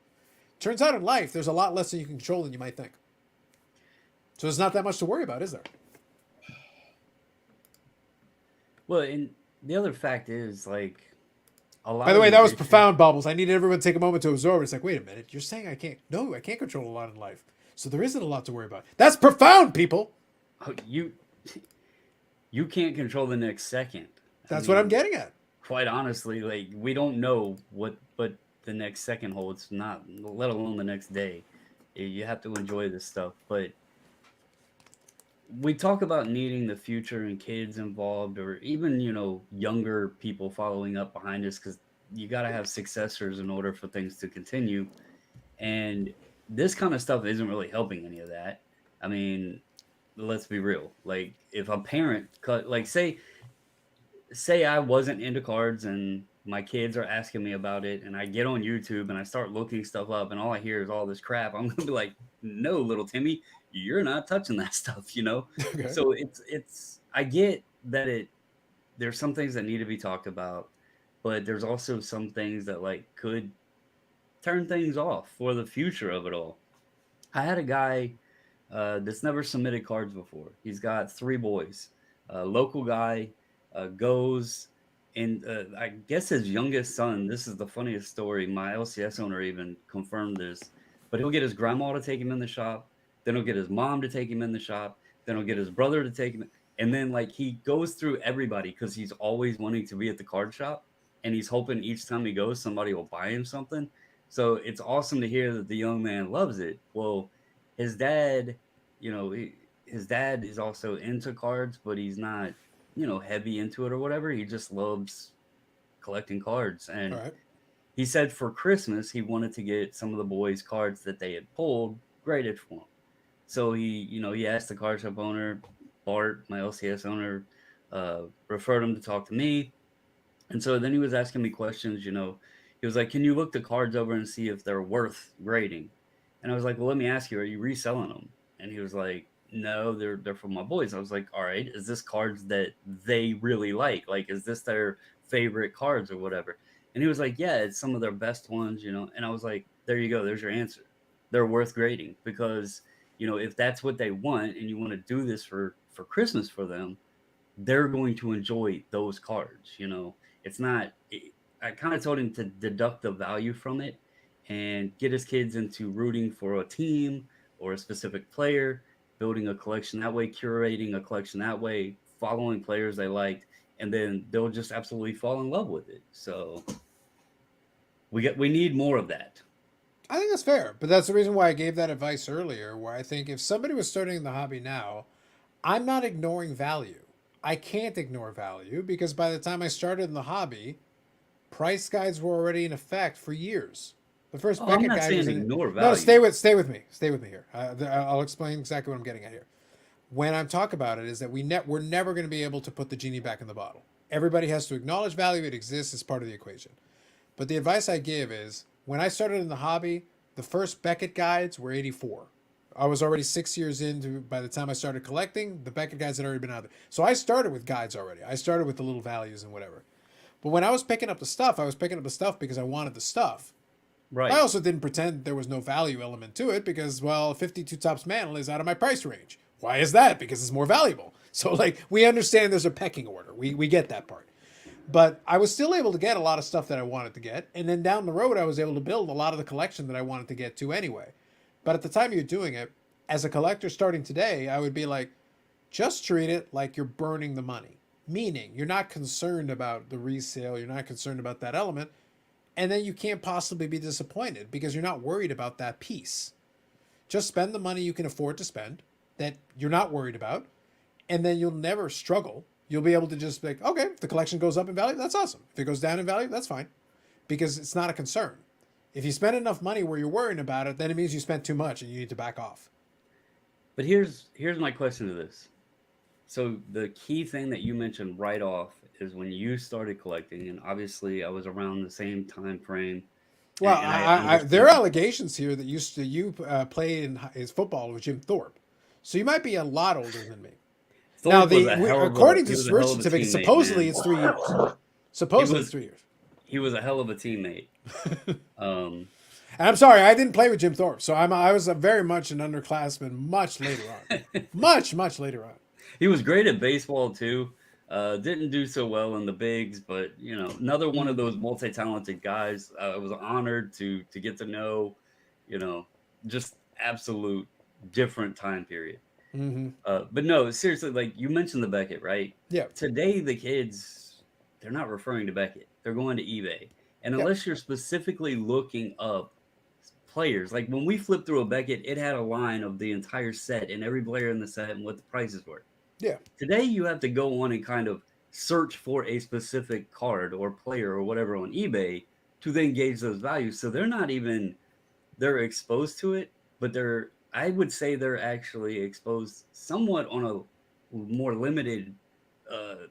A: Turns out in life, there's a lot less that you can control than you might think. So there's not that much to worry about, is there?
E: Well, and the other fact is, like, a lot.
A: By the way,
E: of
A: that was
E: issues-
A: profound, Bubbles. I needed everyone to take a moment to absorb it. It's like, wait a minute, you're saying I can't? No, I can't control a lot in life. So there isn't a lot to worry about. That's profound, people.
E: Oh, you can't control the next second.
A: That's what I'm getting at.
E: Quite honestly, like, we don't know what the next second holds, not let alone the next day. You have to enjoy this stuff. But we talk about needing the future and kids involved, or even, younger people following up behind us, because you got to have successors in order for things to continue. And this kind of stuff isn't really helping any of that. I mean, let's be real. Like, if a parent, like, say I wasn't into cards and my kids are asking me about it, and I get on YouTube and I start looking stuff up, and all I hear is all this crap, I'm gonna be like, no, little Timmy, you're not touching that stuff,
A: Okay.
E: So it's I get that there's some things that need to be talked about, but there's also some things that, like, could turn things off for the future of it all. I had a guy that's never submitted cards before. He's got 3 boys. Local guy, goes, and I guess his youngest son, this is the funniest story, my LCS owner even confirmed this, but he'll get his grandma to take him in the shop, then he'll get his mom to take him in the shop, then he'll get his brother to take him, and then, like, he goes through everybody because he's always wanting to be at the card shop, and he's hoping each time he goes somebody will buy him something. So it's awesome to hear that the young man loves it. Well, his dad, his dad is also into cards, but he's not heavy into it or whatever. He just loves collecting cards. And
A: All right.
E: he said for Christmas, he wanted to get some of the boys' cards that they had pulled graded for him. So he asked the card shop owner, Bart, my LCS owner, referred him to talk to me. And so then he was asking me questions, he was like, can you look the cards over and see if they're worth grading? And I was like, well, let me ask you, are you reselling them? And he was like, no, they're for my boys. I was like, all right, is this cards that they really like? Like, is this their favorite cards or whatever? And he was like, yeah, it's some of their best ones, And I was like, there you go. There's your answer. They're worth grading because, if that's what they want and you want to do this for Christmas for them, they're going to enjoy those cards. It's not, I kind of told him to deduct the value from it and get his kids into rooting for a team or a specific player, building a collection that way, curating a collection that way, following players they liked, and then they'll just absolutely fall in love with it. So we need more of that.
A: I think that's fair, but that's the reason why I gave that advice earlier, where I think if somebody was starting in the hobby now, I'm not ignoring value. I can't ignore value because by the time I started in the hobby, price guides were already in effect for years. The first
E: Oh, I'm
A: Beckett
E: not
A: guide was
E: saying
A: in.
E: ignore
A: No,
E: value.
A: stay with me here. I'll explain exactly what I'm getting at here. When I'm talking about it, is that we're never going to be able to put the genie back in the bottle. Everybody has to acknowledge value; it exists as part of the equation. But the advice I give is when I started in the hobby, the first Beckett guides were 84. I was already 6 years into by the time I started collecting, the Beckett guides had already been out there. So I started with guides already. I started with the little values and whatever. But when I was picking up the stuff, I was picking up the stuff because I wanted the stuff. I
E: Right.
A: also didn't pretend there was no value element to it because, well, 52 tops mantle is out of my price range. Why is that? Because it's more valuable. So, like, we understand there's a pecking order. We get that part. But I was still able to get a lot of stuff that I wanted to get. And then down the road, I was able to build a lot of the collection that I wanted to get to anyway. But at the time you're doing it, as a collector starting today, I would be like, just treat it like you're burning the money. Meaning, you're not concerned about the resale, you're not concerned about that element, and then you can't possibly be disappointed because you're not worried about that piece. Just spend the money you can afford to spend that you're not worried about, and then you'll never struggle. You'll be able to just be like, okay, if the collection goes up in value, that's awesome. If it goes down in value, that's fine because it's not a concern. If you spend enough money where you're worrying about it, then it means you spent too much and you need to back off.
E: But here's my question to this. So the key thing that you mentioned right off is when you started collecting, and obviously I was around the same time frame,
A: Well,
E: and I
A: there are
E: understood.
A: allegations here that you played in his football with Jim Thorpe, so you might be a lot older than me. Now,
E: Thorpe was a hell of a
A: according to
E: he
A: his
E: was a
A: birth
E: hell of a
A: certificate,
E: teammate,
A: supposedly
E: man.
A: it's 3 years.
E: He
A: Supposedly it's
E: was
A: 3 years.
E: he was a hell of a teammate. Um,
A: And I'm sorry, I didn't play with Jim Thorpe, so I was very much an underclassman much later on, much later on.
E: he was great at baseball too. Didn't do so well in the bigs, but another one of those multi-talented guys. I was honored to get to know, you know, just absolute different time period.
A: Mm-hmm.
E: But no, seriously, like you mentioned the Beckett, right?
A: Yeah,
E: Today the kids, they're not referring to Beckett. They're going to eBay. And
A: yeah,
E: unless you're specifically looking up players, like when we flipped through a Beckett, it had a line of the entire set and every player in the set and what the prices were.
A: yeah.
E: Today you have to go on and kind of search for a specific card or player or whatever on eBay to then gauge those values. So they're exposed to it, but I would say they're actually exposed somewhat on a more limited uh,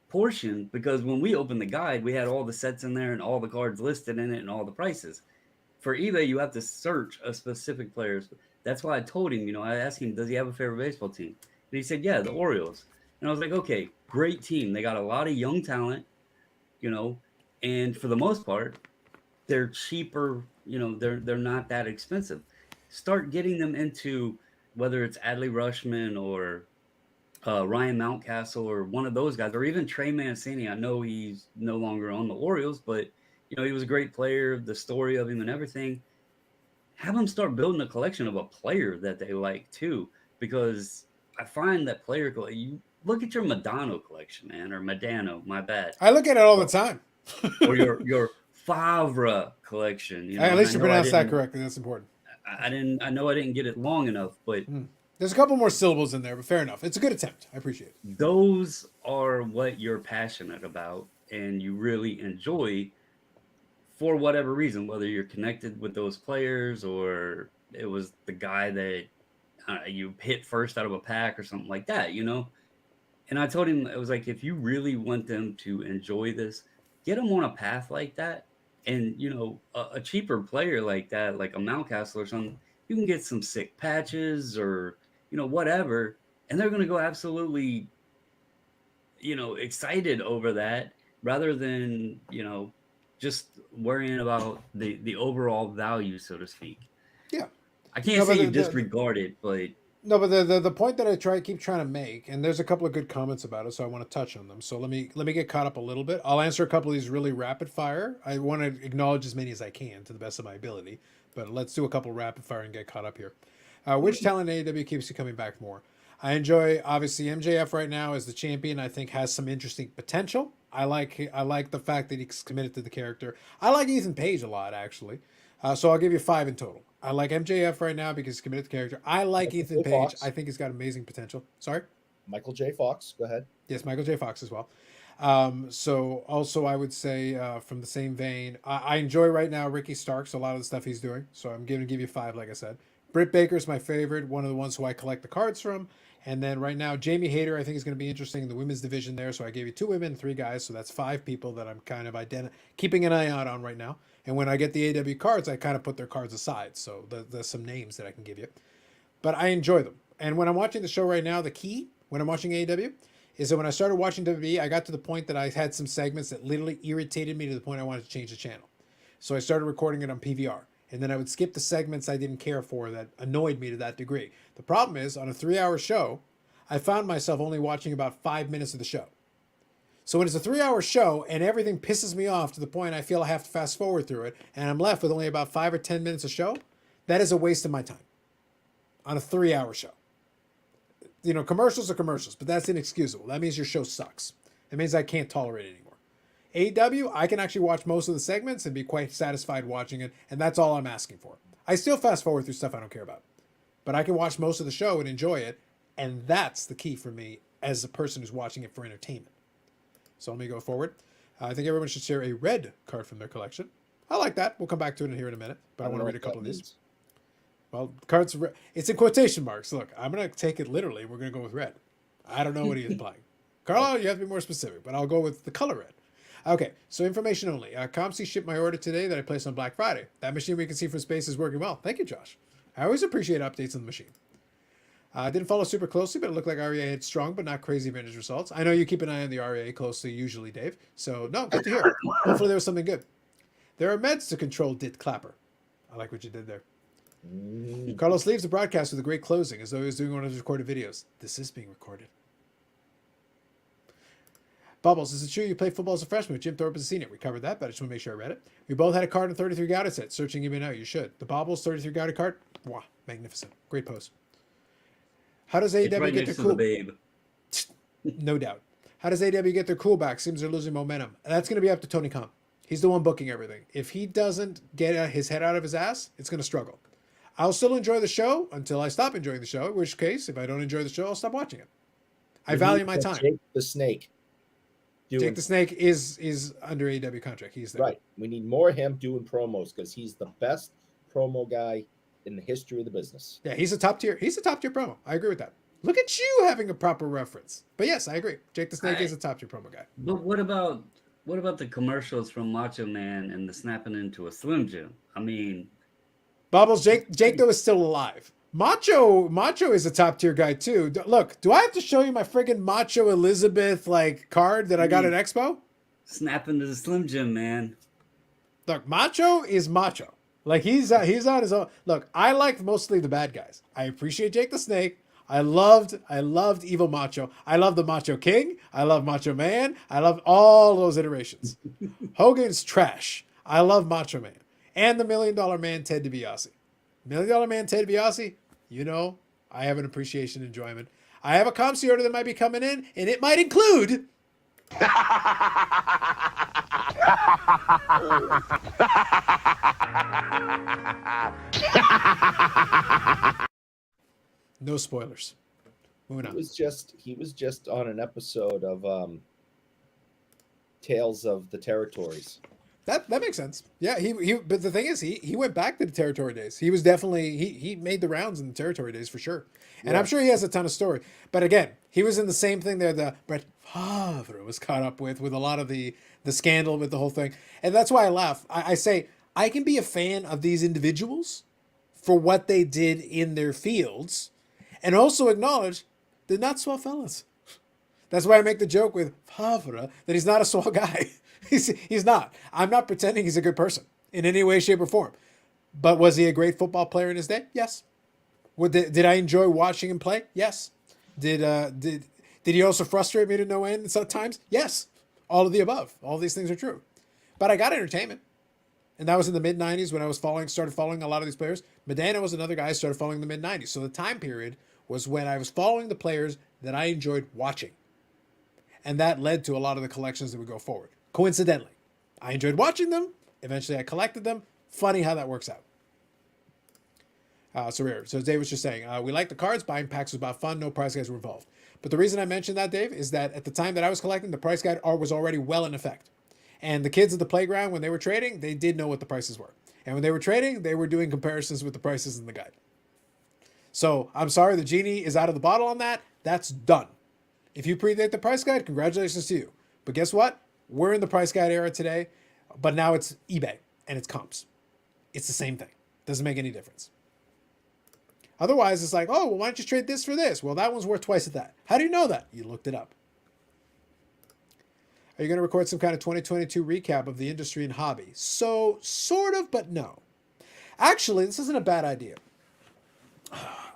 E: portion because when we opened the guide, we had all the sets in there and all the cards listed in it and all the prices. For eBay, you have to search a specific players. That's why I told him, I asked him, does he have a favorite baseball team? And he said, yeah, the Orioles. And I was like, okay, great team. They got a lot of young talent, you know, and for the most part, they're cheaper, they're not that expensive. Start getting them into whether it's Adley Rushman or Ryan Mountcastle or one of those guys, or even Trey Mancini. I know he's no longer on the Orioles, but he was a great player. The story of him and everything. Have them start building a collection of a player that they like too, because I find that you look at your Madano collection, man, or Madano, my bad,
A: I look at it all the time.
E: or your Favre collection.
A: At
E: And I
A: least you
E: know I
A: pronounced that
E: didn't,
A: correctly. That's important.
E: I know I didn't get it long enough, but
A: There's a couple more syllables in there, but fair enough. It's a good attempt. I appreciate it.
E: those are what you're passionate about and you really enjoy for whatever reason, whether you're connected with those players or it was the guy that you hit first out of a pack or something like that. And I told him, it was like, if you really want them to enjoy this, get them on a path like that. And, a cheaper player like that, like a Mountcastle or something, you can get some sick patches or, whatever. And they're going to go absolutely, excited over that rather than, just worrying about the overall value, so to speak.
A: Yeah.
E: I can't
A: No,
E: say
A: but
E: you disregard it, but
A: no, but the point that I keep trying to make, and there's a couple of good comments about it, so I want to touch on them. So let me get caught up a little bit. I'll answer a couple of these really rapid fire. I want to acknowledge as many as I can to the best of my ability, but let's do a couple rapid fire and get caught up here. Which talent in AEW keeps you coming back more? I enjoy obviously MJF right now as the champion. I think has some interesting potential. I like the fact that he's committed to the character. I like Ethan Page a lot actually. So I'll give you 5 in total. I like MJF right now because he's committed to character. I like Ethan Page.
C: Fox.
A: I think he's got amazing potential. Sorry?
C: Michael J. Fox. Go ahead.
A: Yes, Michael J. Fox as well. So also I would say from the same vein, I enjoy right now Ricky Starks, a lot of the stuff he's doing. So I'm going to give you 5, like I said. Britt Baker's my favorite, one of the ones who I collect the cards from. And then right now, Jamie Hayter, I think is going to be interesting in the women's division there. So I gave you 2 women, 3 guys. So that's 5 people that I'm kind of keeping an eye out on right now. And when I get the AW cards, I kind of put their cards aside. So there's some names that I can give you. But I enjoy them. And when I'm watching the show right now, the key when I'm watching AW is that when I started watching WWE, I got to the point that I had some segments that literally irritated me to the point I wanted to change the channel. So I started recording it on PVR. And then I would skip the segments I didn't care for that annoyed me to that degree. The problem is, on a 3-hour show, I found myself only watching about 5 minutes of the show. So when it's a 3-hour show and everything pisses me off to the point I feel I have to fast forward through it, and I'm left with only about 5 or 10 minutes of show, that is a waste of my time on a 3-hour show. You know, commercials are commercials, but that's inexcusable. That means your show sucks. It means I can't tolerate it anymore. AEW, I can actually watch most of the segments and be quite satisfied watching it, and that's all I'm asking for. I still fast forward through stuff I don't care about, but I can watch most of the show and enjoy it, and that's the key for me as a person who's watching it for entertainment. So let me go forward. I think everyone should share a red card from their collection. I like that. We'll come back to it here in a minute, but I want to read a couple of these. Well, cards, it's in quotation marks. Look, I'm going to take it literally. We're going to go with red. I don't know what he is implying. Carlo, you have to be more specific, but I'll go with the color red. Okay, so information only. ComC shipped my order today that I placed on Black Friday. That machine we can see from space is working well. Thank you, Josh. I always appreciate updates on the machine. I didn't follow super closely, but it looked like REA had strong but not crazy vintage results. I know you keep an eye on the REA closely usually, Dave. So, no, good to hear. Hopefully there was something good. There are meds to control dit clapper. I like what you did there. Carlos leaves the broadcast with a great closing, as though he was doing one of his recorded videos. This is being recorded. Bubbles, is it true you played football as a freshman with Jim Thorpe as a senior? We covered that, but I just want to make sure I read it. We both had a card in 33 Gauda set. Searching him out, you should. The Bobbles 33 Gauda card? Wow, magnificent. Great pose. How does AEW
E: right
A: get
E: next
A: their
E: to
A: cool?
E: the babe.
A: No doubt. How does AEW get their cool back? Seems they're losing momentum. That's going to be up to Tony Khan. He's the one booking everything. If he doesn't get his head out of his ass, it's going to struggle. I'll still enjoy the show until I stop enjoying the show, in which case, if I don't enjoy the show, I'll stop watching it. I value my time.
C: Jake the Snake.
A: Jake the Snake is under AEW contract. He's there.
C: Right. We need more of him doing promos because he's the best promo guy in the history of the business.
A: Yeah, he's a top tier promo. I agree with that. Look at you having a proper reference. But yes, I agree. Jake the Snake is a top tier promo guy.
E: But what about the commercials from Macho Man and the snapping into a Slim Jim? I mean,
A: Bubbles, Jake though is still alive. Macho is a top tier guy too. Look, do I have to show you my friggin' Macho Elizabeth card that I got at Expo?
E: Snapping to the Slim Jim, man.
A: Look, Macho is Macho. He's on his own. Look, I liked mostly the bad guys. I appreciate Jake the Snake. I loved Evil Macho. I love the Macho King. I love Macho Man. I love all those iterations. Hogan's trash. I love Macho Man. And the $1 Million Man, Ted DiBiase. $1 Million Man, Ted DiBiase, I have an appreciation and enjoyment. I have a ComC order that might be coming in, and it might include... No spoilers. Moving on.
C: He was just on an episode of Tales of the Territories.
A: That makes sense. Yeah, but the thing is, he went back to the territory days. He was definitely he made the rounds in the territory days for sure. And yeah. I'm sure he has a ton of story. But again, he was in the same thing there that Brett Favre was caught up with a lot of the scandal with the whole thing. And that's why I laugh. I say I can be a fan of these individuals for what they did in their fields and also acknowledge they're not swell fellas. That's why I make the joke with Favre that he's not a swell guy. He's not. I'm not pretending he's a good person in any way, shape, or form. But was he a great football player in his day? Yes. Did I enjoy watching him play? Yes. Did he also frustrate me to no end sometimes? Yes. All of the above. All of these things are true. But I got entertainment. And that was in the mid-'90s when I started following a lot of these players. Medina was another guy I started following in the mid-'90s. So the time period was when I was following the players that I enjoyed watching. And that led to a lot of the collections that would go forward. Coincidentally, I enjoyed watching them. Eventually, I collected them. Funny how that works out. So Dave was just saying, we like the cards. Buying packs was about fun. No prize guys were involved. But the reason I mentioned that, Dave, is that at the time that I was collecting, the price guide was already well in effect. And the kids at the playground, when they were trading, they did know what the prices were. And when they were trading, they were doing comparisons with the prices in the guide. So I'm sorry, the genie is out of the bottle on that. That's done. If you predate the price guide, congratulations to you. But guess what? We're in the price guide era today, but now it's eBay and it's comps. It's the same thing. Doesn't make any difference. Otherwise, it's like, oh, well, why don't you trade this for this? Well, that one's worth twice of that. How do you know that? You looked it up. Are you going to record some kind of 2022 recap of the industry and hobby? So, sort of, but no. Actually, this isn't a bad idea.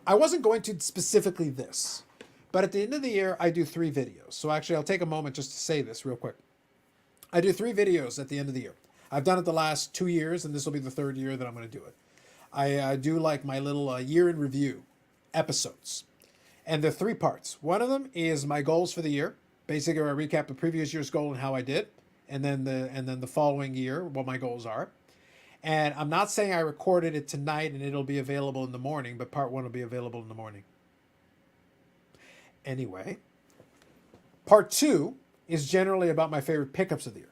A: I wasn't going to specifically this, but at the end of the year, I do 3 videos. So actually, I'll take a moment just to say this real quick. I do 3 videos at the end of the year. I've done it the last 2 years, and this will be the 3rd year that I'm going to do it. I do like my little year in review episodes. And they're 3 parts. One of them is my goals for the year. Basically, I recap the previous year's goal and how I did, and then the following year, what my goals are. And I'm not saying I recorded it tonight and it'll be available in the morning, but part 1 will be available in the morning. Anyway, part 2 is generally about my favorite pickups of the year.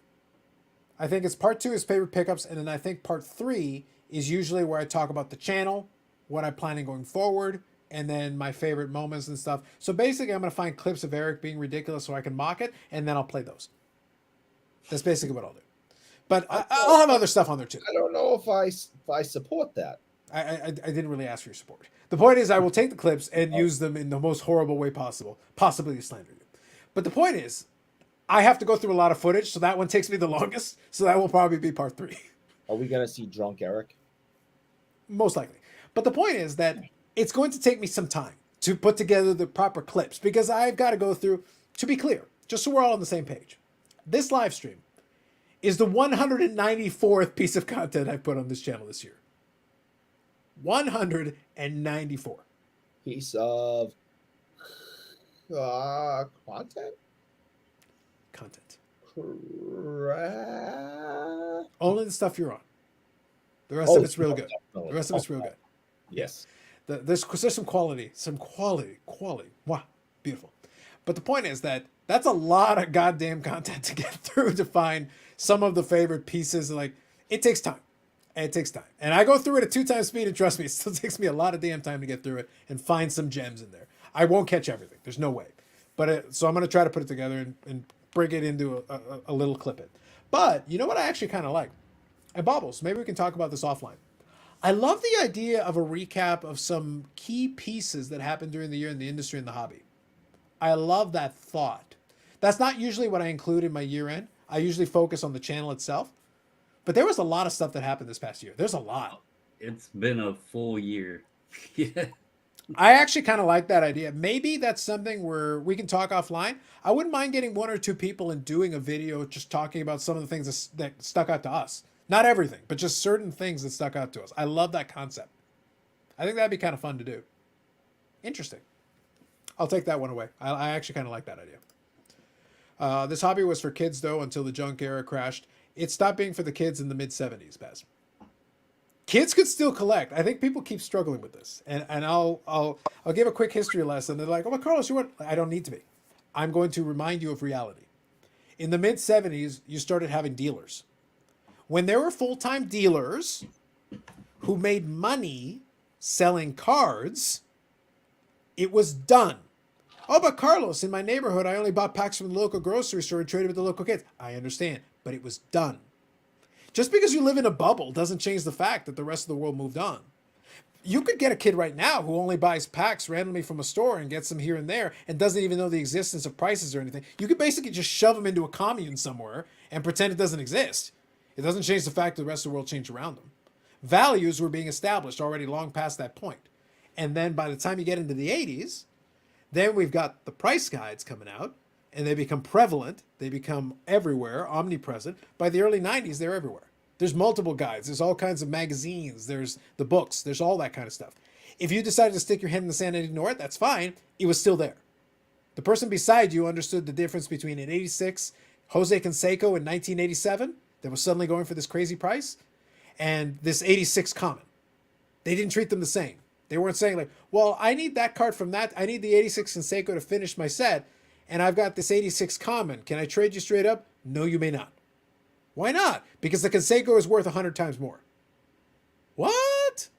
A: I think it's part 2 is favorite pickups, and then I think part 3 is usually where I talk about the channel, what I'm planning going forward, and then my favorite moments and stuff. So basically, I'm going to find clips of Eric being ridiculous so I can mock it, and then I'll play those. That's basically what I'll do. But I'll have other stuff on there too.
C: I don't know if I support that.
A: I didn't really ask for your support. The point is, I will take the clips and use them in the most horrible way possible, possibly to slander you. But the point is, I have to go through a lot of footage, so that one takes me the longest. So that will probably be part 3.
C: Are we going to see drunk Eric?
A: Most likely. But the point is that it's going to take me some time to put together the proper clips because I've got to go through, to be clear, just so we're all on the same page. This live stream is the 194th piece of content I've put on this channel this year. 194.
C: Piece of content?
A: Content.
C: Crap.
A: Only the stuff you're on. The rest of it's real good.
C: Definitely.
A: The rest of it's real good.
C: Yes.
A: There's some quality. Wow, beautiful. But the point is that that's a lot of goddamn content to get through to find some of the favorite pieces. Like, it takes time. It takes time. And I go through it at 2 times speed, and trust me, it still takes me a lot of damn time to get through it and find some gems in there. I won't catch everything. There's no way. But so I'm going to try to put it together and bring it into a little clip it. But you know what I actually kind of like? And Bobbles, maybe we can talk about this offline. I love the idea of a recap of some key pieces that happened during the year in the industry and the hobby. I love that thought. That's not usually what I include in my year end. I usually focus on the channel itself. But there was a lot of stuff that happened this past year. There's a lot.
E: It's been a full year. Yeah.
A: I actually kind of like that idea. Maybe that's something where we can talk offline. I wouldn't mind getting 1 or 2 people and doing a video just talking about some of the things that stuck out to us. Not everything, but just certain things that stuck out to us. I love that concept. I think that'd be kind of fun to do. Interesting. I'll take that one away. I actually kind of like that idea. This hobby was for kids, though, until the junk era crashed. It stopped being for the kids in the mid-70s, Baz. Kids could still collect. I think people keep struggling with this. And I'll give a quick history lesson. They're like, oh, but Carlos, you want... I don't need to be. I'm going to remind you of reality. In the mid-70s, you started having dealers. When there were full-time dealers who made money selling cards, it was done. Oh, but Carlos, in my neighborhood, I only bought packs from the local grocery store and traded with the local kids. I understand, but it was done. Just because you live in a bubble doesn't change the fact that the rest of the world moved on. You could get a kid right now who only buys packs randomly from a store and gets them here and there and doesn't even know the existence of prices or anything. You could basically just shove them into a commune somewhere and pretend it doesn't exist. It doesn't change the fact that the rest of the world changed around them. Values were being established already long past that point. And then by the time you get into the 80s, then we've got the price guides coming out, and they become prevalent. They become everywhere, omnipresent. By the early 90s, they're everywhere. There's multiple guides. There's all kinds of magazines. There's the books. There's all that kind of stuff. If you decided to stick your head in the sand and ignore it, that's fine. It was still there. The person beside you understood the difference between an 86 Jose Canseco in 1987 that was suddenly going for this crazy price and this 86 Common. They didn't treat them the same. They weren't saying like, well, I need that card from that. I need the 86 Conseco to finish my set, and I've got this 86 common. Can I trade you straight up? No, you may not. Why not? Because the Conseco is worth 100 times more. What?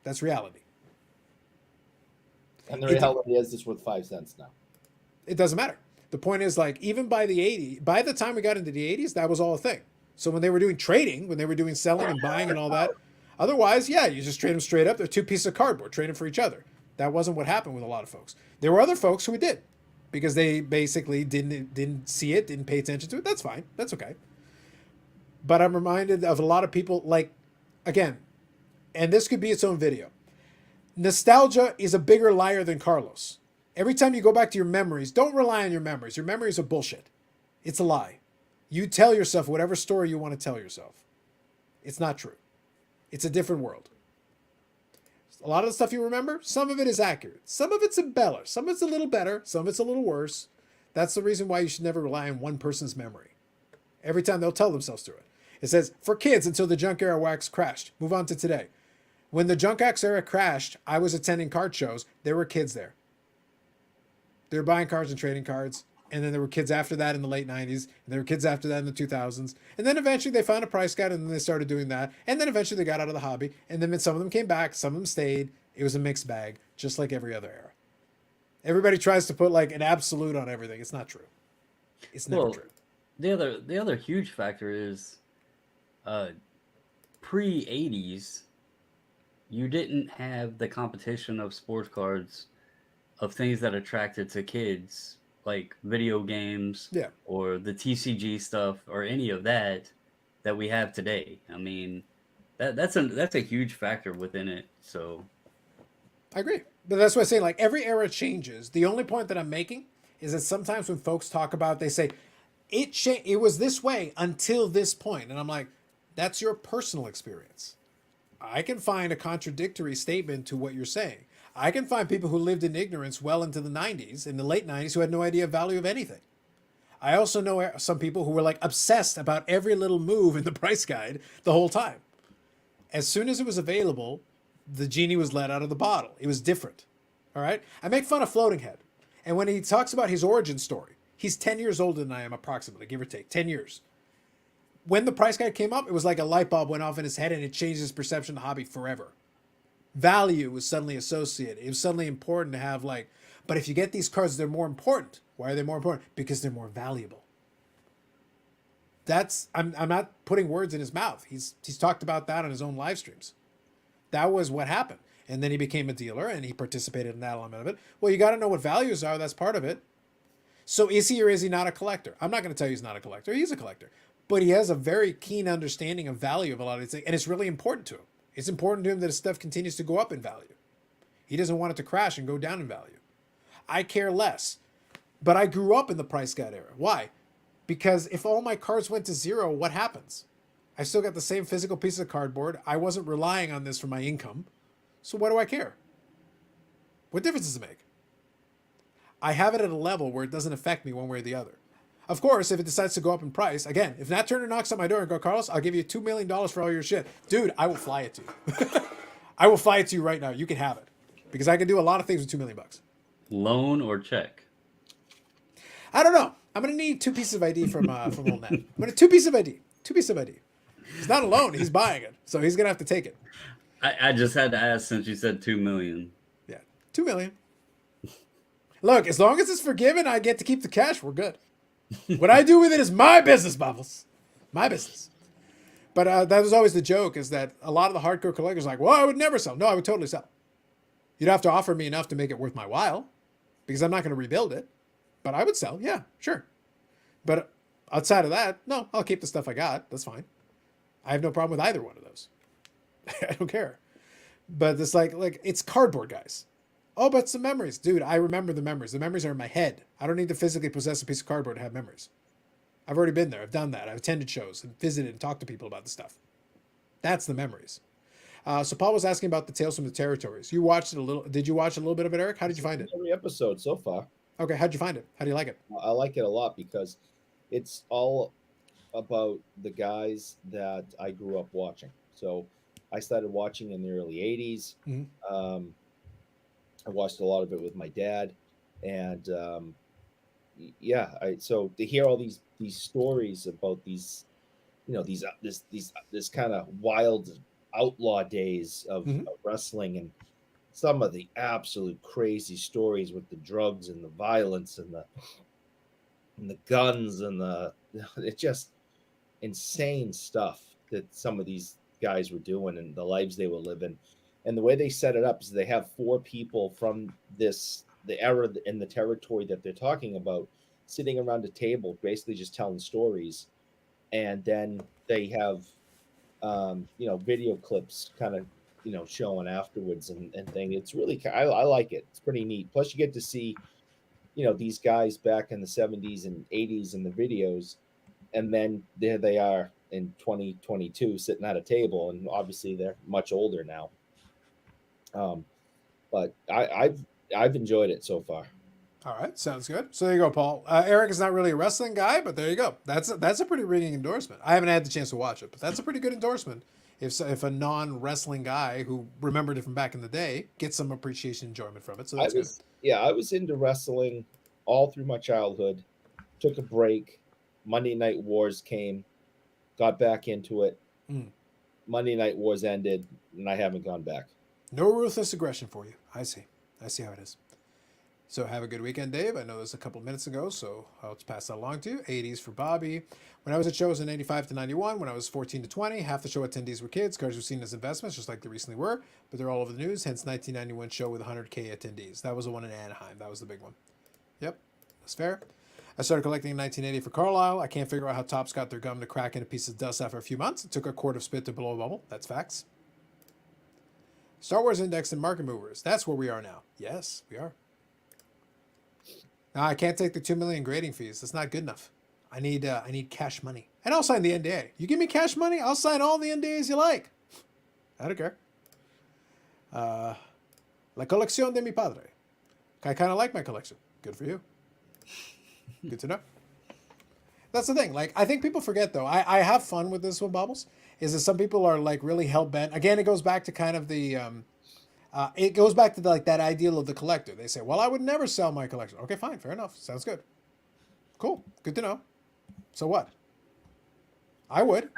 A: That's reality.
C: And the reality is it's worth 5 cents now.
A: It doesn't matter. The point is, like, even by the time we got into the 80s, that was all a thing. So when they were doing trading, when they were doing selling and buying and all that, otherwise, yeah, you just trade them straight up. They're 2 pieces of cardboard, trading for each other. That wasn't what happened with a lot of folks. There were other folks who did, because they basically didn't see it, didn't pay attention to it. That's fine. That's okay. But I'm reminded of a lot of people, like, again, and this could be its own video. Nostalgia is a bigger liar than Carlos. Every time you go back to your memories, don't rely on your memories. Your memories are bullshit. It's a lie. You tell yourself whatever story you want to tell yourself. It's not true. It's a different world. A lot of the stuff you remember, some of it is accurate. Some of it's embellished. Some of it's a little better. Some of it's a little worse. That's the reason why you should never rely on one person's memory. Every time they'll tell themselves through it. It says, for kids until the junk era wax crashed. Move on to today. When the junk wax era crashed, I was attending card shows. There were kids there. They were buying cards and trading cards. And then there were kids after that in the late 90s. And there were kids after that in the 2000s. And then eventually they found a price guide and then they started doing that. And then eventually they got out of the hobby. And then some of them came back. Some of them stayed. It was a mixed bag, just like every other era. Everybody tries to put like an absolute on everything. It's not true. It's never true.
E: The other huge factor is pre-80s, you didn't have the competition of sports cards of things that attracted to kids, like video games, or the TCG stuff, or any of that we have today. I mean, that's a huge factor within it. So,
A: I agree, but that's what I say. Like every era changes. The only point that I'm making is that sometimes when folks talk about, they say it was this way until this point, and I'm like, that's your personal experience. I can find a contradictory statement to what you're saying. I can find people who lived in ignorance well into the 90s, in the late 90s, who had no idea of value of anything. I also know some people who were like obsessed about every little move in the price guide the whole time. As soon as it was available, the genie was let out of the bottle. It was different. All right? I make fun of Floating Head. And when he talks about his origin story, he's 10 years older than I am, approximately, give or take, 10 years. When the price guide came up, it was like a light bulb went off in his head and it changed his perception of the hobby forever. Value was suddenly associated. It was suddenly important to have like, but if you get these cards, they're more important. Why are they more important? Because they're more valuable. I'm not putting words in his mouth. He's talked about that on his own live streams. That was what happened. And then he became a dealer and he participated in that element of it. Well, you got to know what values are. That's part of it. So is he or is he not a collector? I'm not going to tell you he's not a collector. He's a collector. But he has a very keen understanding of value of a lot of these things. And it's really important to him. It's important to him that his stuff continues to go up in value. He doesn't want it to crash and go down in value. I care less. But I grew up in the price guide era. Why? Because if all my cards went to zero, what happens? I still got the same physical piece of cardboard. I wasn't relying on this for my income. So why do I care? What difference does it make? I have it at a level where it doesn't affect me one way or the other. Of course, if it decides to go up in price, again, if Nat Turner knocks on my door and goes, Carlos, I'll give you $2 million for all your shit. Dude, I will fly it to you. I will fly it to you right now. You can have it. Because I can do a lot of things with $2 million.
E: Loan or check?
A: I don't know. I'm going to need 2 pieces of ID from old Nat. I'm going to 2 pieces of ID. 2 pieces of ID. He's not a loan. He's buying it. So he's going to have to take it.
E: I just had to ask since you said 2 million.
A: Yeah, 2 million. Look, as long as it's forgiven, I get to keep the cash. We're good. What I do with it is my business, Bubbles. My business. But that was always the joke, is that a lot of the hardcore collectors are like, well, I would never sell. No, I would totally sell. You'd have to offer me enough to make it worth my while, because I'm not going to rebuild it. But I would sell. Yeah, sure. But outside of that, no, I'll keep the stuff I got. That's fine. I have no problem with either one of those. I don't care. But it's like it's cardboard, guys. Oh, but some memories. Dude, I remember the memories. The memories are in my head. I don't need to physically possess a piece of cardboard to have memories. I've already been there. I've done that. I've attended shows and visited and talked to people about the stuff. That's the memories. So Paul was asking about the Tales from the Territories. You watched it a little. Did you watch a little bit of it, Eric? How did you find it?
C: Every episode so far.
A: Okay, how'd you find it? How do you like it?
C: I like it a lot because it's all about the guys that I grew up watching. So I started watching in the early 80s.
A: Mhm.
C: I watched a lot of it with my dad, and yeah, so to hear all these stories about these, this kind of wild outlaw days
A: Mhm.
C: of wrestling, and some of the absolute crazy stories with the drugs and the violence and the guns and the it's just insane stuff that some of these guys were doing and the lives they were living. And the way they set it up is they have four people from the era and the territory that they're talking about sitting around a table, basically just telling stories. And then they have, video clips kind of, showing afterwards and thing. It's really, I like it. It's pretty neat. Plus, you get to see, these guys back in the 70s and 80s in the videos, and then there they are in 2022 sitting at a table, and obviously they're much older now. But I've enjoyed it so far.
A: All right, sounds good. So there you go, Paul. Eric is not really a wrestling guy, but there you go. That's a pretty ringing endorsement. I haven't had the chance to watch it, but that's a pretty good endorsement. If a non-wrestling guy who remembered it from back in the day gets some appreciation, enjoyment from it, so that's good.
C: I was into wrestling all through my childhood. Took a break. Monday Night Wars came, got back into it.
A: Mm.
C: Monday Night Wars ended, and I haven't gone back.
A: No ruthless aggression for you. I see. I see how it is. So have a good weekend, Dave. I know this a couple of minutes ago, so I'll just pass that along to you. 80s for Bobby. When I was at shows in 85 to 91, when I was 14 to 20, half the show attendees were kids. Cars were seen as investments, just like they recently were, but they're all over the news, hence 1991 show with 100K attendees. That was the one in Anaheim. That was the big one. Yep, that's fair. I started collecting in 1980 for Carlisle. I can't figure out how Topps got their gum to crack in a piece of dust after a few months. It took a quart of spit to blow a bubble. That's facts. Star Wars Index and Market Movers. That's where we are now. Yes, we are. No, I can't take the 2 million grading fees. That's not good enough. I need cash money. And I'll sign the NDA. You give me cash money, I'll sign all the NDAs you like. I don't care. La colección de mi padre. I kind of like my collection. Good for you. Good to know. That's the thing. Like, I think people forget, though. I have fun with this one, Bubbles. Is that some people are, like, really hell-bent. Again, it goes back to kind of the... it goes back to like that ideal of the collector. They say, well, I would never sell my collection. Okay, fine. Fair enough. Sounds good. Cool. Good to know. So what? I would.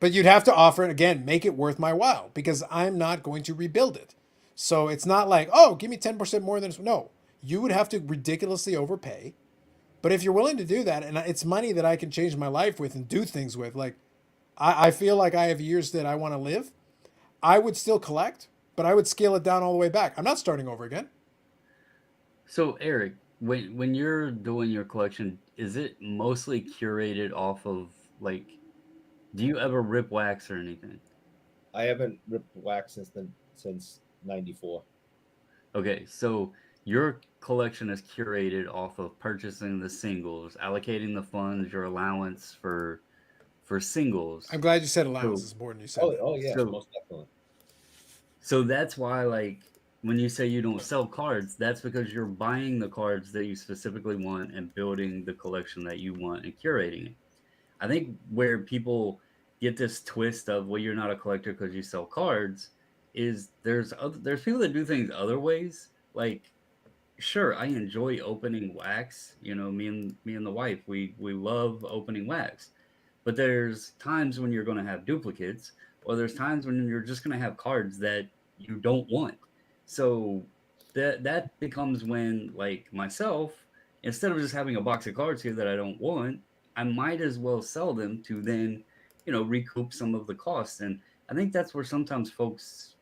A: But you'd have to offer it, again, make it worth my while, because I'm not going to rebuild it. So it's not like, oh, give me 10% more than... No. You would have to ridiculously overpay. But if you're willing to do that, and it's money that I can change my life with and do things with, like, I feel like I have years that I want to live, I would still collect, but I would scale it down all the way back. I'm not starting over again.
E: So, Eric, when you're doing your collection, is it mostly curated off of, like, do you ever rip wax or anything?
C: I haven't ripped wax since '94.
E: Okay, so your collection is curated off of purchasing the singles, allocating the funds, your allowance for singles.
A: I'm glad you said allowances more than you said.
C: Oh yeah,
E: So-
C: most definitely.
E: So that's why, like, when you say you don't sell cards, that's because you're buying the cards that you specifically want and building the collection that you want and curating it. I think where people get this twist of, well, you're not a collector because you sell cards, is there's people that do things other ways. Like, sure, I enjoy opening wax. You know, me and the wife, we love opening wax. But there's times when you're going to have duplicates, or there's times when you're just going to have cards that you don't want. So that becomes when, like myself, instead of just having a box of cards here that I don't want, I might as well sell them to then, recoup some of the costs. And I think that's where sometimes folks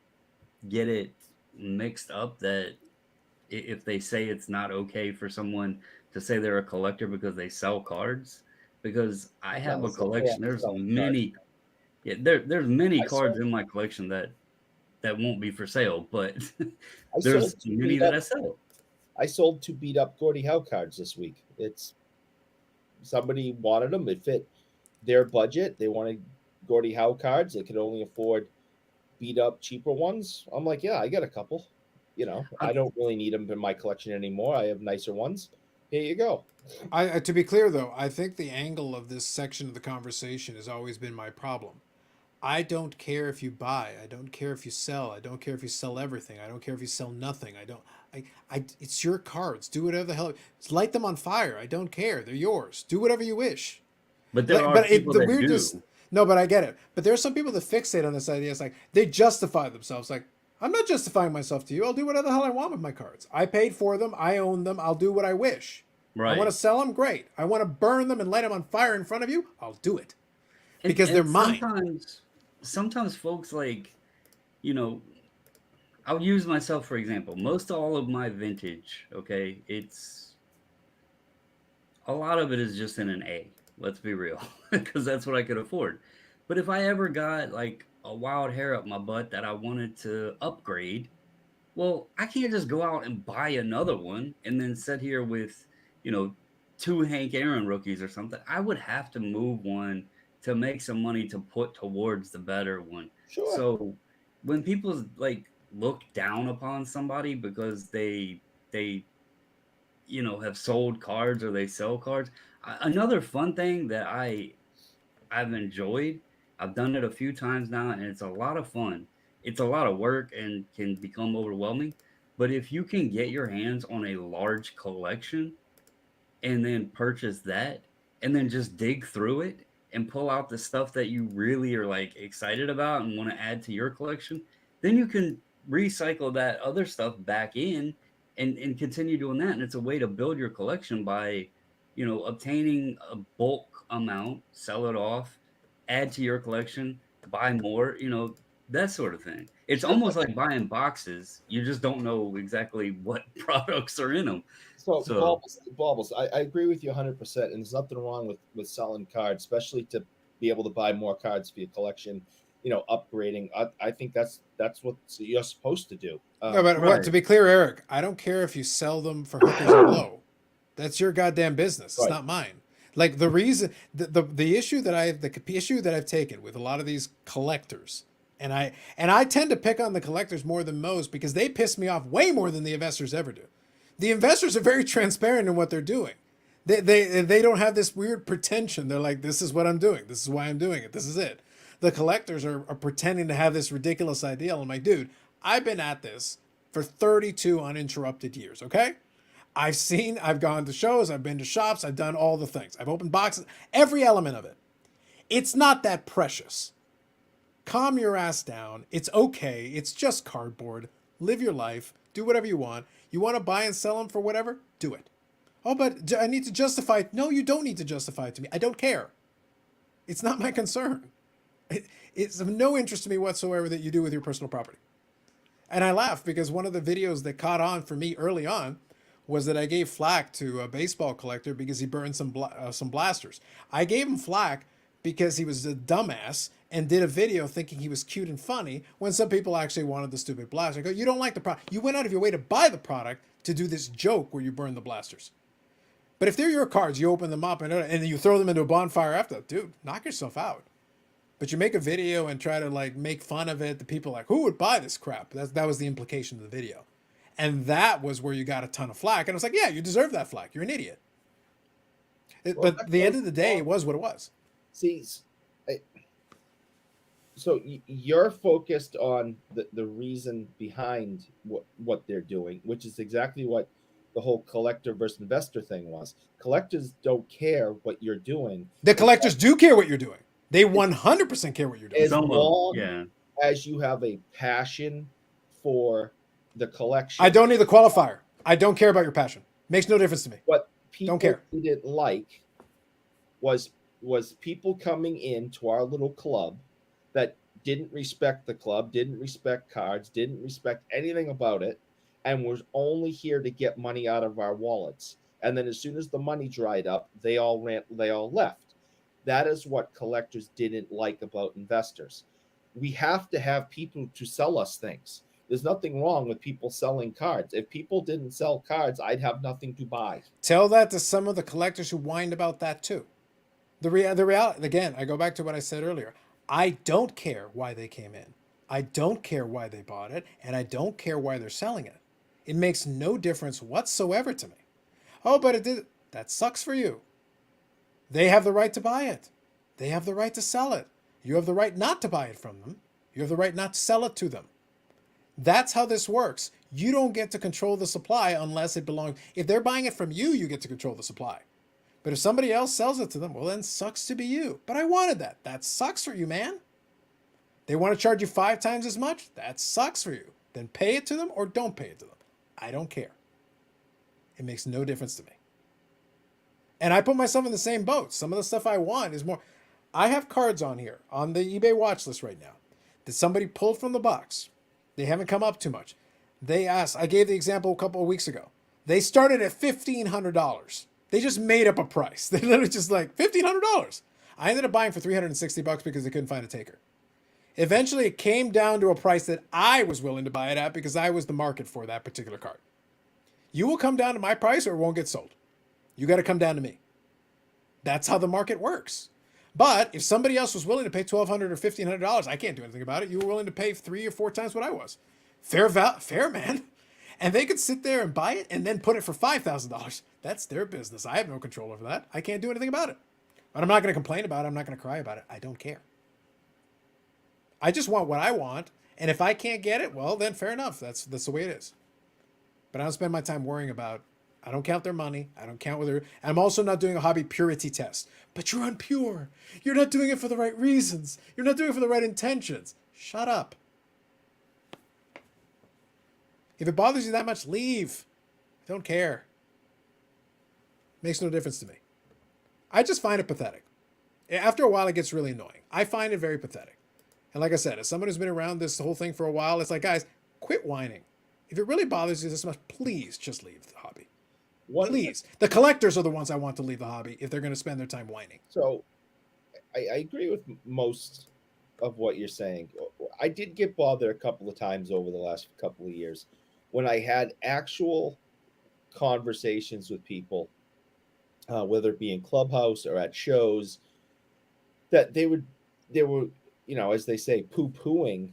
E: get it mixed up, that if they say it's not okay for someone to say they're a collector because they sell cards, because I have a collection. There's many, there's many cards in my collection that won't be for sale, but there's many that I sell.
C: I sold 2 beat up Gordie Howe cards this week. It's somebody wanted them. It fit their budget. They wanted Gordie Howe cards. They could only afford beat up cheaper ones. I'm like, yeah, I got a couple. I don't really need them in my collection anymore. I have nicer ones. Here you go.
A: To be clear, though, I think the angle of this section of the conversation has always been my problem. I don't care if you buy. I don't care if you sell. I don't care if you sell everything. I don't care if you sell nothing. I don't. It's your cards. Do whatever the hell. Light them on fire. I don't care. They're yours. Do whatever you wish.
E: But there are
A: But
E: people
A: the
E: that
A: weirdness.
E: do.
A: No, but I get it. But there are some people that fixate on this idea. It's like they justify themselves. Like, I'm not justifying myself to you. I'll do whatever the hell I want with my cards. I paid for them. I own them. I'll do what I wish. I
E: Right.
A: want to sell them. Great. I want to burn them and light them on fire in front of you. I'll do it
E: And-
A: because
E: and
A: they're mine.
E: Sometimes folks like, you know, I'll use myself for example. Most all of my vintage, okay, it's a lot of it is just in an A. Let's be real, because that's what I could afford. But if I ever got like a wild hair up my butt that I wanted to upgrade, well, I can't just go out and buy another one and then sit here with, you know, two Hank Aaron rookies or something. I would have to move one to make some money to put towards the better one.
C: Sure.
E: So when people like look down upon somebody because they you know have sold cards or they sell cards, another fun thing that I've enjoyed, I've done it a few times now, and it's a lot of fun. It's a lot of work and can become overwhelming. But if you can get your hands on a large collection and then purchase that and then just dig through it and pull out the stuff that you really are like excited about and want to add to your collection, then you can recycle that other stuff back in and continue doing that. And it's a way to build your collection by, you know, obtaining a bulk amount, sell it off, add to your collection, buy more, you know, that sort of thing. It's almost like buying boxes. You just don't know exactly what products are in them.
C: So,
E: So-
C: baubles. I agree with you 100%. And there's nothing wrong with selling cards, especially to be able to buy more cards for your collection. You know, upgrading. I think that's what you're supposed to do.
A: No, but
E: Right.
A: to be clear, Eric, I don't care if you sell them for hookers and blow. That's your goddamn business. It's
C: Right.
A: not mine. Like the reason, the issue that I've taken with a lot of these collectors, and I tend to pick on the collectors more than most because they piss me off way more than the investors ever do. The investors are very transparent in what they're doing. They don't have this weird pretension. They're like, this is what I'm doing. This is why I'm doing it. This is it. The collectors are pretending to have this ridiculous ideal. I'm like, dude, I've been at this for 32 uninterrupted years, okay? I've gone to shows, I've been to shops, I've done all the things. I've opened boxes, every element of it. It's not that precious. Calm your ass down. It's okay. It's just cardboard. Live your life. Do whatever you want. You want to buy and sell them for whatever? Do it. Oh, but I need to justify it. No, you don't need to justify it to me. I don't care. It's not my concern. It's of no interest to me whatsoever that you do with your personal property. And I laugh because one of the videos that caught on for me early on was that I gave flack to a baseball collector because he burned some blasters. I gave him flack because he was a dumbass and did a video thinking he was cute and funny when some people actually wanted the stupid blaster. I go, you don't like the product. You went out of your way to buy the product to do this joke where you burn the blasters. But if they're your cards, you open them up and then you throw them into a bonfire after, dude, knock yourself out. But you make a video and try to like make fun of it. The people are like, who would buy this crap? That was the implication of the video. And that was where you got a ton of flack. And I was like, yeah, you deserve that flack. You're an idiot. But at the end of the day, it was what it was.
C: See, so you're focused on the reason behind what they're doing, which is exactly what the whole collector versus investor thing was. Collectors don't care what you're doing.
A: The collectors do care what you're doing. They 100% care what you're doing.
C: As long
E: yeah.
C: as you have a passion for the collection.
A: I don't need the qualifier. I don't care about your passion. Makes no difference to me.
C: What people
A: Don't care.
C: didn't like was people coming into our little club that didn't respect the club, didn't respect cards, didn't respect anything about it, and was only here to get money out of our wallets. And then as soon as the money dried up, they all left. That is what collectors didn't like about investors. We have to have people to sell us things. There's nothing wrong with people selling cards. If people didn't sell cards, I'd have nothing to buy.
A: Tell that to some of the collectors who whined about that too. The reality, again, I go back to what I said earlier. I don't care why they came in. I don't care why they bought it, and I don't care why they're selling it. It makes no difference whatsoever to me. Oh, but it did. That sucks for you. They have the right to buy it. They have the right to sell it. You have the right not to buy it from them. You have the right not to sell it to them. That's how this works. You don't get to control the supply unless it belongs. If they're buying it from you, you get to control the supply. But if somebody else sells it to them, well, then sucks to be you. But I wanted that. That sucks for you, man. They want to charge you 5 times as much? That sucks for you. Then pay it to them or don't pay it to them. I don't care. It makes no difference to me. And I put myself in the same boat. Some of the stuff I want is more. I have cards on here on the eBay watch list right now that somebody pulled from the box. They haven't come up too much. They asked, I gave the example a couple of weeks ago. They started at $1,500. They just made up a price. They literally just like $1,500. I ended up buying for $360 because they couldn't find a taker. Eventually, it came down to a price that I was willing to buy it at because I was the market for that particular card. You will come down to my price or it won't get sold. You got to come down to me. That's how the market works. But if somebody else was willing to pay $1,200 or $1,500, I can't do anything about it. You were willing to pay 3 or 4 times what I was. Fair, man. And they could sit there and buy it and then put it for $5,000. That's their business. I have no control over that. I can't do anything about it. But I'm not going to complain about it. I'm not going to cry about it. I don't care. I just want what I want. And if I can't get it, well, then fair enough. That's the way it is. But I don't spend my time worrying about. I don't count their money. I don't count whether. I'm also not doing a hobby purity test. But you're unpure. You're not doing it for the right reasons. You're not doing it for the right intentions. Shut up. If it bothers you that much, leave. I don't care. Makes no difference to me. I just find it pathetic. After a while, it gets really annoying. I find it very pathetic. And like I said, as someone who's been around this whole thing for a while, it's like, guys, quit whining. If it really bothers you this much, please just leave the hobby. Please. The collectors are the ones I want to leave the hobby if they're going to spend their time whining.
C: So I agree with most of what you're saying. I did get bothered a couple of times over the last couple of years when I had actual conversations with people, whether it be in Clubhouse or at shows, that they were, you know, as they say, poo-pooing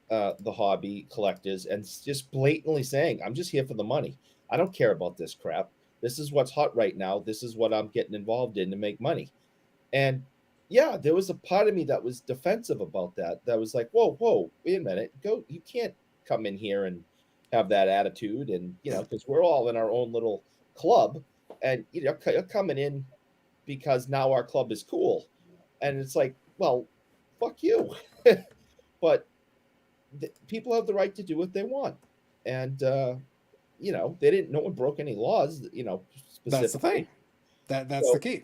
C: the hobby collectors and just blatantly saying, I'm just here for the money. I don't care about this crap. This is what's hot right now. This is what I'm getting involved in to make money. And yeah, there was a part of me that was defensive about that. That was like, whoa, wait a minute. You can't come in here and have that attitude. And, you know, because we're all in our own little club and, you know, you're coming in because now our club is cool. And it's like, well, fuck you. But people have the right to do what they want. And, you know, no one broke any laws, you know, specifically.
A: That's the thing. That's the key.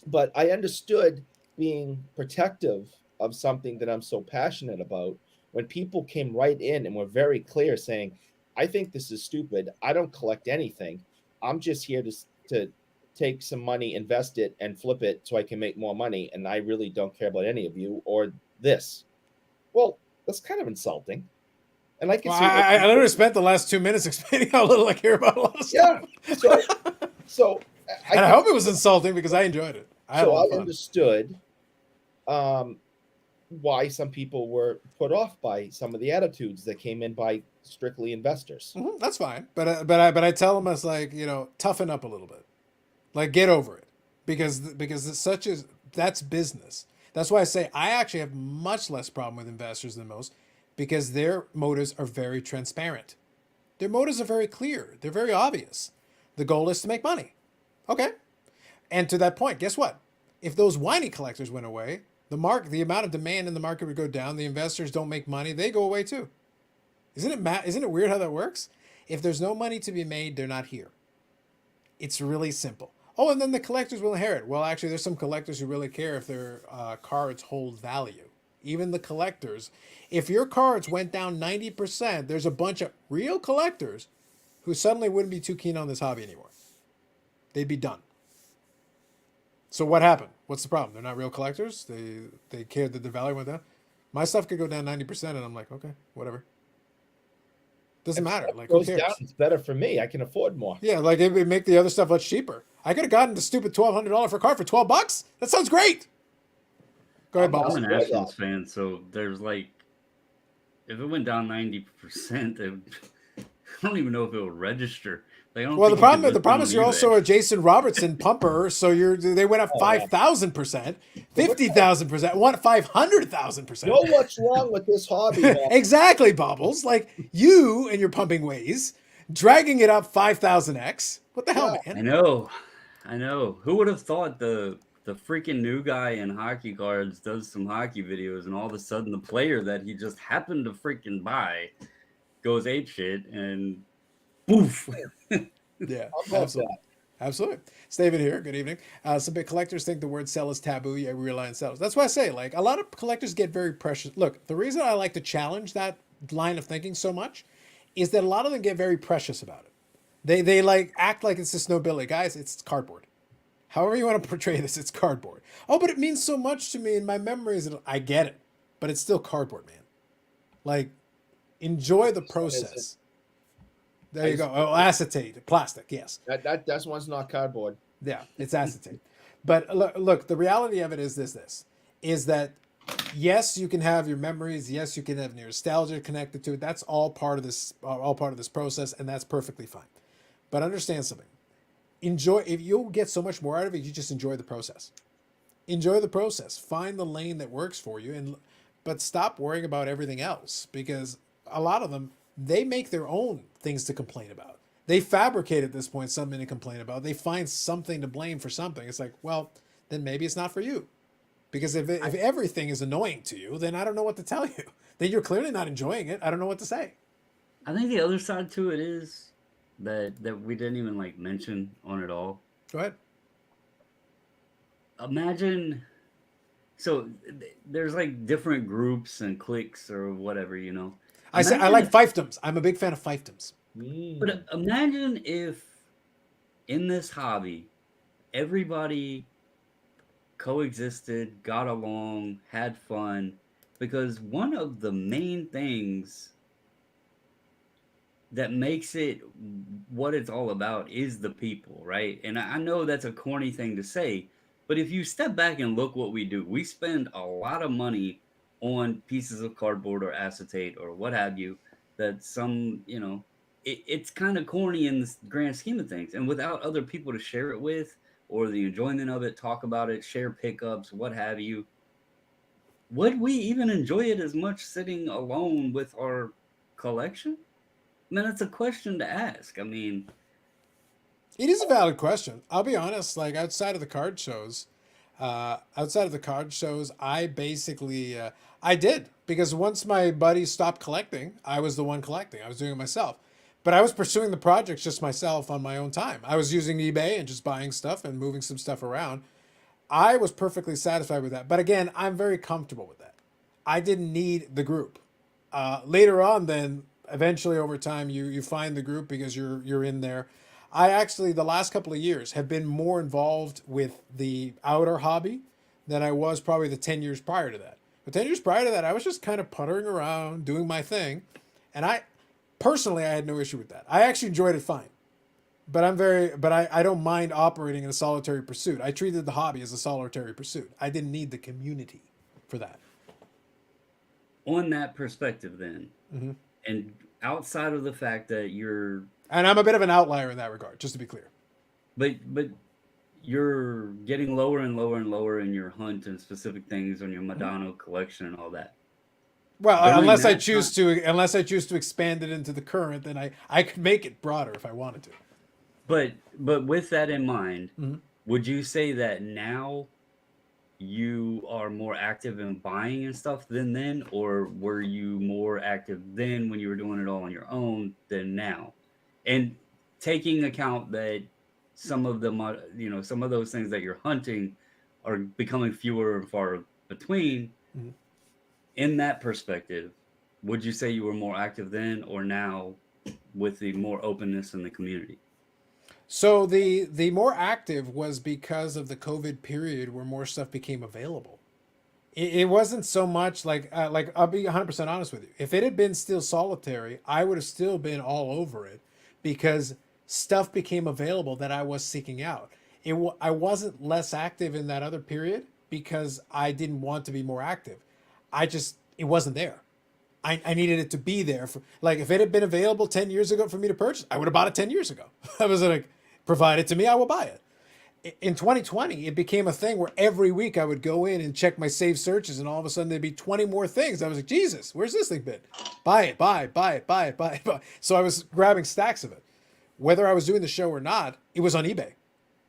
C: But I understood being protective of something that I'm so passionate about when people came right in and were very clear saying, I think this is stupid. I don't collect anything. I'm just here to take some money, invest it, and flip it so I can make more money. And I really don't care about any of you or this. Well, that's kind of insulting. And I can see.
A: I literally spent the last 2 minutes explaining how little I care about a lot of stuff.
C: Yeah. So
A: I hope it was insulting because I enjoyed it. I
C: understood why some people were put off by some of the attitudes that came in by strictly investors.
A: Mm-hmm, that's fine, but I tell them, it's like, you know, toughen up a little bit, like get over it, because it's that's business. That's why I say I actually have much less problem with investors than most, because their motives are very transparent. Their motives are very clear. They're very obvious. The goal is to make money. Okay. And to that point, guess what? If those whiny collectors went away, the amount of demand in the market would go down. The investors don't make money. They go away too. Isn't it weird how that works? If there's no money to be made, they're not here. It's really simple. Oh, and then the collectors will inherit. Well, actually, there's some collectors who really care if their cards hold value. Even the collectors. If your cards went down 90%, there's a bunch of real collectors who suddenly wouldn't be too keen on this hobby anymore. They'd be done. So what happened? What's the problem? They're not real collectors. They cared that the value went down. My stuff could go down 90%, and I'm like, okay, whatever. Doesn't matter. Like, who cares?
C: Down, it's better for me. I can afford more.
A: Yeah, like it would make the other stuff much cheaper. I could have gotten the stupid $1,200 for a card for $12. That sounds great. Go ahead, Bob.
E: I'm an Astros fan, so there's like, if it went down 90%, I don't even know if it would register. Like, I don't
A: Well,
E: think
A: the
E: you can list
A: problem
E: them
A: is
E: on
A: you're also
E: eBay.
A: a Jason Robertson pumper, so they went up
C: Oh, yeah.
A: 5,000%, 50,000%, 500,000%.
C: Know what's wrong with this hobby, Bob?
A: Exactly, Bobbles. Like you and your pumping ways, dragging it up 5,000x. What the hell,
C: Yeah.
A: man?
E: I know. Who would have thought the freaking new guy in hockey cards does some hockey videos, and all of a sudden the player that he just happened to freaking buy goes ape shit and poof.
A: Yeah,
C: How about
A: absolutely. Absolutely. David here. Good evening. Some big collectors think the word sell is taboo. Yeah, we rely on sellers. That's why I say, like, a lot of collectors get very precious. Look, the reason I like to challenge that line of thinking so much is that a lot of them get very precious about it. They like act like it's this nobility. Guys, it's cardboard. However you want to portray this, it's cardboard. Oh, but it means so much to me in my memories. I get it, but it's still cardboard, man. Like, enjoy the process. There you go. Oh, acetate, plastic, yes.
C: That one's not cardboard.
A: Yeah, it's acetate. But look, the reality of it is is that yes, you can have your memories. Yes, you can have nostalgia connected to it. That's all part of this process, and that's perfectly fine. But understand something. Enjoy. If you'll get so much more out of it, you just enjoy the process. Enjoy the process. Find the lane that works for you, but stop worrying about everything else, because a lot of them, they make their own things to complain about. They fabricate at this point something to complain about. They find something to blame for something. It's like, well, then maybe it's not for you. Because if everything is annoying to you, then I don't know what to tell you. Then you're clearly not enjoying it. I don't know what to say.
E: I think the other side to it is that we didn't even like mention on it all.
A: Go ahead.
E: Imagine, so there's like different groups and cliques or whatever, you know.
A: I like fiefdoms. I'm a big fan of fiefdoms.
E: But imagine if in this hobby, everybody coexisted, got along, had fun, because one of the main things that makes it what it's all about is the people, right? And I know that's a corny thing to say, but if you step back and look what we do, we spend a lot of money on pieces of cardboard or acetate or what have you, that some, you know, it's kind of corny in the grand scheme of things. And without other people to share it with, or the enjoyment of it, talk about it, share pickups, what have you, would we even enjoy it as much sitting alone with our collection? I mean, that's a question to ask. I mean,
A: it is a valid question. I'll be honest. Like outside of the card shows, I basically I did, because once my buddies stopped collecting, I was the one collecting. I was doing it myself, but I was pursuing the projects just myself on my own time. I was using eBay and just buying stuff and moving some stuff around. I was perfectly satisfied with that. But again, I'm very comfortable with that. I didn't need the group. Later on, then eventually over time, you find the group because you're in there. I actually, the last couple of years, have been more involved with the outer hobby than I was probably the 10 years prior to that. But 10 years prior to that, I was just kind of puttering around, doing my thing. And I had no issue with that. I actually enjoyed it fine. But I don't mind operating in a solitary pursuit. I treated the hobby as a solitary pursuit. I didn't need the community for that.
E: on that perspective, then, and outside of the fact that you're,
A: And I'm a bit of an outlier in that regard, just to be clear.
E: but you're getting lower and lower and lower in your hunt and specific things on your Madonna collection and all that.
A: Well,
E: During
A: unless I
E: that
A: choose to expand it into the current, then I could make it broader if I wanted to.
E: But with that in mind, would you say that now you are more active in buying and stuff than then, or were you more active then when you were doing it all on your own than now? And taking account that some of the, some of those things that you're hunting are becoming fewer and far between. In that perspective, would you say you were more active then or now with the more openness in the community?
A: So the more active was because of the COVID period where more stuff became available. It wasn't so much like I'll be 100% honest with you. If it had been still solitary, I would have still been all over it because stuff became available that I was seeking out. I wasn't less active in that other period because I didn't want to be more active. It wasn't there. I needed it to be there. For, like, if it had been available 10 years ago for me to purchase, I would have bought it 10 years ago. I was like, provide it to me, I will buy it. In 2020, it became a thing where every week I would go in and check my saved searches, and all of a sudden there'd be 20 more things. I was like, Jesus, where's this thing been? Buy it, buy it, buy it, buy it, buy it, buy it. So I was grabbing stacks of it. Whether I was doing the show or not, it was on eBay.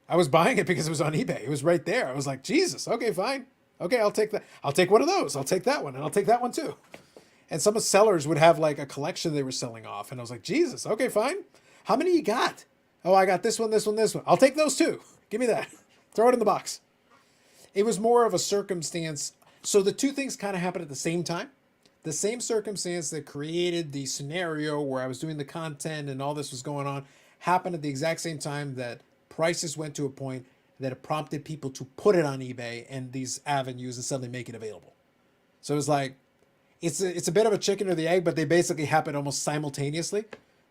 A: I was buying it because it was on eBay. It was right there. I was like, Jesus, okay, fine. Okay, I'll take that. I'll take one of those. I'll take that one, and I'll take that one too. And some of the sellers would have like a collection they were selling off, and I was like, Jesus, okay, fine. How many you got? Oh, I got this one, this one, this one. I'll take those too. Give me that. Throw it in the box. It was more of a circumstance. So the two things kind of happened at the same time. The same circumstance that created the scenario where I was doing the content and all this was going on happened at the exact same time that prices went to a point that it prompted people to put it on eBay and these avenues and suddenly make it available. So it was like, it's a bit of a chicken or the egg, but they basically happened almost simultaneously.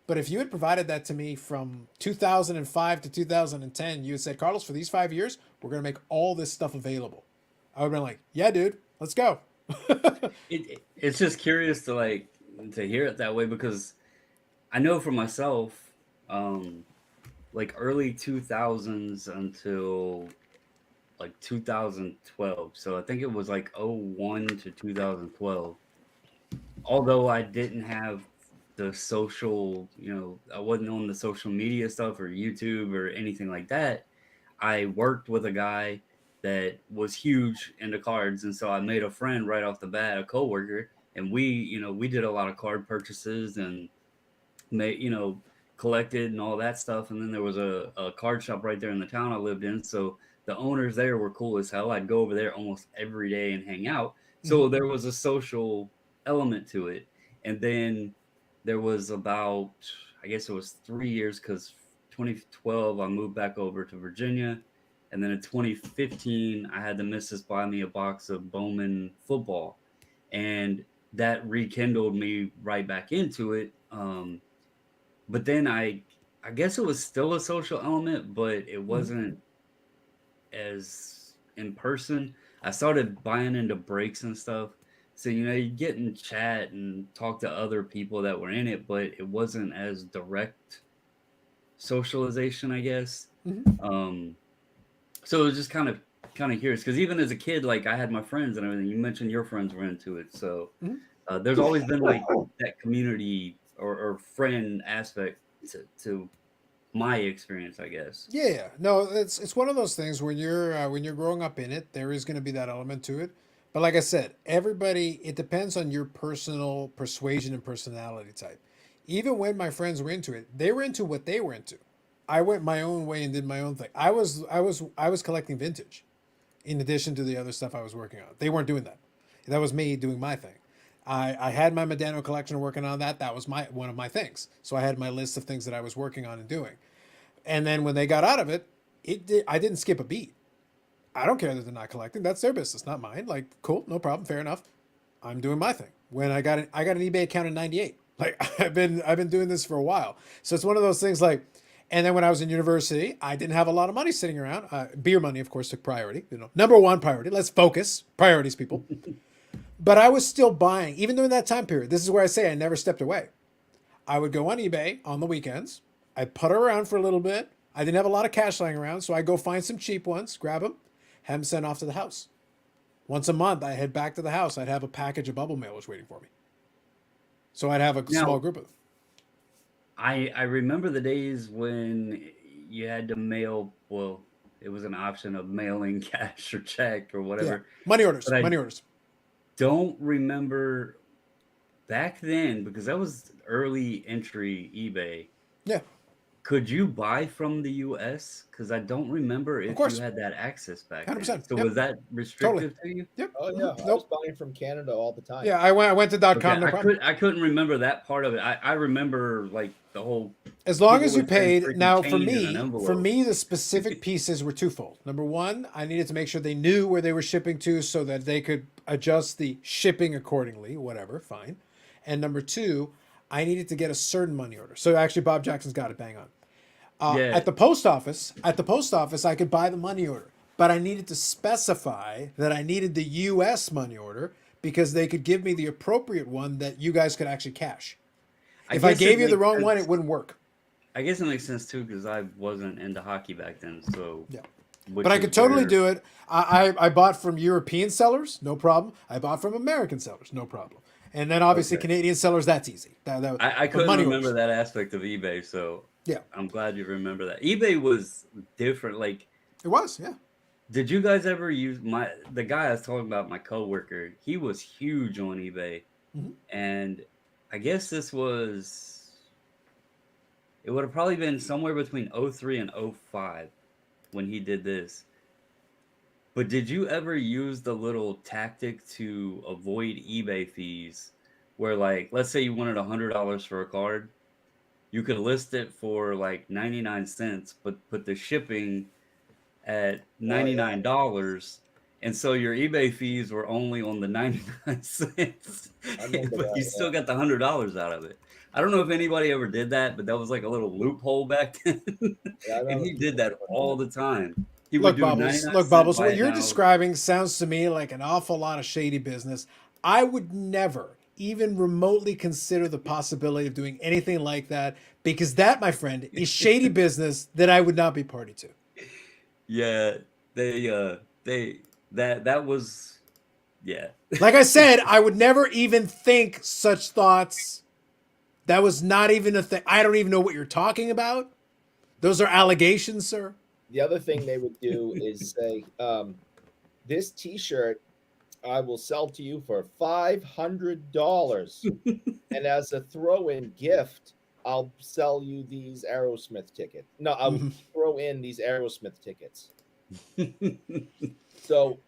A: But if you had provided that to me from 2005 to 2010, you had said, Carlos, for these 5 years, we're going to make all this stuff available. I would have been like, yeah, dude, let's go.
E: It's just curious to hear it that way, because I know for myself, like early 2000s until like 2012. So I think it was like 01 to 2012. Although I didn't have the social, I wasn't on the social media stuff or YouTube or anything like that. I worked with a guy that was huge into cards, and so I made a friend right off the bat, a coworker, and we did a lot of card purchases and collected and all that stuff. And then there was a card shop right there in the town I lived in, so the owners there were cool as hell. I'd go over there almost every day and hang out. So there was a social element to it. And then there was about, I guess it was 3 years, because 2012 I moved back over to Virginia, and then in 2015 I had the missus buy me a box of Bowman football, and that rekindled me right back into it. But then I guess it was still a social element, but it wasn't as in person. I started buying into breaks and stuff. So, you get in chat and talk to other people that were in it, but it wasn't as direct socialization, I guess. So it was just kind of curious, because even as a kid, like, I had my friends and everything. You mentioned your friends were into it. So there's always been like that community or friend aspect to my experience, I guess.
A: Yeah, no, it's one of those things when you're growing up in it, there is going to be that element to it. But like I said, it depends on your personal persuasion and personality type. Even when my friends were into it, they were into what they were into. I went my own way and did my own thing. I was collecting vintage, in addition to the other stuff I was working on. They weren't doing that. That was me doing my thing. I had my Medano collection working on that. That was one of my things. So I had my list of things that I was working on and doing. And then when they got out of it, I didn't skip a beat. I don't care that they're not collecting. That's their business, not mine. Like, cool, no problem, fair enough. I'm doing my thing. When I got an eBay account in '98. Like, I've been doing this for a while. So it's one of those things like. And then when I was in university, I didn't have a lot of money sitting around. Beer money, of course, took priority. Number one priority. Let's focus. Priorities, people. But I was still buying, even during that time period. This is where I say I never stepped away. I would go on eBay on the weekends. I'd putter around for a little bit. I didn't have a lot of cash lying around, so I'd go find some cheap ones, grab them, have them sent off to the house. Once a month, I'd head back to the house. I'd have a package of bubble mailers waiting for me. So I'd have a small group of them.
E: I remember the days when you had to mail, well, it was an option of mailing cash or check or whatever.
A: Yeah. Money orders.
E: Don't remember back then, because that was early entry eBay.
A: Yeah.
E: Could you buy from the US? Because I don't remember if you had that access back
A: 100%.
E: then. So was that restrictive to you?
A: Yep.
C: Oh yeah, I was buying from Canada all the time.
A: Yeah, I went to .com.
E: Okay, I couldn't remember that part of it. I remember like the whole.
A: As long as you paid. Now for me, the specific pieces were twofold. Number one, I needed to make sure they knew where they were shipping to so that they could adjust the shipping accordingly. Whatever, fine. And number two, I needed to get a certain money order. So actually, Bob Jackson's got it bang on. At the post office, I could buy the money order, but I needed to specify that I needed the U.S. money order because they could give me the appropriate one that you guys could actually cash.
E: I
A: If I
E: guess it
A: gave you the
E: makes
A: wrong one,
E: sense.
A: it wouldn't work.
E: I guess it makes sense too because I wasn't into hockey back then. So
A: Yeah.
E: which
A: But I
E: is
A: could totally
E: where-
A: do it. I bought from European sellers, no problem. I bought from American sellers, no problem. And then obviously
E: Okay.
A: Canadian sellers, that's easy.
E: I
A: but
E: couldn't
A: money
E: remember
A: orders.
E: that aspect of eBay, so
A: Yeah.
E: I'm glad you remember that. eBay was different. Like,
A: It was, yeah.
E: did you guys ever use the guy I was talking about, my coworker? He was huge on eBay,
A: Mhm.
E: and I guess it would have probably been somewhere between 03 and 05 when he did this. But did you ever use the little tactic to avoid eBay fees where, like, let's say you wanted $100 for a card, you could list it for like 99 cents, but put the shipping at $99. And so your eBay fees were only on the 99 cents,
C: I remember
E: but
C: that,
E: you still got the $100 out of it. I don't know if anybody ever did that, but that was like a little loophole back then.
C: Yeah, I
E: And
C: remember
E: he did that all the time. He would
A: Look,
E: do
A: Bubbles,
E: 99
A: look,
E: cent
A: Bubbles,
E: buy
A: what
E: it
A: you're
E: now.
A: describing sounds to me like an awful lot of shady business. I would never even remotely consider the possibility of doing anything like that because that, my friend, is shady business that I would not be party to.
E: Yeah, that was, yeah.
A: Like I said, I would never even think such thoughts. That was not even a thing. I don't even know what you're talking about. Those are allegations, sir.
C: The other thing they would do is say, this T-shirt I will sell to you for $500, and as a throw-in gift, I'll sell you these Aerosmith tickets. No, I'll
A: Mhm.
C: throw in these Aerosmith tickets. So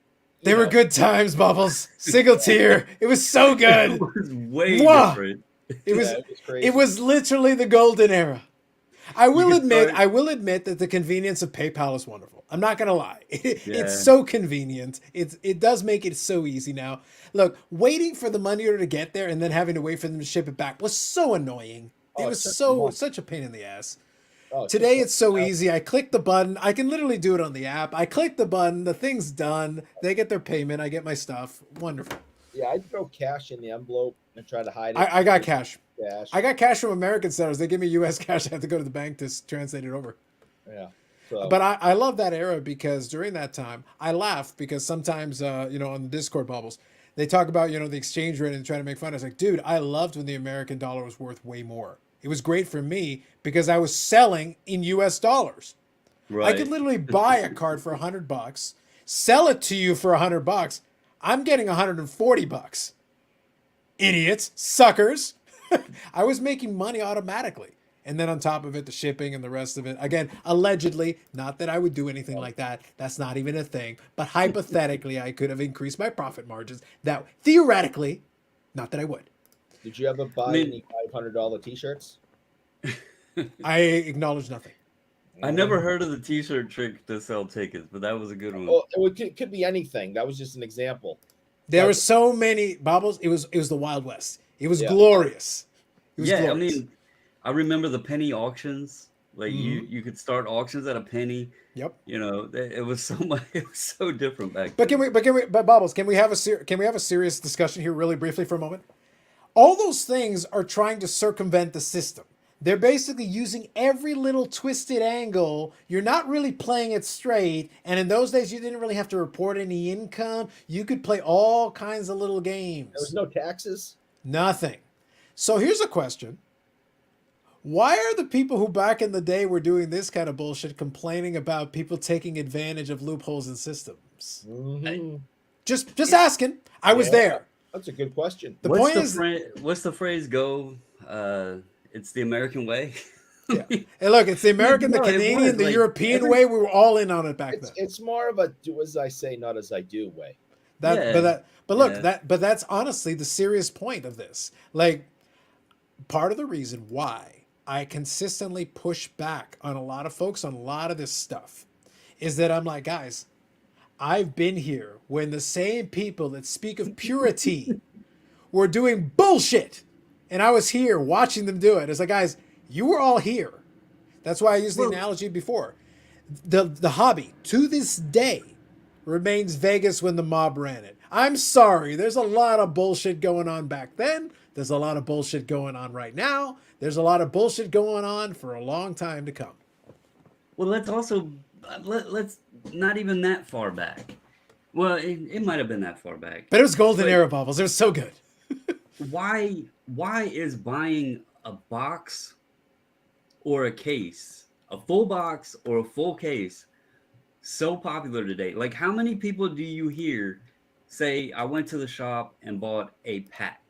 A: They were good times, Bubbles. Single tier. It was so
E: It
A: good.
E: was way
A: Mwah!
E: different.
A: It was
C: Yeah, it was crazy.
A: it was literally the golden era. I will
E: could
A: admit,
E: start-
A: I will admit that the convenience of PayPal is wonderful. I'm not gonna lie.
E: Yeah.
A: It's so convenient. It does make it so easy now. Look, waiting for the money order to get there and then having to wait for them to ship it back was so annoying. It
C: Oh,
A: was
C: it took months.
A: such a pain in the ass.
C: Oh,
A: Today
C: took
A: it's so
C: months.
A: easy. I click the button. I can literally do it on the app. I click the button. The thing's done. They get their payment. I get my stuff. Wonderful.
C: Yeah, I'd throw cash in the envelope and try to hide it.
A: I got cash.
C: Cash.
A: I got cash from American sellers. They give me U.S. cash. I have to go to the bank to translate it over.
C: Yeah. So,
A: But I love that era because during that time, I laughed because sometimes, on the Discord bubbles, they talk about, the exchange rate and trying to make fun. I was like, dude, I loved when the American dollar was worth way more. It was great for me because I was selling in U.S. dollars.
E: Right.
A: I could literally buy a card for $100, sell it to you for $100. I'm getting $140. Idiots, suckers. I was making money automatically. And then on top of it, the shipping and the rest of it. Again, allegedly, not that I would do anything like that. That's not even a thing. But hypothetically, I could have increased my profit margins. That theoretically, not that I would.
C: did you ever buy any $500 T-shirts?
A: I acknowledge nothing.
E: I never heard of the T-shirt trick to sell tickets, but that was a good one.
C: Well, it could be anything. That was just an example.
A: There were so many bubbles. It was the Wild West. It was
C: Yeah.
A: glorious. It was
E: Yeah,
A: glorious.
E: I mean, I remember the penny auctions. Like
A: Mm-hmm.
E: you could start auctions at a penny.
A: Yep.
E: It was so much. It was so different back
A: But
E: then.
A: but Bubbles, can we have a serious discussion here really briefly for a moment? All those things are trying to circumvent the system. They're basically using every little twisted angle. You're not really playing it straight. And in those days, you didn't really have to report any income. You could play all kinds of little games.
C: There was no taxes.
A: Nothing. So here's a question. Why are the people who back in the day were doing this kind of bullshit complaining about people taking advantage of loopholes in systems?
C: Mhm.
A: Just asking. I was
C: Yeah.
A: there.
C: That's a good question.
A: The
E: what's
A: point
E: the
A: is,
E: what's the phrase go? It's the American way.
A: yeah. Hey, look, it's the American, the
E: No, it
A: Canadian,
E: was,
A: the
E: like,
A: European way. We were all in on it back then.
C: It's more of a do as I say, not as I do way.
A: But look,
E: Yeah.
A: that's honestly the serious point of this. Like, part of the reason why I consistently push back on a lot of folks on a lot of this stuff is that I'm like, guys, I've been here when the same people that speak of purity were doing bullshit. And I was here watching them do it. It's like, guys, you were all here. That's why I used the analogy before. The hobby, to this day, remains Vegas when the mob ran it. I'm sorry. There's a lot of bullshit going on back then. There's a lot of bullshit going on right now. There's a lot of bullshit going on for a long time to come.
E: Well, let's also let's not even that far back. Well, it might have been that far back.
A: But it was golden
E: But-
A: era bubbles. It was so good.
E: Why is buying a box or a case, a full box or a full case, so popular today? Like, how many people do you hear say, I went to the shop and bought a pack?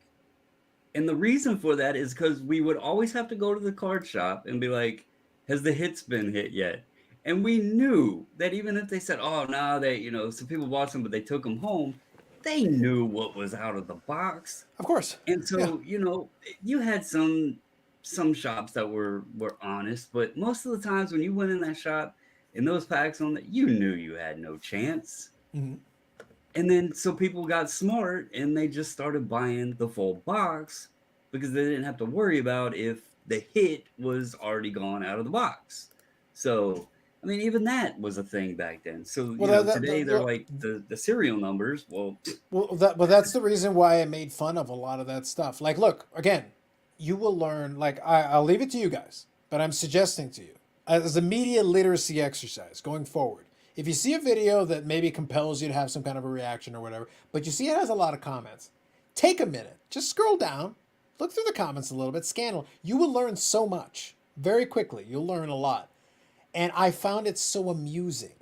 E: And the reason for that is because we would always have to go to the card shop and be like, has the hits been hit yet? And we knew that even if they said, oh, no, some people bought some, but they took them home, they knew what was out of the box.
A: Of course.
E: And so, you had some shops that were honest, but most of the times when you went in that shop and those packs on that, you knew you had no chance.
A: Mm-hmm.
E: And then so people got smart and they just started buying the full box because they didn't have to worry about if the hit was already gone out of the box. So, I mean, even that was a thing back then. So today they're like the serial numbers. Well,
A: that's the reason why I made fun of a lot of that stuff. Like, look, again, you will learn. Like, I'll leave it to you guys, but I'm suggesting to you as a media literacy exercise going forward. If you see a video that maybe compels you to have some kind of a reaction or whatever, but you see it has a lot of comments, take a minute, just scroll down, look through the comments a little bit, scan them. You will learn so much very quickly. You'll learn a lot. And I found it so amusing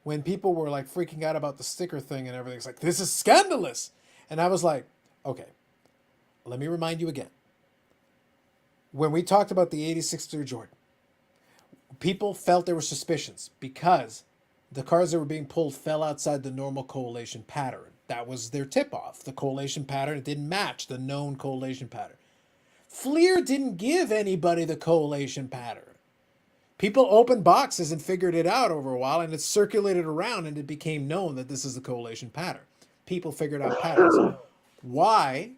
A: when people were like freaking out about the sticker thing and everything. It's like, this is scandalous. And I was like, okay, let me remind you again. When we talked about the 86 Air Jordan, people felt there were suspicions because the cards that were being pulled fell outside the normal correlation pattern. That was their tip-off. The correlation pattern didn't match the known correlation pattern. Fleer didn't give anybody the correlation pattern. People opened boxes and figured it out over a while, and it circulated around, and it became known that this is the correlation pattern. People figured out patterns. Why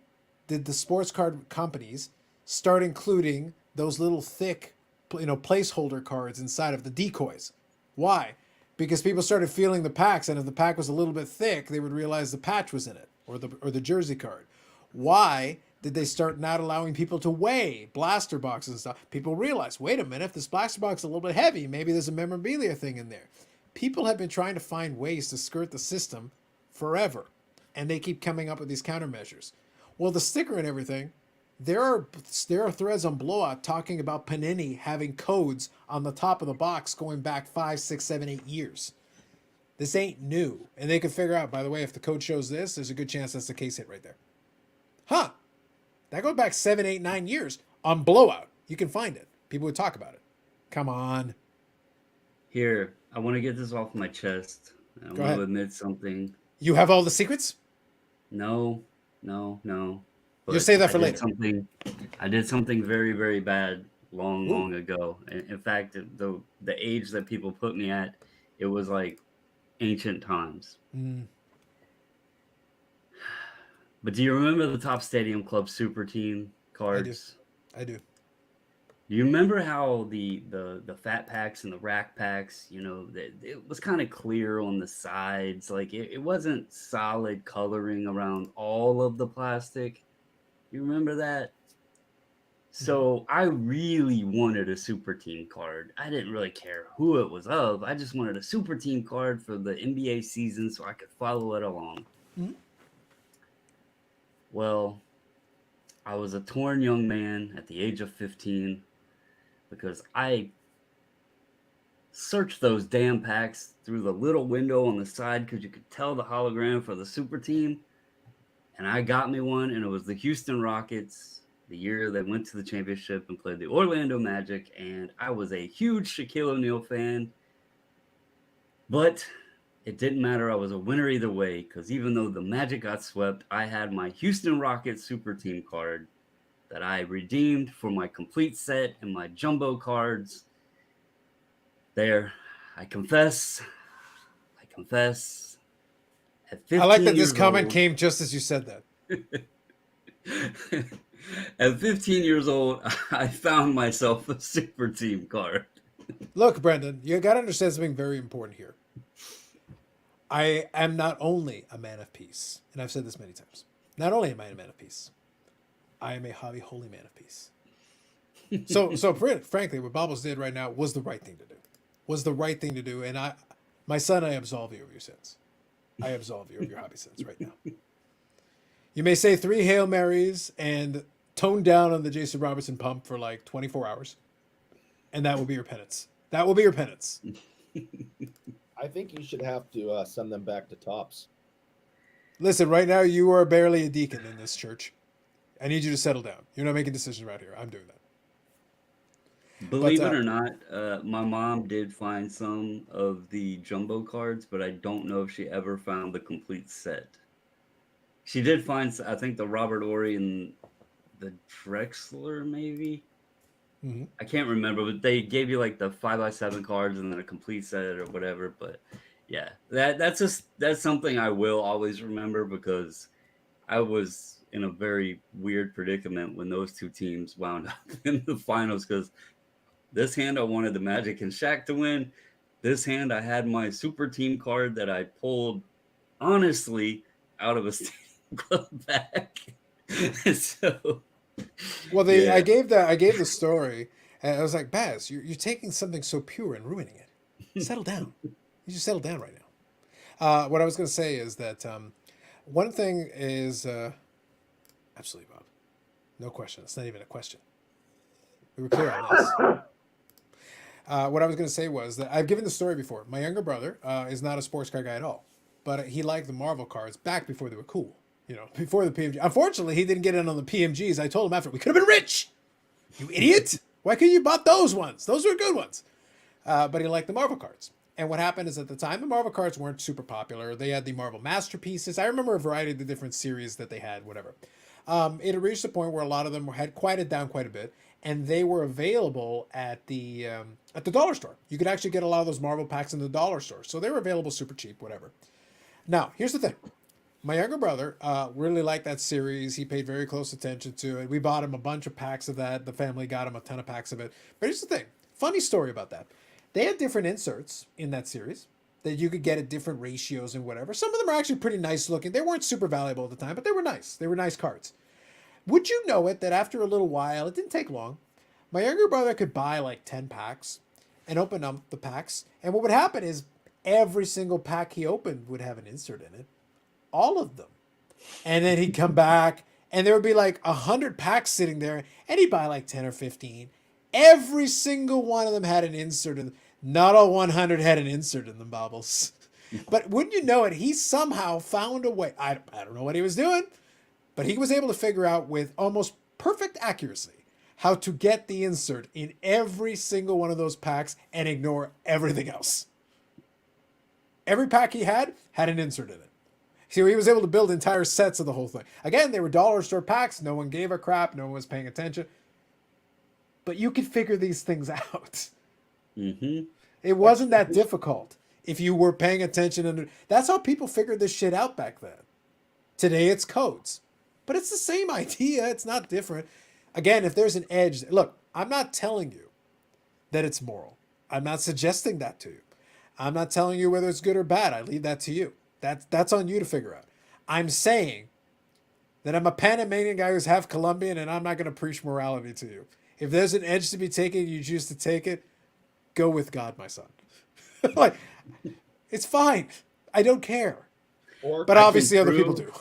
A: did the sports card companies start including those little thick, placeholder cards inside of the decoys? Why? Because people started feeling the packs, and if the pack was a little bit thick, they would realize the patch was in it, or the jersey card. Why did they start not allowing people to weigh blaster boxes and stuff? People realized, wait a minute, if this blaster box is a little bit heavy, maybe there's a memorabilia thing in there. People have been trying to find ways to skirt the system forever, and they keep coming up with these countermeasures. Well, the sticker and everything, there are threads on Blowout talking about Panini having codes on the top of the box going back 5, 6, 7, 8 years. This ain't new. And they could figure out, by the way, if the code shows this, there's a good chance that's the case hit right there. Huh. That goes back 7, 8, 9 years on Blowout. You can find it. People would talk about it. Come on.
E: Here, I want to get this off my chest. I want to admit something.
A: You have all the secrets?
E: No.
A: You'll say that for later.
E: I did something very, very bad long ago. In fact, the age that people put me at, it was like ancient times.
A: Mm.
E: But do you remember the Top Stadium Club Super Team cards?
A: I do.
E: Do you remember how the fat packs and the rack packs, it was kind of clear on the sides. Like it wasn't solid coloring around all of the plastic. You remember that? So I really wanted a Super Team card. I didn't really care who it was of. I just wanted a Super Team card for the NBA season so I could follow it along.
A: Mm-hmm.
E: Well, I was a torn young man at the age of 15 because I searched those damn packs through the little window on the side because you could tell the hologram for the Super Team. And I got me one, and it was the Houston Rockets, the year they went to the championship and played the Orlando Magic. And I was a huge Shaquille O'Neal fan. But it didn't matter. I was a winner either way because even though the Magic got swept, I had my Houston Rockets Super Team card that I redeemed for my complete set and my jumbo cards. There, I confess. At 15
A: I like that this
E: years
A: comment
E: old,
A: came just as you said that.
E: At 15 years old, I found myself a Super Team card.
A: Look, Brendan, you got to understand something very important here. I am not only a man of peace, and I've said this many times. Not only am I a man of peace, I am a hobby holy man of peace. So frankly, what Bobbles did right now was the right thing to do. Was the right thing to do, and my son, I absolve you of your sins. I absolve you of your hobby sins right now. You may say 3 Hail Marys and tone down on the Jason Robertson pump for like 24 hours, and that will be your penance. That will be your penance.
C: I think you should have to send them back to Tops.
A: Listen, right now you are barely a deacon in this church. I need you to settle down. You're not making decisions right here. I'm doing that.
E: Believe it or not, my mom did find some of the jumbo cards, but I don't know if she ever found the complete set. She did find, I think, the Robert Ory and the Drexler, maybe.
A: Mm-hmm.
E: I can't remember, but they gave you like the 5x7 cards and then a complete set or whatever. But yeah, that's something I will always remember, because I was in a very weird predicament when those two teams wound up in the finals, because this hand I wanted the Magic and Shaq to win. This hand I had my super team card that I pulled honestly out of a Stadium Club bag. So
A: Well,
E: yeah.
A: I gave the story, and I was like, Baz, you're taking something so pure and ruining it. Settle down. You just settle down right now. What I was going to say is that one thing is absolutely, Bob. No question. It's not even a question. We were clear on this. What I was going to say was that I've given the story before. My younger brother is not a sports card guy at all, but he liked the Marvel cards back before they were cool. You know, before the PMG. Unfortunately, he didn't get in on the PMGs. I told him after, we could have been rich. You idiot. Why couldn't you bought those ones? Those were good ones. But he liked the Marvel cards. And what happened is, at the time, the Marvel cards weren't super popular. They had the Marvel Masterpieces. I remember a variety of the different series that they had, whatever. It had reached a point where a lot of them had quieted down quite a bit, and they were available at the dollar store. You could actually get a lot of those Marvel packs in the dollar store. So they were available super cheap, whatever. Now, here's the thing. My younger brother really liked that series. He paid very close attention to it. We bought him a bunch of packs of that. The family got him a ton of packs of it. But here's the thing. Funny story about that. They had different inserts in that series that you could get at different ratios and whatever. Some of them are actually pretty nice looking. They weren't super valuable at the time, but they were nice. They were nice cards. Would you know it that after a little while, it didn't take long, my younger brother could buy like 10 packs and open up the packs. And what would happen is every single pack he opened would have an insert in it. All of them. And then he'd come back and there would be like 100 packs sitting there, and he'd buy like 10 or 15. Every single one of them had an insert in them. Not all 100 had an insert in them, Bobbles. But wouldn't you know it, he somehow found a way. I don't know what he was doing, but he was able to figure out with almost perfect accuracy how to get the insert in every single one of those packs and ignore everything else. Every pack he had an insert in it. So he was able to build entire sets of the whole thing. Again, they were dollar store packs. No one gave a crap. No one was paying attention. But you could figure these things out.
E: Mm-hmm.
A: It wasn't that difficult if you were paying attention. And that's how people figured this shit out back then. Today it's codes. But it's the same idea. It's not different. Again, if there's an edge, look, I'm not telling you that it's moral. I'm not suggesting that to you. I'm not telling you whether it's good or bad. I leave that to you. That's on you to figure out. I'm saying that I'm a Panamanian guy who's half Colombian, and I'm not going to preach morality to you. If there's an edge to be taken, you choose to take it, go with God, my son. Like, it's fine. I don't care. But obviously other people do.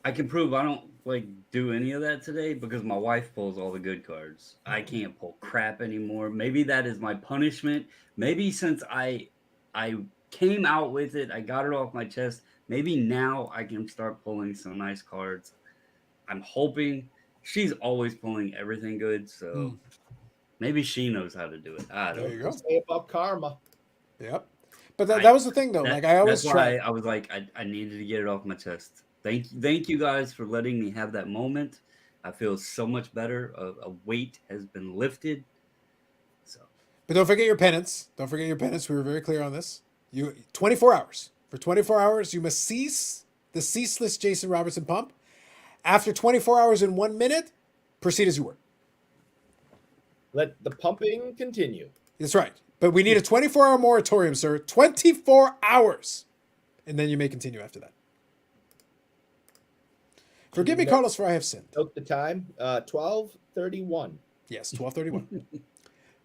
E: I can prove I don't do any of that today because my wife pulls all the good cards. I can't pull crap anymore. Maybe that is my punishment. Maybe since I came out with it, I got it off my chest. Maybe now I can start pulling some nice cards. I'm hoping. She's always pulling everything good, so maybe she knows how to do it. I don't know.
A: There you go.
C: Say about karma.
A: Yep. But that was the thing, though. I always try.
E: I was like, I needed to get it off my chest. Thank you guys for letting me have that moment. I feel so much better. A weight has been lifted. So,
A: but don't forget your penance. Don't forget your penance. We were very clear on this. 24 hours. For 24 hours, you must cease the ceaseless Jason Robertson pump. After 24 hours and 1 minute, proceed as you were.
C: Let the pumping continue.
A: That's right. But we need a 24-hour moratorium, sir. 24 hours. and then you may continue after that. Forgive me, Carlos, for I have sinned.
C: Note the time, 12:31.
A: Yes, 12:31.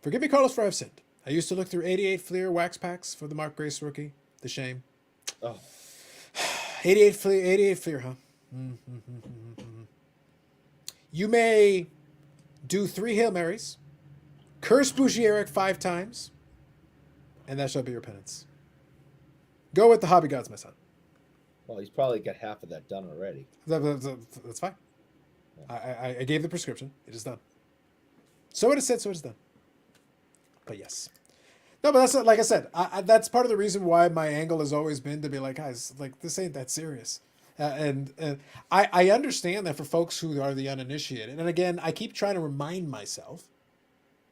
A: Forgive me, Carlos, for I have sinned. I used to look through 88 Fleer wax packs for the Mark Grace rookie. The shame.
C: Oh,
A: 88 Fleer, huh? You may do 3 Hail Marys, curse Bougie Eric 5 times, and that shall be your penance. Go with the hobby gods, my son.
C: well, he's probably got half of that done already.
A: That's fine. I gave the prescription. It is done. So it is said, so it is done. But yes. No, but that's like I said. That's part of the reason why my angle has always been to be like, guys, like this ain't that serious. And I understand that for folks who are the uninitiated. And again, I keep trying to remind myself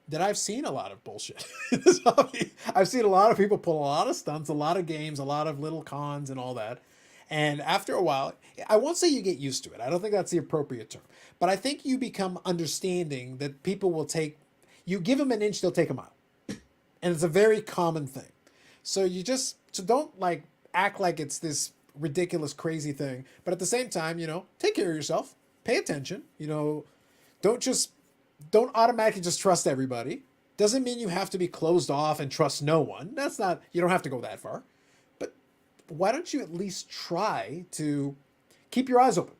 A: that I've seen a lot of bullshit in this hobby. I've seen a lot of people pull a lot of stunts, a lot of games, a lot of little cons and all that. And after a while, I won't say you get used to it. I don't think that's the appropriate term. But I think you become understanding that people will take, you give them an inch, they'll take a mile. And it's a very common thing. So so don't like act like it's this ridiculous, crazy thing. But at the same time, take care of yourself, pay attention, don't automatically just trust everybody. Doesn't mean you have to be closed off and trust no one. You don't have to go that far. But why don't you at least try to keep your eyes open?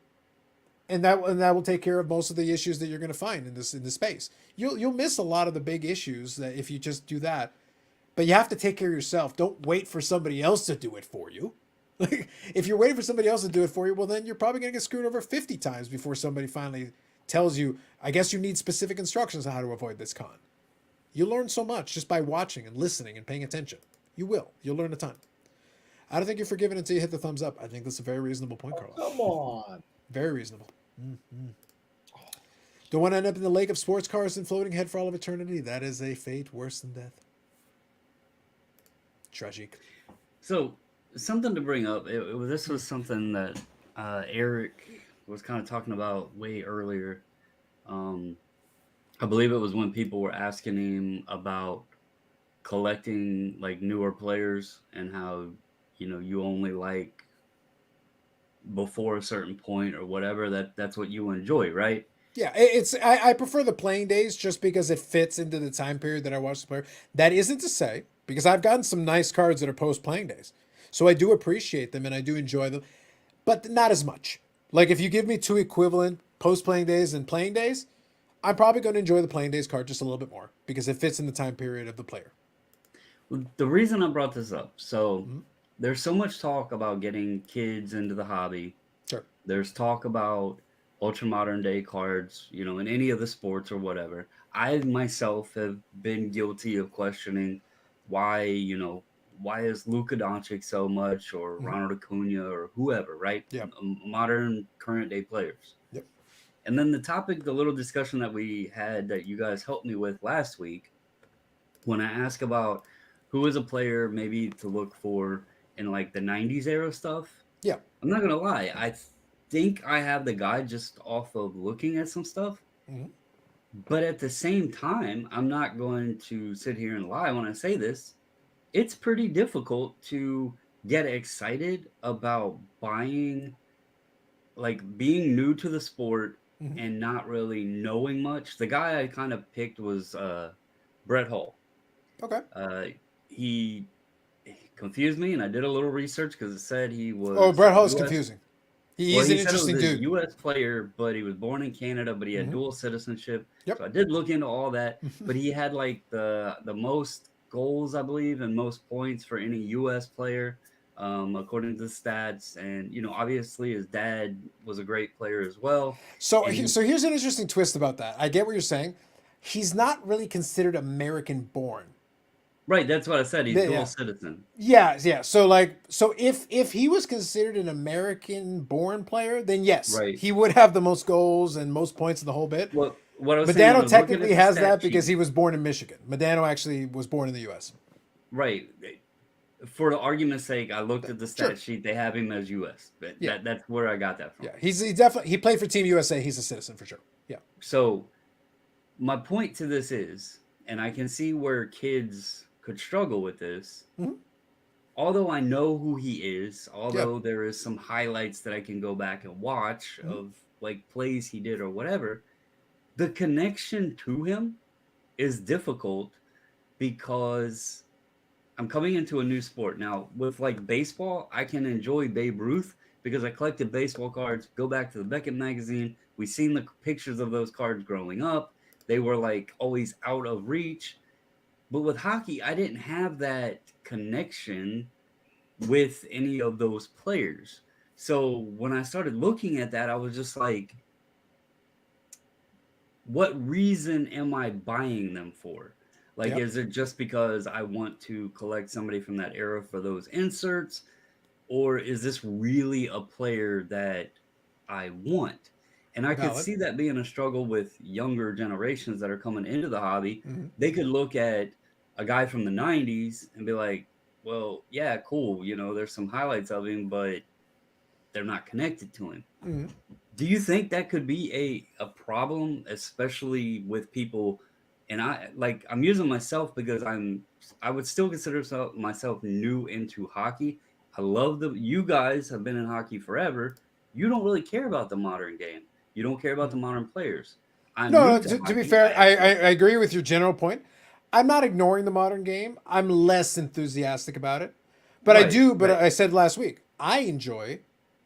A: And that will take care of most of the issues that you're going to find in this space. You'll miss a lot of the big issues that if you just do that. But you have to take care of yourself. Don't wait for somebody else to do it for you. Like if you're waiting for somebody else to do it for you, well then you're probably going to get screwed over 50 times before somebody finally tells you, I guess you need specific instructions on how to avoid this con. You learn so much just by watching and listening and paying attention. You will. You'll learn a ton. I don't think you're forgiven until you hit the thumbs up. I think that's a very reasonable point, Carlos.
C: Come on.
A: Very reasonable. Mm-hmm. Don't want to end up in the lake of sports cars and floating head for all of eternity. That is a fate worse than death. Tragic.
E: So something to bring up. This was something that Eric was kind of talking about way earlier. I believe it was when people were asking him about collecting like newer players and how you only like before a certain point or whatever, that's what you enjoy, right?
A: Yeah, I prefer the playing days just because it fits into the time period that I watch the player. That isn't to say, because I've gotten some nice cards that are post playing days. So I do appreciate them and I do enjoy them, but not as much. Like if you give me 2 equivalent post playing days and playing days, I'm probably going to enjoy the playing days card just a little bit more because it fits in the time period of the player.
E: The reason I brought this up, so there's so much talk about getting kids into the hobby.
A: Sure.
E: There's talk about ultra modern day cards, in any of the sports or whatever. I myself have been guilty of questioning why is Luka Doncic so much, or Ronald Acuna, or whoever, right?
A: Yeah.
E: Modern current day players.
A: Yep.
E: And then the little discussion that we had that you guys helped me with last week, when I asked about who is a player maybe to look for in like the 90s era stuff.
A: Yeah.
E: I'm not going to lie. I think I have the guy just off of looking at some stuff.
A: Mm-hmm.
E: But at the same time, I'm not going to sit here and lie when I say this. It's pretty difficult to get excited about buying, like being new to the sport and not really knowing much. The guy I kind of picked was Brett Hull.
A: Okay.
E: He confused me, and I did a little research because it said he was.
A: Oh, Brett Hull is confusing. He's an
E: said
A: interesting
E: he was
A: dude.
E: a U.S. player, but he was born in Canada, but he had dual citizenship.
A: Yep.
E: So I did look into all that, but he had like the most goals, I believe, and most points for any U.S. player, according to the stats. And obviously his dad was a great player as well.
A: So here's an interesting twist about that. I get what you're saying. He's not really considered American born.
E: Right, that's what I said. He's dual citizen.
A: Yeah. So if he was considered an American-born player, then yes, he would have the most goals and most points in the whole bit.
E: Well, what I was
A: Modano technically has that because he was born in Michigan. Modano actually was born in the U.S.
E: Right. For the argument's sake, I looked at the stat sheet. They have him as U.S. That's where I got that from.
A: Yeah, he definitely played for Team USA. He's a citizen for sure. Yeah.
E: So my point to this is, and I can see where kids could struggle with this. although I know who he is, although there is some highlights that I can go back and watch of like plays he did or whatever, the connection to him is difficult because I'm coming into a new sport. Now, with like baseball, I can enjoy Babe Ruth because I collected baseball cards. Go back to the Beckett magazine. We seen the pictures of those cards growing up. They were like always out of reach. But with hockey, I didn't have that connection with any of those players. So when I started looking at that, I was just like, what reason am I buying them for? Like, is it just because I want to collect somebody from that era for those inserts? Or is this really a player that I want? And I could see that being a struggle with younger generations that are coming into the hobby. They could look at a guy from the 90s and be like, well, yeah, cool. You know, there's some highlights of him, but they're not connected to him. Do you think that could be a problem, especially with people? And I'm using myself because I would still consider myself new into hockey. I love you guys have been in hockey forever. You don't really care about the modern game. You don't care about the modern players. I'm new to
A: be
E: hockey.
A: fair, I agree with your general point. I'm not ignoring the modern game. I'm less enthusiastic about it. But I do, but I said last week, I enjoy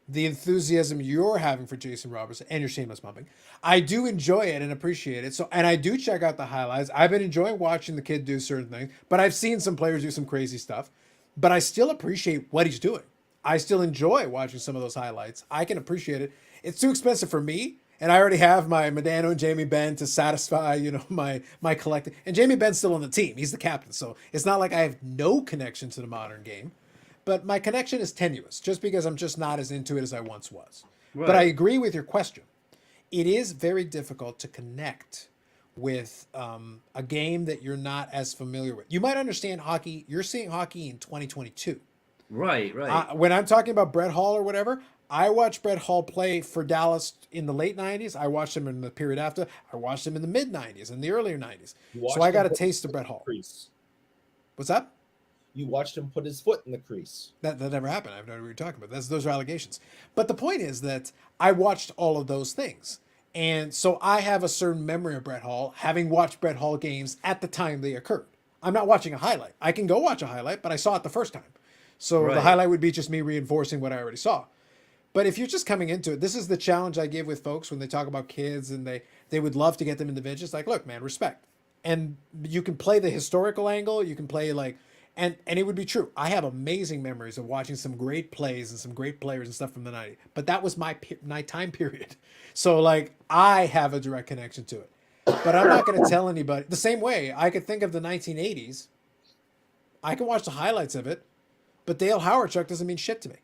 A: the enthusiasm you're having for Jason Robertson and your shameless mumping. I do enjoy it and appreciate it. So, and I do check out the highlights. I've been enjoying watching the kid do certain things, but I've seen some players do some crazy stuff. But I still appreciate what he's doing. I still enjoy watching some of those highlights. I can appreciate it. It's too expensive for me, and I already have my Medano and Jamie Benn to satisfy, my collecting. And Jamie Benn's still on the team. He's the captain, so it's not like I have no connection to the modern game. But my connection is tenuous, just because I'm just not as into it as I once was. Right. But I agree with your question. It is very difficult to connect with a game that you're not as familiar with. You might understand hockey. You're seeing hockey in 2022.
E: Right.
A: When I'm talking about Brett Hall or whatever, I watched Brett Hall play for Dallas in the late 90s. I watched him in the period after. I watched him in the mid 90s and the earlier 90s. So I got a taste of Brett Hall.
C: Crease.
A: What's that?
C: You watched him put his foot in the crease.
A: That never happened. I have no idea what you're talking about. Those are allegations. But the point is that I watched all of those things. And so I have a certain memory of Brett Hall, having watched Brett Hall games at the time they occurred. I'm not watching a highlight. I can go watch a highlight, but I saw it the first time. So the highlight would be just me reinforcing what I already saw. But if you're just coming into it, this is the challenge I give with folks when they talk about kids and they would love to get them into vintage. Like, look, man, respect. And you can play the historical angle. You can play like, and it would be true. I have amazing memories of watching some great plays and some great players and stuff from the 90s. But that was my time period. So like I have a direct connection to it. But I'm not going to tell anybody. The same way I could think of the 1980s. I can watch the highlights of it. But Dale Howardchuk doesn't mean shit to me.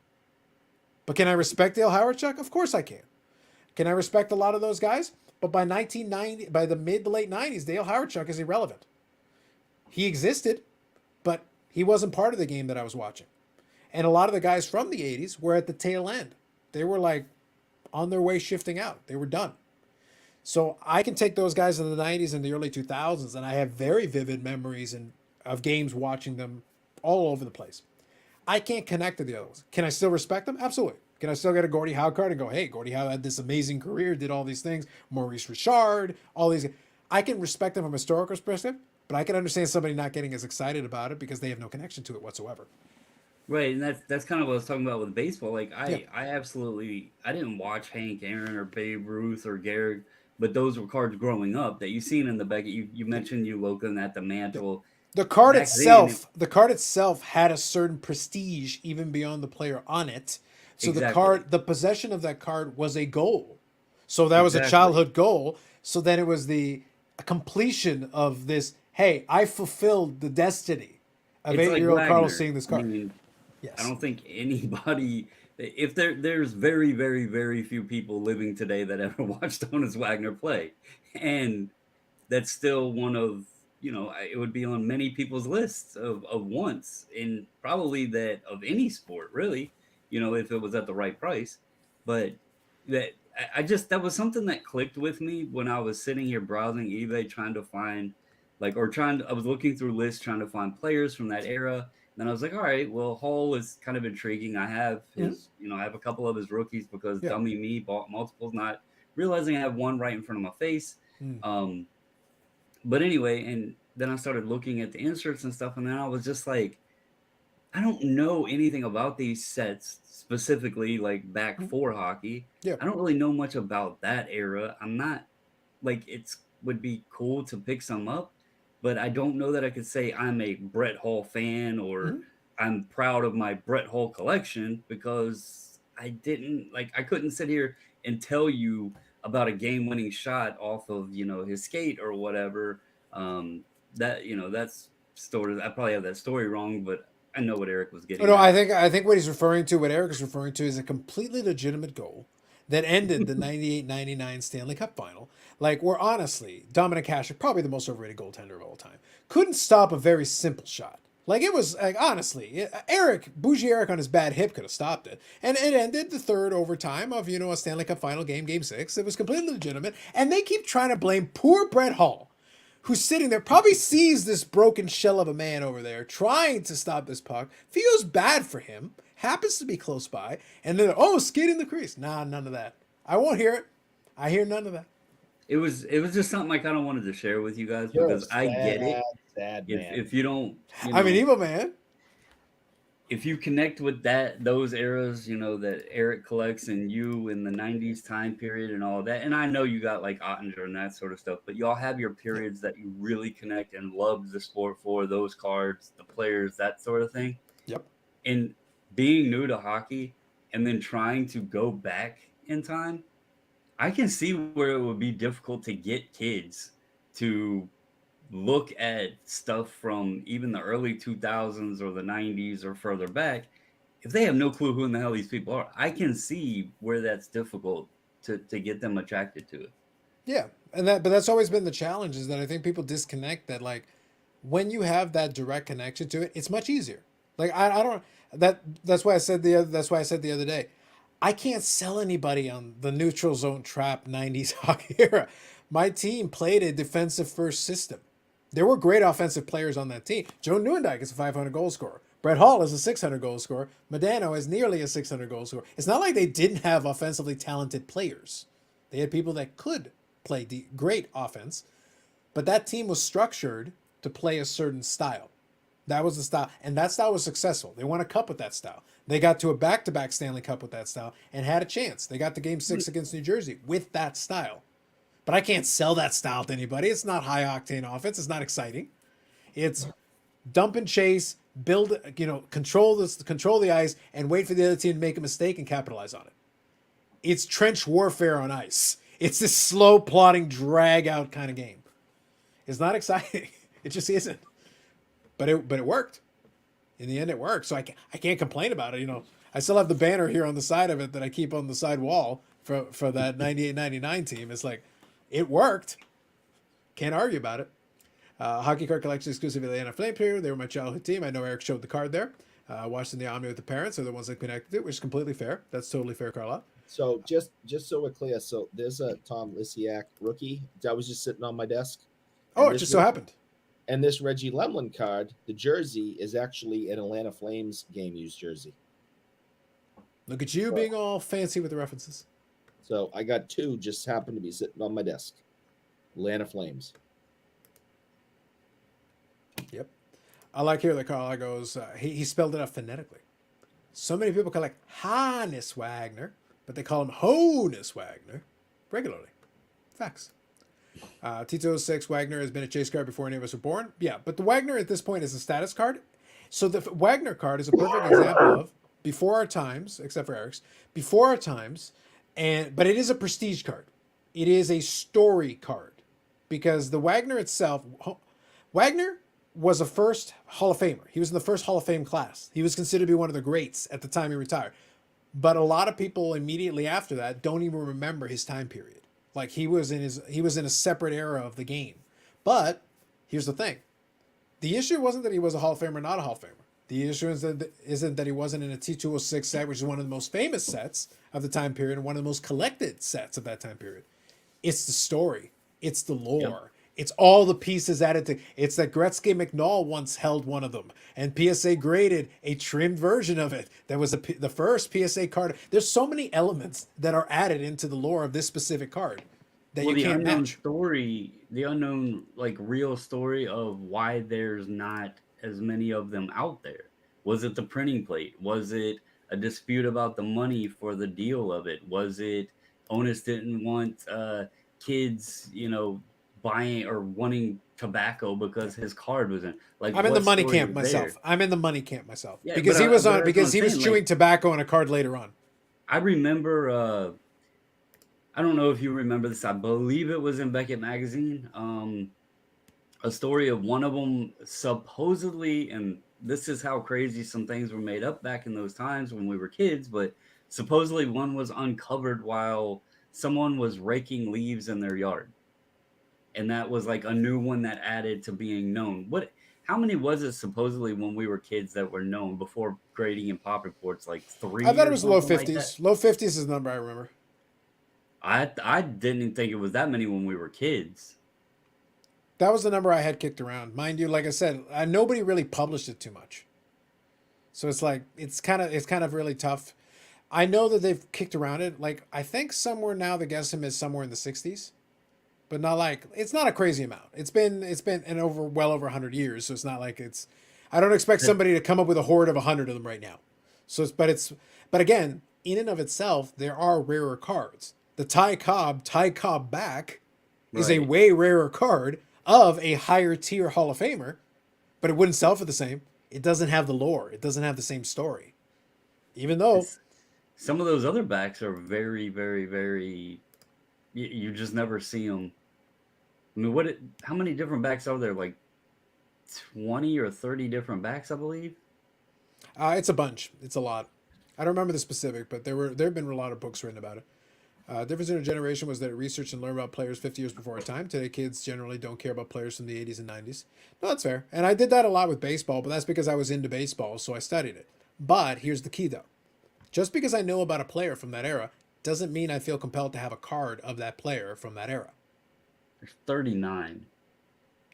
A: But can I respect Dale Howardchuk? Of course I can. Can I respect a lot of those guys? But by the mid to late 90s, Dale Howardchuk is irrelevant. He existed, but he wasn't part of the game that I was watching. And a lot of the guys from the 80s were at the tail end. They were like on their way shifting out. They were done. So I can take those guys in the 90s and the early 2000s, and I have very vivid memories of games watching them all over the place. I can't connect to the other ones. Can I still respect them? Absolutely. Can I still get a Gordie Howe card and go, hey, Gordie Howe had this amazing career, did all these things, Maurice Richard, all these. I can respect them from a historical perspective, but I can understand somebody not getting as excited about it because they have no connection to it whatsoever.
E: Right, and that's kind of what I was talking about with baseball. Like I absolutely I didn't watch Hank Aaron or Babe Ruth or Gehrig, but those were cards growing up that you've seen in the Beckett. You mentioned you looking at the mantle.
A: The card itself had a certain prestige even beyond the player on it. So the possession of that card was a goal. So that was a childhood goal. So then it was the completion of this. Hey, I fulfilled the destiny of 8-year-old Carlos seeing this card.
E: I mean, I don't think anybody. If there's very, very, very few people living today that ever watched Honus Wagner play, and that's still one of. It would be on many people's lists of wants, and probably that of any sport, really, if it was at the right price. But that that was something that clicked with me when I was sitting here browsing eBay, trying to find I was looking through lists, trying to find players from that era. Then I was like, all right, well, Hall is kind of intriguing. I have his, I have a couple of his rookies because dummy me bought multiples, not realizing I have one right in front of my face. But anyway, and then I started looking at the inserts and stuff, and then I was just like, I don't know anything about these sets specifically, like back for hockey.
A: Yeah.
E: I don't really know much about that era. I'm not like would be cool to pick some up, but I don't know that I could say I'm a Brett Hall fan or I'm proud of my Brett Hall collection because I couldn't sit here and tell you about a game-winning shot off of, his skate or whatever. That's story. I probably have that story wrong, but I know what Eric was getting
A: No,
E: at.
A: I think what Eric is referring to is a completely legitimate goal that ended the 98-99 Stanley Cup final. Like, where honestly, Dominik Hasek, probably the most overrated goaltender of all time, couldn't stop a very simple shot. Like, it was, like, honestly, Bougie Eric on his bad hip could have stopped it. And it ended the third overtime of, a Stanley Cup final game, game 6. It was completely legitimate. And they keep trying to blame poor Brett Hall, who's sitting there, probably sees this broken shell of a man over there trying to stop this puck, feels bad for him, happens to be close by, and then, skate in the crease. Nah, none of that. I won't hear it. I hear none of that.
E: It was just something I kind of wanted to share with you guys because I get it.
C: Sad man.
E: If you don't,
A: I'm an evil man.
E: If you connect with those eras, that Eric collects and you in the 90s time period and all that, and I know you got like Ottinger and that sort of stuff, but y'all have your periods that you really connect and love the sport for, those cards, the players, that sort of thing.
A: Yep.
E: And being new to hockey and then trying to go back in time, I can see where it would be difficult to get kids to look at stuff from even the early 2000s or the 90s or further back if they have no clue who in the hell these people are. I can see where that's difficult to get them attracted to it.
A: Yeah, but that's always been the challenge, is that I think people disconnect that, like, when you have that direct connection to it, it's much easier. Like, I don't that's why I said the other day, I can't sell anybody on the neutral zone trap 90s hockey era. My team played a defensive first system. There were great offensive players on that team. Joe Nieuwendyk is a 500 goal scorer. Brett Hall is a 600 goal scorer. Modano is nearly a 600 goal scorer. It's not like they didn't have offensively talented players. They had people that could play great offense, but that team was structured to play a certain style. That was the style, and that style was successful. They won a cup with that style. They got to a back-to-back Stanley Cup with that style and had a chance. They got to Game 6 against New Jersey with that style. But I can't sell that style to anybody. It's not high-octane offense. It's not exciting. It's dump and chase, build, control the ice, and wait for the other team to make a mistake and capitalize on it. It's trench warfare on ice. It's this slow, plodding, drag-out kind of game. It's not exciting. It just isn't. But it worked. In the end, it worked. So I can't complain about it. I still have the banner here on the side of it that I keep on the side wall for that 98-99 team. It's like, it worked. Can't argue about it. Hockey card collection exclusively at the NF Flame period. They were my childhood team. I know Eric showed the card there. Watched in the Omni with the parents. They're the ones that connected it, which is completely fair. That's totally fair, Carla.
C: So just so we're clear, so there's a Tom Lisiak rookie that was just sitting on my desk.
A: Oh, it just so happened.
C: And this Reggie Lemlin card, the jersey, is actually an Atlanta Flames game used jersey.
A: Look at you being all fancy with the references.
C: So I got two, just happened to be sitting on my desk. Atlanta Flames.
A: Yep. I like here that Carl goes, he spelled it out phonetically. So many people call it Hannes Wagner, but they call him Honus Wagner regularly. Facts. Tito 6, Wagner has been a chase card before any of us were born. Yeah, but the Wagner at this point is a status card. So the Wagner card is a perfect example of before our times, except for Eric's, before our times, but it is a prestige card. It is a story card because the Wagner itself, Wagner was a first Hall of Famer. He was in the first Hall of Fame class. He was considered to be one of the greats at the time he retired. But a lot of people immediately after that don't even remember his time period. Like he was in a separate era of the game. But here's the thing. The issue wasn't that he was a Hall of Famer or not a Hall of Famer. The issue isn't that he wasn't in a T206 set, which is one of the most famous sets of the time period and one of the most collected sets of that time period. It's the story. It's the lore. Yep. It's all the pieces added to. It's that Gretzky McNall once held one of them, and PSA graded a trimmed version of it. That was the first PSA card. There's so many elements that are added into the lore of this specific card that
E: Well,
A: you
E: the
A: can't
E: unknown
A: match.
E: story, the unknown, like, real story of why there's not as many of them out there. Was it the printing plate? Was it a dispute about the money for the deal of it? Was it Onus didn't want kids, buying or wanting tobacco because his card was in? Like,
A: I'm in the
E: what
A: money
E: story
A: camp
E: was
A: myself.
E: there?
A: I'm in the money camp myself
E: Yeah,
A: because
E: but
A: he was on
E: that's what
A: because
E: I'm
A: he was
E: saying.
A: chewing
E: Like,
A: tobacco on a card later on.
E: I remember. I don't know if you remember this. I believe it was in Beckett magazine. A story of one of them supposedly, and this is how crazy some things were made up back in those times when we were kids, but supposedly one was uncovered while someone was raking leaves in their yard. And that was like a new one that added to being known. How many was it supposedly when we were kids that were known before grading and pop reports? Like
A: I
E: three
A: thought it
E: or
A: was low
E: something like that?
A: 50s. Low 50s is the number I remember.
E: I didn't think it was that many when we were kids.
A: That was the number I had kicked around. Mind you, like I said, nobody really published it too much. So it's like it's kind of really tough. I know that they've kicked around it. Like I think somewhere now the guesstimate is somewhere in the 60s, but not like it's not a crazy amount. It's been well over 100 years, so it's not like it's. I don't expect somebody to come up with a horde of 100 of them right now. So but again, in and of itself, there are rarer cards. The Ty Cobb back is a
E: Right.
A: way rarer card of a higher tier Hall of Famer, but it wouldn't sell for the same. It doesn't have the lore. It doesn't have the same story. Even though
E: Some of those other backs are very, very, very. You just never see them. I mean, how many different backs are there? Like 20 or 30 different backs, I believe.
A: it's a bunch. It's a lot. I don't remember the specific, but there have been a lot of books written about it. Difference in a generation was that it researched and learned about players 50 years before our time. Today, kids generally don't care about players from the 80s and 90s. No, that's fair. And I did that a lot with baseball, but that's because I was into baseball, so I studied it. But here's the key, though. Just because I know about a player from that era doesn't mean I feel compelled to have a card of that player from that era.
E: There's 39.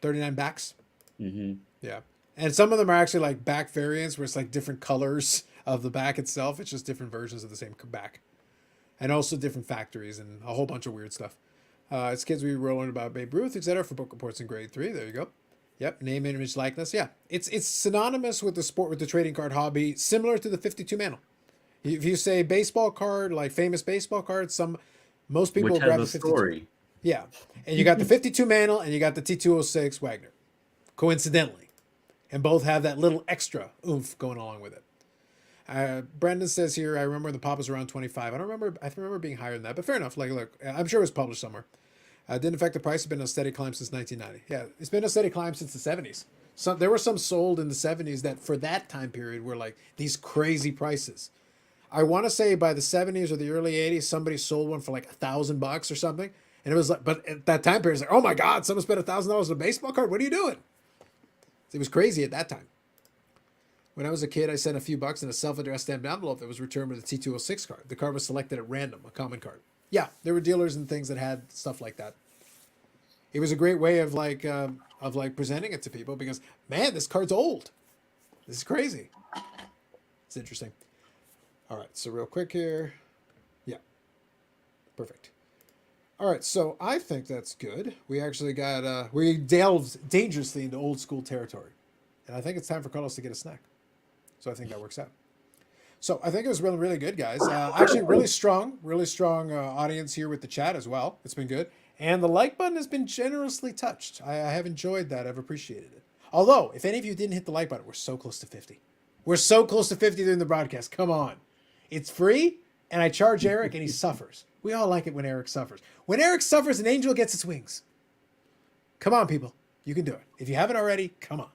A: 39 backs?
E: Mm-hmm.
A: Yeah. And some of them are actually like back variants where it's like different colors of the back itself. It's just different versions of the same back. And also different factories and a whole bunch of weird stuff. As kids, we were learning about Babe Ruth, etc. for book reports in grade 3. There you go. Yep, name, image, likeness. Yeah, it's synonymous with the trading card hobby, similar to the 52 mantle. If you say baseball card, like famous baseball cards, most people
E: Which
A: will grab
E: has
A: the
E: a
A: 52.
E: story.
A: Yeah, and you got the 52 mantle and you got the T206 Wagner, coincidentally, and both have that little extra oomph going along with it. Brendan says here, I remember the pop was around 25. I remember being higher than that, but fair enough. Like, look, I'm sure it was published somewhere. Didn't affect the price. It's been a steady climb since 1990. Yeah, it's been a steady climb since the 70s. There were some sold in the 70s that for that time period were like these crazy prices. I want to say by the 70s or the early 80s, somebody sold one for like $1,000 or something. And it was like, but at that time period, it's like, oh my God, someone spent $1,000 on a baseball card. What are you doing? It was crazy at that time. When I was a kid, I sent a few bucks in a self-addressed stamped envelope that was returned with a T206 card. The card was selected at random, a common card. Yeah, there were dealers and things that had stuff like that. It was a great way of presenting it to people because, man, this card's old. This is crazy. It's interesting. All right, so real quick here. Yeah, perfect. All right, so I think that's good. We actually we delved dangerously into old school territory. And I think it's time for Carlos to get a snack. So I think that works out. So I think it was really, really good, guys. Actually, really strong audience here with the chat as well. It's been good. And the like button has been generously touched. I have enjoyed that. I've appreciated it. Although, if any of you didn't hit the like button, we're so close to 50. We're so close to 50 during the broadcast. Come on. It's free, and I charge Eric, and he suffers. We all like it when Eric suffers. When Eric suffers, an angel gets its wings. Come on, people. You can do it. If you haven't already, come on.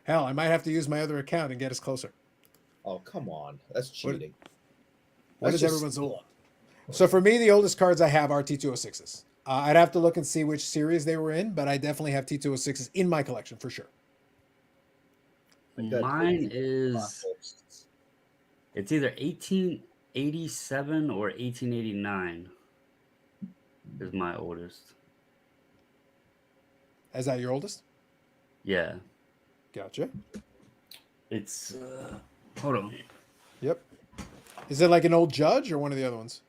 A: Hell, I might have to use my other account and get us closer.
C: Oh, come on. That's cheating.
A: What
C: That's
A: is
C: just
A: everyone's old? So for me, the oldest cards I have are T206s. I'd have to look and see which series they were in, but I definitely have T206s in my collection for sure.
E: Mine is, it's either 1887 or 1889 is my oldest.
A: Is that your oldest?
E: Yeah,
A: Gotcha.
E: it's hold on.
A: Yep. Is it like an old Judge or one of the other ones?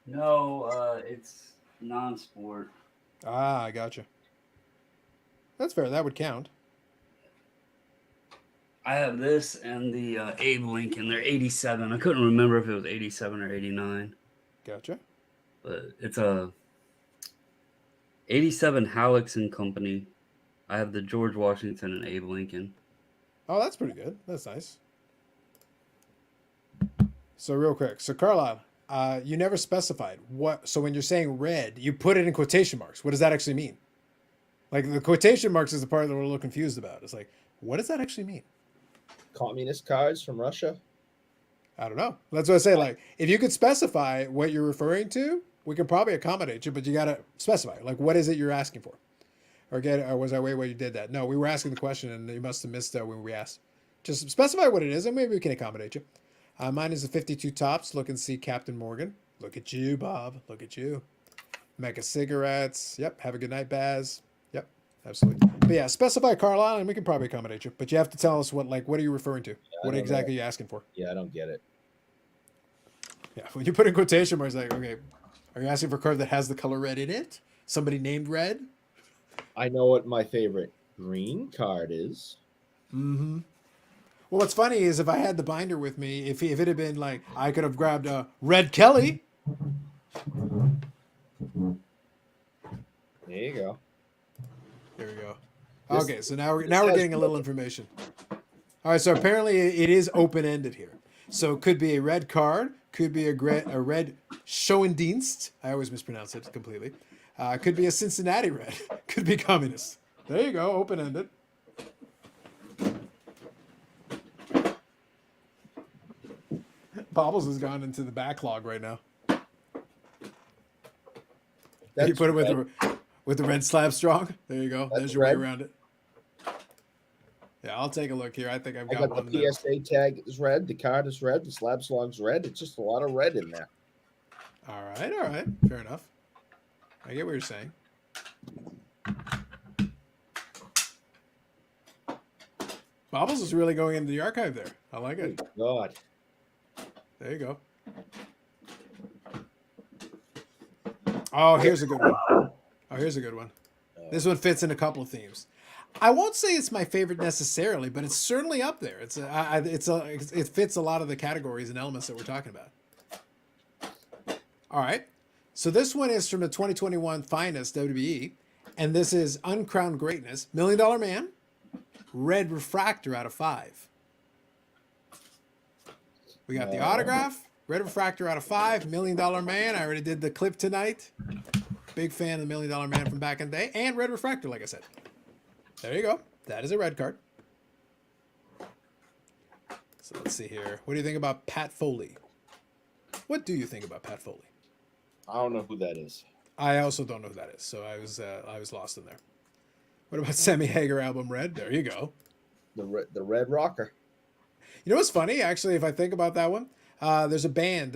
E: No, it's non-sport.
A: Ah, I gotcha. That's fair. That would count.
E: I have this and the Abe Lincoln. They're 87. I couldn't remember if it was 87 or 89,
A: Gotcha.
E: but it's a 87 Hallex and Company. I have the George Washington and Abe Lincoln.
A: Oh, that's pretty good. That's nice. So real quick, so Carlisle, you never specified what. So when you're saying red, you put it in quotation marks. What does that actually mean? Like the quotation marks is the part that we're a little confused about. It's like, what does that actually mean?
C: Communist cards from Russia.
A: I don't know. That's what I say. Like, if you could specify what you're referring to, we can probably accommodate you, but you got to specify. Like, what is it you're asking for? Or was I way where you did that? No, we were asking the question, and you must have missed when we asked. Just specify what it is, and maybe we can accommodate you. Mine is the 52 tops. Look and see Captain Morgan. Look at you, Bob. Look at you. Mecca cigarettes. Yep. Have a good night, Baz. Yep. Absolutely. But yeah, specify Carlisle, and we can probably accommodate you. But you have to tell us what are you referring to? What exactly are you asking for?
C: Yeah, I don't get it.
A: Yeah, when you put in quotation marks, like, okay, are you asking for a card that has the color red in it? Somebody named Red?
C: I know what my favorite green card is.
A: Mm-hmm. Well, what's funny is if I had the binder with me, if it had been like, I could have grabbed a Red Kelly.
C: There you go.
A: There we go. Okay, so now we're getting a little information. All right, so apparently it is open-ended here. So it could be a red card, could be a red Schoendienst. I always mispronounce it completely. Could be a Cincinnati red. Could be communist. There you go, open-ended. Bobbles has gone into the backlog right now. You put it with the red slab strong. There you go. There's your way around it. Yeah, I'll take a look here. I think I've got one.
C: The PSA tag is red. The card is red. The slab slog's red. It's just a lot of red in there.
A: All right. Fair enough. I get what you're saying. Bobbles is really going into the archive there. I like it.
C: Oh, God.
A: There you go. Oh, here's a good one. This one fits in a couple of themes. I won't say it's my favorite necessarily, but it's certainly up there. It fits a lot of the categories and elements that we're talking about. All right. So this one is from the 2021 Finest WWE, and this is Uncrowned Greatness, $1 Million Man, red refractor out of 5. We got the autograph, red refractor out of 5, $1 Million Man. I already did the clip tonight. Big fan of the $1 Million Man from back in the day, and red refractor, like I said. There you go. That is a red card. So let's see here. What do you think about Pat Foley? What do you think about Pat Foley?
C: I don't know who that is.
A: I also don't know who that is, so I was lost in there. What about Sammy Hagar album Red? There you go.
C: The Red Rocker.
A: You know what's funny? Actually, if I think about that one, there's a band,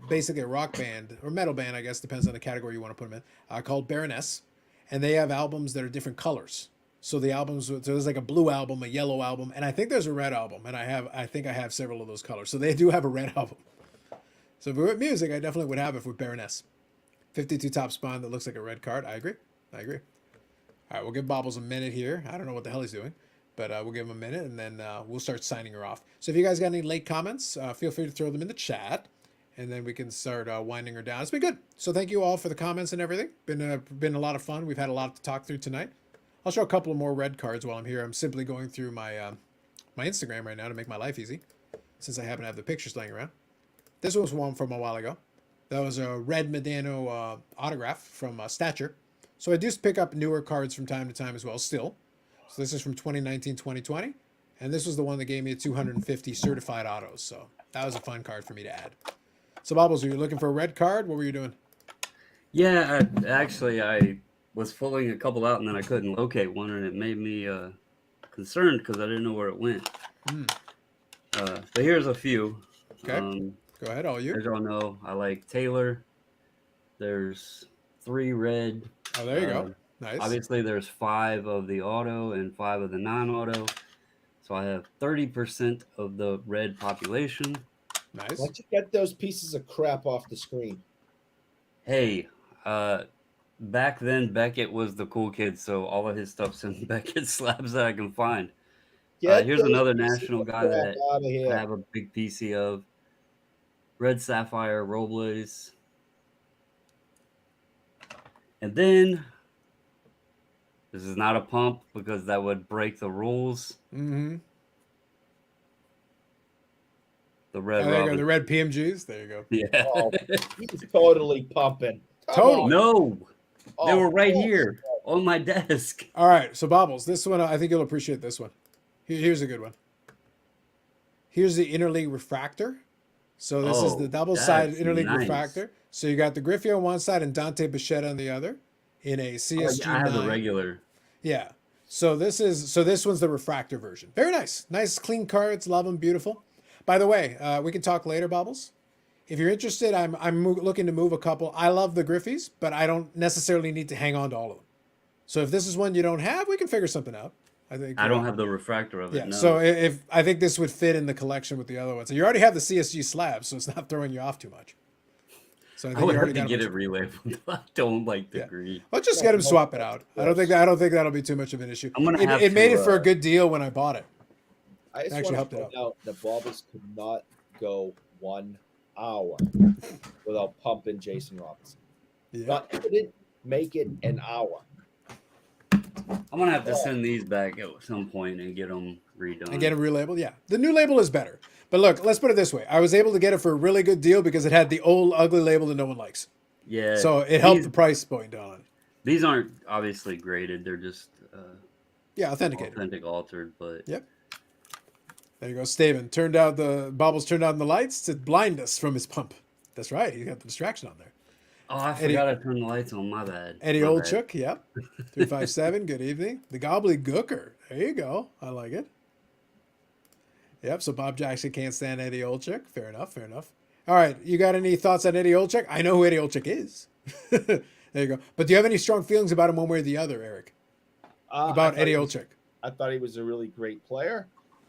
A: basically a rock band or metal band, I guess, depends on the category you want to put them in, called Baroness, and they have albums that are different colors. So there's like a blue album, a yellow album, and I think there's a red album, and I think I have several of those colors. So they do have a red album. So if we were at music, I definitely would have it with Baroness. 52 top spawn that looks like a red card. I agree. All right, we'll give Bobbles a minute here. I don't know what the hell he's doing, but we'll give him a minute, and then we'll start signing her off. So if you guys got any late comments, feel free to throw them in the chat, and then we can start winding her down. It's been good. So thank you all for the comments and everything. Been a lot of fun. We've had a lot to talk through tonight. I'll show a couple of more red cards while I'm here. I'm simply going through my my Instagram right now to make my life easy, since I happen to have the pictures laying around. This was one from a while ago. That was a red Medano autograph from Stature. So I do pick up newer cards from time to time as well still. So this is from 2019, 2020. And this was the one that gave me a 250 certified autos. So that was a fun card for me to add. So Bobbles, were you looking for a red card? What were you doing?
E: Yeah, I was pulling a couple out and then I couldn't locate one, and it made me concerned because I didn't know where it went. But here's a few.
A: Okay. Go ahead, all you.
E: As y'all know, I like Taylor. There's 3 red.
A: Oh, there you go. Nice.
E: Obviously, there's 5 of the auto and 5 of the non-auto. So I have 30% of the red population.
C: Why
A: Nice.
C: don't you get those pieces of crap off the screen?
E: Hey, back then Beckett was the cool kid, so all of his stuff's in Beckett slabs that I can find.
C: Get
E: Here's
C: those
E: another
C: pieces
E: national
C: of
E: guy
C: crap
E: that
C: out of
E: I
C: here.
E: have a big PC of. Red Sapphire Robles. And then, this is not a pump because that would break the rules.
A: Mm-hmm.
E: The Red
A: There you go.
E: Robin.
A: The red PMGs. There you go.
E: Yeah.
C: Oh, he's totally pumping. Come
A: Totally.
C: on.
E: No, they
C: Oh,
E: were right
C: oh,
E: here on my desk.
A: All right. So Bobbles, this one, I think you'll appreciate this one. Here's a good one. Here's the interleague refractor. So this is the double side
E: that's
A: interleague
E: nice.
A: refractor. So you got the Griffey on one side and Dante Bichette on the other in a CSG
E: I have the
A: 9.
E: regular.
A: Yeah. So this one's the refractor version. Very nice. Nice clean cards. Love them. Beautiful. By the way, we can talk later, Bobbles. If you're interested, I'm looking to move a couple. I love the Griffies, but I don't necessarily need to hang on to all of them. So if this is one you don't have, we can figure something out. I think
E: I don't have the refractor of it.
A: Yeah.
E: No.
A: So if I think this would fit in the collection with the other ones. So you already have the CSG slabs, so it's not throwing you off too much. So I
E: I
A: think
E: would
A: you
E: have
A: already
E: to
A: got
E: get
A: a
E: it relabeled. I don't like the
A: Yeah.
E: green.
A: Let's just get them swap it out. I don't think that'll be too much of an issue.
E: I'm gonna have
A: It made
E: to,
A: it for a good deal when I bought it.
C: I just
A: Actually
C: want
A: helped
C: to
A: it
C: point out that Bobbles could not go 1 hour without pumping Jason Robinson.
A: Yeah.
C: Not couldn't make it an hour.
E: I'm gonna have to send these back at some point and get them redone.
A: And get it relabeled. Yeah. The new label is better. But look, let's put it this way. I was able to get it for a really good deal because it had the old ugly label that no one likes.
E: Yeah.
A: So it helped the price point down.
E: These aren't obviously graded. They're just
A: Yeah, authenticated.
E: authentic altered, but
A: Yep. There you go. Staven Bobbles turned on the lights to blind us from his pump. That's right. He got the distraction on there.
E: oh, I
A: Eddie-
E: forgot to turn the lights on. My bad.
A: Eddie
E: My bad.
A: Olchuk, yep. 357, good evening. The Gobbledygooker. There you go. I like it. Yep, so Bob Jackson can't stand Eddie Olchuk. Fair enough, fair enough. All right, you got any thoughts on Eddie Olchuk? I know who Eddie Olchuk is. There you go. But do you have any strong feelings about him one way or the other, Eric? About Eddie Olchuk?
C: I thought he was a really great player.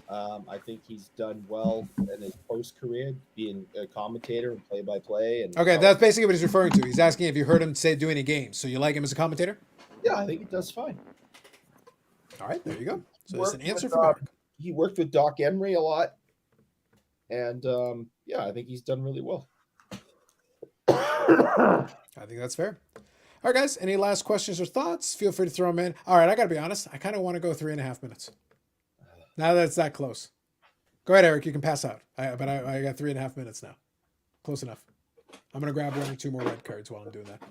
C: I think he's done well in his post career, being a commentator and play by play. And
A: Okay, that's basically what he's referring to. He's asking if you heard him do any games. So you like him as a commentator?
C: yeah, I think he does fine.
A: All right, there you go. So
C: Worked
A: that's an answer
C: with,
A: from Eric.
C: He worked with Doc Emery a lot, and yeah, I think he's done really well.
A: I think that's fair. All right, guys. Any last questions or thoughts? Feel free to throw them in. All right, I got to be honest. I kind of want to go 3.5 minutes. Now that it's that close. Go ahead, Eric. You can pass out. I got 3.5 minutes now. Close enough. I'm going to grab 1 or 2 more red cards while I'm doing that.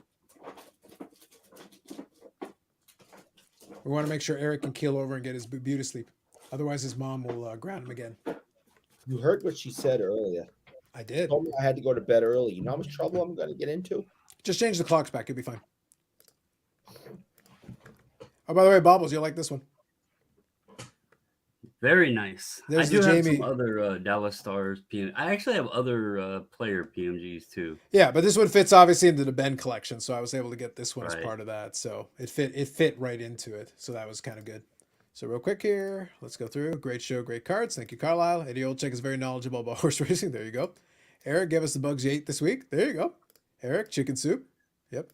A: We want to make sure Eric can keel over and get his beauty sleep. Otherwise, his mom will ground him again.
C: You heard what she said earlier.
A: I did.
C: Told me I had to go to bed early. You know how much trouble I'm going to get into?
A: Just change the clocks back. You'll be fine. Oh, by the way, Bobbles, you'll like this one.
E: Very nice.
A: There's
E: I do
A: the
E: have
A: Jamie-
E: some other Dallas Stars PM. I actually have other player PMGs too.
A: Yeah, but this one fits obviously into the Ben collection, so I was able to get this one as
E: Right.
A: part of that. So it fit right into it. So that was kind of good. So real quick here, let's go through. Great show, great cards. Thank you, Carlisle. Eddie Olchek is very knowledgeable about horse racing. There you go. Eric, give us the bugs you ate this week. There you go. Eric, chicken soup. Yep.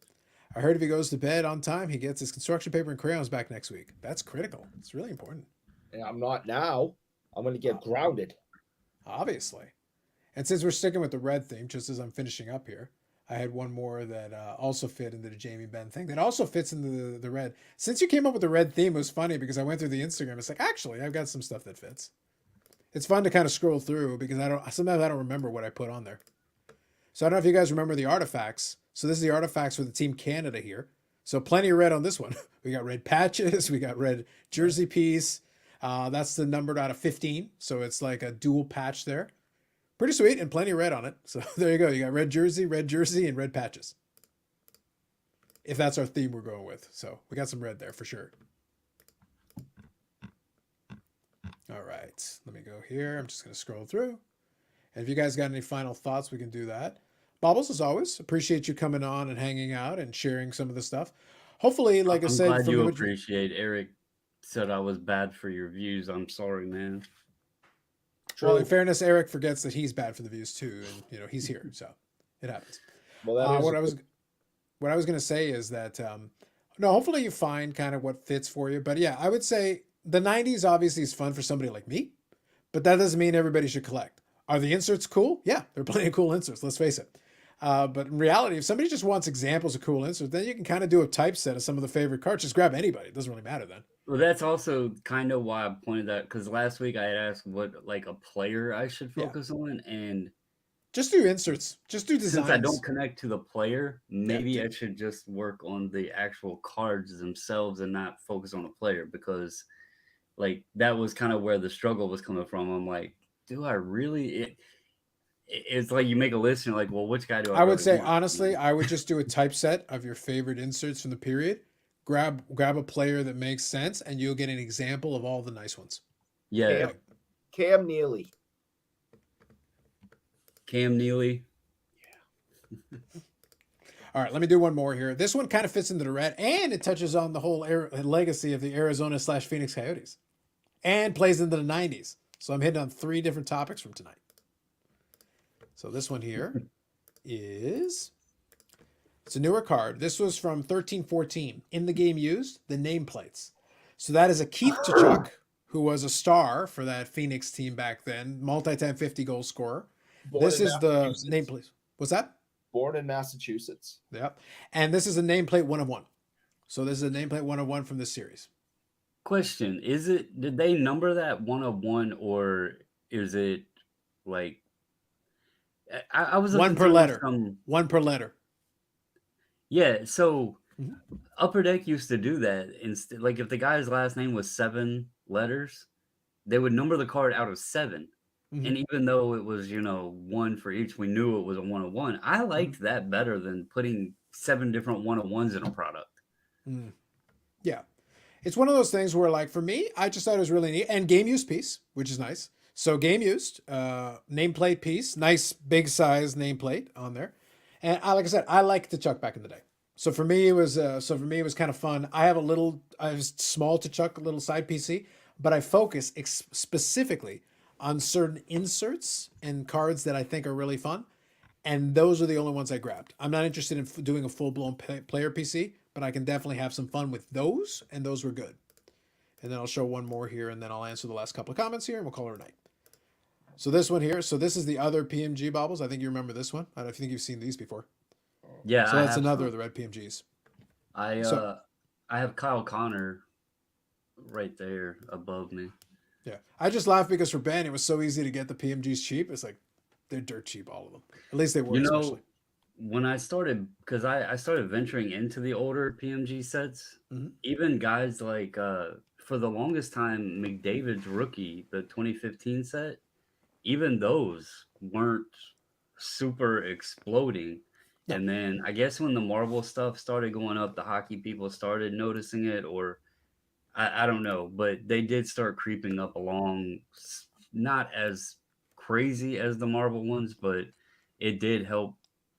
A: I heard if he goes to bed on time, he gets his construction paper and crayons back next week. That's critical. It's really important.
C: And I'm not now. I'm going to get grounded.
A: Obviously. And since we're sticking with the red theme, just as I'm finishing up here, I had one more that also fit into the Jamie Benn thing that also fits into the red. Since you came up with the red theme, it was funny because I went through the Instagram. It's like, actually, I've got some stuff that fits. It's fun to kind of scroll through because sometimes I don't remember what I put on there. So I don't know if you guys remember the artifacts. So this is the artifacts for the Team Canada here. So plenty of red on this one. We got red patches. We got red jersey piece. That's the numbered out of 15. So it's like a dual patch there. Pretty sweet and plenty of red on it. So there you go. You got red jersey, and red patches. If that's our theme we're going with. So we got some red there for sure. All right. Let me go here. I'm just going to scroll through. And if you guys got any final thoughts, we can do that. Bobbles, as always, appreciate you coming on and hanging out and sharing some of the stuff. hopefully, like I
E: I'm
A: said,
E: glad
A: from
E: you
A: the
E: appreciate Eric said I was bad for your views. I'm sorry, man.
A: well, in
C: True.
A: fairness, Eric forgets that he's bad for the views too, and he's here, so it happens.
C: Well, that is
A: What I was going to say is that no, hopefully you find kind of what fits for you. But yeah, I would say the '90s obviously is fun for somebody like me, but that doesn't mean everybody should collect. Are the inserts cool? Yeah, there are plenty of cool inserts. Let's face it. But in reality, if somebody just wants examples of cool inserts, then you can kind of do a typeset of some of the favorite cards. Just grab anybody. It doesn't really matter then.
E: Well, that's also kind of why I pointed that because last week I had asked what like a player I should
A: Yeah.
E: focus on, and
A: Just do inserts. Just do
E: since I don't
A: designs.
E: connect to the player,
A: Yeah,
E: maybe I should just work on the actual cards themselves and not focus on the player because, like, that was kind of where the struggle was coming from. I'm like, do I really? It's like you make a list and you're like, well, which guy do I
A: I would
E: really
A: say
E: want?
A: honestly, I would just do a typeset of your favorite inserts from the period. Grab a player that makes sense, and you'll get an example of all the nice ones.
E: Yeah,
C: Cam Neely.
E: Cam Neely.
A: All right, let me do one more here. This one kind of fits into the red, and it touches on the whole legacy of the Arizona/Phoenix Coyotes, and plays into the '90s. So I'm hitting on 3 different topics from tonight. So this one here is it's a newer card. This was from 13-14. In the game used, the nameplates. So that is a Keith Tkachuk, who was a star for that Phoenix team back then, multi-time 50-goal scorer.
C: Born
A: This
C: in
A: is the
C: Massachusetts.
A: nameplate. What's that?
C: Born in Massachusetts.
A: Yep. And this is a nameplate 1 of 1. So this is a nameplate 1 of 1 from this series.
E: Question: did they number that 1 of 1 or is it like? I was
A: 1
E: looking
A: per
E: through
A: letter.
E: some.
A: 1 per letter.
E: Yeah, so
A: Mhm.
E: Upper Deck used to do that. Instead, like if the guy's last name was 7 letters, they would number the card out of 7.
A: Mhm.
E: And even though it was 1 for each, we knew it was a 1 of 1. I liked that better than putting 7 different 1 of 1s in a product.
A: Mm. Yeah. It's one of those things where, like, for me, I just thought it was really neat. And game used piece, which is nice. So game used, nameplate piece, nice big size nameplate on there. And like I said, I liked the Chuck back in the day. So for me, it was kind of fun. I was small to Chuck, little side PC, but I focus specifically on certain inserts and cards that I think are really fun. And those are the only ones I grabbed. I'm not interested in doing a full-blown player PC, but I can definitely have some fun with those, and those were good. And then I'll show one more here, and then I'll answer the last couple of comments here, and we'll call it a night. So this one here, so this is the other PMG baubles. I think you remember this one. I don't know if you think you've seen these before.
E: Yeah,
A: So
E: I
A: that's
E: have
A: another
E: some.
A: of the red PMGs.
E: I have Kyle Connor right there above me.
A: Yeah. I just laughed because for Ben, it was so easy to get the PMGs cheap. It's like, they're dirt cheap, all of them. At least they were, especially.
E: When I started, because I started venturing into the older PMG sets, even guys like, for the longest time, McDavid's rookie, the 2015 set, even those weren't super exploding.
A: Yeah.
E: And then I guess when the Marvel stuff started going up, the hockey people started noticing it, or I don't know, but they did start creeping up along, not as crazy as the Marvel ones, but it did help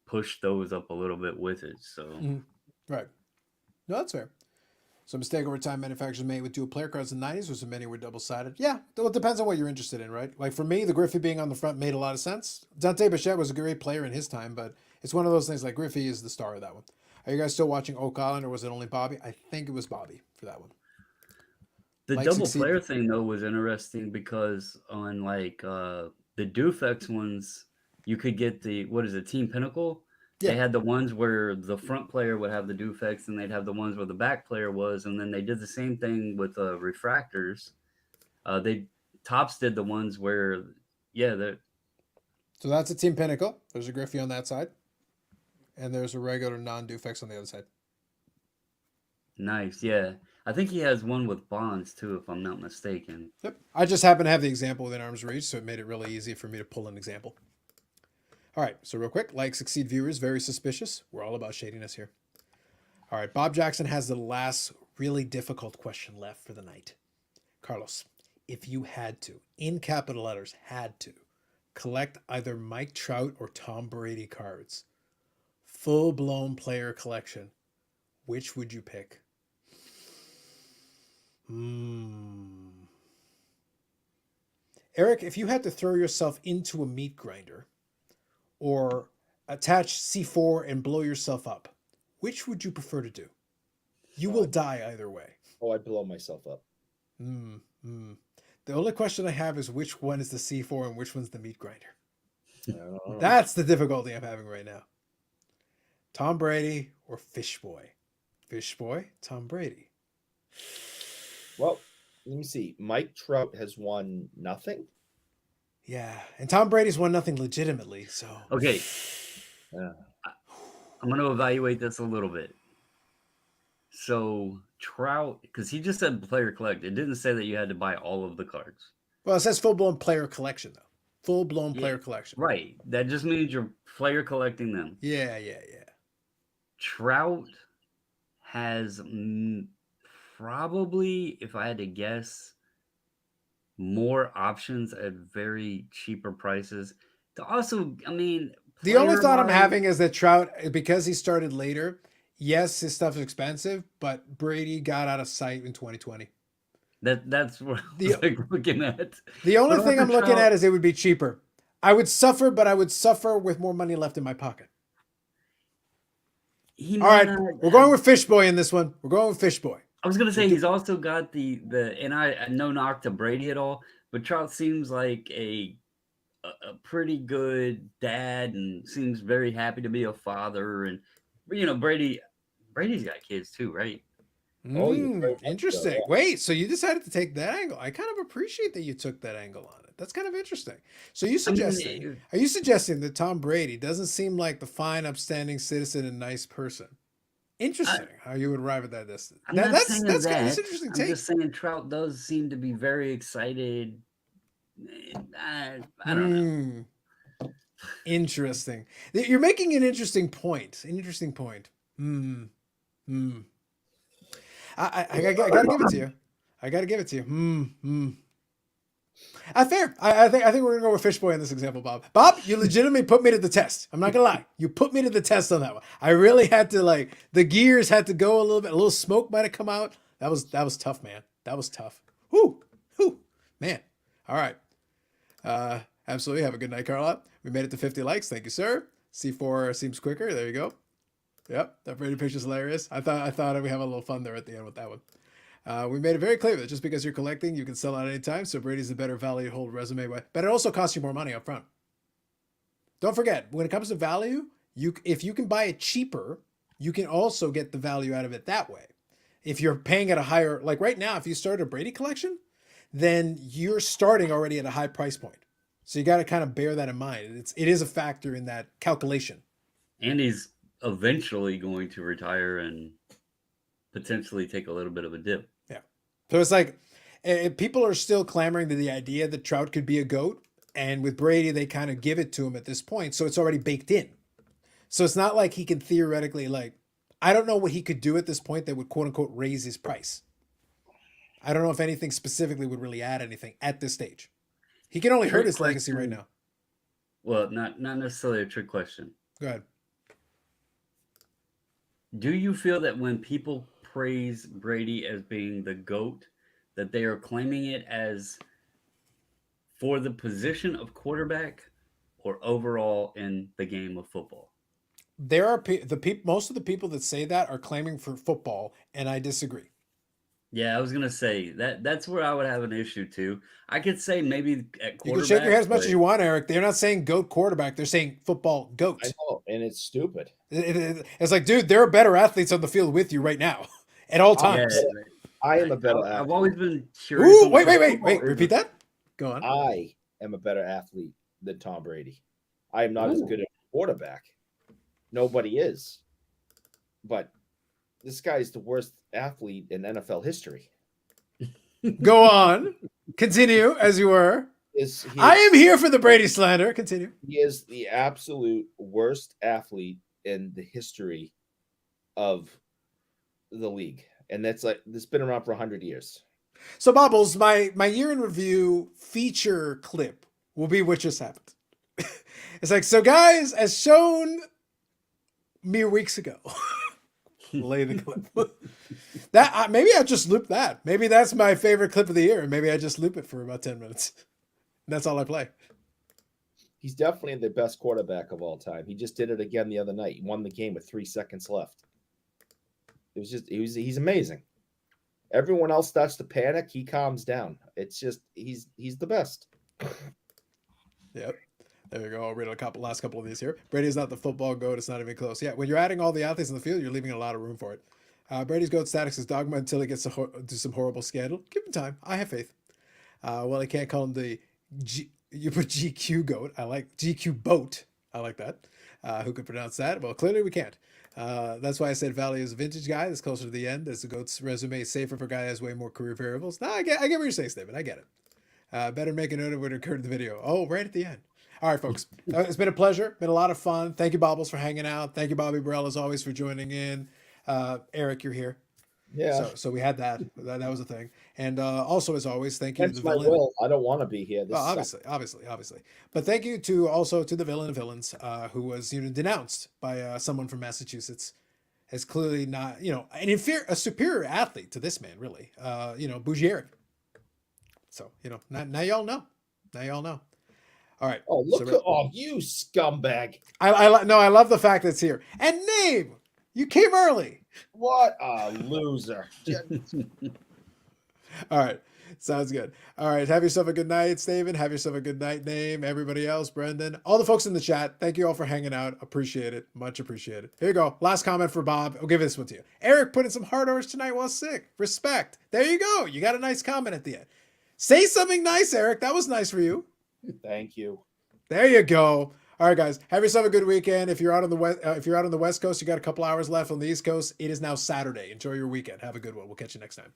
E: push those up a little bit with it. So
A: Right. No, that's fair. So mistake over time manufacturers made with dual player cards in the 90s was many were double-sided. Yeah, well, it depends on what you're interested in, right? Like for me, the Griffey being on the front made a lot of sense. Dante Bichette was a great player in his time, but it's one of those things like Griffey is the star of that one. Are you guys still watching Oak Island or was it only Bobby? I think it was Bobby for that one.
E: the
A: Mike
E: double
A: succeed-
E: player thing though was interesting because on like the Dufex ones, you could get the Team Pinnacle.
A: Yeah.
E: They had the ones where the front player would have the Dufex, and they'd have the ones where the back player was, and then they did the same thing with refractors. Tops did the ones where,
A: So that's a Team Pinnacle. There's a Griffey on that side. And there's a regular non-Dufex on the other side.
E: nice, yeah. I think he has one with Bonds too, if I'm not mistaken.
A: Yep. I just happen to have the example within arm's reach, so it made it really easy for me to pull an example. All right, so real quick, like Succeed viewers, very suspicious. We're all about shadiness here. All right, Bob Jackson has the last really difficult question left for the night. Carlos, if you had to, in capital letters, had to, collect either Mike Trout or Tom Brady cards, full-blown player collection, which would you pick? Eric, if you had to throw yourself into a meat grinder or attach C4 and blow yourself up, which would you prefer to do? You will die either way.
C: Oh, I'd blow myself up.
A: The only question I have is which one is the C4 and which one's the meat grinder?
C: I don't know.
A: That's the difficulty I'm having right now. Tom Brady or Fish Boy? Fish Boy, Tom Brady.
C: Well, let me see. Mike Trout has won nothing.
A: Yeah, and Tom Brady's won nothing legitimately, so.
E: Okay,
C: Yeah.
E: I'm going to evaluate this a little bit. So Trout, because he just said player collect. It didn't say that you had to buy all of the cards.
A: Well, it says full-blown player collection, though. Full-blown player collection.
E: Right. That just means you're player collecting them.
A: Yeah.
E: Trout has probably, if I had to guess, more options at very cheaper prices. To also, I mean,
A: The only thought I'm
E: player-wise-
A: having is that Trout, because he started later, yes, his stuff is expensive, but Brady got out of sight in 2020.
E: That's what I was like looking at.
A: The only
E: But
A: thing I'm
E: also
A: looking
E: Trout-
A: at is it would be cheaper. I would suffer, but I would suffer with more money left in my pocket.
E: He
A: All right,
E: might not
A: we're going
E: have-
A: with Fish Boy in this one. We're going with Fish Boy.
E: I was gonna say he's also got the and I no knock to Brady at all, but Trout seems like a pretty good dad and seems very happy to be a father. And Brady's got kids too, right?
C: Oh, yeah, very much so,
A: Interesting.
C: yeah.
A: Wait, so you decided to take that angle? I kind of appreciate that you took that angle on it. That's kind of interesting. So you suggesting? Are you suggesting that Tom Brady doesn't seem like the fine, upstanding citizen and nice person? Interesting how you would arrive at that distance.
E: I'm not saying
A: That's
E: that.
A: an interesting
E: I'm
A: take.
E: just saying Trout does seem to be very excited. I don't know.
A: Interesting. You're making an interesting point. An interesting point. I gotta give it to you. I gotta give it to you. Fair. I think we're gonna go with Fish Boy in this example, Bob. Bob, you legitimately put me to the test. I'm not gonna lie. You put me to the test on that one. I really had to the gears had to go a little bit. A little smoke might have come out. That was tough, man. That was tough. Whoo, man. All right. Absolutely. Have a good night, Carla. We made it to 50 likes. Thank you, sir. C4 seems quicker. There you go. Yep, that Brady picture's hilarious. I thought we have a little fun there at the end with that one. We made it very clear that just because you're collecting, you can sell out any time. So Brady's a better value to hold resume, but it also costs you more money up front. Don't forget, when it comes to value, if you can buy it cheaper, you can also get the value out of it that way. If you're paying at a higher, like right now, if you start a Brady collection, then you're starting already at a high price point. So you got to kind of bear that in mind. It is a factor in that calculation.
E: And he's eventually going to retire and potentially take a little bit of a dip.
A: Yeah. So it's like people are still clamoring to the idea that Trout could be a GOAT. And with Brady, they kind of give it to him at this point. So it's already baked in. So it's not like he can theoretically, I don't know what he could do at this point that would quote unquote raise his price. I don't know if anything specifically would really add anything at this stage. He can only hurt his legacy right now.
E: Well, not necessarily a trick question.
A: Go ahead.
E: Do you feel that when people praise Brady as being the GOAT, that they are claiming it as for the position of quarterback or overall in the game of football?
A: There are most of the people that say that are claiming for football, and I disagree.
E: Yeah, I was gonna say that's where I would have an issue too. I could say maybe at quarterback.
A: You can shake your head as much as you want, Eric. They're not saying GOAT quarterback. They're saying football GOAT.
C: I know, and it's stupid.
A: It's like, dude, there are better athletes on the field with you right now at all times.
C: I am a better
E: I've
C: athlete.
E: always been curious.
A: Ooh,
E: on
A: wait.
E: football.
A: Repeat that. Go on.
C: I am a better athlete than Tom Brady. I am not as good a quarterback. Nobody is. But this guy is the worst athlete in NFL history.
A: Go on. Continue as you were. I am here for the Brady slander. Continue.
C: He is the absolute worst athlete in the history of the league. And that's been around for 100 years.
A: So, Bobbles, my year in review feature clip will be what just happened. It's like, so guys, as shown mere weeks ago, Lay the clip. That maybe I just loop that. Maybe that's my favorite clip of the year. Maybe I just loop it for about 10 minutes. That's all I play.
C: He's definitely the best quarterback of all time. He just did it again the other night. He won the game with 3 seconds left. It was just he's amazing. Everyone else starts to panic, he calms down. It's just he's the best.
A: Yep. There you go. I'll read last couple of these here. Brady's not the football goat. It's not even close. Yeah, when you're adding all the athletes in the field, you're leaving a lot of room for it. Brady's goat status is dogma until he gets to some horrible scandal. Give him time. I have faith. Well, I can't call him the you put GQ goat. I like GQ boat. I like that. Who could pronounce that? Well, clearly we can't. That's why I said Valley is a vintage guy that's closer to the end, as the GOAT's resume is safer for a guy that has way more career variables. No, I get what you're saying, David. I get it. Better make a note of what occurred in the video. Oh, right at the end. All right, folks. It's been a pleasure. Been a lot of fun. Thank you, Bobbles, for hanging out. Thank you, Bobby Burrell, as always, for joining in. Eric, you're here.
C: Yeah.
A: So we had that. That was a thing. And also, as always, thank you to
C: That's
A: the
C: my
A: villain.
C: will. I don't want to be here. This
A: Obviously. But thank you to the villain of villains, who was denounced by someone from Massachusetts as clearly not a superior athlete to this man, really. Bougier. So now y'all know. All right.
C: Oh, look at you scumbag.
A: I love the fact that it's here. And name, you came early.
C: What a loser.
A: All right. Sounds good. All right. Have yourself a good night, Steven. Have yourself a good night, Name. Everybody else, Brendan. All the folks in the chat. Thank you all for hanging out. Appreciate it. Much appreciated. Here you go. Last comment for Bob. I'll give this one to you. Eric put in some hard hours tonight while sick. Respect. There you go. You got a nice comment at the end. Say something nice, Eric. That was nice for you.
C: Thank you.
A: There you go. All right, guys. Have yourself a good weekend. If you're out on the West Coast, you got a couple hours left. On the East Coast, it is now Saturday. Enjoy your weekend. Have a good one. We'll catch you next time.